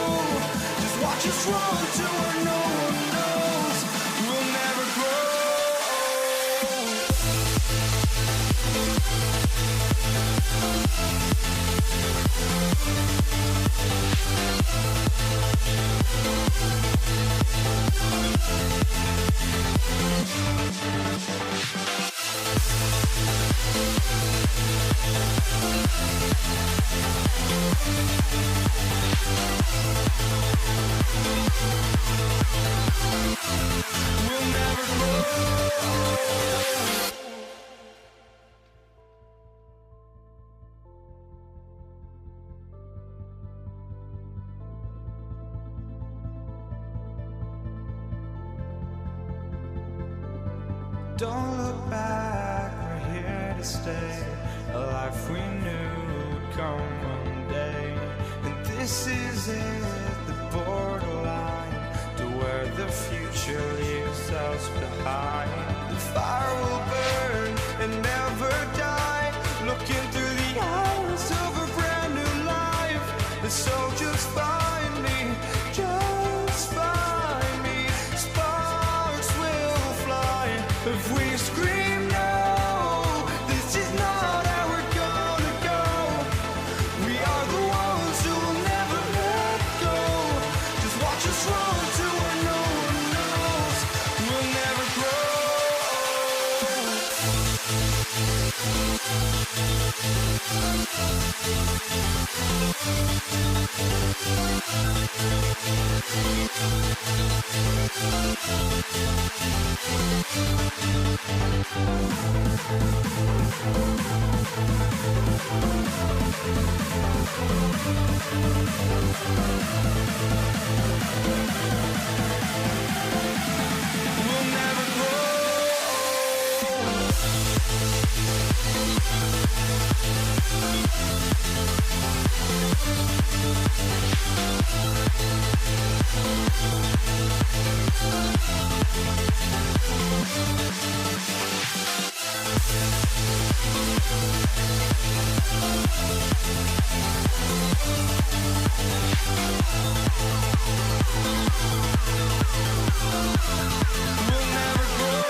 Just watch us run to where no one knows. We'll never grow. We'll never grow. Don't look back, we're here to stay. A life we knew would come one day. And this is it, the borderline to where the future leaves us behind. The fire will burn and never die, looking through the eyes of a brand new life. And so just find me, just find me. Sparks will fly if we scream no. This is not how we're gonna go. We are the ones who will never let go. Just watch us run to where no one knows. We'll never grow. We'll never grow. We'll never grow.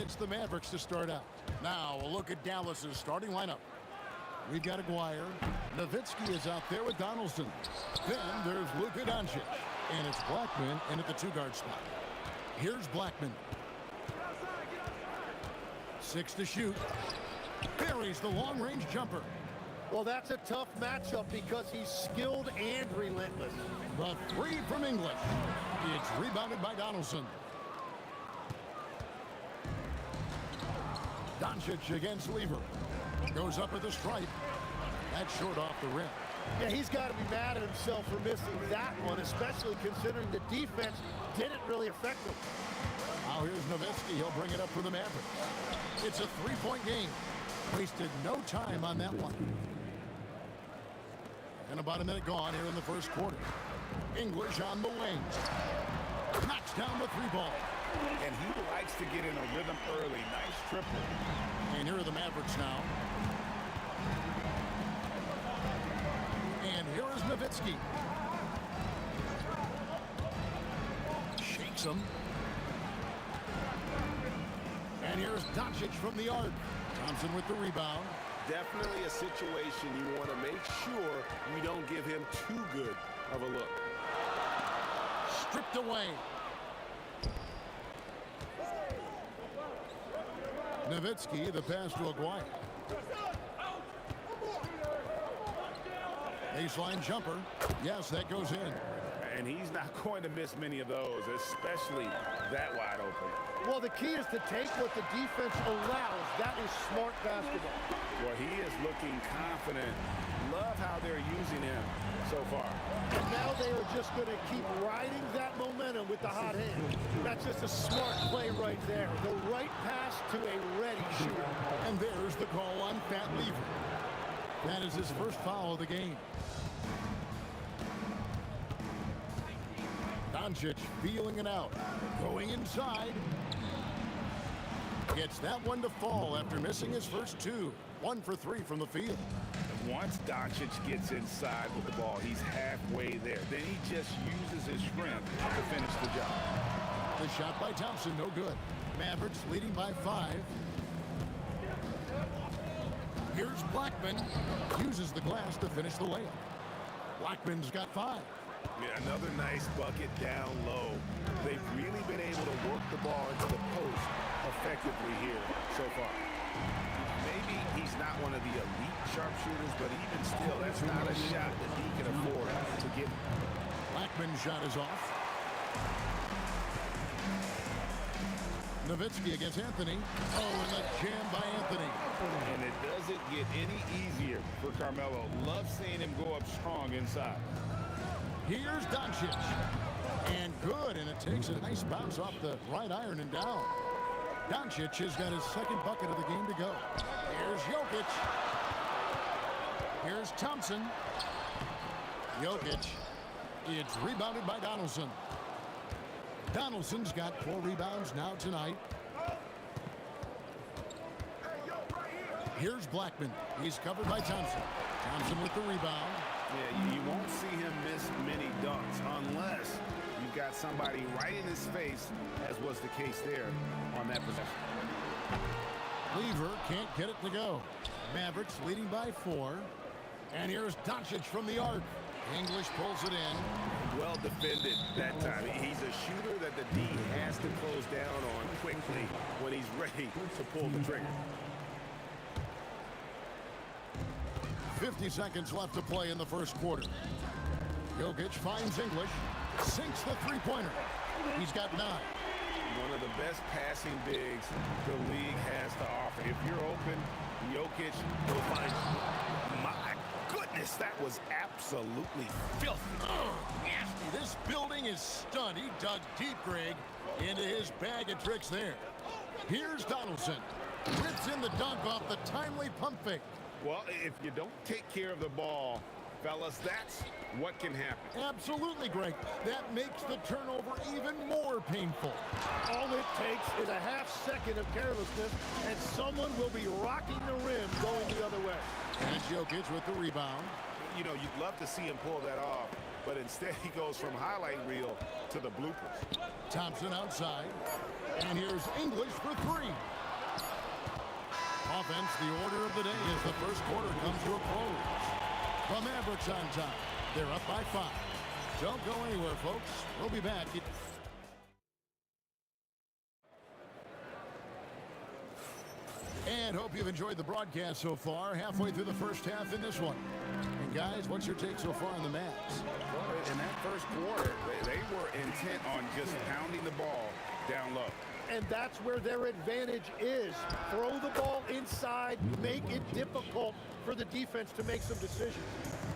against the Mavericks to start out. Now, a look at Dallas's starting lineup. We've got Aguirre. Nowitzki is out there with Donaldson. Then there's Luka Doncic. And it's Blackman in at the two-guard spot. Here's Blackman. 6 to shoot. Buries the long-range jumper. Well, that's a tough matchup because he's skilled and relentless. The three from English. It's rebounded by Donaldson. Doncic against Lever. Goes up at the stripe. That's short off the rim. Yeah, he's got to be mad at himself for missing that one, especially considering the defense didn't really affect him. Now here's Nowitzki. He'll bring it up for the Mavericks. It's a three-point game. Wasted no time on that one. And about a minute gone here in the first quarter. English on the wing. Knocks down the three ball. And he likes to get in a rhythm early. Nice triple. And here are the Mavericks now. And here is Nowitzki. Shakes him. And here's Doncic from the arc. Thompson with the rebound. Definitely a situation you want to make sure you don't give him too good of a look. Stripped away. Nowitzki, the pass to Aguirre. Baseline jumper. Yes, that goes in. And he's not going to miss many of those, especially that wide open. Well, the key is to take what the defense allows. That is smart basketball. Well, he is looking confident. Love how they're using him so far. And now they are just going to keep riding that momentum with the hot hand. That's just a smart play right there. The right pass to a ready shooter. And there's the call on Pat Lever. That is his first foul of the game. Doncic feeling it out. Going inside. Gets that one to fall after missing his first two. 1 for 3 from the field. And once Doncic gets inside with the ball, he's halfway there. Then he just uses his strength to finish the job. The shot by Thompson, no good. Mavericks leading by 5. Here's Blackman. Uses the glass to finish the layup. Blackman's got 5. Yeah, another nice bucket down low. They've really been able to work the ball into the post effectively here so far. Maybe he's not one of the elite sharpshooters, but even still, that's not a shot that he can afford to get. Blackman's shot is off. Nowitzki against Anthony. Oh, and the jam by Anthony. And it doesn't get any easier for Carmelo. Love seeing him go up strong inside. Here's Doncic. And good, and it takes a nice bounce off the right iron and down. Doncic has got his second bucket of the game to go. Here's Jokic. Here's Thompson. Jokic. It's rebounded by Donaldson. Donaldson's got 4 rebounds now tonight. Here's Blackman. He's covered by Thompson. Thompson with the rebound. Yeah, you won't see him miss many dunks unless you've got somebody right in his face, as was the case there on that possession. Lever can't get it to go. Mavericks leading by 4. And here's Doncic from the arc. English pulls it in. Well defended that time. He's a shooter that the D has to close down on quickly when he's ready to pull the trigger. 50 seconds left to play in the first quarter. Jokic finds English, sinks the three-pointer. He's got 9. One of the best passing bigs the league has to offer. If you're open, Jokic will find you. My goodness, that was absolutely filthy. Oh, nasty. This building is stunned. He dug deep, Greg, into his bag of tricks there. Here's Donaldson. Rips in the dunk off the timely pump fake. Well, if you don't take care of the ball, fellas, that's what can happen. Absolutely, Greg. That makes the turnover even more painful. All it takes is a half second of carelessness, and someone will be rocking the rim going the other way. And Jokic with the rebound. You know, you'd love to see him pull that off, but instead he goes from highlight reel to the bloopers. Thompson outside. And here's English for 3. Offense, the order of the day as the first quarter comes to a close. The Mavericks on top. They're up by 5. Don't go anywhere, folks. We'll be back. And hope you've enjoyed the broadcast so far. Halfway through the first half in this one. And guys, what's your take so far on the Mavs? Well, in that first quarter, they were intent on just pounding the ball down low. And that's where their advantage is. Throw the ball inside, make it difficult for the defense to make some decisions.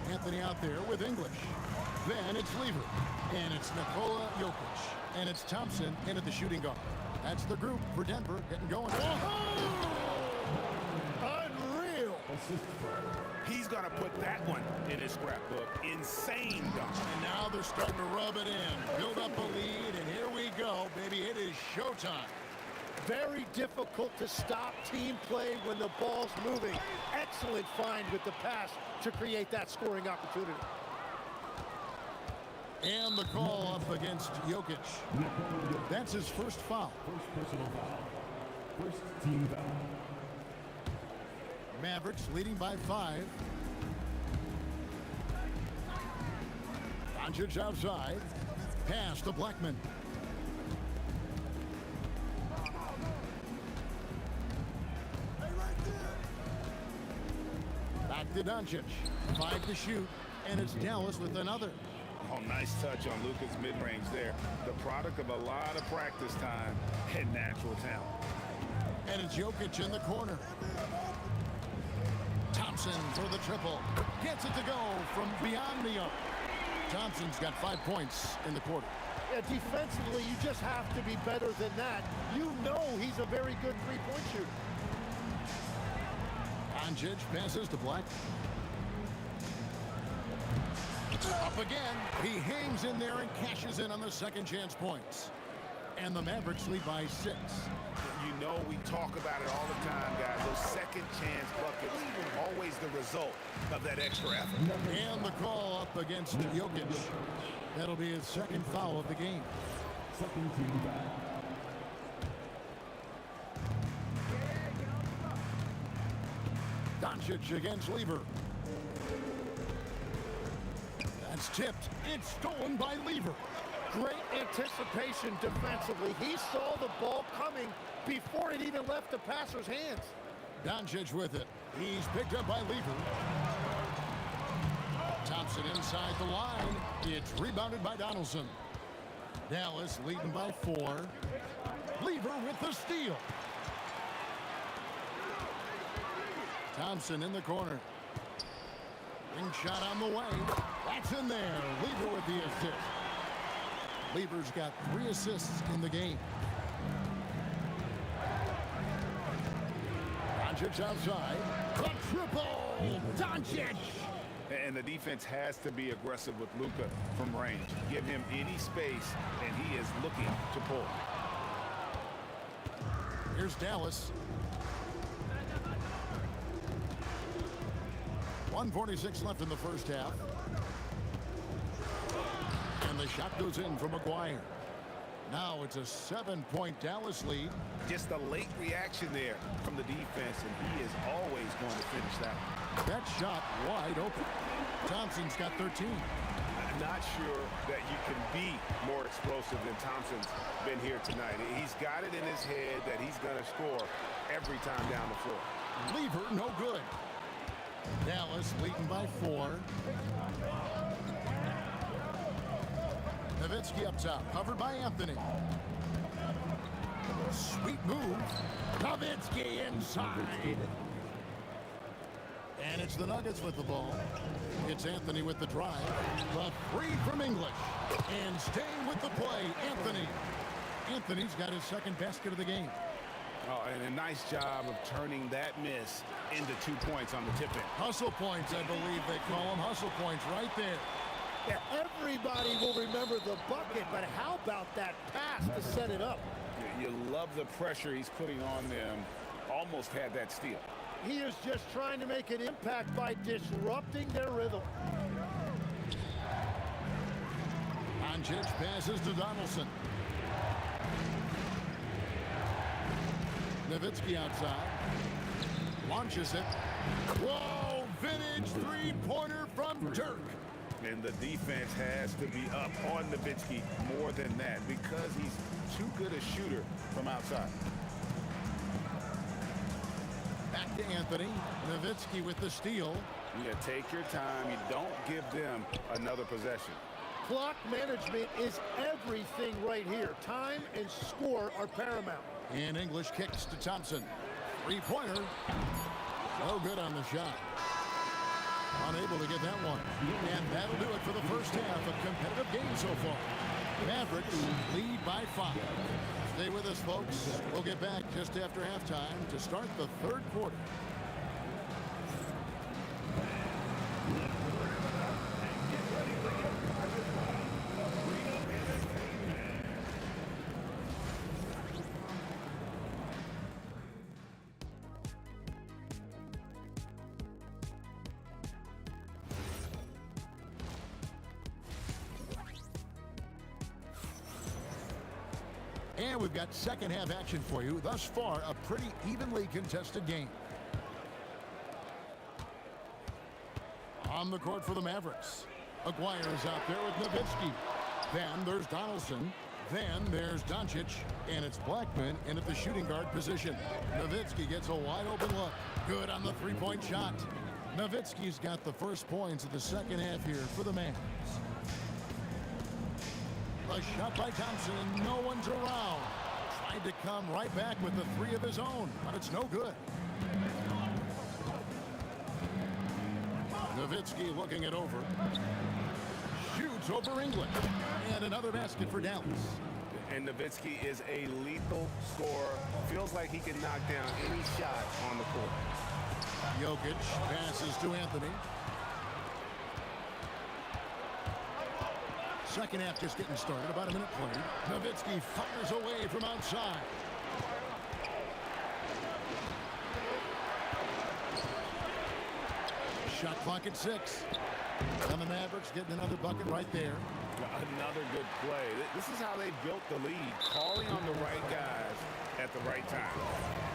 Anthony out there with English. Then it's Lever. And it's Nikola Jokic. And it's Thompson in at the shooting guard. That's the group for Denver getting going. Unreal. He's going to put that one in his scrapbook. Insane dunk. And now they're starting to rub it in. Build up a lead, and here we go, baby. It is showtime. Very difficult to stop team play when the ball's moving. Excellent find with the pass to create that scoring opportunity. And the call up against Jokic. That's his first foul. First personal foul. First team foul. Mavericks leading by 5. Doncic outside. Pass to Blackman. Back to Doncic. 5 to shoot. And it's Dallas with another. Oh, nice touch on Luka's mid-range there. The product of a lot of practice time and natural talent. And it's Jokic in the corner. Thompson for the triple. Gets it to go from beyond the arc. Thompson's got 5 points in the quarter. Yeah, defensively, you just have to be better than that. You know he's a very good three-point shooter. Doncic passes to Black. Up again. He hangs in there and cashes in on the second chance points. And the Mavericks lead by 6. You know we talk about it all the time, guys. Those second chance buckets, always the result of that extra effort. And the call up against Jokic. That'll be his second foul of the game. Second team foul. Doncic against Lever. That's tipped. It's stolen by Lever. Great anticipation defensively. He saw the ball coming before it even left the passer's hands. Doncic with it. He's picked up by Lever. Thompson inside the line. It's rebounded by Donaldson. Dallas leading by 4. Lever with the steal. Thompson in the corner. Ring shot on the way. That's in there. Lever with the assist. Lever's got 3 assists in the game. Doncic outside. The triple. Doncic. And the defense has to be aggressive with Luka from range. Give him any space, and he is looking to pull. Here's Dallas. 1:46 left in the first half. And the shot goes in from McGuire. Now it's a 7-point Dallas lead. Just a late reaction there from the defense, and he is always going to finish that. That shot wide open. Thompson's got 13. I'm not sure that you can be more explosive than Thompson's been here tonight. He's got it in his head that he's going to score every time down the floor. Lever, no good. Dallas leading by 4. Nowitzki up top, covered by Anthony. Sweet move. Nowitzki inside. And it's the Nuggets with the ball. It's Anthony with the drive. The 3 from English. And staying with the play, Anthony. Anthony's got his second basket of the game. Oh, and a nice job of turning that miss into 2 points on the tip-in. Hustle points, I believe they call them. Hustle points right there. Yeah, everybody will remember the bucket, but how about that pass to set it up? You love the pressure he's putting on them. Almost had that steal. He is just trying to make an impact by disrupting their rhythm. Doncic passes to Donaldson. Nowitzki outside. Launches it. Whoa, vintage three-pointer from Dirk. And the defense has to be up on Nowitzki more than that because he's too good a shooter from outside. Back to Anthony. Nowitzki with the steal. Yeah, take your time. You don't give them another possession. Clock management is everything right here. Time and score are paramount. And English kicks to Thompson. Three-pointer. No good on the shot. Unable to get that one. And that'll do it for the first half of competitive game so far. Mavericks lead by 5. Stay with us, folks. We'll get back just after halftime to start the third quarter. And we've got second half action for you. Thus far, a pretty evenly contested game. On the court for the Mavericks. Aguirre is out there with Nowitzki. Then there's Donaldson. Then there's Doncic. And it's Blackman in at the shooting guard position. Nowitzki gets a wide open look. Good on the three-point shot. Nowitzki's got the first points of the second half here for the Mavs. A shot by Thompson, and no one's around. Tried to come right back with the three of his own, but it's no good. Nowitzki looking it over. Shoots over England. And another basket for Dallas. And Nowitzki is a lethal scorer. Feels like he can knock down any shot on the court. Jokic passes to Anthony. Second half just getting started, about a minute played. Nowitzki fires away from outside. Shot clock at 6. And the Mavericks getting another bucket right there. Another good play. This is how they built the lead, calling on the right guys at the right time.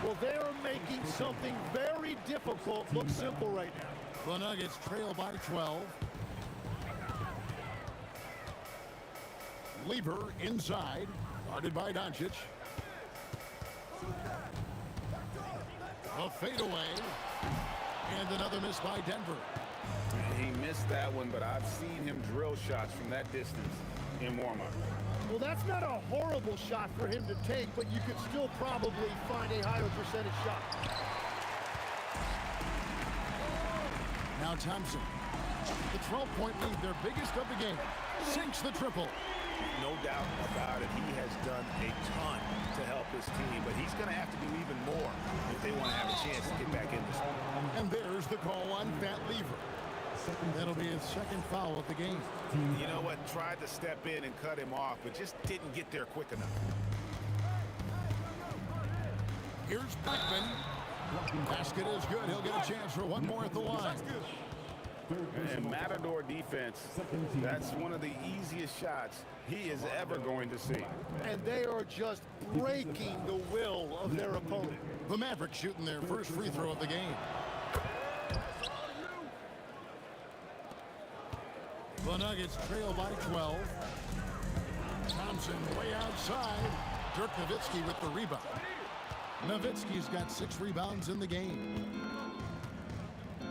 Well, they're making something very difficult look simple right now. The Nuggets trail by 12. Lever inside, guarded by Doncic. A fadeaway, and another miss by Denver. He missed that one, but I've seen him drill shots from that distance in warm-up. Well, that's not a horrible shot for him to take, but you could still probably find a higher percentage shot. Now Thompson, the 12-point lead, their biggest of the game, sinks the triple. No doubt about it. He has done a ton to help his team, but he's going to have to do even more if they want to have a chance to get back in this one. And there's the call on Fat Lever. That'll be his second foul of the game. You know what? Tried to step in and cut him off, but just didn't get there quick enough. Here's Blackman. Basket is good. He'll get a chance for one more at the line. And Matador defense, that's one of the easiest shots he is ever going to see. And they are just breaking the will of their opponent. The Mavericks shooting their first free throw of the game. The Nuggets trail by 12. Thompson way outside. Dirk Nowitzki with the rebound. Nowitzki's got 6 rebounds in the game.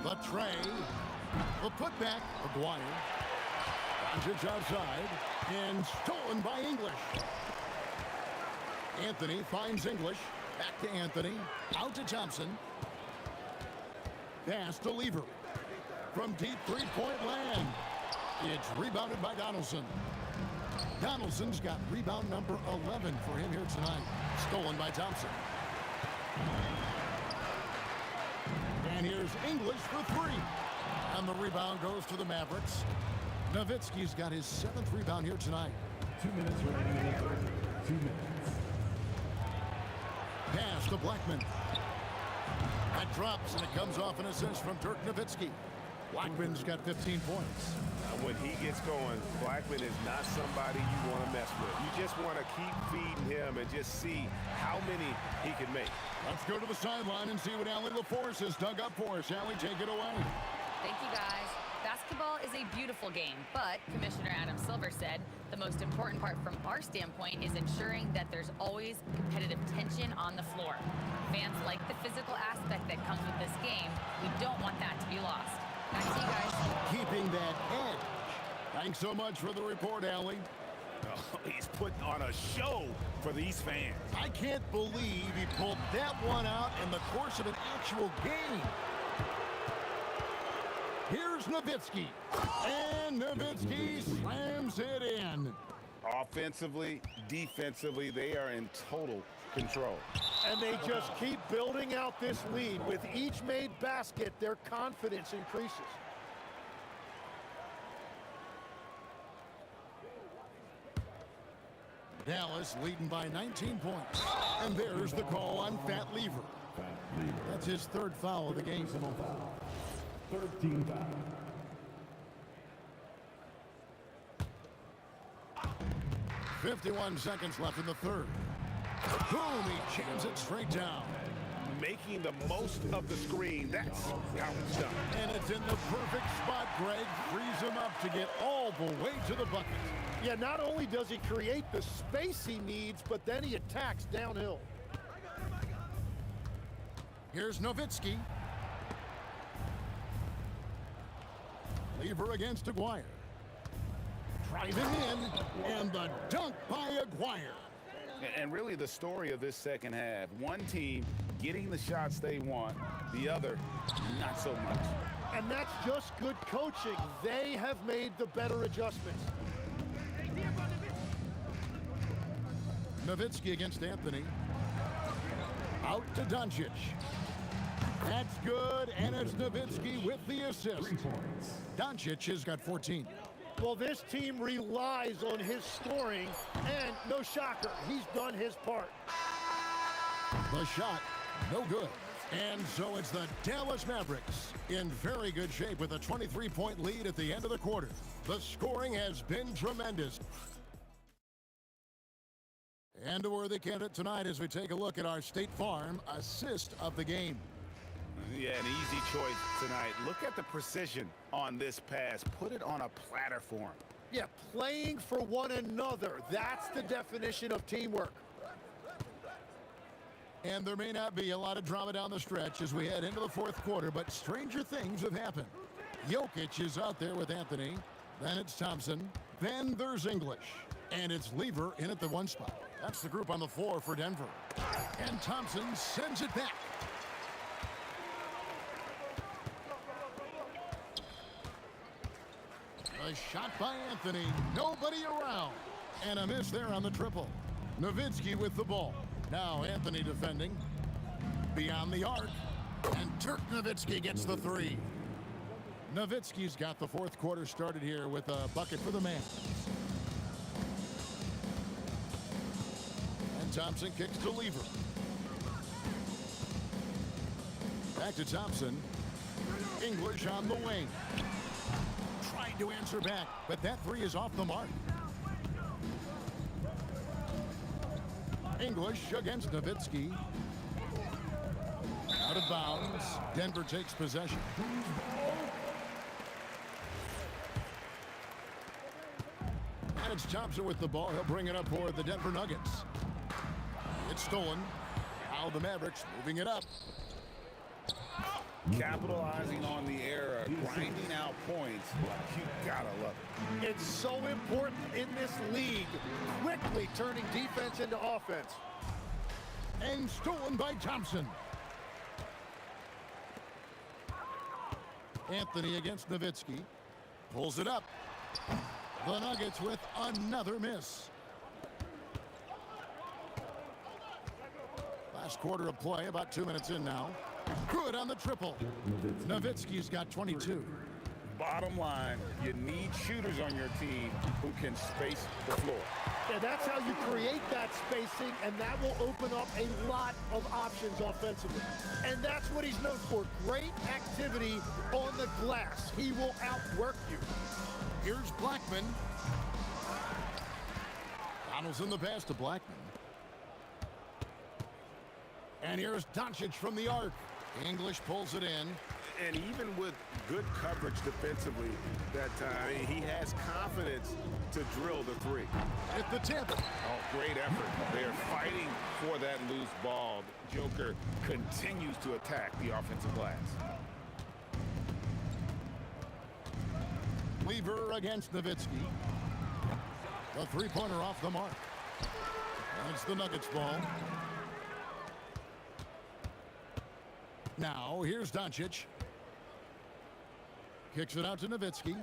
The tray. The putback. Aguirre. Doncic outside. And stolen by English. Anthony finds English. Back to Anthony. Out to Thompson. Pass to Lever. From deep three-point land. It's rebounded by Donaldson. Donaldson's got rebound number 11 for him here tonight. Stolen by Thompson. And here's English for 3. And the rebound goes to the Mavericks. Nowitzki's got his 7th rebound here tonight. 2 minutes remaining. 2 minutes. Pass to Blackman. That drops, and it comes off an assist from Dirk Nowitzki. Blackman's got 15 points. When he gets going, Blackman is not somebody you want to mess with. You just want to keep feeding him and just see how many he can make. Let's go to the sideline and see what Allie LaForce has dug up for us. Allie, take it away. Thank you, guys. Basketball is a beautiful game, but Commissioner Adam Silver said the most important part from our standpoint is ensuring that there's always competitive tension on the floor. Fans like the physical aspect that comes with this game. We don't want that to be lost. Back to you guys. Keeping that edge. Thanks so much for the report, Allie. Oh, he's putting on a show for these fans. I can't believe he pulled that one out in the course of an actual game. Here's Nowitzki. And Nowitzki slams it in. Offensively, defensively, they are in total control. And they just keep building out this lead. With each made basket, their confidence increases. Dallas leading by 19 points. And there's the call on Fat Lever. That's his third foul of the game. 13 foul. 51 seconds left in the third. Boom, he jams it straight down. Making the most of the screen. That's how it's done. And it's in the perfect spot. Greg frees him up to get all the way to the bucket. Yeah, not only does he create the space he needs, but then he attacks downhill. Here's Nowitzki. Lever against Aguirre. Driving in, and the dunk by Aguirre. And really the story of this second half, one team getting the shots they want, the other not so much. And that's just good coaching. They have made the better adjustments. Nowitzki against Anthony. Out to Doncic. That's good, and it's Nowitzki with the assist. Doncic has got 14. Well, this team relies on his scoring, and no shocker, he's done his part. The shot, no good. And so it's the Dallas Mavericks in very good shape with a 23-point lead at the end of the quarter. The scoring has been tremendous. And a worthy candidate tonight as we take a look at our State Farm assist of the game. Yeah, an easy choice tonight. Look at the precision on this pass. Put it on a platter for him. Yeah, playing for one another. That's the definition of teamwork. And there may not be a lot of drama down the stretch as we head into the fourth quarter, but stranger things have happened. Jokic is out there with Anthony. Then it's Thompson. Then there's English. And it's Lever in at the one spot. That's the group on the floor for Denver. And Thompson sends it back. A shot by Anthony. Nobody around. And a miss there on the triple. Nowitzki with the ball. Now Anthony defending. Beyond the arc. And Dirk Nowitzki gets the three. Nowitzki's got the fourth quarter started here with a bucket for the man. And Thompson kicks to Lever. Back to Thompson. English on the wing. Trying to answer back, but that three is off the mark. English against Nowitzki. Out of bounds. Denver takes possession. And it's Thompson with the ball. He'll bring it up for the Denver Nuggets. It's stolen. Now the Mavericks moving it up. Capitalizing on the error, grinding out points. You gotta love it. It's so important in this league, quickly turning defense into offense. And stolen by Thompson. Anthony against Nowitzki. Pulls it up. The Nuggets with another miss. Last quarter of play, about 2 minutes in now. Good on the triple. Nowitzki's got 22. Bottom line, you need shooters on your team who can space the floor. Yeah, that's how you create that spacing, and that will open up a lot of options offensively. And that's what he's known for, great activity on the glass. He will outwork you. Here's Blackman. Donaldson the pass to Blackman. And here's Doncic from the arc. English pulls it in. And even with good coverage defensively that time, he has confidence to drill the three. At the tip. Oh, great effort. They're fighting for that loose ball. Joker continues to attack the offensive glass. Lever against Nowitzki. The three-pointer off the mark. That's the Nuggets ball. Now, here's Doncic. Kicks it out to Nowitzki.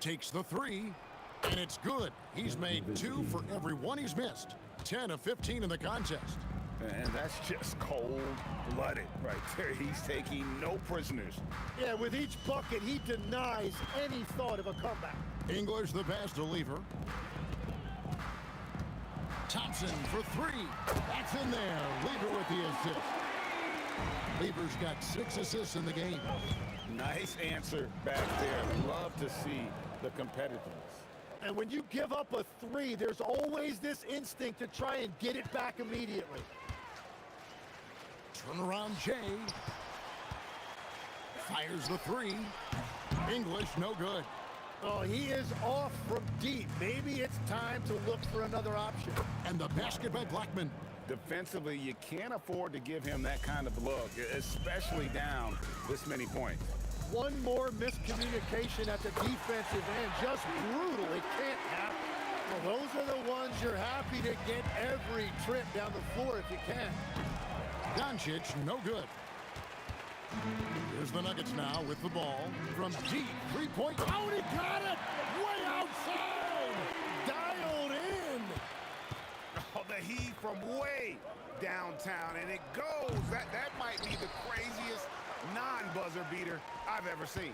Takes the three, and it's good. He's made 2 for every one he's missed. 10 of 15 in the contest. And that's just cold-blooded right there. He's taking no prisoners. Yeah, with each bucket, he denies any thought of a comeback. English the pass to Lever. Thompson for 3. That's in there. Lever with the assist. Lever's got 6 assists in the game. Nice answer back there. Love to see the competitiveness. And when you give up a 3, there's always this instinct to try and get it back immediately. Turnaround Jay. Fires the 3. English, no good. Oh, he is off from deep. Maybe it's time to look for another option. And the basket by Blackman. Defensively, you can't afford to give him that kind of look, especially down this many points. One more miscommunication at the defensive end. Just brutal. It can't happen. Well, those are the ones you're happy to get every trip down the floor if you can. Doncic, no good. Here's the Nuggets now with the ball from deep. 3-point. Oh, he got it! Way outside! Dialed in! Oh, the heat from way downtown, and it goes. That might be the craziest non-buzzer beater I've ever seen.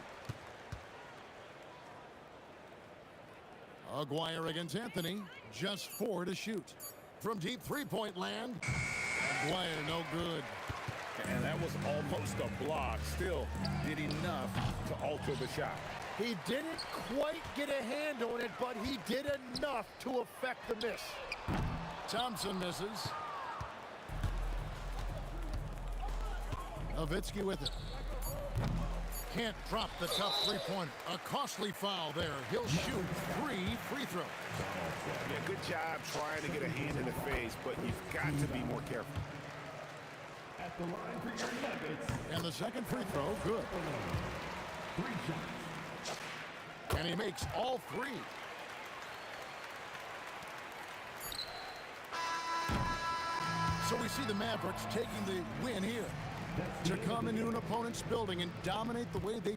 Aguirre against Anthony. Just 4 to shoot. From deep 3-point land. Aguirre, no good. And that was almost a block. Still did enough to alter the shot. He didn't quite get a hand on it, but he did enough to affect the miss. Thompson misses. Nowitzki with it. Can't drop the tough 3-pointer. A costly foul there. He'll shoot 3 free throws. Yeah, good job trying to get a hand in the face, but you've got to be more careful. At the line for your Nuggets. And the second free throw, good. 3 shots. And he makes all 3. So we see the Mavericks taking the win here. To come into an opponent's building and dominate the way they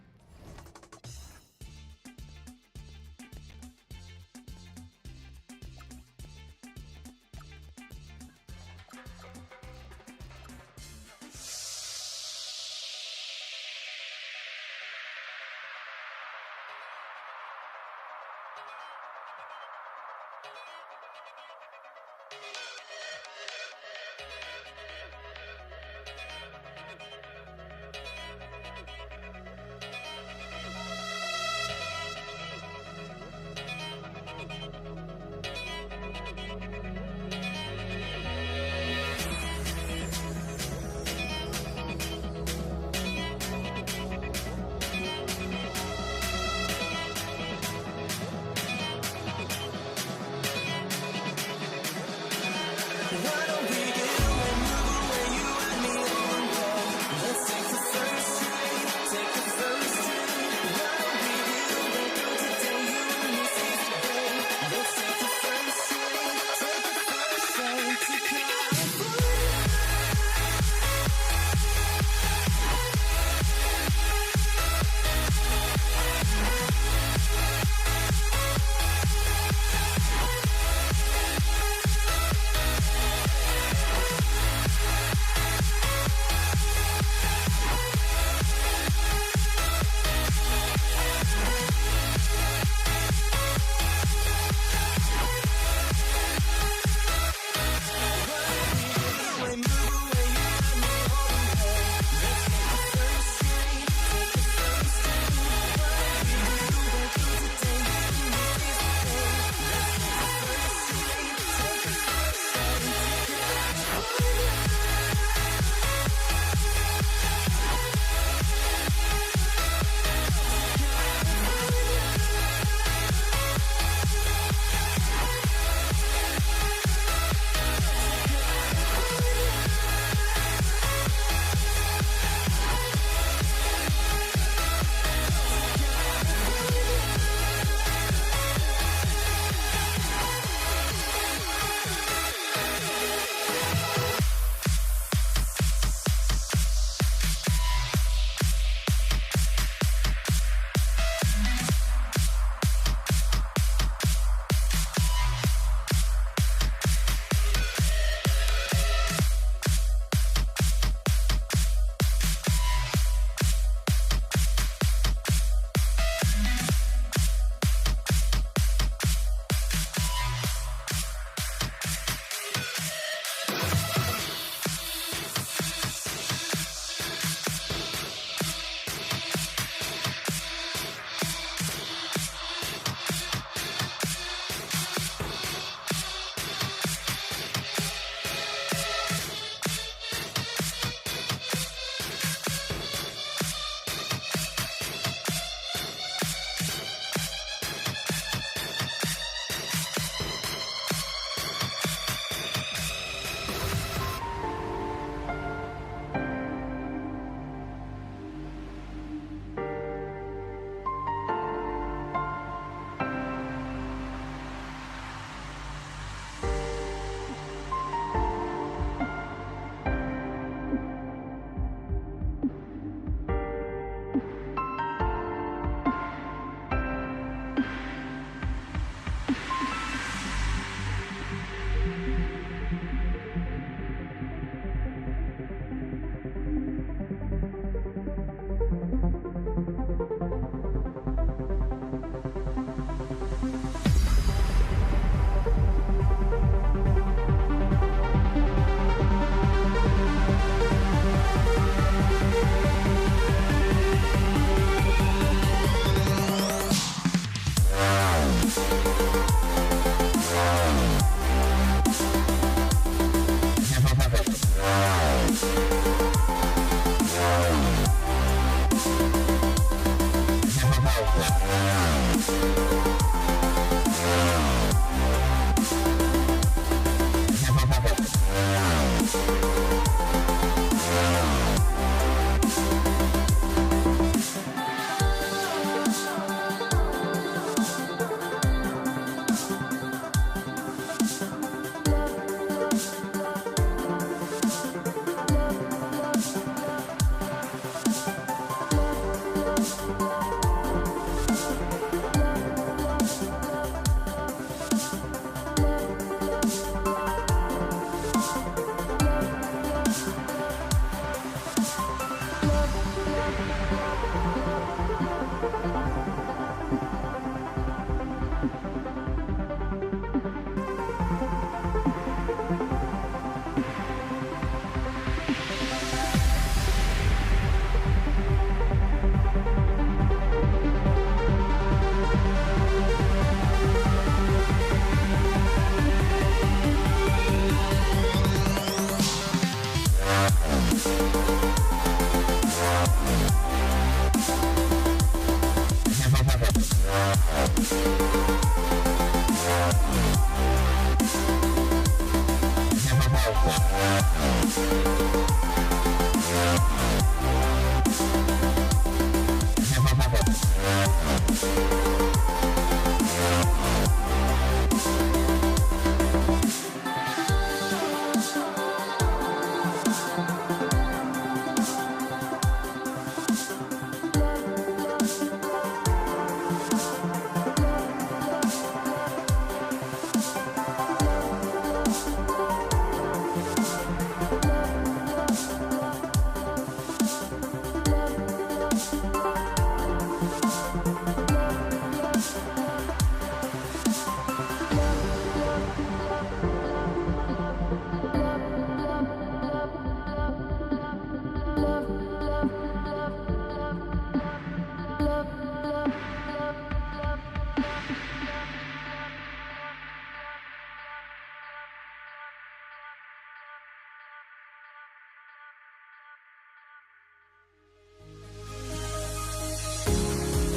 The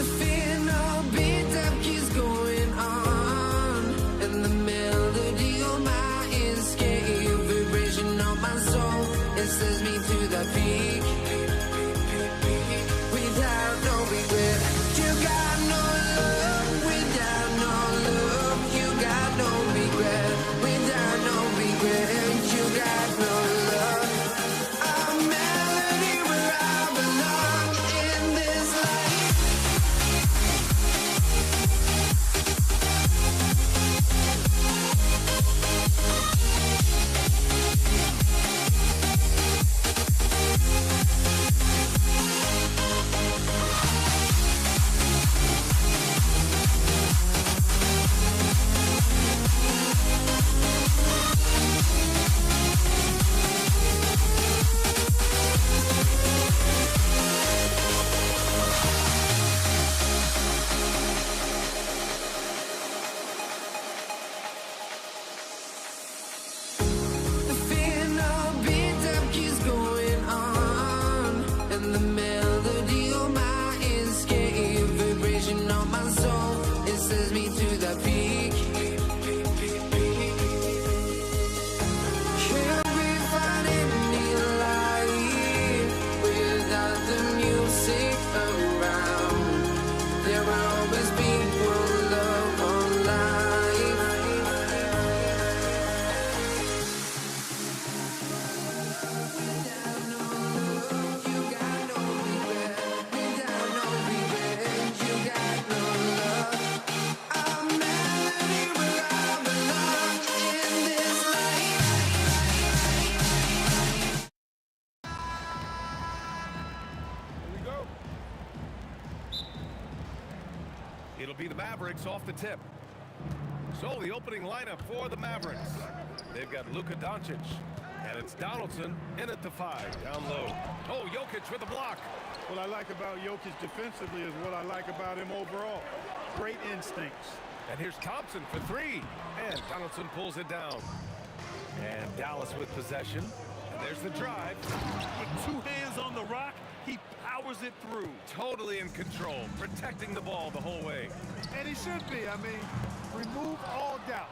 fear no beat-up keeps going on, and the melody on my escape, vibration on my soul, it sends me to the peak. Without no regret, you got no love. Without no love, you got no regret. Without no regret, you got no love. A melody where I belong in this life. The fear no beat-up keeps going on, and the melody on my escape, vibration on my soul, it sends me to the peak. Can't be finding any light without the music around. There will always be one love on life. It'll be the Mavericks off the tip. So the opening lineup for the Mavericks. They've got Luka Doncic, and it's Donaldson in at the 5, down low. Oh, Jokic with a block. What I like about Jokic defensively is what I like about him overall. Great instincts. And here's Thompson for 3, and Donaldson pulls it down. And Dallas with possession. And there's the drive. With 2 hands on the rock, he powers it through. Totally in control, protecting the ball the whole way. And he should be. I mean, remove all doubt.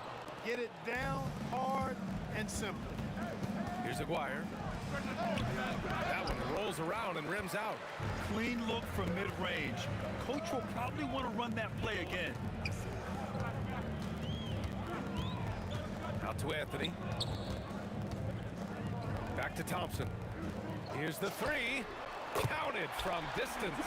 Get it down, hard, and simple. Here's Aguirre. That one rolls around and rims out. Clean look from mid-range. Coach will probably want to run that play again. Out to Anthony. Back to Thompson. Here's the 3. Counted from distance.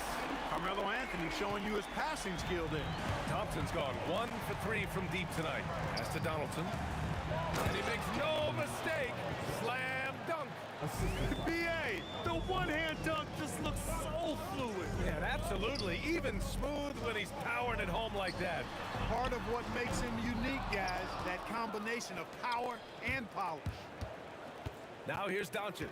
Carmelo Anthony showing you his passing skill there. Thompson's gone 1 for 3 from deep tonight. Pass to Donaldson. And he makes no mistake. Slam dunk. B.A., the one-hand dunk just looks so fluid. Yeah, absolutely. Even smooth when he's powering it home like that. Part of what makes him unique, guys, that combination of power and polish. Now here's Doncic.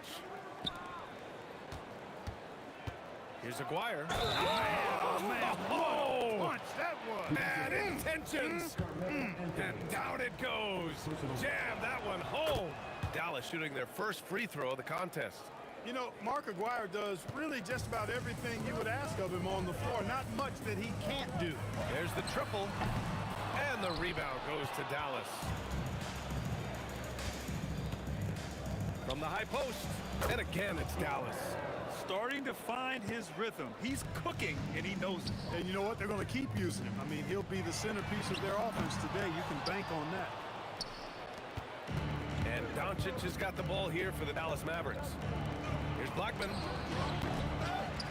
Here's Aguirre. Oh, man, what a punch that was. Bad intentions. And down it goes. Jam that one home. Dallas shooting their first free throw of the contest. You know, Mark Aguirre does really just about everything you would ask of him on the floor. Not much that he can't do. There's the triple. And the rebound goes to Dallas. From the high post. And again, it's Dallas. Starting to find his rhythm. He's cooking, and he knows it. And you know what? They're going to keep using him. I mean, he'll be the centerpiece of their offense today. You can bank on that. And Doncic has got the ball here for the Dallas Mavericks. Here's Blackman.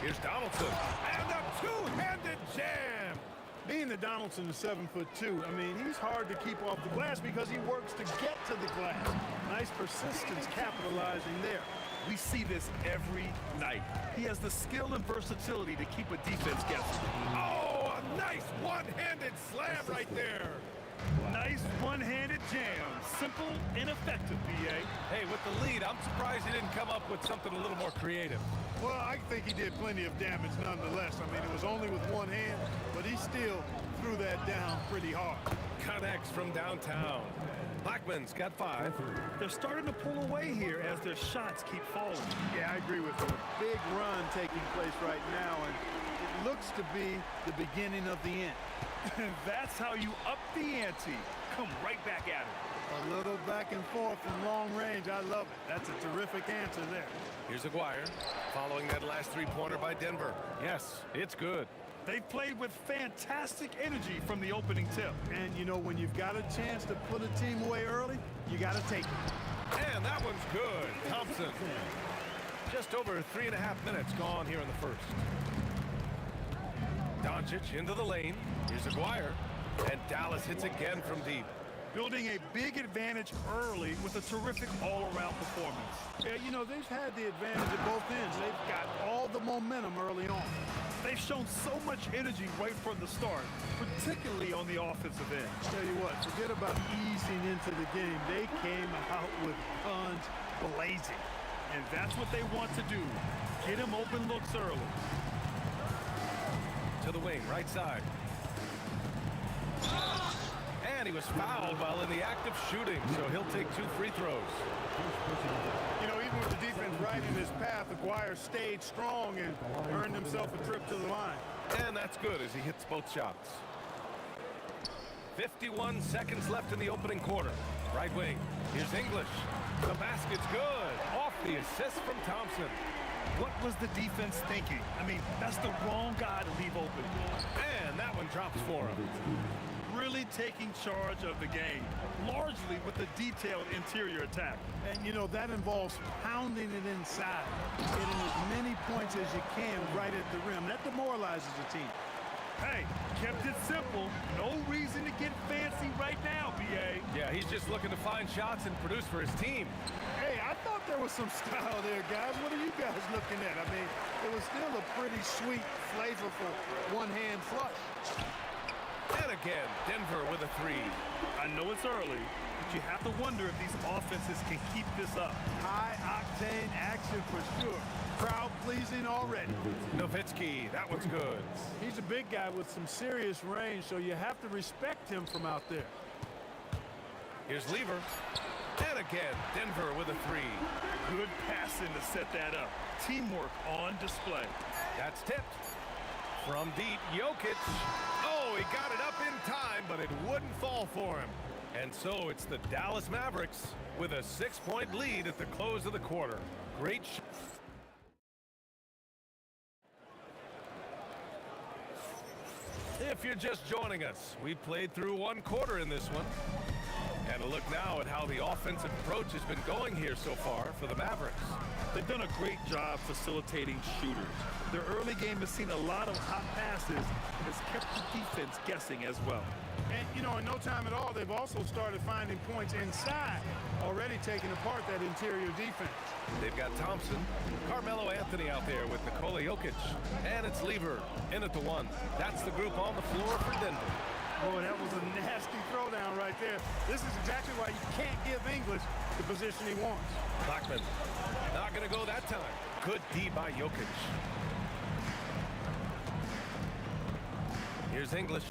Here's Donaldson. And a two-handed jam. Being that Donaldson is 7'2", I mean, he's hard to keep off the glass because he works to get to the glass. Nice persistence capitalizing there. We see this every night. He has the skill and versatility to keep a defense guessing. Oh, a nice one-handed slam right there. Nice one-handed jam. Simple and effective, B.A. Hey, with the lead, I'm surprised he didn't come up with something a little more creative. Well, I think he did plenty of damage nonetheless. I mean, it was only with one hand, but he still threw that down pretty hard. Connects from downtown. Blackman's got 5. They're starting to pull away here as their shots keep falling. Yeah, I agree with you. A big run taking place right now, and it looks to be the beginning of the end. And that's how you up the ante. Come right back at it. A little back and forth from long range. I love it. That's a terrific answer there. Here's Aguirre following that last three-pointer by Denver. Yes, it's good. They've played with fantastic energy from the opening tip. And, you know, when you've got a chance to put a team away early, you got to take it. And that one's good. Thompson. Just over 3.5 minutes gone here in the first. Doncic into the lane. Here's Aguirre. And Dallas hits again from deep. Building a big advantage early with a terrific all-around performance. Yeah, you know, they've had the advantage at both ends. They've got all the momentum early on. They've shown so much energy right from the start, particularly on the offensive end. Tell you what, forget about easing into the game. They came out with guns blazing. And that's what they want to do. Get him open looks early. To the wing, right side. And he was fouled while in the act of shooting, so he'll take 2 free throws. You know, even with the defense right in his path, Aguirre stayed strong and earned himself a trip to the line. And that's good as he hits both shots. 51 seconds left in the opening quarter. Right wing. Here's English. The basket's good. Off the assist from Thompson. What was the defense thinking? I mean, that's the wrong guy to leave open. And that one drops for him. Really taking charge of the game, largely with the detailed interior attack. And, you know, that involves pounding it inside, getting as many points as you can right at the rim. That demoralizes the team. Hey, kept it simple. No reason to get fancy right now, B.A. Yeah, he's just looking to find shots and produce for his team. Hey, I thought there was some style there, guys. What are you guys looking at? I mean, it was still a pretty sweet, flavorful one-hand flush. And again, Denver with a 3. I know it's early, but you have to wonder if these offenses can keep this up. High-octane action for sure. Crowd-pleasing already. Nowitzki, that one's good. He's a big guy with some serious range, so you have to respect him from out there. Here's Lever. And again, Denver with a 3. Good passing to set that up. Teamwork on display. That's tipped. From deep, Jokic. Oh, he got it up in time, but it wouldn't fall for him. And so it's the Dallas Mavericks with a 6-point lead at the close of the quarter. Great If you're just joining us, we played through 1 quarter in this one. And a look now at how the offensive approach has been going here so far for the Mavericks. They've done a great job facilitating shooters. Their early game has seen a lot of hot passes and has kept the defense guessing as well. And, you know, in no time at all, they've also started finding points inside, already taking apart that interior defense. They've got Thompson, Carmelo Anthony out there with Nikola Jokic, and it's Lever in at the 1. That's the group on the floor for Denver. Boy, that was a nasty throwdown right there. This is exactly why you can't give English the position he wants. Blackman, not going to go that time. Good D by Jokic. Here's English.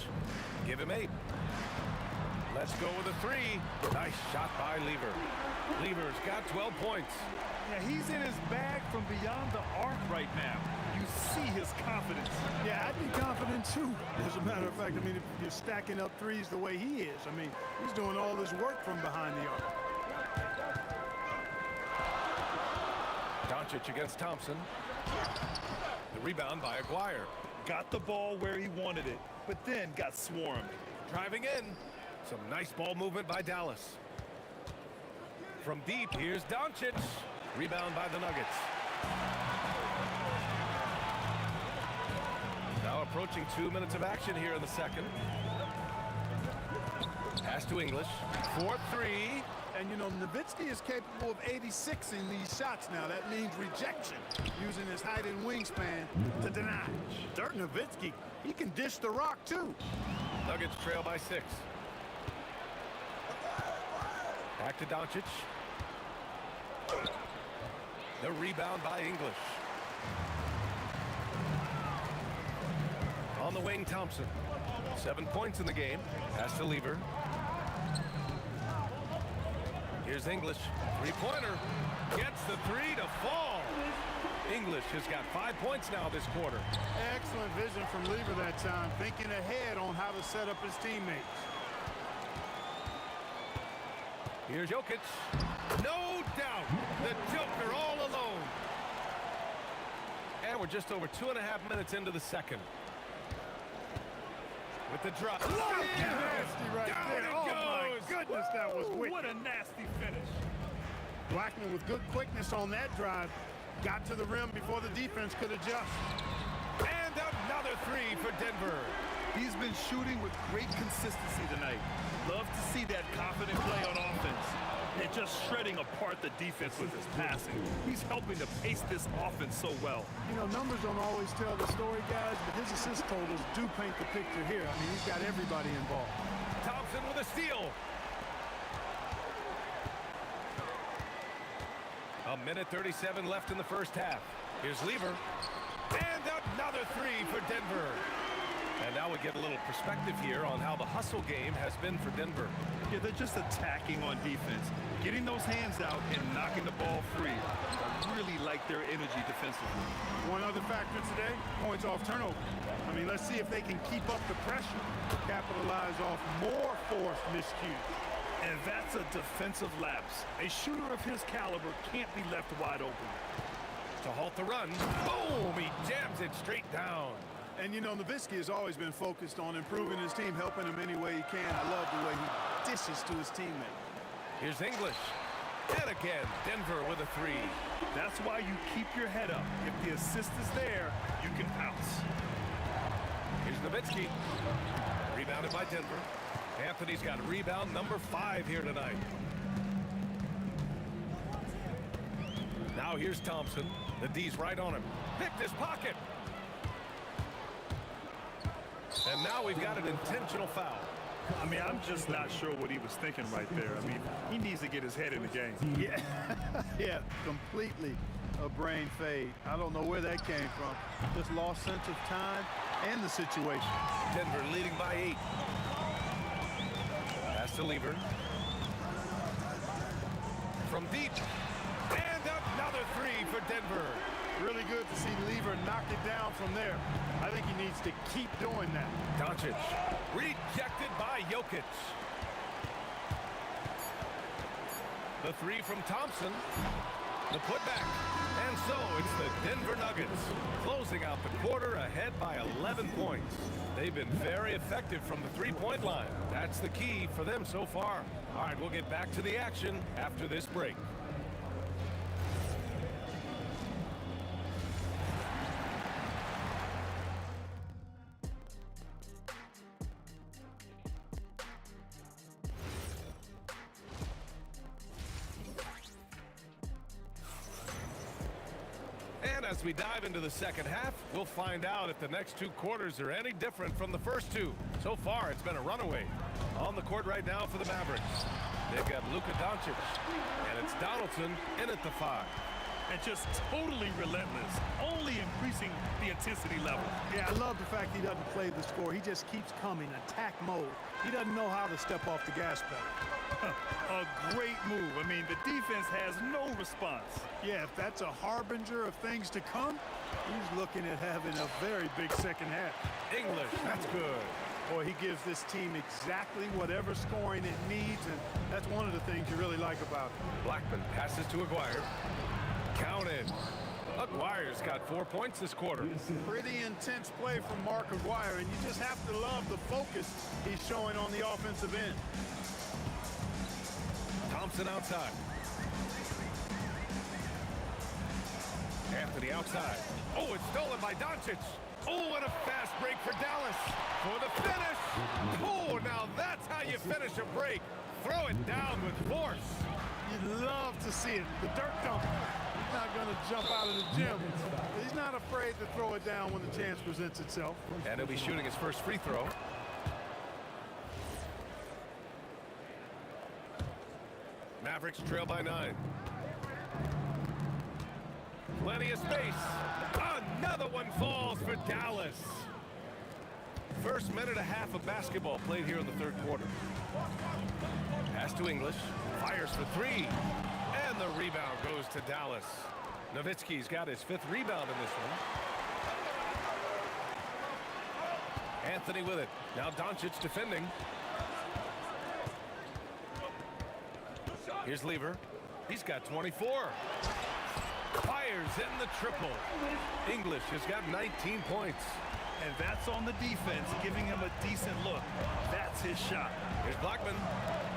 Give him 8. Let's go with a 3. Nice shot by Lever. Lever's got 12 points. Yeah, he's in his bag from beyond the arc right now. You see his confidence. Yeah, I'd be confident too. As a matter of fact, I mean, if you're stacking up threes the way he is, I mean, he's doing all this work from behind the arc. Doncic against Thompson. The rebound by Aguirre. Got the ball where he wanted it, but then got swarmed. Driving in. Some nice ball movement by Dallas. From deep, here's Doncic. Rebound by the Nuggets. Now approaching 2 minutes of action here in the second. Pass to English. 4-3. And, you know, Nowitzki is capable of 86ing these shots now. That means rejection, using his height and wingspan to deny. Dirk Nowitzki, he can dish the rock, too. Nuggets trail by 6. Back to Doncic. The rebound by English. On the wing, Thompson. 7 points in the game. Pass to Lever. Here's English. Three-pointer. Gets the three to fall. English has got 5 points now this quarter. Excellent vision from Lever that time, thinking ahead on how to set up his teammates. Here's Jokic. No doubt, the Joker all alone. And we're just over 2.5 minutes into the second. With the drop. Nasty right Down there. it Oh, my goes. goodness, that was wicked. What a nasty finish. Blackman with good quickness on that drive. Got to the rim before the defense could adjust. And another three for Denver. He's been shooting with great consistency tonight. Love to see that confident play on offense. And just shredding apart the defense with his passing. He's helping to pace this offense so well. You know, numbers don't always tell the story, guys, but his assist totals do paint the picture here. I mean, he's got everybody involved. Thompson with a steal. A minute 37 left in the first half. Here's Lever. And another three for Denver. And now we get a little perspective here on how the hustle game has been for Denver. Yeah, they're just attacking on defense. Getting those hands out and knocking the ball free. I really like their energy defensively. One other factor today, points off turnover. I mean, let's see if they can keep up the pressure, capitalize off more forced miscues. And that's a defensive lapse. A shooter of his caliber can't be left wide open. To halt the run. Boom! He jams it straight down. And, you know, Nowitzki has always been focused on improving his team, helping him any way he can. I love the way he dishes to his teammate. Here's English. And again, Denver with a three. That's why you keep your head up. If the assist is there, you can pounce. Here's Nowitzki. Rebounded by Denver. Anthony's got rebound number 5 here tonight. Now here's Thompson. The D's right on him. Picked his pocket. And now we've got an intentional foul. I mean, I'm just not sure what he was thinking right there. I mean, he needs to get his head in the game. Yeah, yeah, completely a brain fade. I don't know where that came from. Just lost sense of time and the situation. Denver leading by 8. Pass to Lever. From deep. And another three for Denver. Really good to see Lever knock it down from there. I think he needs to keep doing that. Doncic rejected by Jokic. The three from Thompson. The putback. And so it's the Denver Nuggets closing out the quarter ahead by 11 points. They've been very effective from the three-point line. That's the key for them so far. All right, we'll get back to the action after this break. And as we dive into the second half, we'll find out if the next 2 quarters are any different from the first 2. So far, it's been a runaway. On the court right now for the Mavericks. They've got Luka Doncic, and it's Donaldson in at the 5. And just totally relentless, only increasing the intensity level. Yeah, I love the fact he doesn't play the score. He just keeps coming, attack mode. He doesn't know how to step off the gas pedal. A great move. I mean, the defense has no response. Yeah, if that's a harbinger of things to come, he's looking at having a very big second half. English, that's good. Boy, he gives this team exactly whatever scoring it needs, and that's one of the things you really like about him. Blackman passes to Aguirre. Counted. Aguirre's got 4 points this quarter. Pretty intense play from Mark Aguirre, and you just have to love the focus he's showing on the offensive end. Thompson outside. Anthony outside. Oh, it's stolen by Doncic. Oh, and a fast break for Dallas for the finish. Oh, now that's how you finish a break. Throw it down with force. You'd love to see it. The dirt dunk. He's not going to jump out of the gym. He's not afraid to throw it down when the chance presents itself. And he'll be shooting his first free throw. Mavericks trail by 9. Plenty of space. Another one falls for Dallas. First minute and a half of basketball played here in the third quarter. Pass to English. Fires for three. And the rebound goes to Dallas. Nowitzki's got his 5th rebound in this one. Anthony with it. Now Doncic defending. Here's Lever. He's got 24. Fires in the triple. English has got 19 points. And that's on the defense, giving him a decent look. That's his shot. Here's Blackman.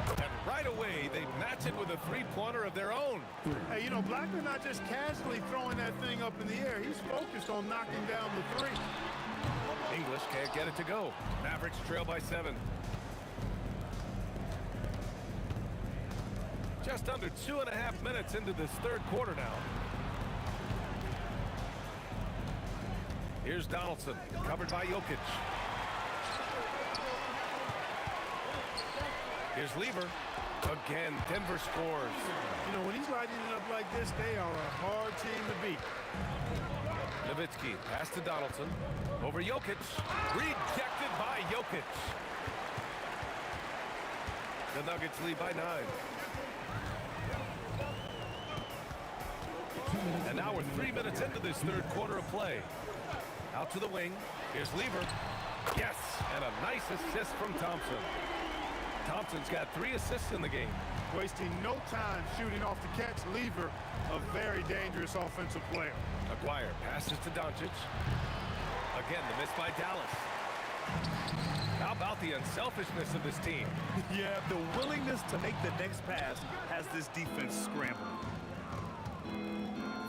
And right away, they match it with a three-pointer of their own. Hey, you know, Blackman not just casually throwing that thing up in the air. He's focused on knocking down the three. English can't get it to go. Mavericks trail by 7. Just under 2.5 minutes into this third quarter now. Here's Donaldson, covered by Jokic. Here's Lever. Again, Denver scores. You know, when he's lighting it up like this, they are a hard team to beat. Nowitzki, pass to Donaldson. Over Jokic. Rejected by Jokic. The Nuggets lead by 9. And now we're 3 minutes into this third quarter of play. Out to the wing. Here's Lever. Yes, and a nice assist from Thompson. Thompson's got 3 assists in the game. Wasting no time shooting off the catch. Lever, a very dangerous offensive player. Aguirre passes to Doncic. Again, the miss by Dallas. How about the unselfishness of this team? Yeah, the willingness to make the next pass has this defense scrambling.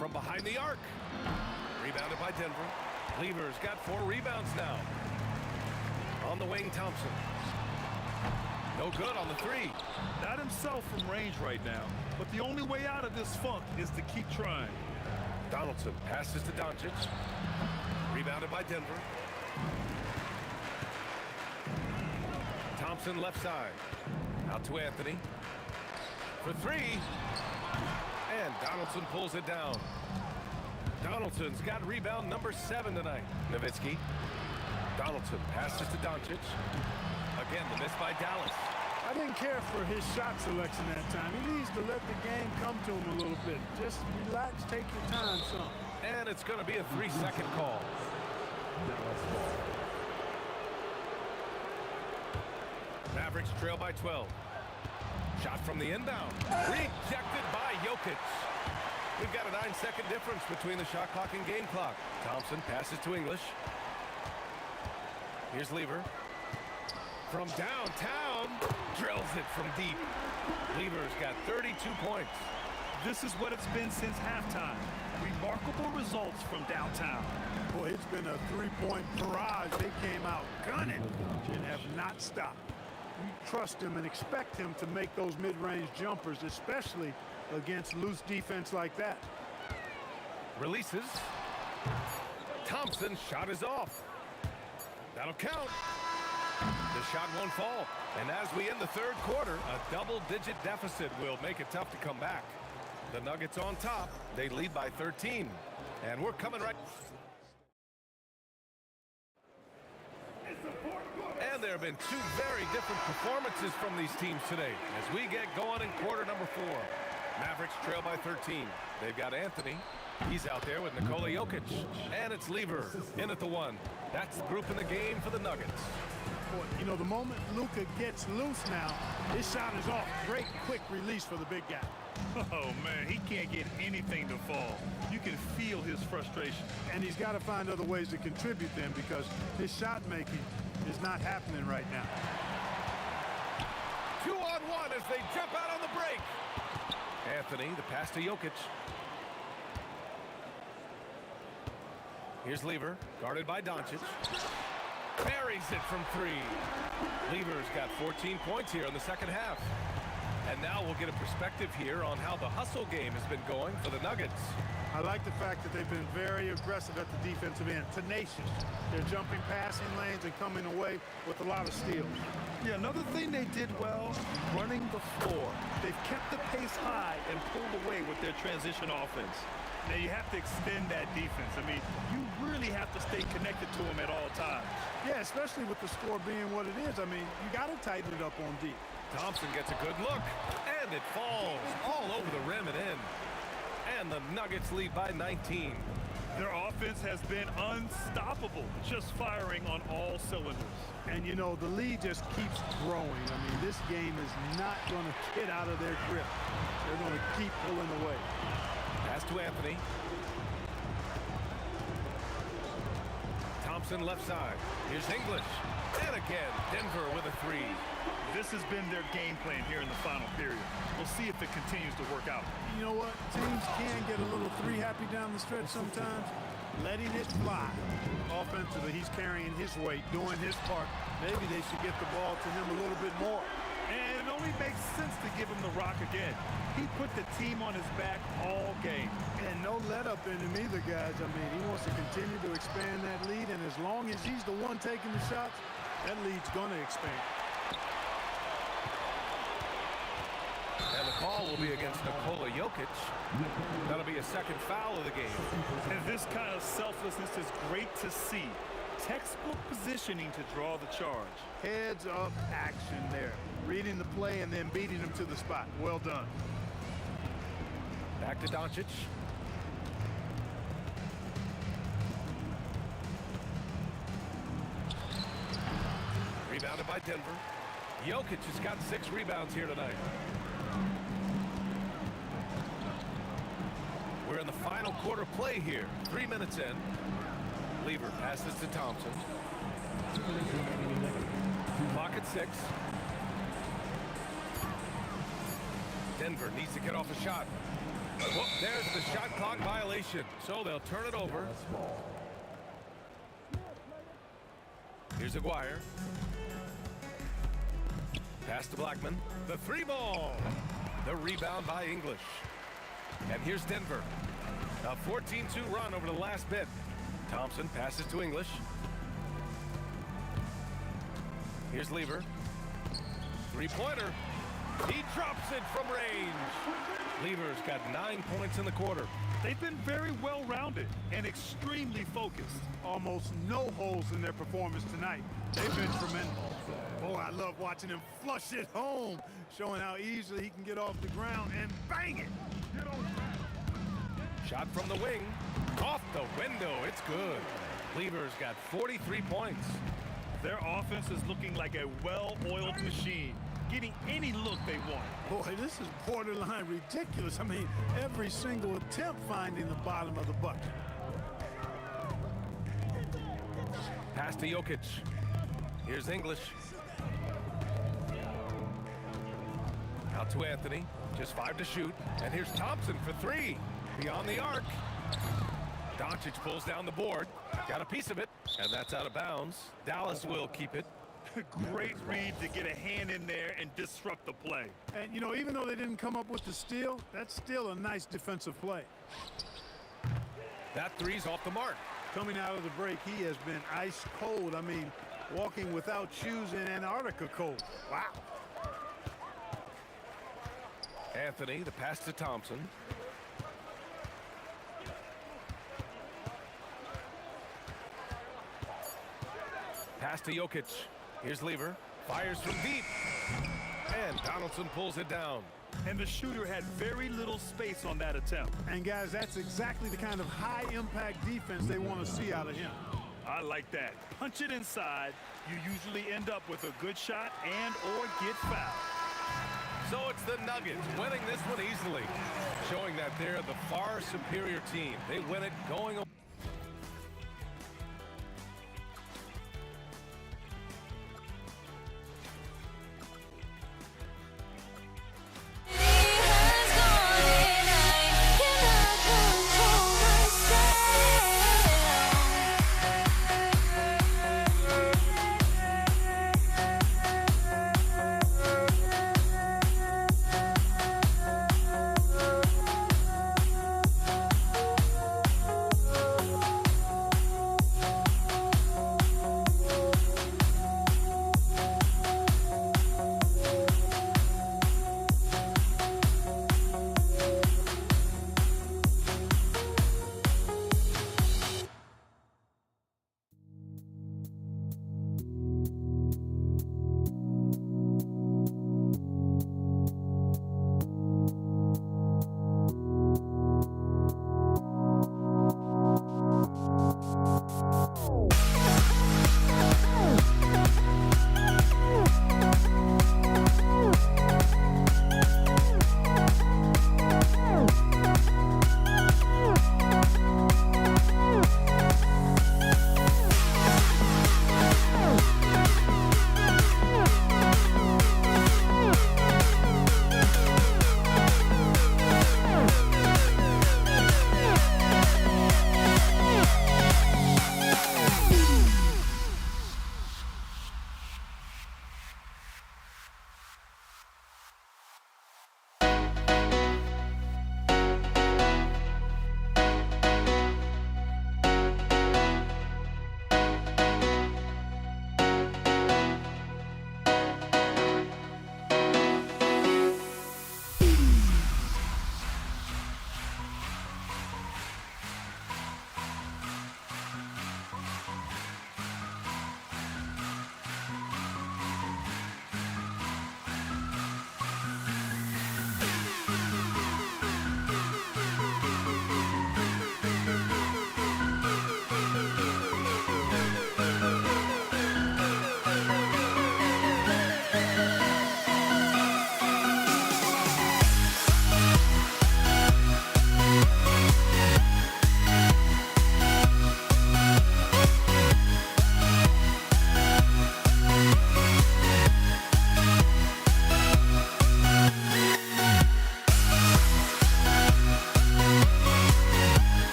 From behind the arc. Rebounded by Denver. Lever's got 4 rebounds now. On the wing, Thompson. No good on the 3. Not himself from range right now, but the only way out of this funk is to keep trying. Donaldson passes to Doncic. Rebounded by Denver. Thompson left side. Out to Anthony. For 3. And Donaldson pulls it down. Donaldson's got rebound number 7 tonight. Nowitzki. Donaldson passes to Doncic. Again, the miss by Dallas. I didn't care for his shot selection that time. He needs to let the game come to him a little bit. Just relax, take your time, son. And it's going to be a 3-second call. Mavericks trail by 12. Shot from the inbound. Rejected by Jokic. We've got a 9-second difference between the shot clock and game clock. Thompson passes to English. Here's Lever. From downtown, drills it from deep. Lever's got 32 points. This is what it's been since halftime. Remarkable results from downtown. Boy, it's been a 3-point barrage. They came out gunning and have not stopped. You trust him and expect him to make those mid-range jumpers, especially against loose defense like that. Releases. Thompson's shot is off. That'll count. The shot won't fall. And as we end the third quarter, a double-digit deficit will make it tough to come back. The Nuggets on top. They lead by 13. And we're coming right. And there have been 2 very different performances from these teams today as we get going in quarter number 4. Mavericks trail by 13. They've got Anthony. He's out there with Nikola Jokic. And it's Lever in at the 1. That's the group in the game for the Nuggets. Boy, you know, the moment Luka gets loose now, his shot is off. Great quick release for the big guy. Oh, man, he can't get anything to fall. You can feel his frustration. And he's got to find other ways to contribute then because his shot making is not happening right now. 2-on-1 as they jump out on the break. Anthony, the pass to Jokic. Here's Lever, guarded by Doncic. Buries it from 3. Lever's got 14 points here in the second half. And now we'll get a perspective here on how the hustle game has been going for the Nuggets. I like the fact that they've been very aggressive at the defensive end, tenacious. They're jumping passing lanes and coming away with a lot of steals. Yeah, another thing they did well, running the floor. They've kept the pace high and pulled away with their transition offense. Now, you have to extend that defense. I mean, you really have to stay connected to them at all times. Yeah, especially with the score being what it is. I mean, you got to tighten it up on D. Thompson gets a good look, and it falls all over the rim and in. And the Nuggets lead by 19. Their offense has been unstoppable, just firing on all cylinders. And, you know, the lead just keeps growing. I mean, this game is not going to get out of their grip. They're going to keep pulling away. Pass to Anthony. Thompson left side. Here's English. And again, Denver with a three. This has been their game plan here in the final period. We'll see if it continues to work out. You know what? Teams can get a little three-happy down the stretch sometimes. Letting it fly. Offensively, he's carrying his weight, doing his part. Maybe they should get the ball to him a little bit more. And it only makes sense to give him the rock again. He put the team on his back all game. And no let-up in him either, guys. I mean, he wants to continue to expand that lead, and as long as he's the one taking the shots, that lead's going to expand. And the call will be against Nikola Jokic. That'll be a second foul of the game. And this kind of selflessness is great to see. Textbook positioning to draw the charge. Heads up action there. Reading the play and then beating him to the spot. Well done. Back to Doncic. Rebounded by Denver. Jokic has got 6 rebounds here tonight. We're in the final quarter play here. 3 minutes in. Lever passes to Thompson. Clock at 6. Denver needs to get off a shot. Well, there's the shot clock violation. So they'll turn it over. Here's Aguirre. Pass to Blackman. The 3 ball. The rebound by English. And here's Denver. A 14-2 run over the last bit. Thompson passes to English. Here's Lever. 3-pointer. He drops it from range. Lever's got 9 points in the quarter. They've been very well-rounded and extremely focused. Almost no holes in their performance tonight. They've been tremendous. Boy, I love watching him flush it home, showing how easily he can get off the ground and bang it. Shot from the wing. Off the window. It's good. Lever's got 43 points. Their offense is looking like a well-oiled machine, getting any look they want. Boy, this is borderline ridiculous. I mean, every single attempt finding the bottom of the bucket. Pass to Jokic. Here's English. Out to Anthony. Just 5 to shoot. And here's Thompson for 3. Beyond the arc. Doncic pulls down the board. Got a piece of it. And that's out of bounds. Dallas will keep it. Great read to get a hand in there and disrupt the play. And, you know, even though they didn't come up with the steal, that's still a nice defensive play. That 3's off the mark. Coming out of the break, he has been ice cold. I mean, walking without shoes in Antarctica cold. Wow. Anthony, the pass to Thompson. Pass to Jokic. Here's Lever. Fires from deep. And Donaldson pulls it down. And the shooter had very little space on that attempt. And, guys, that's exactly the kind of high-impact defense they want to see out of him. I like that. Punch it inside. You usually end up with a good shot and or get fouled. So it's the Nuggets winning this one easily, showing that they're the far superior team. They win it going away.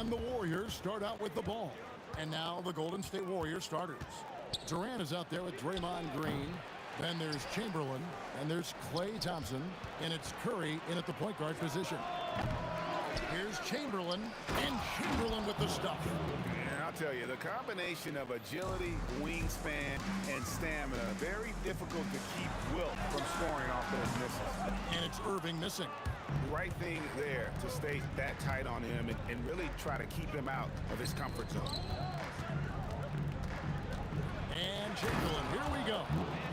And the Warriors start out with the ball. And now the Golden State Warriors starters. Durant is out there with Draymond Green. Then there's Chamberlain. And there's Klay Thompson. And it's Curry in at the point guard position. Here's Chamberlain. And Chamberlain with the stuff. And I'll tell you, the combination of agility, wingspan, and stamina, very difficult to keep Wilt from scoring off those misses. And it's Irving missing. Right thing there to stay that tight on him and really try to keep him out of his comfort zone. And Chamberlain, here we go.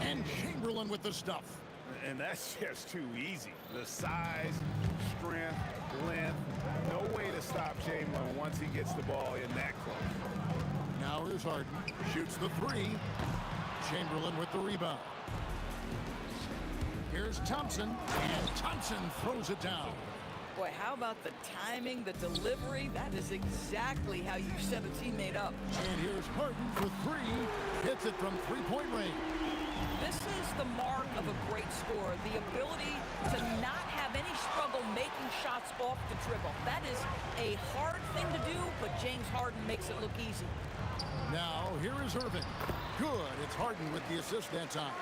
And Chamberlain with the stuff. And that's just too easy. The size, strength, length, no way to stop Chamberlain once he gets the ball in that close. Now here's Harden. Shoots the three. Chamberlain with the rebound. Here's Thompson. And Thompson throws it down. Boy, how about the timing, the delivery? That is exactly how you set a teammate up. And here's Harden for three. Hits it from three-point range. This is the mark of a great scorer, the ability to not have any struggle making shots off the dribble. That is a hard thing to do, but James Harden makes it look easy. Now, here is Irving. Good. It's Harden with the assist that time.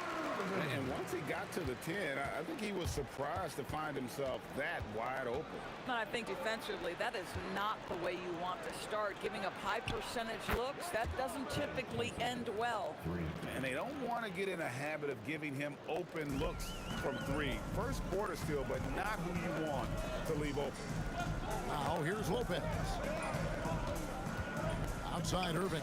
And once he got to the 10, I think he was surprised to find himself that wide open. I think defensively, that is not the way you want to start. Giving up high percentage looks, that doesn't typically end well. And they don't want to get in a habit of giving him open looks from three. First quarter still, but not who you want to leave open. Now, here's Lopez. Outside Irving.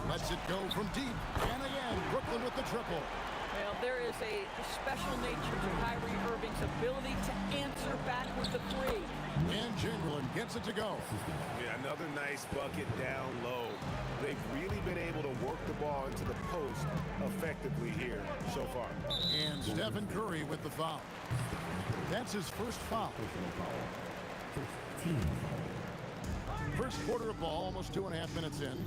Lets it go from deep. And again, Brooklyn with the triple. Well, there is a special nature to Kyrie Irving's ability to answer back with the three. And Chamberlain gets it to go. Yeah, another nice bucket down low. They've really been able to work the ball into the post effectively here so far. And Stephen Curry with the foul. That's his first foul. First quarter of ball, almost 2.5 minutes in.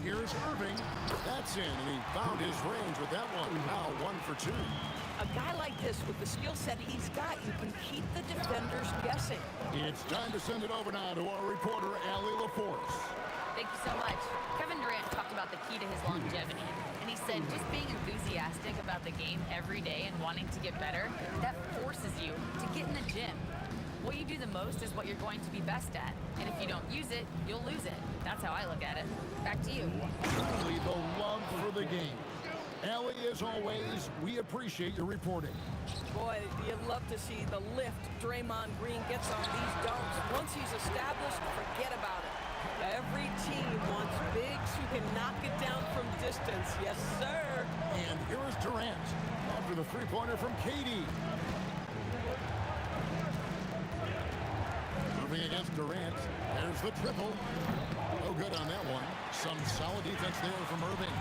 Here's Irving. That's in, and he found his range with that one. Now 1 for 2. A guy like this with the skill set he's got, you can keep the defenders guessing. It's time to send it over now to our reporter, Allie LaForce. Thank you so much. Kevin Durant talked about the key to his longevity. And he said just being enthusiastic about the game every day and wanting to get better, that forces you to get in the gym. What you do the most is what you're going to be best at. And if you don't use it, you'll lose it. That's how I look at it. Back to you. Truly the love for the game. Allie, as always, we appreciate your reporting. Boy, you'd love to see the lift Draymond Green gets on these dunks. Once he's established, forget about it. Every team wants bigs who can knock it down from distance. Yes, sir. And here is Durant after the three-pointer from KD. Moving against Durant. There's the triple. No good on that one. Some solid defense there from Irving.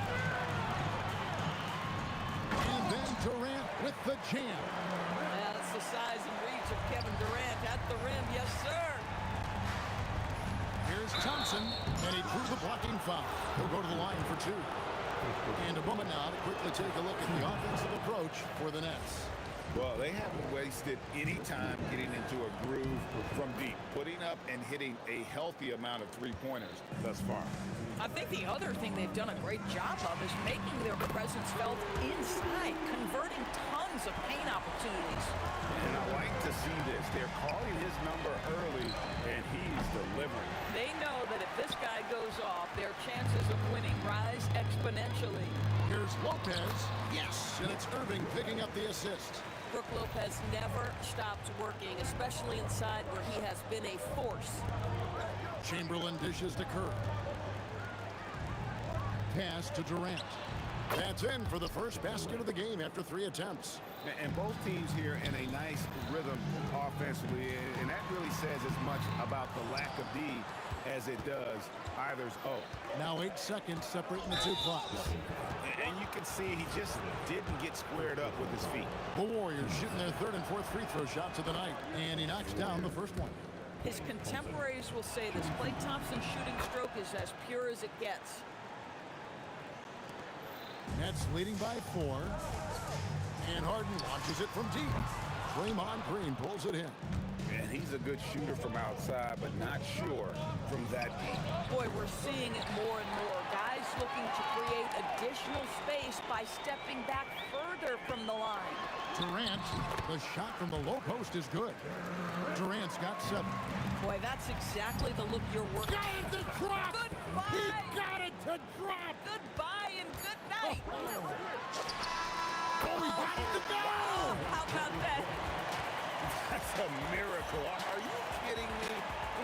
And then Durant with the jam. Yeah, that's the size and reach of Kevin Durant at the rim. Yes, sir. Here's Thompson, and he drew the blocking foul. He'll go to the line for 2. And a moment now to quickly take a look at the offensive approach for the Nets. Well, they haven't wasted any time getting into a groove from deep, putting up and hitting a healthy amount of three-pointers thus far. I think the other thing they've done a great job of is making their presence felt inside, converting tons of paint opportunities. And I like to see this. They're calling his number early, and he's delivering. They know that if this guy goes off, their chances of winning rise exponentially. Here's Lopez. Yes, and it's Irving picking up the assist. Brook Lopez never stops working, especially inside where he has been a force. Chamberlain dishes to Curry. Pass to Durant. That's in for the first basket of the game after 3 attempts. And both teams here in a nice rhythm offensively, and that really says as much about the lack of D as it does either's O. Now 8 seconds separating the 2 clocks. And you can see he just didn't get squared up with his feet. The Warriors shooting their 3rd and 4th free throw shots of the night, and he knocks down the first one. His contemporaries will say this Klay Thompson's shooting stroke is as pure as it gets. Nets leading by 4. And Harden launches it from deep. Draymond Green pulls it in. And He's a good shooter from outside, but not sure from that deep. Boy, we're seeing it more and more. Guys looking to create additional space by stepping back further from the line. Durant, the shot from the low post is good. Durant's got 7. Boy, that's exactly the look you're working. Got it to drop! Goodbye! He got it to drop! Goodbye and good night! Oh, he got it to go! How about that? That's a miracle. Are you kidding me?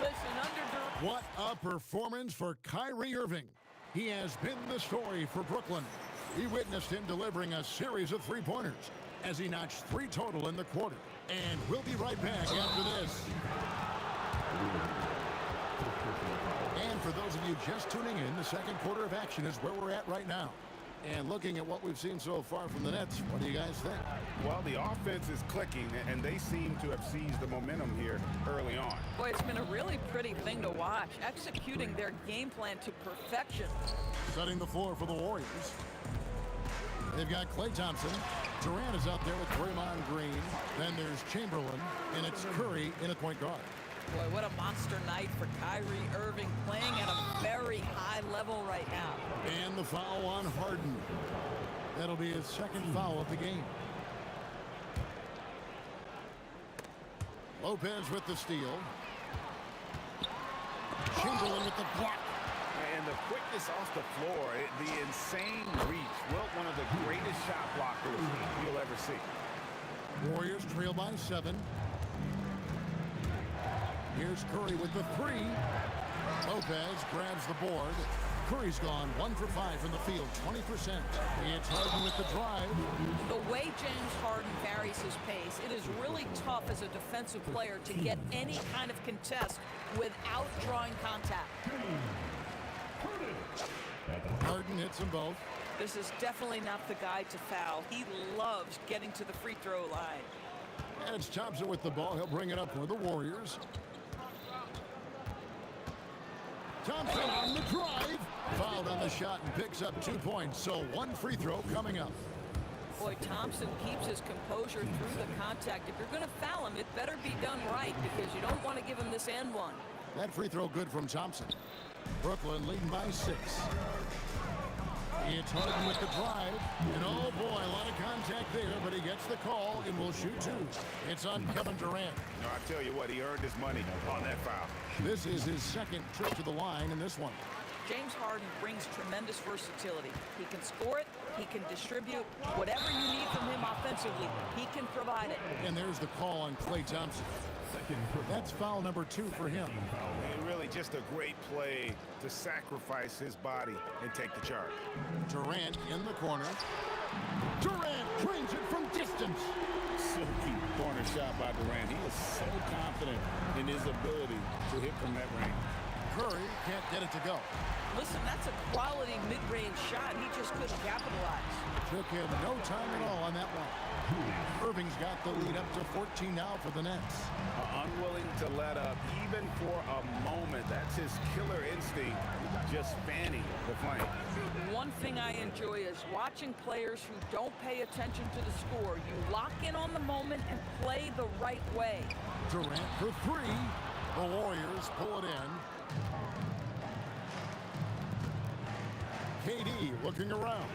Listen, under What a performance for Kyrie Irving. He has been the story for Brooklyn. He witnessed him delivering a series of three-pointers as he notched 3 total in the quarter. And we'll be right back after this. And for those of you just tuning in, the second quarter of action is where we're at right now. And looking at what we've seen so far from the Nets, what do you guys think? Well, the offense is clicking, and they seem to have seized the momentum here early on. Boy, it's been a really pretty thing to watch, executing their game plan to perfection. Setting the floor for the Warriors. They've got Klay Thompson. Durant is out there with Draymond Green. Then there's Chamberlain, and it's Curry in a point guard. Boy, what a monster night for Kyrie Irving, playing at a very high level right now. And the foul on Harden. That'll be his second foul of the game. Lopez with the steal. Chamberlain with the block. And the quickness off the floor, the insane reach. Wilt, one of the greatest shot blockers you'll ever see. Warriors trail by 7. Here's Curry with the 3. Lopez grabs the board. Curry's gone 1 for 5 from the field, 20%. It's Harden with the drive. The way James Harden varies his pace, it is really tough as a defensive player to get any kind of contest without drawing contact. Harden hits them both. This is definitely not the guy to foul. He loves getting to the free throw line. And it's Thompson with the ball. He'll bring it up for the Warriors. Thompson on the drive. Fouled on the shot and picks up 2 points. So 1 free throw coming up. Boy, Thompson keeps his composure through the contact. If you're going to foul him, it better be done right because you don't want to give him this and one. That free throw good from Thompson. Brooklyn leading by 6. It's Harden with the drive. And oh boy, a lot of contact there, but he gets the call and will shoot 2. It's on Kevin Durant. No, I tell you what, he earned his money on that foul. This is his second trip to the line in this one. James Harden brings tremendous versatility. He can score it, he can distribute. Whatever you need from him offensively, he can provide it. And there's the call on Klay Thompson. That's foul number 2 for him. And really just a great play to sacrifice his body and take the charge. Durant in the corner. Durant drains it from distance. Silky corner shot by Durant. He is so confident in his ability to hit from that range. Curry can't get it to go. Listen, that's a quality mid-range shot. He just couldn't capitalize. Took him no time at all on that one. Irving's got the lead up to 14 now for the Nets. Unwilling to let up even for a moment. That's his killer instinct, just fanning the flame. One thing I enjoy is watching players who don't pay attention to the score. You lock in on the moment and play the right way. Durant for 3. The Warriors pull it in. KD looking around.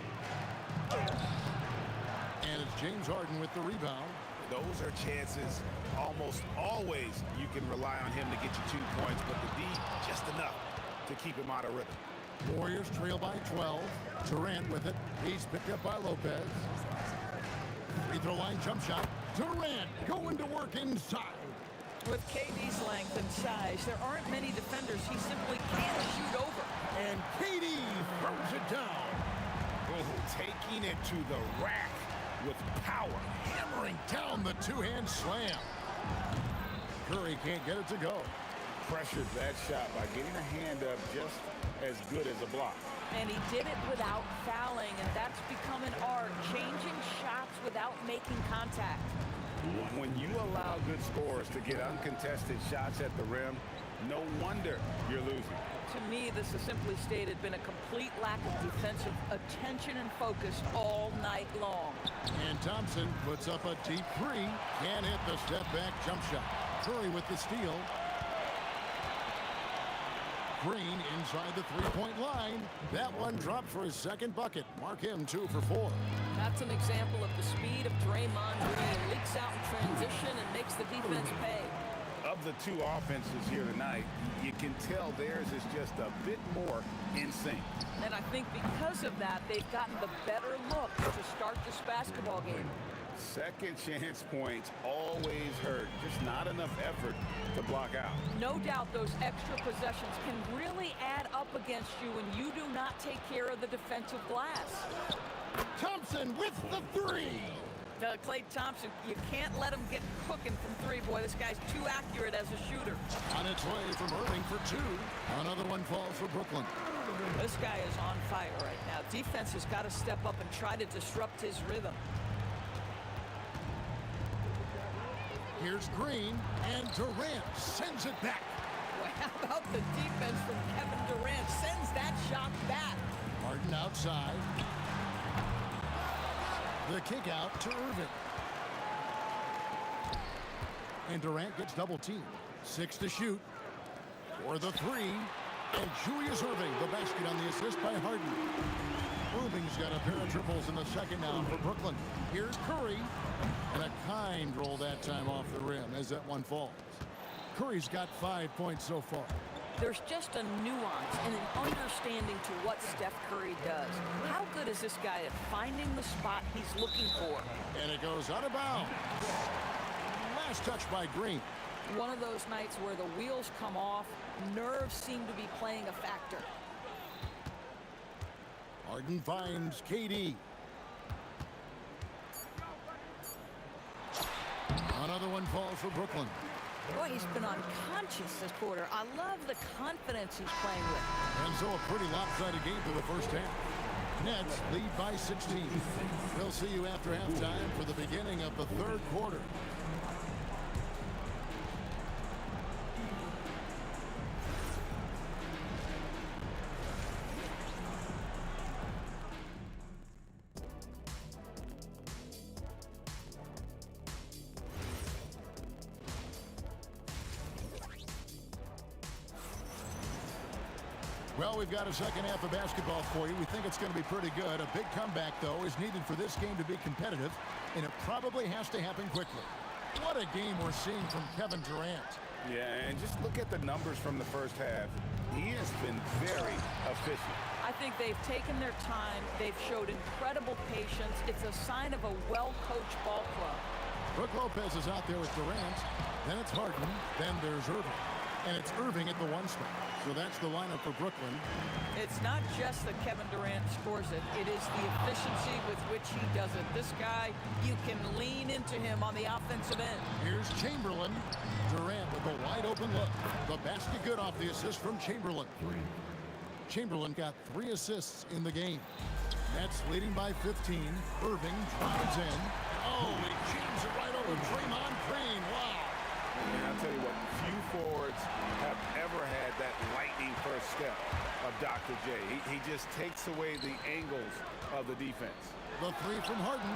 And it's James Harden with the rebound. Those are chances almost always you can rely on him to get you 2 points, but the D just enough to keep him out of rhythm. Warriors trail by 12. Durant with it. He's picked up by Lopez. Free throw line jump shot. Durant going to work inside. With KD's length and size, there aren't many defenders he simply can't shoot over. And KD throws it down. Oh, taking it to the rack with power. Hammering down the 2-hand slam. Curry can't get it to go. Pressured that shot by getting a hand up just as good as a block. And he did it without fouling, and that's become an art, changing shots without making contact. When you allow good scorers to get uncontested shots at the rim, no wonder you're losing. To me, this has simply stated been a complete lack of defensive attention and focus all night long. And Thompson puts up a deep 3. Can't hit the step-back jump shot. Curry with the steal. Green inside the three-point line. That one dropped for his second bucket. Mark him 2 for 4. That's an example of the speed of Draymond Green. Leaks out in transition and makes the defense pay. Of the two offenses here tonight, you can tell theirs is just a bit more in sync. And I think because of that, they've gotten the better look to start this basketball game. Second chance points always hurt. Just not enough effort to block out. No doubt those extra possessions can really add up against you when you do not take care of the defensive glass. Thompson with the three. Klay Thompson, you can't let him get cooking from three. Boy, this guy's too accurate as a shooter. On its way from Irving for 2. Another one falls for Brooklyn. This guy is on fire right now. Defense has got to step up and try to disrupt his rhythm. Here's Green, and Durant sends it back. Boy, how about the defense from Kevin Durant? Sends that shot back. Harden outside. The kick out to Irving. And Durant gets double teamed. 6 to shoot. For the 3. And Julius Irving, the basket on the assist by Harden. Irving's got a pair of triples in the second now for Brooklyn. Here's Curry. And a kind roll that time off the rim as that one falls. Curry's got 5 points so far. There's just a nuance and an understanding to what Steph Curry does. How good is this guy at finding the spot he's looking for? And it goes out of bounds. Last touch by Green. One of those nights where the wheels come off, nerves seem to be playing a factor. Harden finds KD. Another one falls for Brooklyn. Boy, he's been unconscious this quarter. I love the confidence he's playing with. And so a pretty lopsided game for the first half. Nets lead by 16. We'll see you after halftime for the beginning of the third quarter. Well, we've got a second half of basketball for you. We think it's going to be pretty good. A big comeback, though, is needed for this game to be competitive, and it probably has to happen quickly. What a game we're seeing from Kevin Durant. Yeah, and just look at the numbers from the first half. He has been very efficient. I think they've taken their time. They've showed incredible patience. It's a sign of a well-coached ball club. Brook Lopez is out there with Durant. Then it's Harden. Then there's Irving. And it's Irving at the 1 spot. So that's the lineup for Brooklyn. It's not just that Kevin Durant scores it. It is the efficiency with which he does it. This guy, you can lean into him on the offensive end. Here's Chamberlain. Durant with a wide open look. The basket good off the assist from Chamberlain. Chamberlain got 3 assists in the game. Nets leading by 15. Irving drives in. Oh, he jams it right over Draymond Green. Wow. And I'll tell you what, few forwards have ever had that lightning first step of Dr. J. He just takes away the angles of the defense. The 3 from Harden.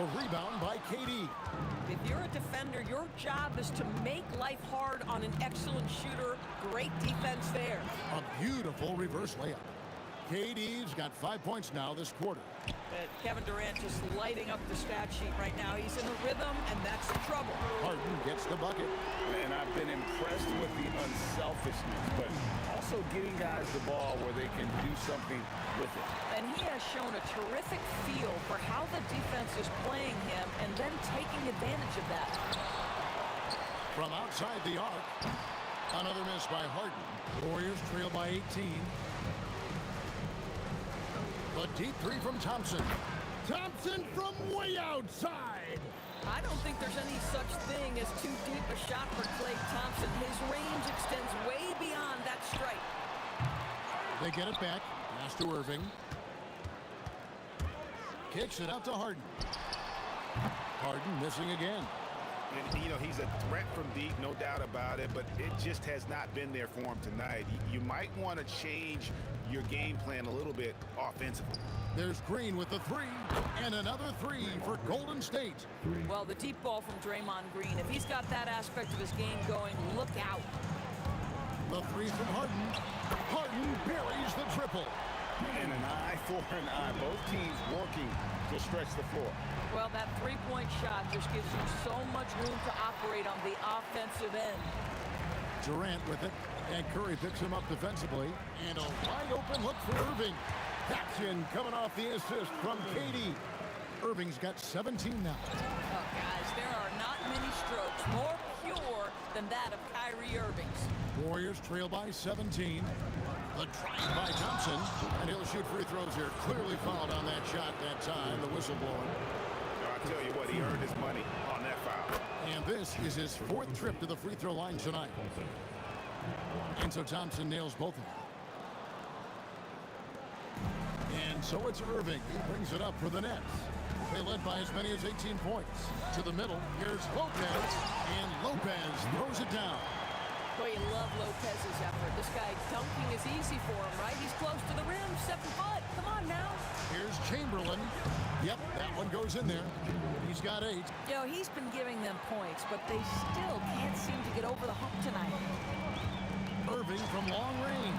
The rebound by KD. If you're a defender, your job is to make life hard on an excellent shooter. Great defense there. A beautiful reverse layup. KD's got 5 points now this quarter. Kevin Durant just lighting up the stat sheet right now. He's in a rhythm, and that's the trouble. Harden gets the bucket. And I've been impressed with the unselfishness, but also getting guys the ball where they can do something with it. And he has shown a terrific feel for how the defense is playing him and then taking advantage of that. From outside the arc, another miss by Harden. Warriors trail by 18. The deep 3 from Thompson. Thompson from way outside. I don't think there's any such thing as too deep a shot for Klay Thompson. His range extends way beyond that strike. They get it back. Pass to Irving. Kicks it out to Harden. Harden missing again. And, you know, he's a threat from deep, no doubt about it, but it just has not been there for him tonight. You might want to change your game plan a little bit offensively. There's Green with the three, and another three for Golden State. Well, the deep ball from Draymond Green, if he's got that aspect of his game going, look out. The three from Harden. Harden buries the triple. And an eye for an eye. Both teams working to stretch the floor. Well, that three-point shot just gives you so much room to operate on the offensive end. Durant with it, and Curry picks him up defensively. And a wide open look for Irving. Action coming off the assist from KD. Irving's got 17 now. Oh, guys, there are not many strokes more pure than that of Kyrie Irving's. Warriors trail by 17. The drive by Thompson, and he'll shoot free throws here. Clearly fouled on that shot that time, the whistle blowing. I'll tell you what, he earned his money on that foul. And this is his fourth trip to the free throw line tonight. And so Thompson nails both of them. And so it's Irving. He brings it up for the Nets. They led by as many as 18 points. To the middle, here's Lopez, and Lopez throws it down. Boy, you love Lopez's effort. This guy dunking is easy for him, right? He's close to the rim, 7 foot. Come on now. Here's Chamberlain. Yep, that one goes in there. He's got 8. You know, he's been giving them points, but they still can't seem to get over the hump tonight. Irving from long range.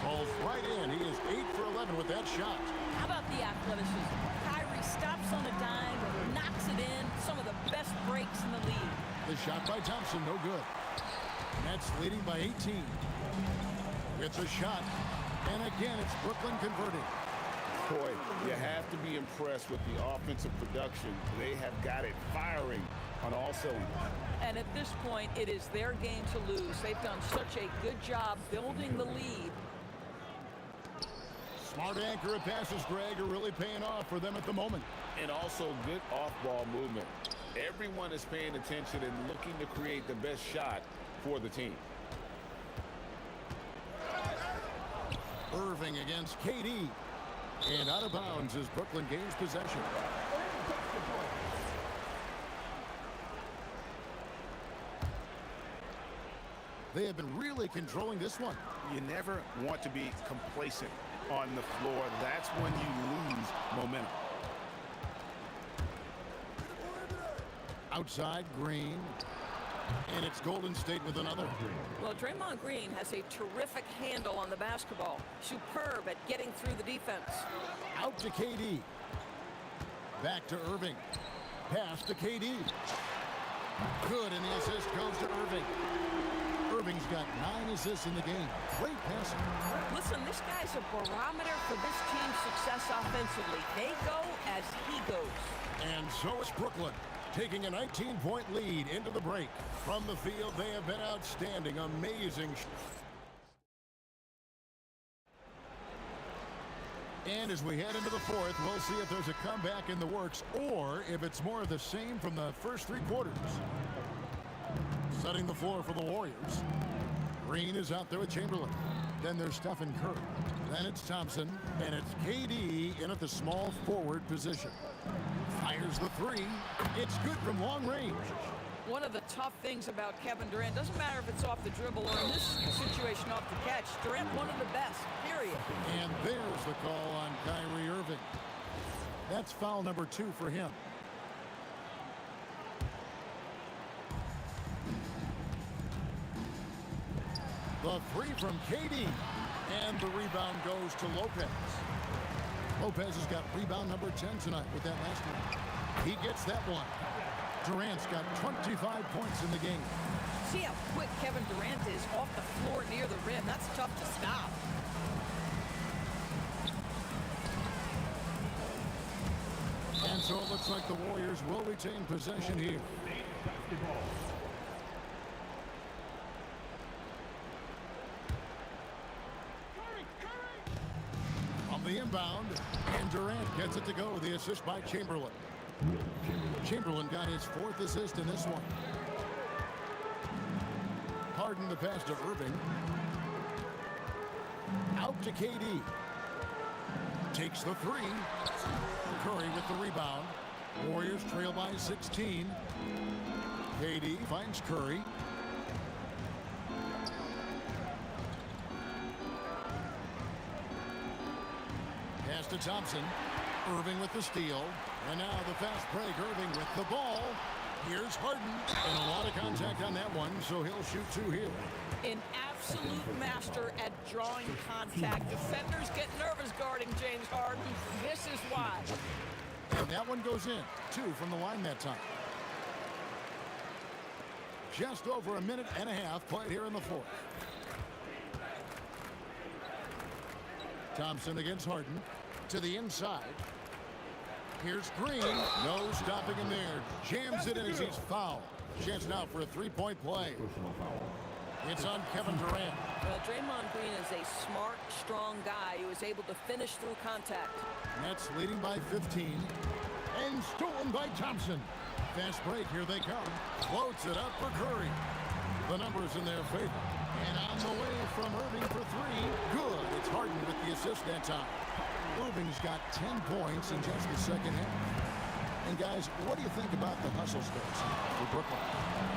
Falls right in. He is 8 for 11 with that shot. How about the athleticism? Kyrie stops on a dime, knocks it in. Some of the best breaks in the league. The shot by Thompson, no good. Nets leading by 18. It's a shot. And again, it's Brooklyn converting. Boy, you have to be impressed with the offensive production. They have got it firing on all cylinders. And at this point, it is their game to lose. They've done such a good job building the lead. Smart accurate passes, Greg, are really paying off for them at the moment. And also good off-ball movement. Everyone is paying attention and looking to create the best shot for the team. Irving against KD. And out of bounds as Brooklyn gains possession. They have been really controlling this one. You never want to be complacent on the floor. That's when you lose momentum. Outside, Green. And it's Golden State with another. Well, Draymond Green has a terrific handle on the basketball. Superb at getting through the defense. Out to KD. Back to Irving. Pass to KD. Good, and the assist goes to Irving. Irving's got 9 assists in the game. Great passing. Listen, this guy's a barometer for this team's success offensively. They go as he goes. And so it's Brooklyn, taking a 19-point lead into the break. From the field, they have been outstanding, amazing. And as we head into the fourth, we'll see if there's a comeback in the works or if it's more of the same from the first 3 quarters. Setting the floor for the Warriors. Green is out there with Chamberlain. Then there's Stephen Curry. Then it's Thompson, and it's KD in at the small forward position. Fires the 3. It's good from long range. One of the tough things about Kevin Durant, doesn't matter if it's off the dribble or in this situation off the catch, Durant one of the best, period. And there's the call on Kyrie Irving. That's foul number 2 for him. The 3 from KD. And the rebound goes to Lopez. Lopez has got rebound number 10 tonight with that last one. He gets that one. Durant's got 25 points in the game. See how quick Kevin Durant is off the floor near the rim. That's tough to stop. And so it looks like the Warriors will retain possession here. On the inbound, and Durant gets it to go. The assist by Chamberlain. Chamberlain got his 4th assist in this one. Harden the pass to Irving. Out to KD. Takes the 3. Curry with the rebound. Warriors trail by 16. KD finds Curry. Pass to Thompson. Irving with the steal. And now the fast break. Irving with the ball. Here's Harden. And a lot of contact on that one, so he'll shoot two here. An absolute master at drawing contact. Defenders get nervous guarding James Harden. This is why. And that one goes in. 2 from the line that time. Just over a minute and a half played here in the fourth. Thompson against Harden. To the inside. Here's Green. No stopping him there. Jams it in as he's fouled. Chance now for a three-point play. It's on Kevin Durant. Well, Draymond Green is a smart, strong guy who is able to finish through contact. Nets leading by 15. And stolen by Thompson. Fast break, here they come. Floats it up for Curry. The numbers in their favor. And on the way from Irving for 3. Good. It's Harden with the assist that time. Irving's got 10 points in just the second half. And guys, what do you think about the hustle space for Brooklyn?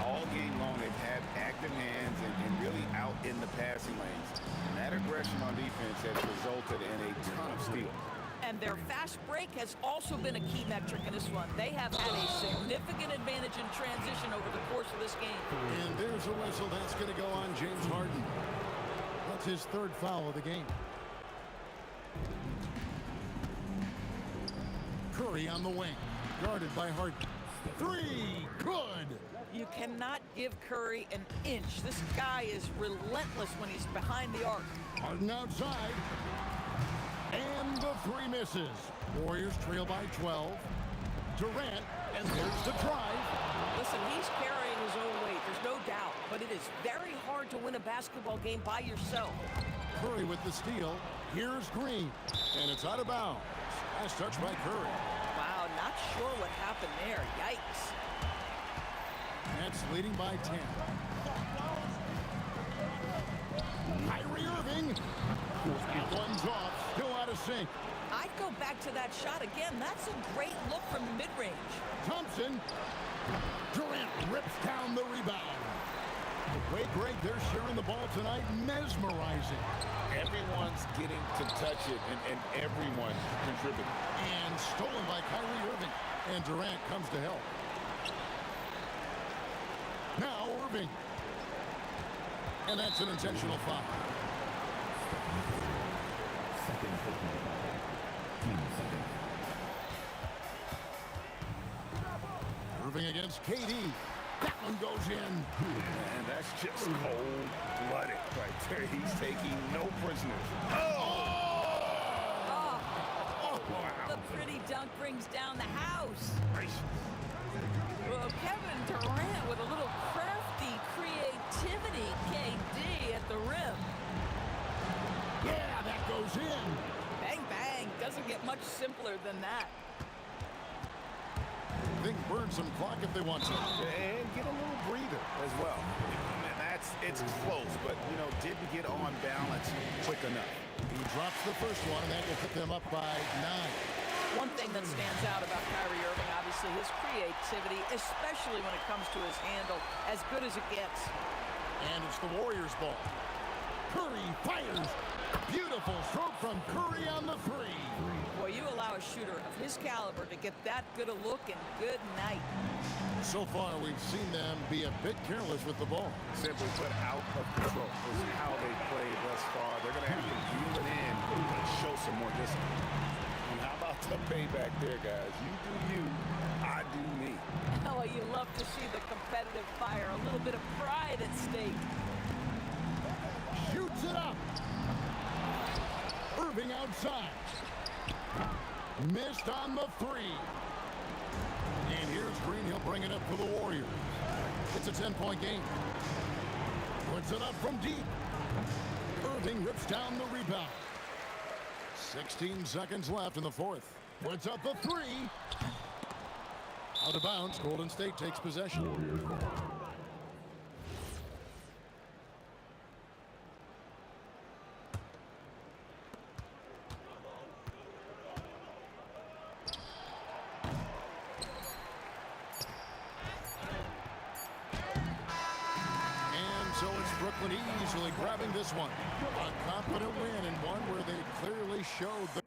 All game long, they've had active hands and really out in the passing lanes. And that aggression on defense has resulted in a ton of steals. And their fast break has also been a key metric in this one. They have had a significant advantage in transition over the course of this game. And there's a whistle that's going to go on James Harden. That's his third foul of the game. Curry on the wing, guarded by Harden. 3, good. You cannot give Curry an inch. This guy is relentless when he's behind the arc. Harden outside. And the 3 misses. Warriors trail by 12. Durant, and there's the drive. Listen, he's carrying his own weight, there's no doubt. But it is very hard to win a basketball game by yourself. Curry with the steal. Here's Green. And it's out of bounds. Last touch by Curry. Wow, not sure what happened there. Yikes. Nets leading by 10. Kyrie Irving. That one's off. Still out of sync. I'd go back to that shot again. That's a great look from mid-range. Thompson. Durant rips down the rebound. The way, Greg, they're sharing the ball tonight, mesmerizing. Everyone's getting to touch it, and everyone contributing. And stolen by Kyrie Irving. And Durant comes to help. Now Irving. And that's an intentional foul. Irving against KD. That one goes in. And that's just cold-blooded right there. He's taking no prisoners. Oh! Wow. The pretty dunk brings down the house. Well, Kevin Durant with a little crafty creativity. KD at the rim. Yeah, that goes in. Bang, bang. Doesn't get much simpler than that. They can burn some clock if they want to. And get a little breather as well. It's close, but, didn't get on balance quick enough. He drops the first one, and that will put them up by 9. One thing that stands out about Kyrie Irving, obviously, his creativity, especially when it comes to his handle, as good as it gets. And it's the Warriors' ball. Curry fires. Beautiful stroke from Curry on the 3. Boy, you allow a shooter of his caliber to get that good a look, and good night. So far, we've seen them be a bit careless with the ball. Simply put, out of control. This is how they played thus far. They're going to have to reel it in and show some more discipline. And how about the payback there, guys? You do you, I do me. Oh, you love to see the competitive fire. A little bit of pride at stake. Shoots it up. Irving outside. Missed on the 3. And here's Green. He'll bring it up for the Warriors. It's a 10-point game. Puts it up from deep. Irving rips down the rebound. 16 seconds left in the fourth. Puts up a 3. Out of bounds. Golden State takes possession. narrowly grabbing this one. A confident win and one where they clearly showed the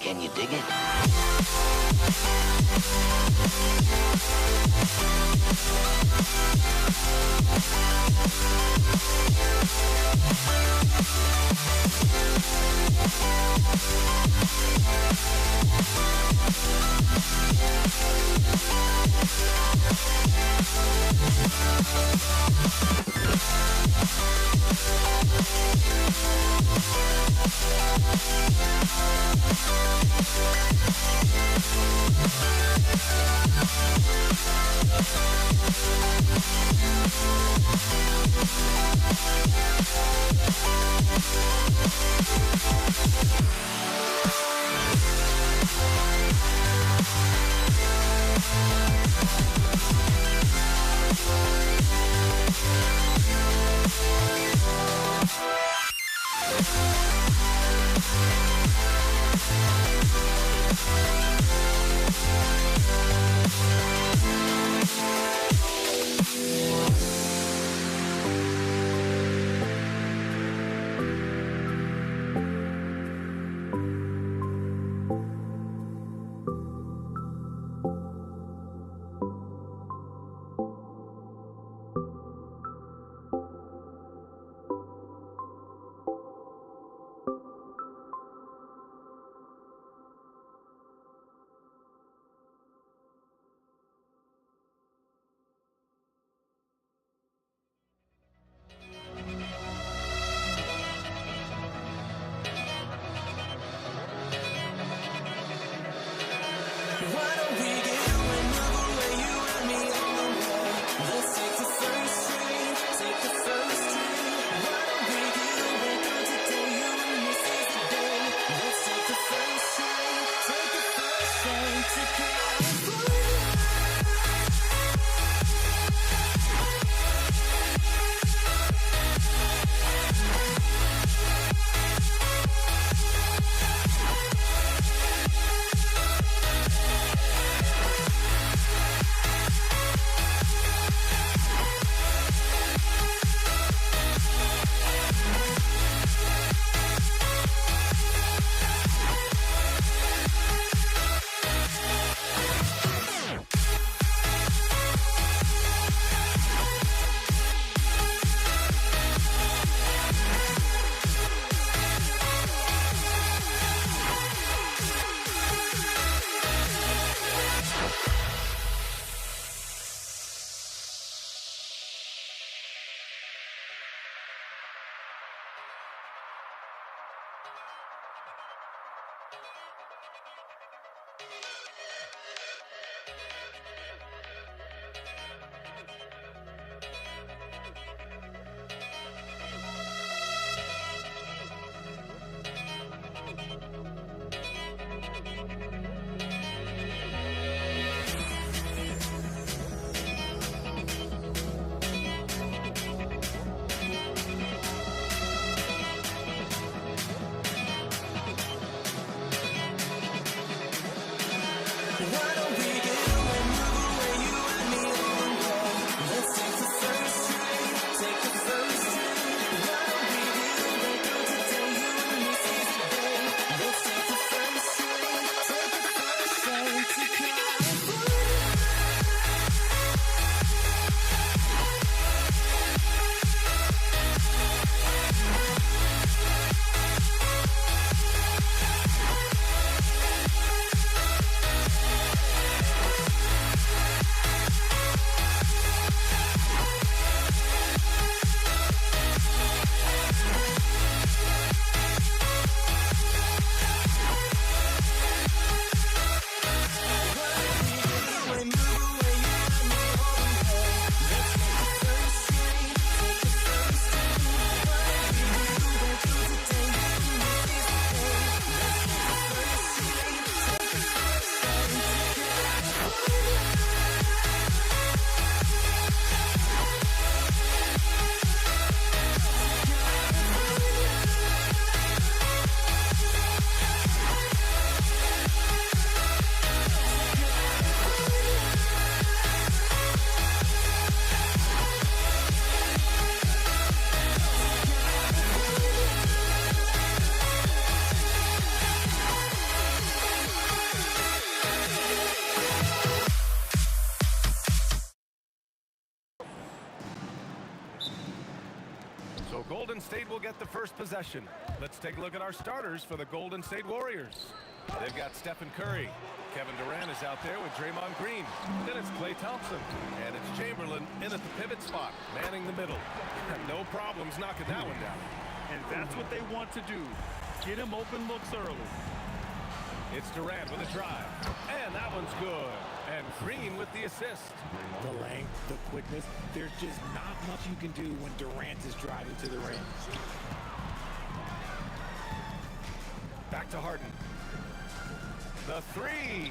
Can you dig it? So Golden State will get the first possession. Let's take a look at our starters for the Golden State Warriors. They've got Stephen Curry. Kevin Durant is out there with Draymond Green. Then it's Klay Thompson. And it's Chamberlain in at the pivot spot, manning the middle. No problems knocking that one down. And that's what they want to do. Get him open looks early. It's Durant with a drive. And that one's good. And Green with the assist. The length, the quickness, there's just not much you can do when Durant is driving to the rim. Back to Harden. The three.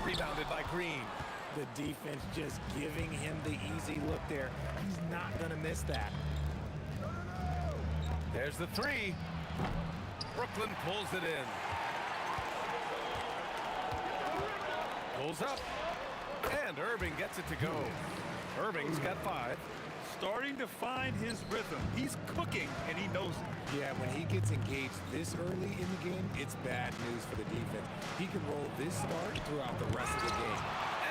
Rebounded by Green. The defense just giving him the easy look there. He's not going to miss that. There's the three. Brooklyn pulls it in. Pulls up. And Irving gets it to go. Irving's got 5. Starting to find his rhythm. He's cooking, and he knows it. Yeah, when he gets engaged this early in the game, it's bad news for the defense. He can roll this start throughout the rest of the game.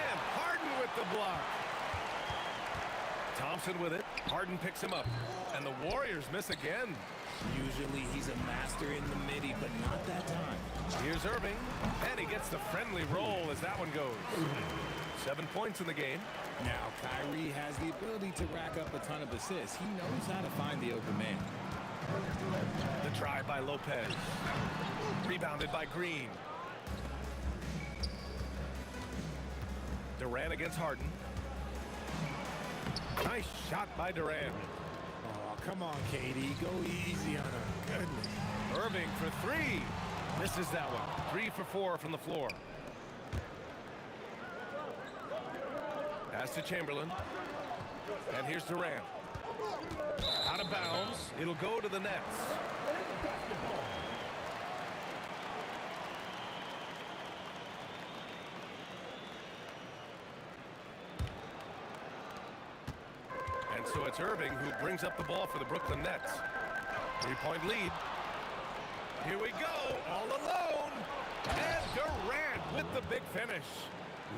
And Harden with the block. Thompson with it. Harden picks him up. And the Warriors miss again. Usually he's a master in the midi, but not that time. Here's Irving. And he gets the friendly roll as that one goes. 7 points in the game. Now, Kyrie has the ability to rack up a ton of assists. He knows how to find the open man. The try by Lopez. Rebounded by Green. Durant against Harden. Nice shot by Durant. Oh, come on, KD. Go easy on him. Goodness. Irving for 3. Misses that one. 3 for 4 from the floor. Pass to Chamberlain. And here's Durant. Out of bounds. It'll go to the Nets. And so it's Irving who brings up the ball for the Brooklyn Nets. 3-point lead. Here we go, all alone. And Durant with the big finish.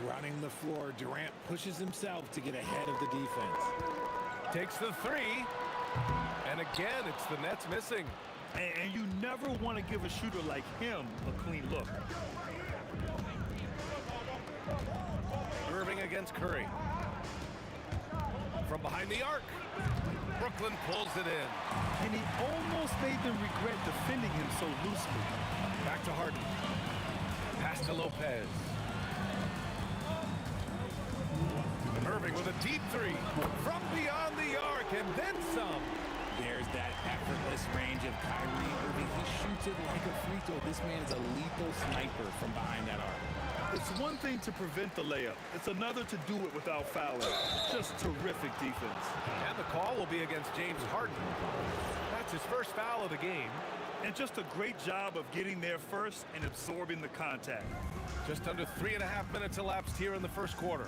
Running the floor, Durant pushes himself to get ahead of the defense. Takes the 3. And again, it's the Nets missing. And you never want to give a shooter like him a clean look. Irving against Curry. From behind the arc. Brooklyn pulls it in. And he almost made them regret defending him so loosely. Back to to Lopez. Irving with a deep three from beyond the arc and then some. There's that effortless range of Kyrie Irving. He shoots it like a free throw. This man is a lethal sniper from behind that arc. It's one thing to prevent the layup. It's another to do it without fouling. Just terrific defense. And the call will be against James Harden. That's his first foul of the game. And just a great job of getting there first and absorbing the contact. Just under 3.5 minutes elapsed here in the first quarter.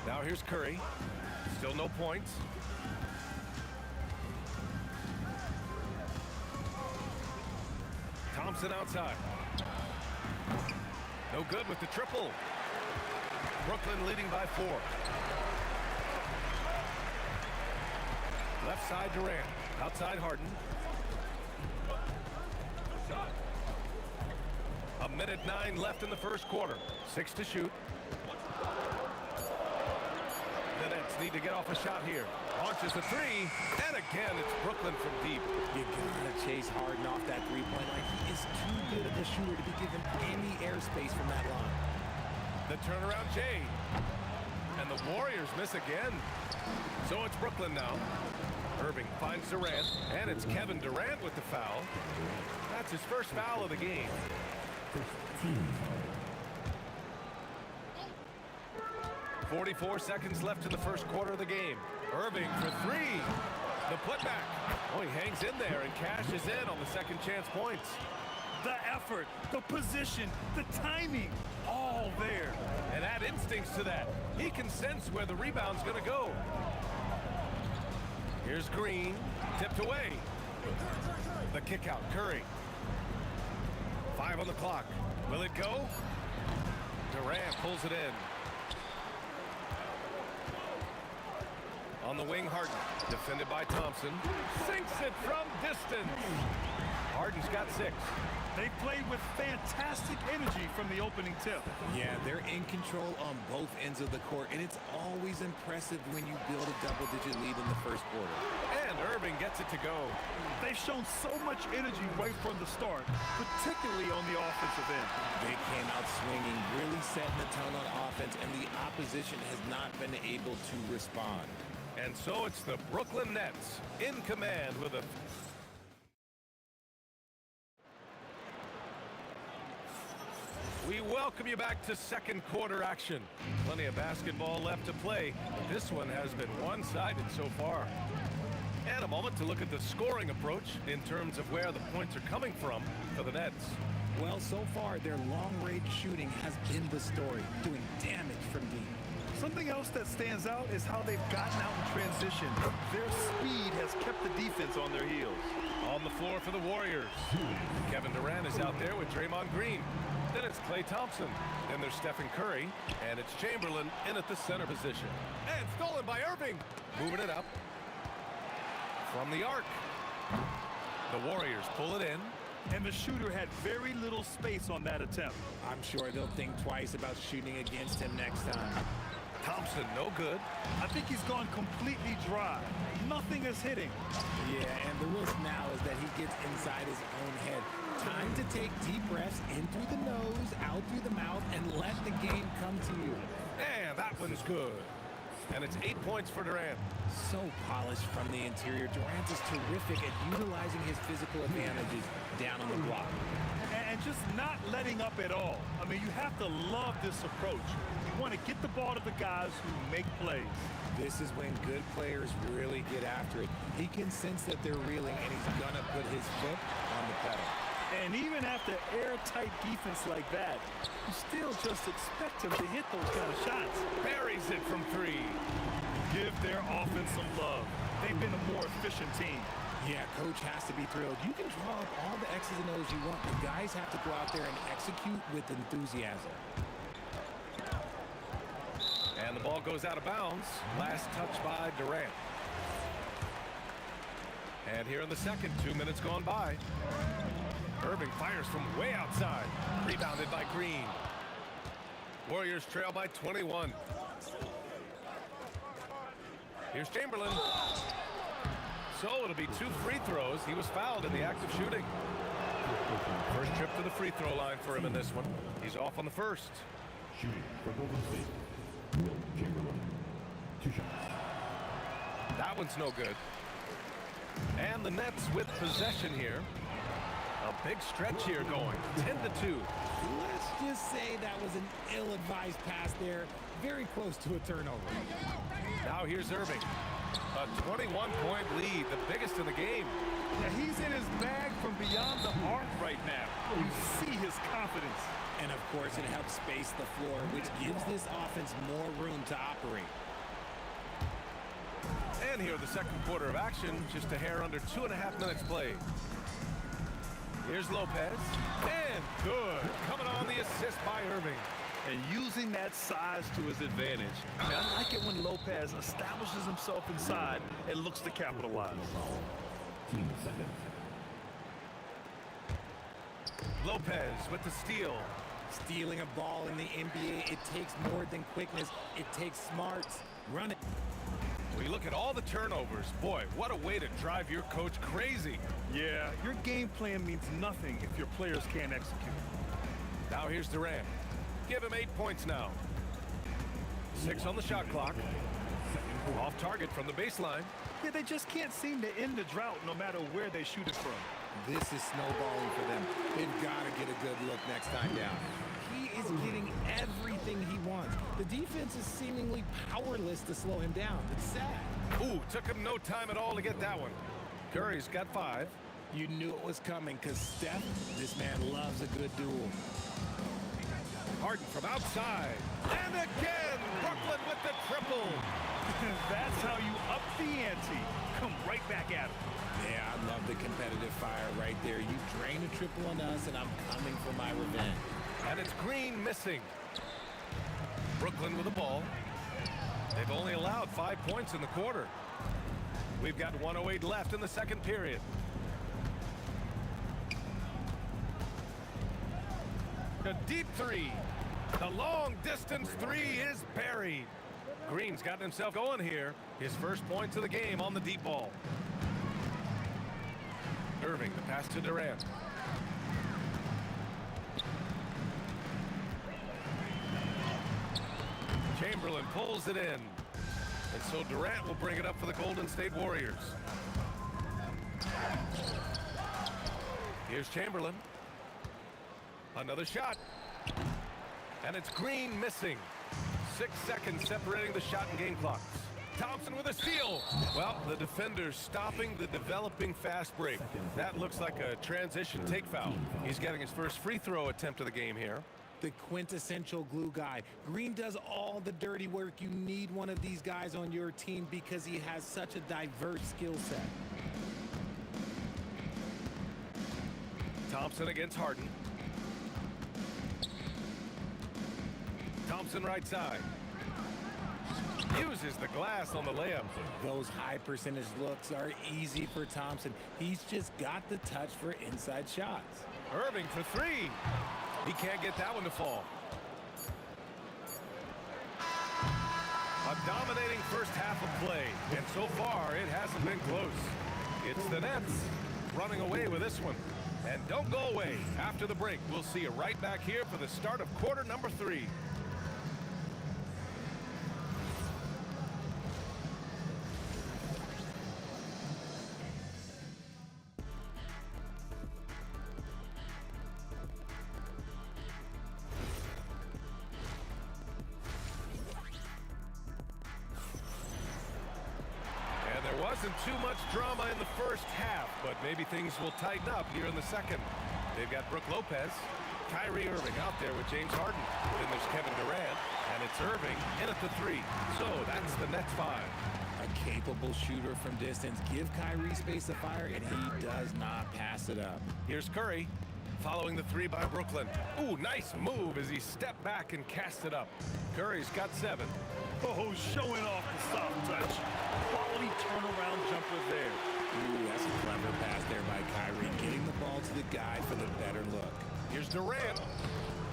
Now here's Curry. Still no points. Thompson outside. No good with the triple. Brooklyn leading by 4. Left side Durant. Outside Harden. A minute 9 left in the first quarter. 6 to shoot. The Nets need to get off a shot here. Launches a 3, and again it's Brooklyn from deep. You gotta chase Harden off that three-point line. He is too good of a shooter to be given any airspace from that line. The turnaround Jay. And the Warriors miss again. So it's Brooklyn now. Irving finds Durant, and it's Kevin Durant with the foul. That's his first foul of the game. 44 seconds left in the first quarter of the game. Irving for 3. The putback. Oh, he hangs in there and cashes in on the second chance points. The effort, the position, the timing, all there. And add instincts to that. He can sense where the rebound's going to go. Here's Green, tipped away. The kick out, Curry. 5 on the clock. Will it go? Durant pulls it in. On the wing, Harden, defended by Thompson. Sinks it from distance. Harden's got 6. They played with fantastic energy from the opening tip. Yeah, they're in control on both ends of the court, and it's always impressive when you build a double-digit lead in the first quarter. And Irving gets it to go. They've shown so much energy right from the start, particularly on the offensive end. They came out swinging, really setting the tone on offense, and the opposition has not been able to respond. And so it's the Brooklyn Nets in command with a... We welcome you back to second quarter action. Plenty of basketball left to play, but this one has been one-sided so far. And a moment to look at the scoring approach in terms of where the points are coming from for the Nets. Well, so far, their long-range shooting has been the story, doing damage from deep. Something else that stands out is how they've gotten out in transition. Their speed has kept the defense on their heels. On the floor for the Warriors. Kevin Durant is out there with Draymond Green. Then it's Klay Thompson. Then there's Stephen Curry. And it's Chamberlain in at the center position. And stolen by Irving. Moving it up. From the arc. The Warriors pull it in. And the shooter had very little space on that attempt. I'm sure they'll think twice about shooting against him next time. Thompson, no good. I think he's gone completely dry. Nothing is hitting. Yeah, and the risk now is that he gets inside his own head. Time to take deep breaths in through the nose, out through the mouth, and let the game come to you. And that one's good. And it's 8 points for Durant. So polished from the interior. Durant is terrific at utilizing his physical advantages down on the block. And just not letting up at all. I mean, you have to love this approach. You want to get the ball to the guys who make plays. This is when good players really get after it. He can sense that they're reeling, and he's going to put his foot on the pedal. And even after airtight defense like that, you still just expect him to hit those kind of shots. Buries it from 3. Give their offense some love. They've been a more efficient team. Yeah, coach has to be thrilled. You can draw up all the X's and O's you want. The guys have to go out there and execute with enthusiasm. And the ball goes out of bounds. Last touch by Durant. And here in the second, 2 minutes gone by. Irving fires from way outside. Rebounded by Green. Warriors trail by 21. Here's Chamberlain. So it'll be 2 free throws. He was fouled in the act of shooting. First trip to the free throw line for him in this one. He's off on the first. Shooting for Golden State, Will Chamberlain. 2 shots. That one's no good. And the Nets with possession here. A big stretch here going. 10-2. Let's just say that was an ill-advised pass there. Very close to a turnover. Now here's Irving. A 21-point lead, the biggest in the game. Yeah, he's in his bag from beyond the arc right now. You see his confidence. And of course, it helps space the floor, which gives this offense more room to operate. And here, the second quarter of action, just a hair under 2.5 minutes played. Here's Lopez, and good. Coming on the assist by Irving. And using that size to his advantage. I like it when Lopez establishes himself inside and looks to capitalize. Lopez with the steal. Stealing a ball in the NBA, it takes more than quickness. It takes smarts. Run it. We look at all the turnovers. Boy, what a way to drive your coach crazy. Yeah, your game plan means nothing if your players can't execute. Now here's Durant. Give him 8 points now. 6 on the shot clock. Off target from the baseline. Yeah, they just can't seem to end the drought no matter where they shoot it from. This is snowballing for them. They've got to get a good look next time down. He is getting everything he wants. The defense is seemingly powerless to slow him down. It's sad. Ooh, took him no time at all to get that one. Curry's got 5. You knew it was coming because Steph, this man loves a good duel. Harden from outside. And again, Brooklyn with the triple. That's how you up the ante. Come right back at him. Yeah, I love the competitive fire right there. You drain a triple on us, and I'm coming for my revenge. And it's Green missing. Brooklyn with the ball. They've only allowed 5 points in the quarter. We've got 1:08 left in the second period. A deep 3. The long distance 3 is buried. Green's gotten himself going here. His first points of the game on the deep ball. Irving, the pass to Durant. Chamberlain pulls it in. And so Durant will bring it up for the Golden State Warriors. Here's Chamberlain. Another shot. And it's Green missing. 6 seconds separating the shot and game clocks. Thompson with a steal. Well, the defender's stopping the developing fast break. That looks like a transition take foul. He's getting his first free throw attempt of the game here. The quintessential glue guy. Green does all the dirty work. You need one of these guys on your team because he has such a diverse skill set. Thompson against Harden. Thompson right side. Uses the glass on the layup. Those high percentage looks are easy for Thompson. He's just got the touch for inside shots. Irving for 3. He can't get that one to fall. A dominating first half of play, and so far it hasn't been close. It's the Nets running away with this one. And don't go away. After the break, we'll see you right back here for the start of quarter number 3. Wasn't too much drama in the first half, but maybe things will tighten up here in the second. They've got Brook Lopez, Kyrie Irving out there with James Harden. Then there's Kevin Durant, and it's Irving in at the 3. So that's the Nets 5. A capable shooter from distance. Give Kyrie space to fire, and he does not pass it up. Here's Curry, following the 3 by Brooklyn. Ooh, nice move as he stepped back and cast it up. Curry's got 7. Oh, showing off the soft touch. Quality turnaround jumper there. Ooh, that's a clever pass there by Kyrie, getting the ball to the guy for the better look. Here's Durant.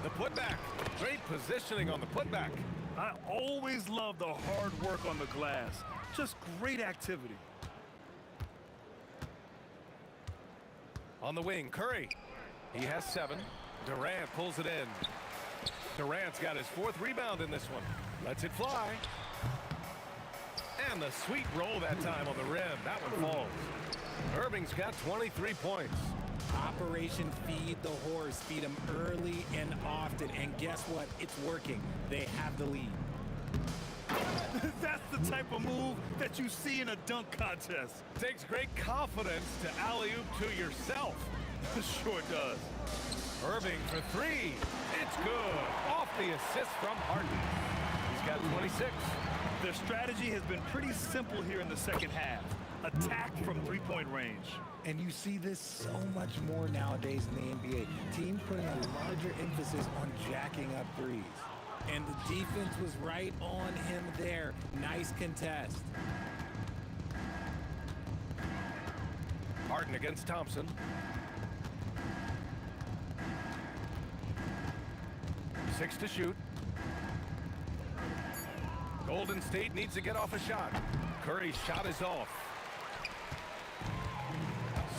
The putback. Great positioning on the putback. I always love the hard work on the glass. Just great activity. On the wing, Curry. He has 7. Durant pulls it in. Durant's got his 4th rebound in this one. Lets it fly. And the sweet roll that time on the rim. That one falls. Irving's got 23 points. Operation Feed the Horse. Feed him early and often. And guess what? It's working. They have the lead. That's the type of move that you see in a dunk contest. Takes great confidence to alley-oop to yourself. Sure does. Irving for 3. It's good. Off the assist from Harden. He's got 26. Their strategy has been pretty simple here in the second half. Attack from three-point range. And you see this so much more nowadays in the NBA. Teams putting a larger emphasis on jacking up threes. And the defense was right on him there. Nice contest. Harden against Thompson. 6 to shoot. Golden State needs to get off a shot. Curry's shot is off.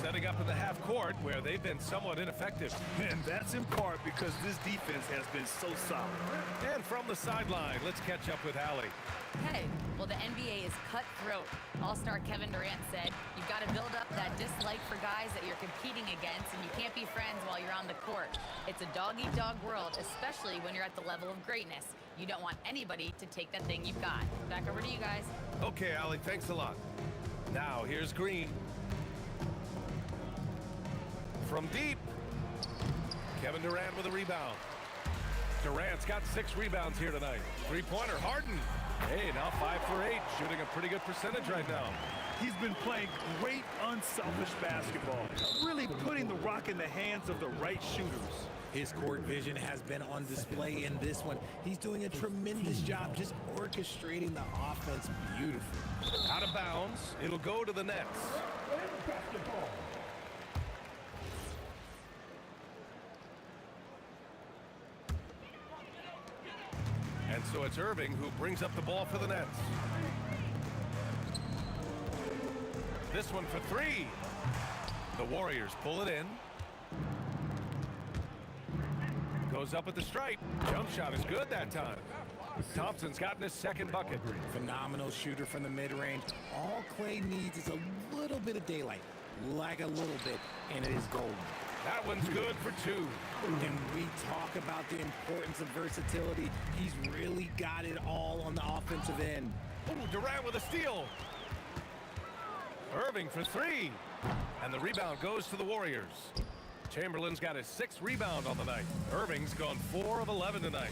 Setting up in the half court where they've been somewhat ineffective. And that's in part because this defense has been so solid. And from the sideline, let's catch up with Allie. Hey, well, the NBA is cutthroat. All-star Kevin Durant said, you've got to build up that dislike for guys that you're competing against, and you can't be friends while you're on the court. It's a dog-eat-dog world, especially when you're at the level of greatness. You don't want anybody to take that thing you've got. Back over to you guys. Okay, Allie, thanks a lot. Now, here's Green. From deep, Kevin Durant with a rebound. Durant's got 6 rebounds here tonight. Three-pointer, Harden. Hey, now 5 for 8, shooting a pretty good percentage right now. He's been playing great, unselfish basketball, really putting the rock in the hands of the right shooters. His court vision has been on display in this one. He's doing a tremendous job just orchestrating the offense beautifully. Out of bounds, it'll go to the Nets. And so it's Irving who brings up the ball for the Nets. This one for 3. The Warriors pull it in. Goes up at the stripe. Jump shot is good that time. Thompson's gotten his 2nd bucket. Phenomenal shooter from the mid-range. All Clay needs is a little bit of daylight. Like a little bit, and it is golden. That one's good for 2. And we talk about the importance of versatility. He's really got it all on the offensive end. Ooh, Durant with a steal. Irving for 3. And the rebound goes to the Warriors. Chamberlain's got his 6th rebound on the night. Irving's gone 4 of 11 tonight.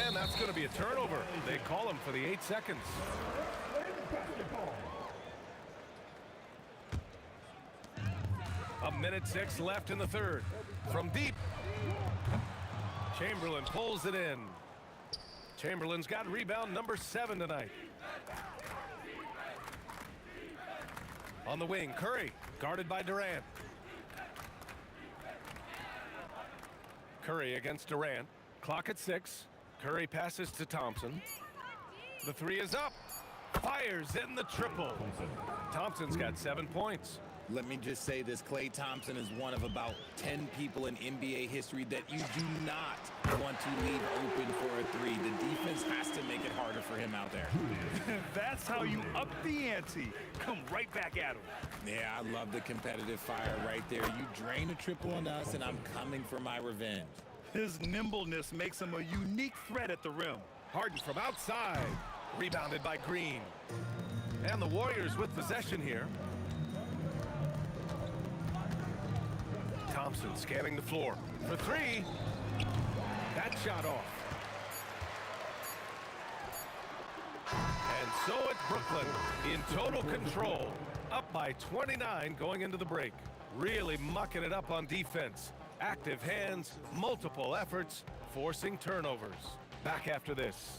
And that's going to be a turnover. They call him for the 8 seconds. A minute 6 left in the 3rd. From deep. Chamberlain pulls it in. Chamberlain's got rebound number 7 tonight. On the wing, Curry, guarded by Durant. Curry against Durant. Clock at 6. Curry passes to Thompson. The 3 is up. Fires in the triple. Thompson's got 7 points. Let me just say this, Klay Thompson is one of about 10 people in NBA history that you do not want to leave open for a 3. The defense has to make it harder for him out there. That's how you up the ante. Come right back at him. Yeah, I love the competitive fire right there. You drain a triple on us, and I'm coming for my revenge. His nimbleness makes him a unique threat at the rim. Harden from outside. Rebounded by Green. And the Warriors with possession here. Thompson scanning the floor for 3. That shot off. And so it's Brooklyn in total control, up by 29 going into the break. Really mucking it up on defense. Active hands, multiple efforts, forcing turnovers. Back after this.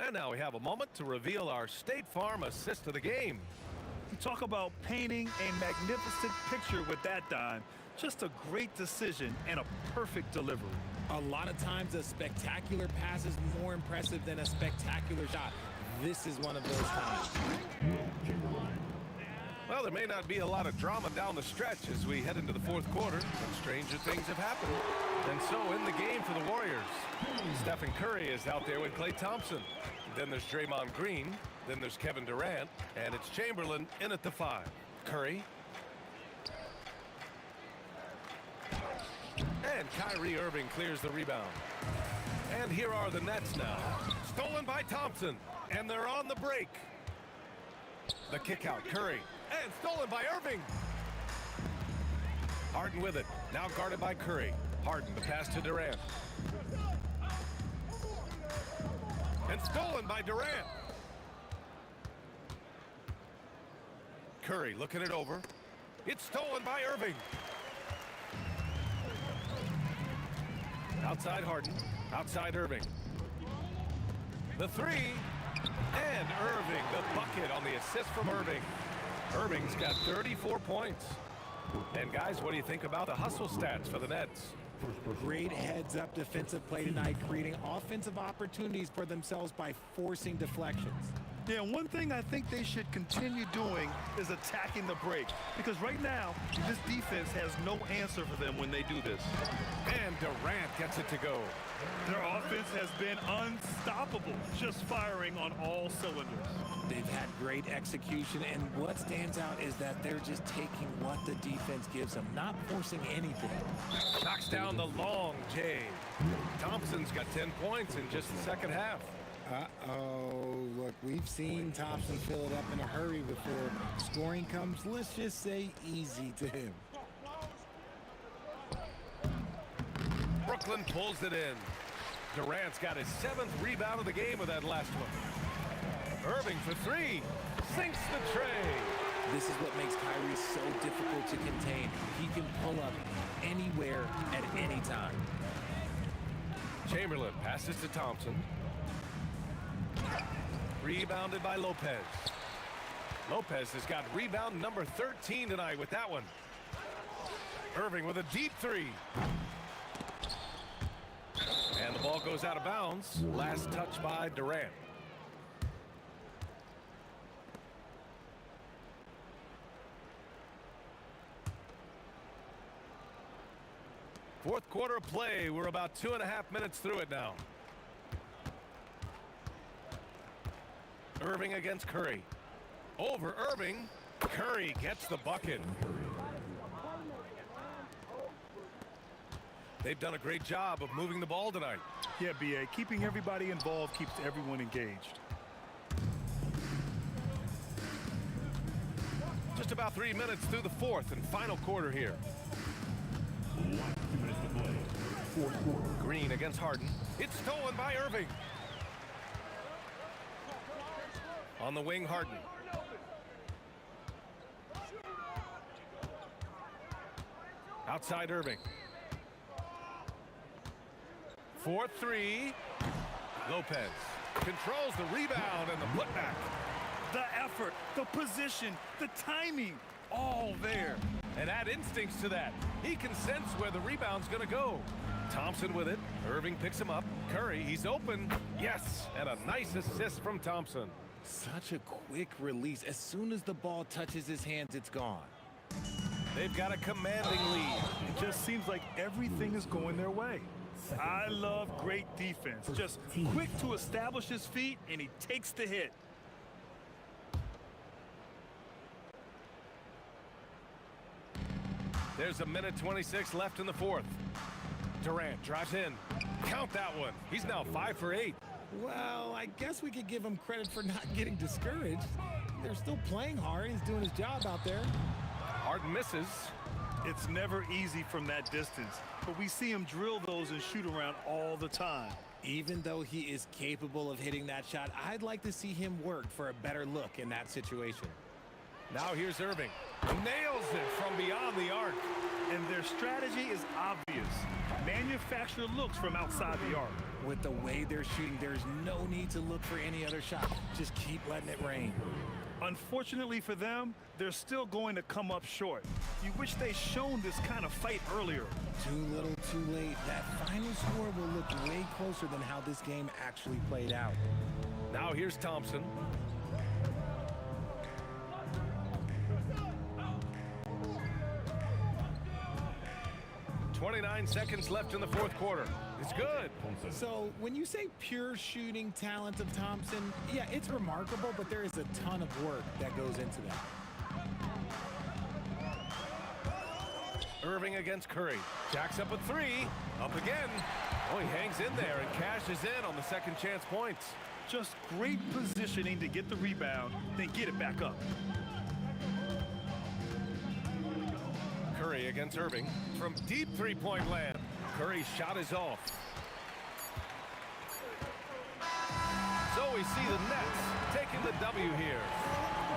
And now we have a moment to reveal our State Farm assist of the game. Talk about painting a magnificent picture with that dime. Just a great decision and a perfect delivery. A lot of times a spectacular pass is more impressive than a spectacular shot. This is one of those times. Well, there may not be a lot of drama down the stretch as we head into the fourth quarter, but stranger things have happened. And so in the game for the Warriors, Stephen Curry is out there with Klay Thompson. Then there's Draymond Green. Then there's Kevin Durant. And it's Chamberlain in at the 5. Curry. And Kyrie Irving clears the rebound. And here are the Nets now. Stolen by Thompson. And they're on the break. The kick out, Curry. And stolen by Irving. Harden with it. Now guarded by Curry. Harden, the pass to Durant. And stolen by Durant. Curry looking it over. It's stolen by Irving. Outside Harden. Outside Irving. The 3. And Irving, the bucket on the assist from Irving. Irving's got 34 points. And guys, what do you think about the hustle stats for the Nets? Great heads-up defensive play tonight, creating offensive opportunities for themselves by forcing deflections. Yeah, one thing I think they should continue doing is attacking the break. Because right now, this defense has no answer for them when they do this. And Durant gets it to go. Their offense has been unstoppable, just firing on all cylinders. They've had great execution, and what stands out is that they're just taking what the defense gives them, not forcing anything. Knocks down the long J. Thompson's got 10 points in just the second half. Uh-oh, look, we've seen Thompson fill it up in a hurry before scoring comes, let's just say, easy to him. Brooklyn pulls it in. Durant's got his 7th rebound of the game with that last one. Irving for 3. Sinks the tray. This is what makes Kyrie so difficult to contain. He can pull up anywhere at any time. Chamberlain passes to Thompson. Rebounded by Lopez. Lopez has got rebound number 13 tonight with that one. Irving with a deep 3. And the ball goes out of bounds. Last touch by Durant. Fourth quarter of play. We're about 2.5 minutes through it now. Irving against Curry. Over Irving. Curry gets the bucket. They've done a great job of moving the ball tonight. Yeah, B.A., keeping everybody involved keeps everyone engaged. Just about 3 minutes through the fourth and final quarter here. 2 minutes to play. Fourth quarter. Green against Harden. It's stolen by Irving. On the wing, Harden. Outside Irving. 4-3. Lopez controls the rebound and the putback. The effort, the position, the timing, all there. And add instincts to that. He can sense where the rebound's going to go. Thompson with it. Irving picks him up. Curry, he's open. Yes, and a nice assist from Thompson. Such a quick release. As soon as the ball touches his hands, it's gone. They've got a commanding lead. It just seems like everything is going their way. I love great defense. Just quick to establish his feet, and he takes the hit. There's 1:26 left in the fourth. Durant drives in. Count that one. He's now 5 for 8. Well, I guess we could give him credit for not getting discouraged. They're still playing hard. He's doing his job out there. Harden misses. It's never easy from that distance, but we see him drill those and shoot around all the time. Even though he is capable of hitting that shot, I'd like to see him work for a better look in that situation. Now here's Irving. Nails it from beyond the arc. And their strategy is obvious. Manufacture looks from outside the arc. With the way they're shooting, there's no need to look for any other shot. Just keep letting it rain. Unfortunately for them, they're still going to come up short. You wish they'd shown this kind of fight earlier. Too little, too late. That final score will look way closer than how this game actually played out. Now here's Thompson. 29 seconds left in the fourth quarter. It's good. So when you say pure shooting talent of Thompson, yeah, it's remarkable, but there is a ton of work that goes into that. Irving against Curry. Jacks up a three. Up again. Oh, he hangs in there and cashes in on the second chance points. Just great positioning to get the rebound, then get it back up. Curry against Irving from deep three-point land. Curry's shot is off. So we see the Nets taking the W here.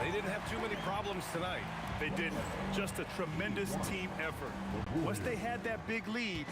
They didn't have too many problems tonight. They didn't. Just a tremendous team effort. Once they had that big lead,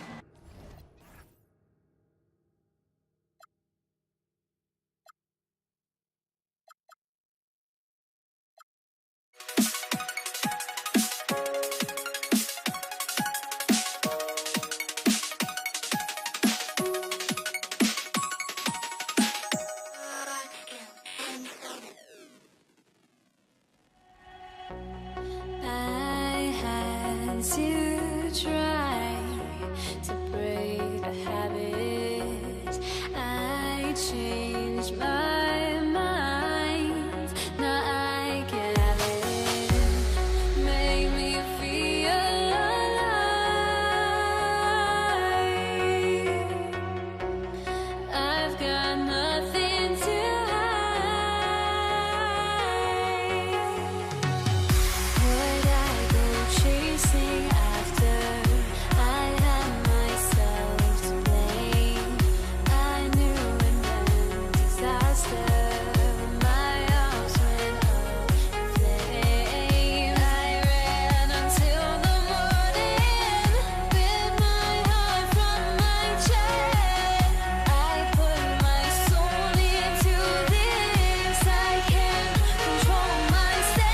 I had to try to break the habit. I changed my mind. Now I can have it. Make me feel alive. I've got nothing to would I go chasing after? I had myself to blame. I knew it meant disaster. My arms went up in flame. I ran until the morning, bit my heart from my chest. I put my soul into this. I can't control myself.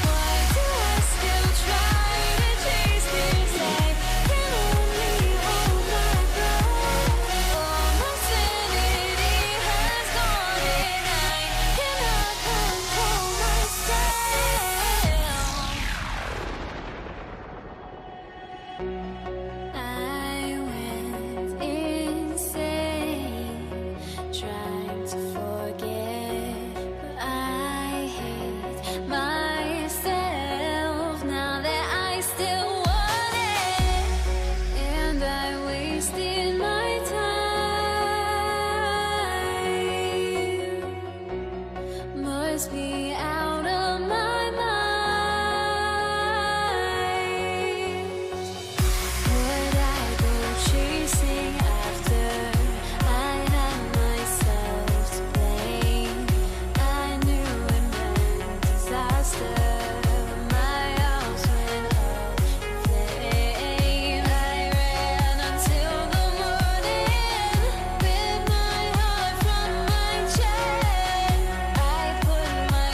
Why do I still try to chase this? I can only hold my breath. All my sanity has gone, and I cannot control myself. I went insane, trying to forget, but I hate myself now that I still want it, and I wasted my time. Must be out of my mind. Would I go chasing after? I had myself to blame. I knew it meant disaster. My arms went up in flame. I ran until the morning, bit my heart from my chest. I put my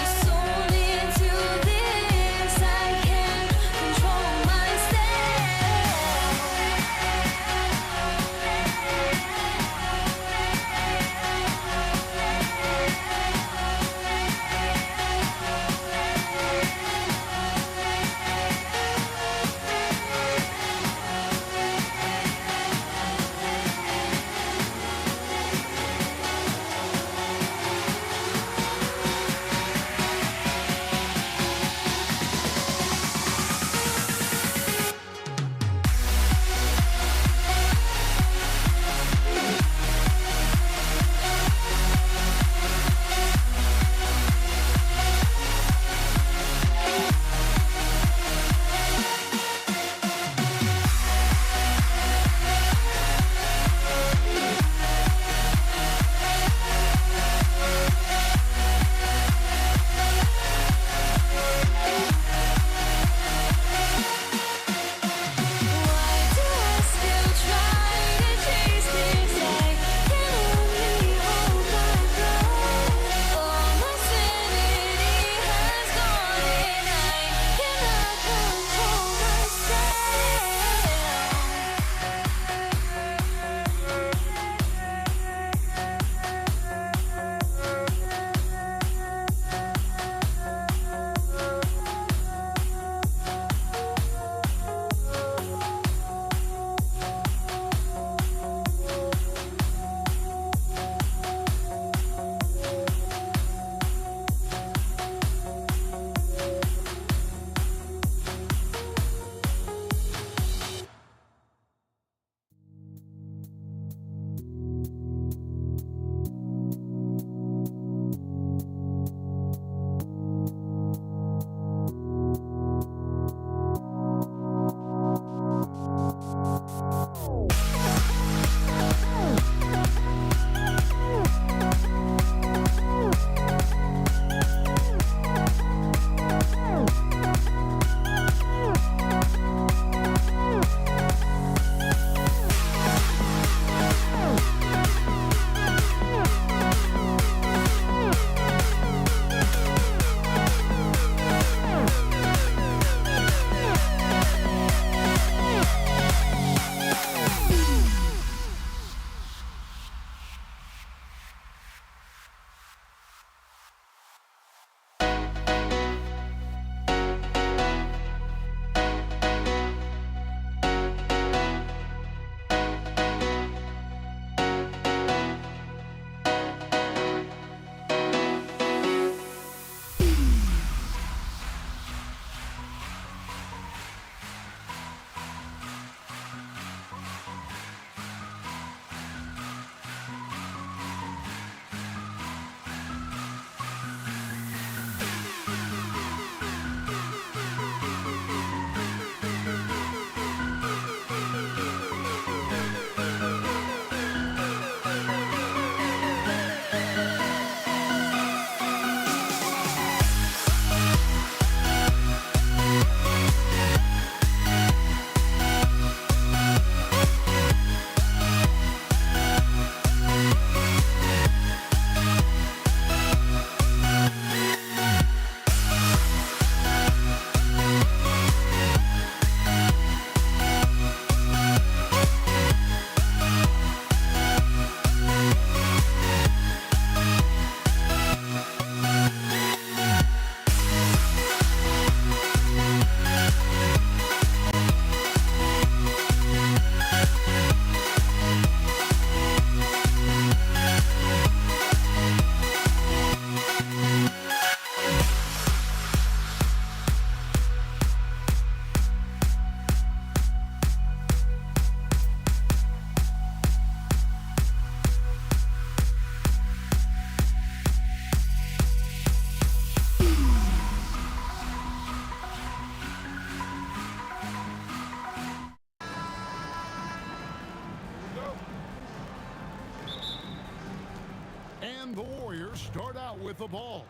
with the ball.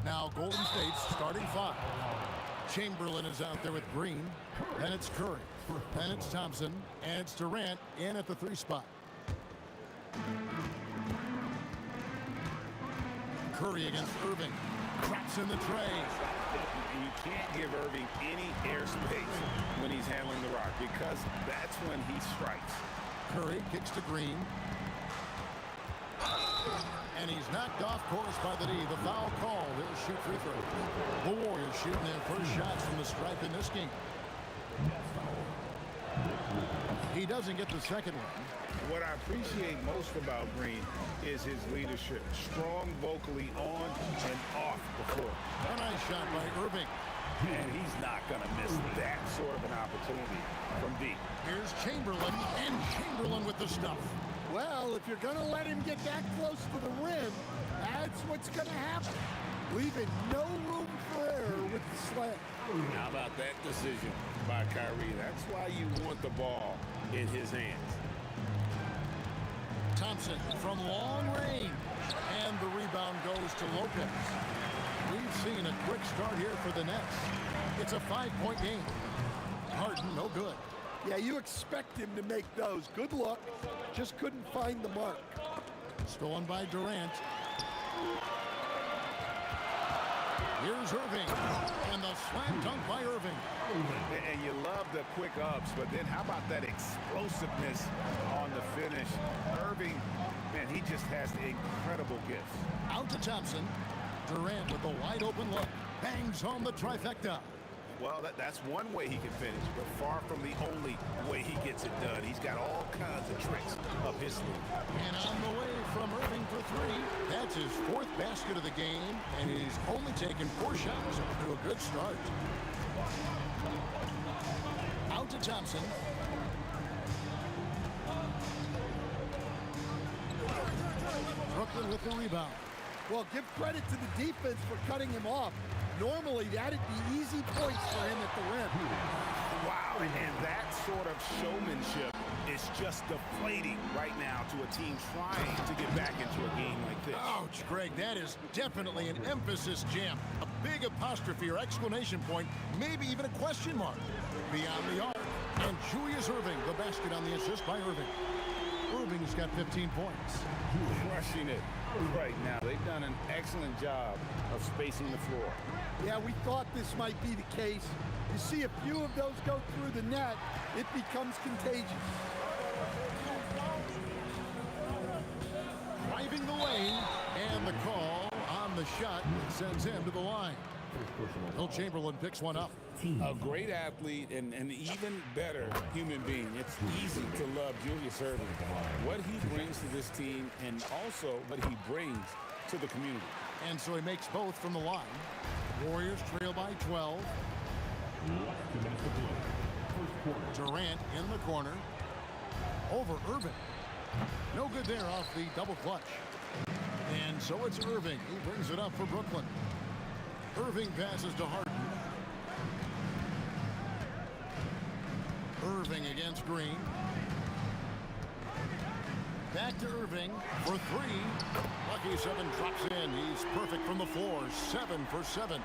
Now Golden State's starting five. Chamberlain is out there with Green. Then it's Curry. Then it's Thompson. And it's Durant in at the 3 spot. Curry against Irving. Drops in the tray. You can't give Irving any airspace when he's handling the rock because that's when he strikes. Curry kicks to Green. And he's knocked off course by the D. The foul call. He'll shoot free throws. The Warriors shooting their first shots from the stripe in this game. He doesn't get the second one. What I appreciate most about Green is his leadership. Strong vocally on and off the floor. A nice shot by Irving. And he's not going to miss that sort of an opportunity from deep. Here's Chamberlain, and Chamberlain with the stuff. Well, if you're going to let him get that close to the rim, that's what's going to happen. Leaving no room for error with the slam. How about that decision by Kyrie? That's why you want the ball in his hands. Thompson from long range. And the rebound goes to Lopez. We've seen a quick start here for the Nets. It's a 5-point game. Harden, no good. Yeah, you expect him to make those. Good luck. Just couldn't find the mark. Stolen by Durant. Here's Irving. And the slam dunk by Irving. And you love the quick ups, but then how about that explosiveness on the finish? Irving, man, he just has the incredible gifts. Out to Thompson. Durant with a wide open look. Bangs home the trifecta. Well, that's one way he can finish, but far from the only way he gets it done. He's got all kinds of tricks up his sleeve. And on the way from Irving for 3. That's his 4th basket of the game, and he's only taken 4 shots to a good start. Out to Thompson. Brooklyn with the rebound. Well, give credit to the defense for cutting him off. Normally, that'd be easy points for him at the rim. Wow, and that sort of showmanship is just deflating right now to a team trying to get back into a game like this. Ouch, Greg, that is definitely an emphasis jam. A big apostrophe or exclamation point, maybe even a question mark. Beyond the arc, and Julius Irving, the basket on the assist by Irving. Irving's got 15 points. Crushing it right now. They've done an excellent job of spacing the floor. Yeah, we thought this might be the case. You see a few of those go through the net, it becomes contagious. Driving the lane, and the call on the shot sends him to the line. Will Chamberlain picks one up. A great athlete and an even better human being. It's easy to love Julius Irving. What he brings to this team and also what he brings to the community. And so he makes both from the line. Warriors trail by 12. Durant in the corner. Over Irving. No good there off the double clutch. And so it's Irving. He brings it up for Brooklyn. Irving passes to Harden. Irving against Green. Back to Irving for 3. Lucky 7 drops in. He's perfect from the floor. 7 for 7.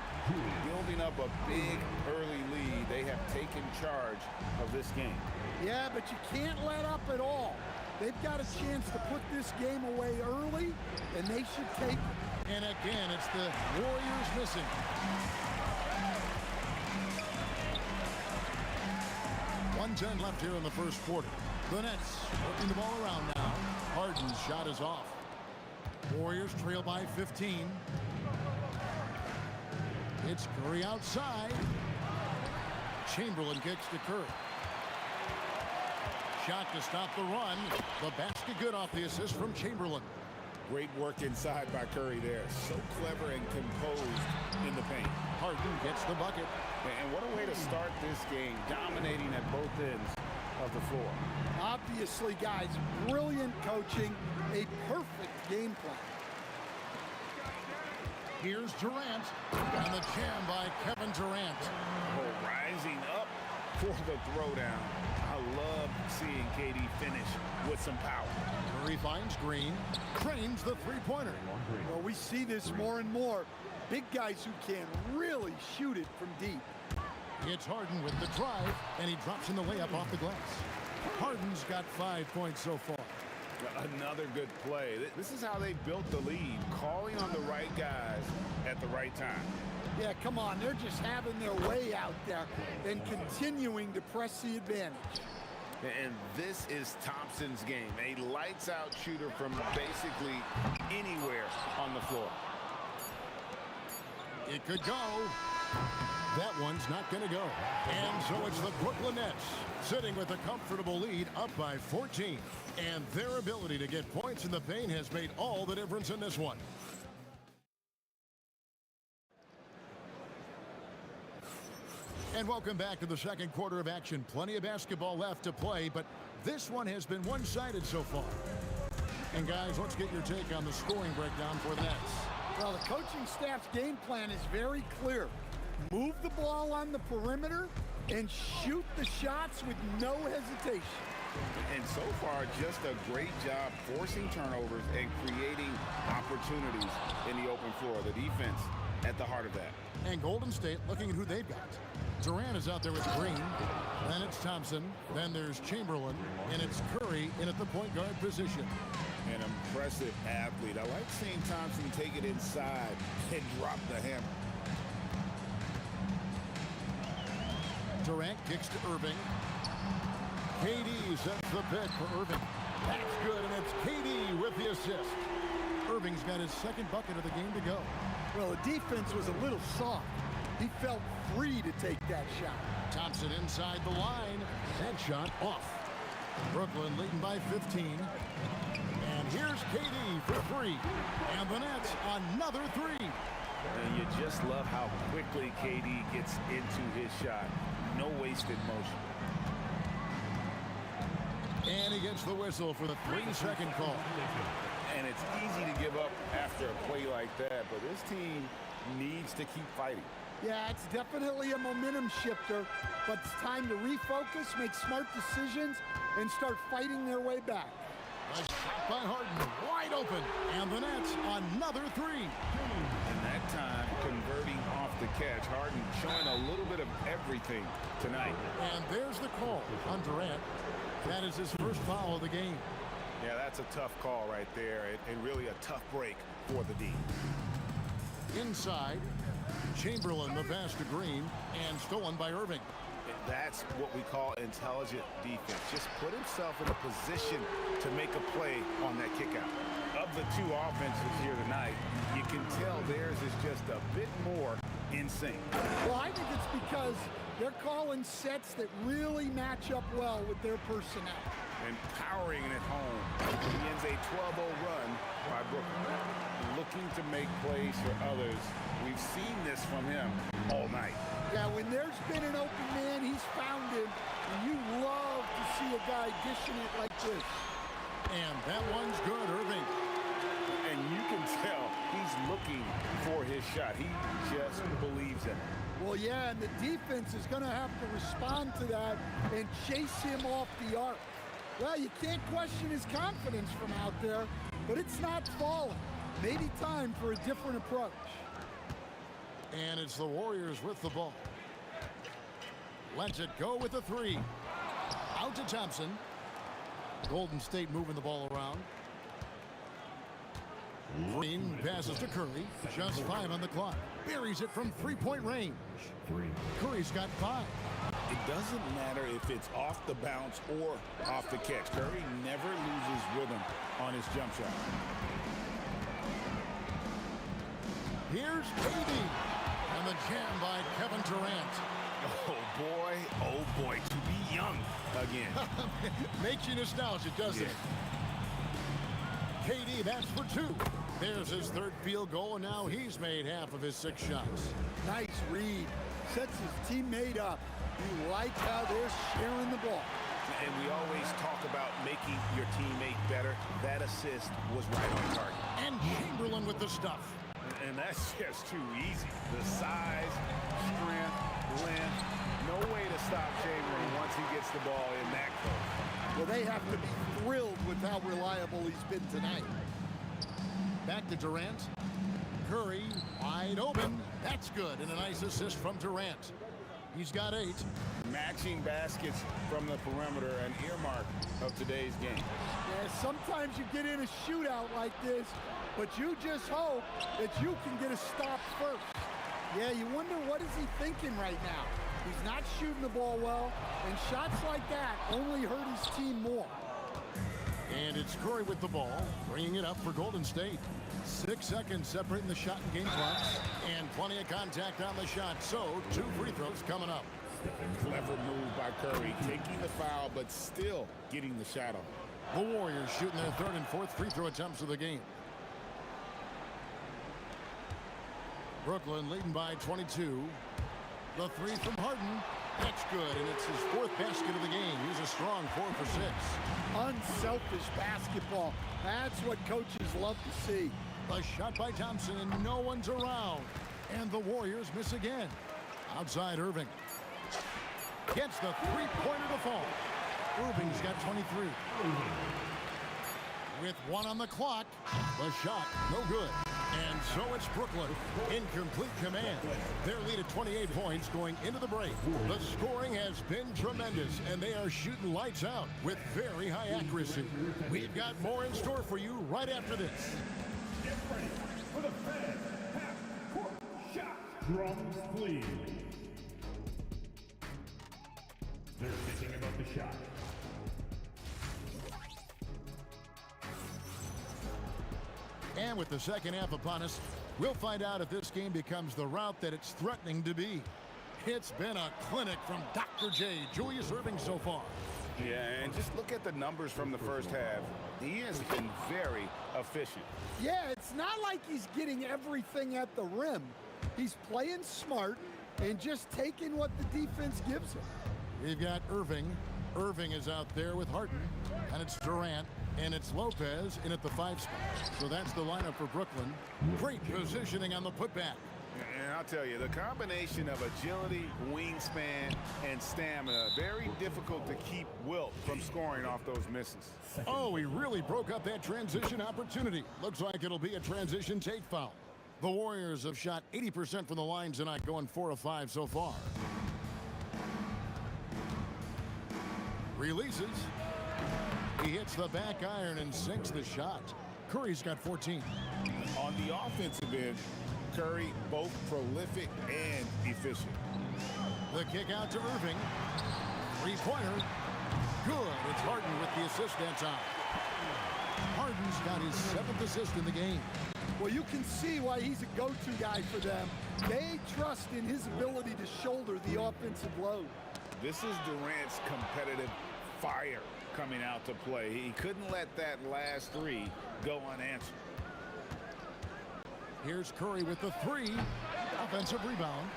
Building up a big early lead. They have taken charge of this game. Yeah, but you can't let up at all. They've got a chance to put this game away early, and they should take it. And again, it's the Warriors missing. .110 left here in the first quarter. The Nets working the ball around now. Harden's shot is off. Warriors trail by 15. It's Curry outside. Chamberlain kicks to Curry. Shot to stop the run. The basket good off the assist from Chamberlain. Great work inside by Curry there. So clever and composed in the paint. Harden gets the bucket. And what a way to start this game, dominating at both ends of the floor. Obviously, guys, brilliant coaching, a perfect game plan. Here's Durant, and the jam by Kevin Durant. Oh, rising up for the throwdown. love seeing KD finish with some power. Curry finds Green, trains the three-pointer. Well, we see this more and more. Big guys who can really shoot it from deep. It's Harden with the drive, and he drops in the layup off the glass. Harden's got 5 points so far. Another good play. This is how they built the lead, calling on the right guys at the right time. Yeah, come on. They're just having their way out there and continuing to press the advantage. And this is Thompson's game. A lights-out shooter from basically anywhere on the floor. It could go. That one's not going to go. And so it's the Brooklyn Nets sitting with a comfortable lead up by 14. And their ability to get points in the paint has made all the difference in this one. And welcome back to the second quarter of action. Plenty of basketball left to play, but this one has been one-sided so far. And guys, let's get your take on the scoring breakdown for the Nets. Well, the coaching staff's game plan is very clear. Move the ball on the perimeter and shoot the shots with no hesitation. And so far, just a great job forcing turnovers and creating opportunities in the open floor. The defense at the heart of that. And Golden State looking at who they've got. Durant is out there with Green. Then it's Thompson. Then there's Chamberlain. And it's Curry in at the point guard position. An impressive athlete. I like seeing Thompson take it inside and drop the hammer. Durant kicks to Irving. KD sets the pick for Irving. That's good, and it's KD with the assist. Irving's got his second bucket of the game to go. Well, the defense was a little soft. He felt free to take that shot. Thompson inside the line. That shot off. Brooklyn leading by 15. And here's KD for three. And the Nets another three. And you just love how quickly KD gets into his shot. No wasted motion. And he gets the whistle for the 3-second call. And it's easy to give up after a play like that, but this team needs to keep fighting. Yeah, it's definitely a momentum shifter, but it's time to refocus, make smart decisions, and start fighting their way back. A shot by Harden, wide open, and the Nets another three. And that time, converting off the catch. Harden showing a little bit of everything tonight. And there's the call on Durant. That is his first foul of the game. Yeah, that's a tough call right there, and really a tough break for the D. Inside, Chamberlain the pass to Green, and stolen by Irving. That's what we call intelligent defense. Just put himself in a position to make a play on that kick out. Of the two offenses here tonight, you can tell theirs is just a bit more in sync. Well, I think it's because they're calling sets that really match up well with their personnel. And powering it home. Begins a 12-0 run by Brooklyn. Looking to make plays for others. We've seen this from him all night. Yeah, when there's been an open man, he's found him. And you love to see a guy dishing it like this. And that one's good, Irving. And you can tell he's looking for his shot. He just believes in it. Well, yeah, and the defense is going to have to respond to that and chase him off the arc. Well, you can't question his confidence from out there, but it's not falling. Maybe time for a different approach. And it's the Warriors with the ball. Lets it go with the three. Out to Thompson. Golden State moving the ball around. Green passes to Curry. Just 5 on the clock. Buries it from three-point range. Curry's got 5. It doesn't matter if it's off the bounce or off the catch. Curry never loses rhythm on his jump shot. Here's KD. And the jam by Kevin Durant. Oh boy, to be young again. Makes you nostalgic, doesn't it? KD, that's for 2. There's his third field goal, and now he's made half of his 6 shots. Nice read. Sets his teammate up. You like how they're sharing the ball. And we always talk about making your teammate better. That assist was right on target. And Chamberlain with the stuff. And that's just too easy. The size, strength, length. No way to stop Chamberlain once he gets the ball in that close. Well, they have to be thrilled with how reliable he's been tonight. Back to Durant. Curry wide open. That's good. And a nice assist from Durant. He's got 8. Matching baskets from the perimeter, an earmark of today's game. Yeah, sometimes you get in a shootout like this, but you just hope that you can get a stop first. Yeah, you wonder what is he thinking right now. He's not shooting the ball well, and shots like that only hurt his team more. And it's Curry with the ball, bringing it up for Golden State. 6 seconds separating the shot and game clocks, and plenty of contact on the shot. So 2 free throws coming up. Clever move by Curry, taking the foul, but still getting the shot off. The Warriors shooting their 3rd and 4th free throw attempts of the game. Brooklyn leading by 22. The 3 from Harden. That's good, and it's his 4th basket of the game. He's a strong 4 for 6. Unselfish basketball. That's what coaches love to see. A shot by Thompson, and no one's around. And the Warriors miss again. Outside Irving. Gets the 3-pointer to fall. Irving's got 23. With 1 on the clock, the shot no good. And so it's Brooklyn in complete command. Their lead at 28 points going into the break. The scoring has been tremendous, and they are shooting lights out with very high accuracy. We've got more in store for you right after this. Get ready for the fans half-court shot. Drums, please. They're thinking about the shot. And with the second half upon us, we'll find out if this game becomes the route that it's threatening to be. It's been a clinic from Dr. J, Julius Irving so far. Yeah, and just look at the numbers from the first half. He has been very efficient. Yeah, it's not like he's getting everything at the rim. He's playing smart and just taking what the defense gives him. We've got Irving. Irving is out there with Harden, and it's Durant, and it's Lopez in at the 5 spot. So that's the lineup for Brooklyn. Great positioning on the putback. And I'll tell you, the combination of agility, wingspan, and stamina, very difficult to keep Wilt from scoring off those misses. Oh, he really broke up that transition opportunity. Looks like it'll be a transition take foul. The Warriors have shot 80% from the line tonight, going 4 of 5 so far. Releases. He hits the back iron and sinks the shot. Curry's got 14. On the offensive end, Curry both prolific and efficient. The kick out to Irving. 3-pointer. Good. It's Harden with the assist that time. Harden's got his 7th assist in the game. Well, you can see why he's a go-to guy for them. They trust in his ability to shoulder the offensive load. This is Durant's competitive fire coming out to play. He couldn't let that last 3 go unanswered. Here's Curry with the 3. Offensive rebound.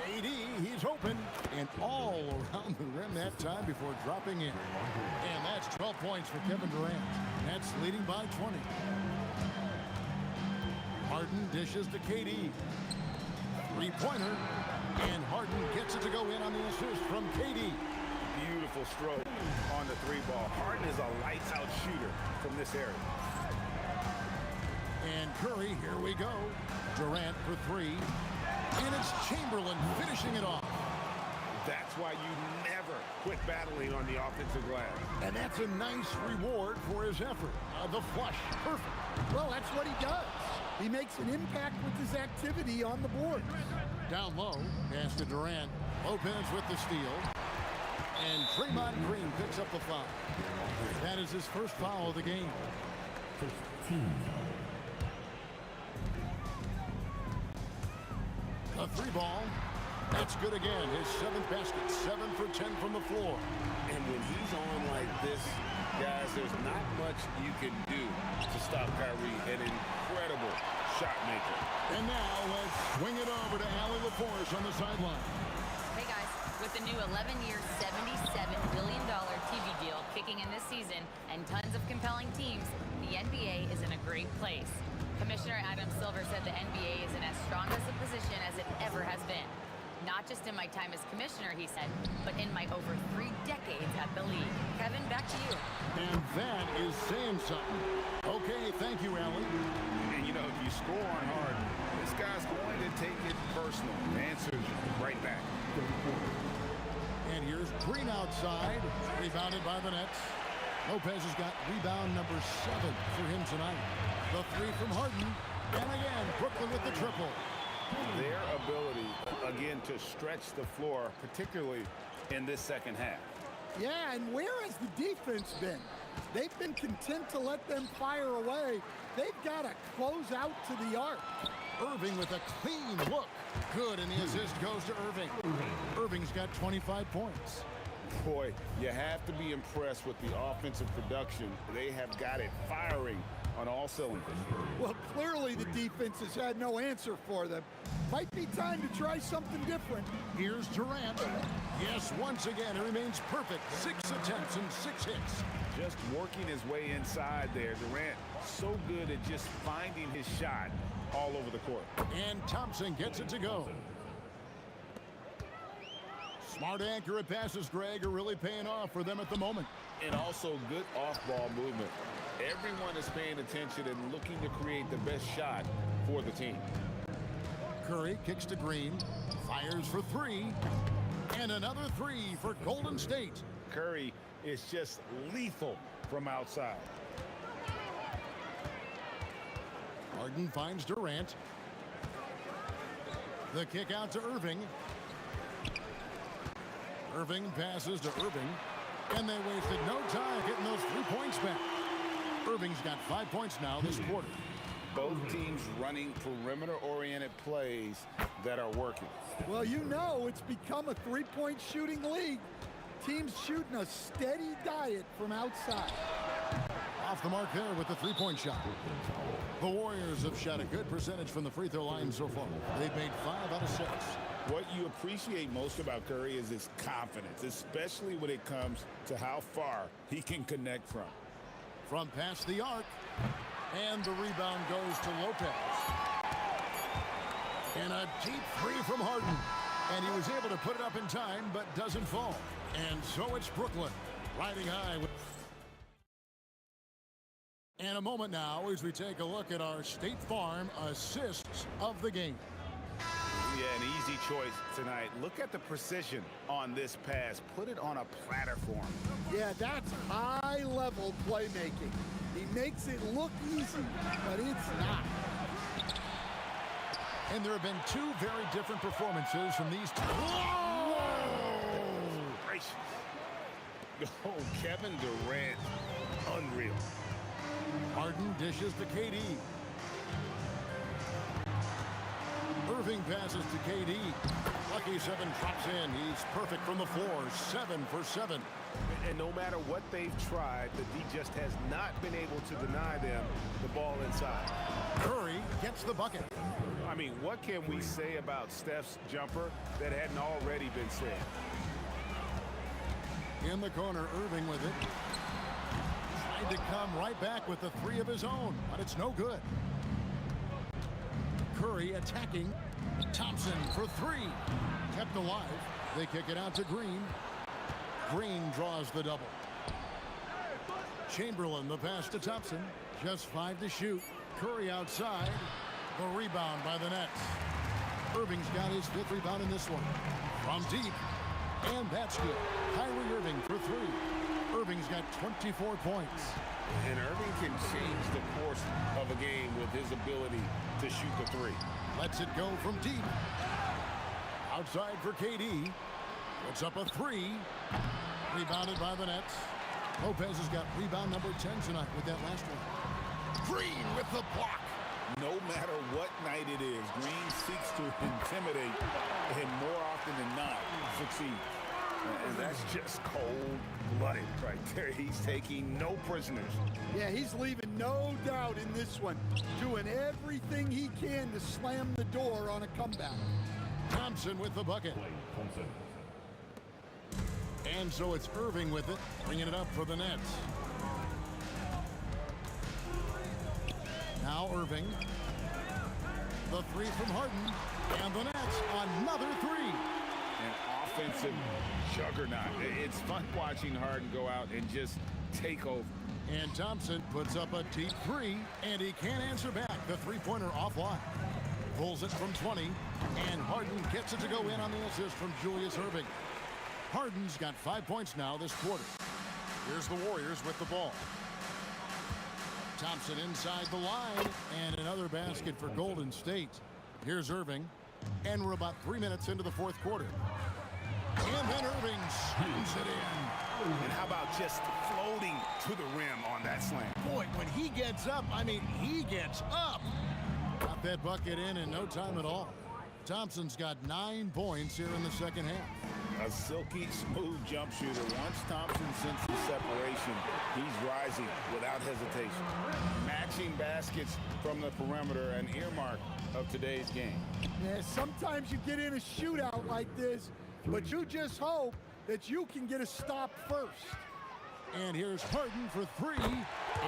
KD, he's open. And all around the rim that time before dropping in. And that's 12 points for Kevin Durant. That's leading by 20. Harden dishes to KD. 3-pointer. And Harden gets it to go in on the assist from KD. Beautiful stroke on the 3 ball. Harden is a lights-out shooter from this area. And Curry, here we go. Durant for 3. And it's Chamberlain finishing it off. That's why you never quit battling on the offensive glass. And that's a nice reward for his effort. The flush, perfect. Well, that's what he does. He makes an impact with his activity on the board. Down low, pass to Durant. Lopez with the steal. And Draymond Green picks up the foul. That is his first foul of the game. A 3 ball. That's good again. His 7th basket. 7 for 10 from the floor. And when he's on like this, guys, there's not much you can do to stop Kyrie. An incredible shot maker. And now let's swing it over to Allie LaForce on the sideline. Hey guys, with the new 11-year, $77 billion TV deal kicking in this season and tons of compelling teams, the NBA is in a great place. Commissioner Adam Silver said the NBA is in as strong as a position as it ever has been. Not not just in my time as commissioner, he said, but in my over 3 decades at the league. Kevin, back to you. And that is saying something. Okay, thank you, Allie. And, you know, if you score on Harden, this guy's going to take it personal. Answers right back. And here's Green outside, rebounded by the Nets. Lopez has got rebound number 7 for him tonight. The 3 from Harden, and again, Brooklyn with the triple. Their ability, again, to stretch the floor, particularly in this second half. Yeah, and where has the defense been? They've been content to let them fire away. They've got to close out to the arc. Irving with a clean look. Good, and the assist goes to Irving. Irving's got 25 points. Boy, you have to be impressed with the offensive production. They have got it firing on all cylinders. Well, clearly the defense has had no answer for them. Might be time to try something different. Here's Durant. Yes, once again, it remains perfect. 6 attempts and 6 hits. Just working his way inside there. Durant, so good at just finding his shot all over the court. And Thompson gets it to go. Smart, accurate passes, Greg, are really paying off for them at the moment. And also good off-ball movement. Everyone is paying attention and looking to create the best shot for the team. Curry kicks to Green, fires for 3, and another 3 for Golden State. Curry is just lethal from outside. Harden finds Durant. The kick out to Irving. Irving passes to Irving, and they wasted no time getting those 3 points back. Irving's got 5 points now this quarter. Both teams running perimeter-oriented plays that are working. Well, you know it's become a three-point shooting league. Teams shooting a steady diet from outside. Off the mark there with the 3-point shot. The Warriors have shot a good percentage from the free throw line so far. They've made 5 out of 6. What you appreciate most about Curry is his confidence, especially when it comes to how far he can connect from. From past the arc, and the rebound goes to Lopez. And a deep 3 from Harden. And he was able to put it up in time, but doesn't fall. And so it's Brooklyn, riding high. And a moment now as we take a look at our State Farm assists of the game. Yeah, an easy choice tonight. Look at the precision on this pass. Put it on a platter for him. Yeah, that's high-level playmaking. He makes it look easy, but it's not. And there have been 2 very different performances from these 2. Whoa! Gracious. Oh, Kevin Durant, unreal. Harden dishes to KD. Irving passes to KD. Lucky 7 drops in. He's perfect from the floor. 7 for 7. And no matter what they've tried, the D just has not been able to deny them the ball inside. Curry gets the bucket. I mean, what can we say about Steph's jumper that hadn't already been said? In the corner, Irving with it. Trying to come right back with the 3 of his own, but it's no good. Curry attacking. Thompson for 3. Kept alive. They kick it out to Green. Green draws the double. Chamberlain, the pass to Thompson. Just 5 to shoot. Curry outside. The rebound by the Nets. Irving's got his 5th rebound in this one. From deep. And that's good. Kyrie Irving for 3. Irving's got 24 points. And Irving can change the course of a game with his ability to shoot the 3. Lets it go from deep. Outside for KD. Puts up a 3. Rebounded by the Nets. Lopez has got rebound number 10 tonight with that last one. Green with the block. No matter what night it is, Green seeks to intimidate and more often than not succeed. And that's just cold-blooded right there. He's taking no prisoners. Yeah, he's leaving no doubt in this one. Doing everything he can to slam the door on a comeback. Thompson with the bucket. And so it's Irving with it, bringing it up for the Nets. Now Irving. The 3 from Harden. And the Nets, another 3. an offensive juggernaut. It's fun watching Harden go out and just take over. And Thompson puts up a deep three, and he can't answer back. The three-pointer offline. Pulls it from 20, and Harden gets it to go in on the assist from Julius Erving. Harden's got 5 points now this quarter. Here's the Warriors with the ball. Thompson inside the line, and another basket for Golden State. Here's Erving, and we're about 3 minutes into the fourth quarter. And then Erving slams it in. And how about just floating to the rim on that slam? Boy, when he gets up, I mean, he gets up. Got that bucket in no time at all. Thompson's got 9 points here in the second half. A silky smooth jump shooter. Once Thompson senses separation, he's rising without hesitation. Matching baskets from the perimeter, an earmark of today's game. Yeah, sometimes you get in a shootout like this, but you just hope that you can get a stop first. And here's Harden for 3.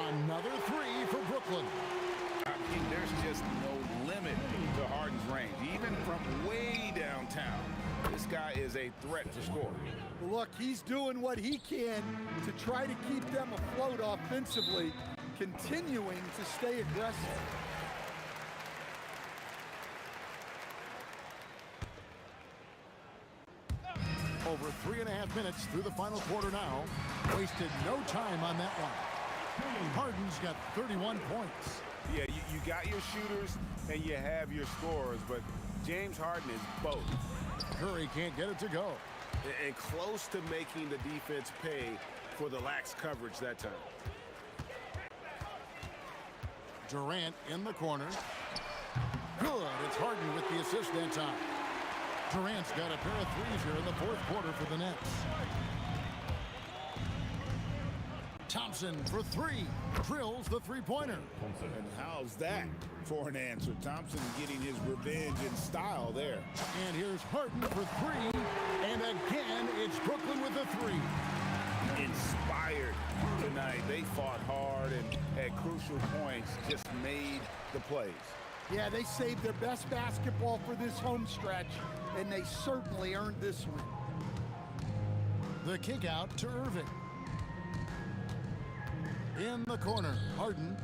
Another 3 for Brooklyn. I mean, there's just no limit to Harden's range, even from way downtown. This guy is a threat to score. Look, he's doing what he can to try to keep them afloat offensively, continuing to stay aggressive. Over 3.5 minutes through the final quarter now. Wasted no time on that one. Harden's got 31 points. Yeah, you got your shooters and you have your scorers, but James Harden is both. Curry can't get it to go. And close to making the defense pay for the lax coverage that time. Durant in the corner. Good. It's Harden with the assist that time. Durant's got a pair of threes here in the fourth quarter for the Nets. Thompson for 3. Drills the three-pointer. And how's that for an answer? Thompson getting his revenge in style there. And here's Harden for 3. And again, it's Brooklyn with a 3. Inspired tonight. They fought hard and at crucial points just made the plays. Yeah, they saved their best basketball for this home stretch, and they certainly earned this one. The kick out to Erving. In the corner, Harden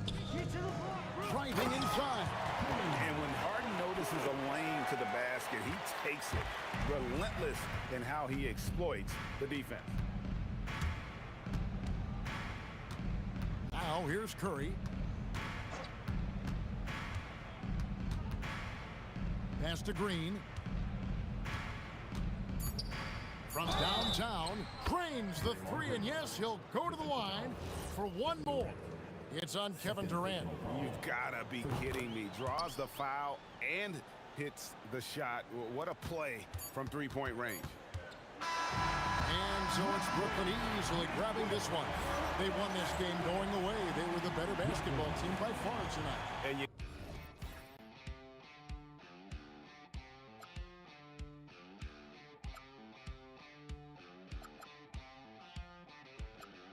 driving inside. And when Harden notices a lane to the basket, he takes it. Relentless in how he exploits the defense. Now here's Curry. Pass to Green. From downtown, drains the 3, and yes, he'll go to the line for one more. It's on Kevin Durant. You've got to be kidding me. Draws the foul and hits the shot. What a play from three-point range. And so it's Brooklyn easily grabbing this one. They won this game going away. They were the better basketball team by far tonight. And you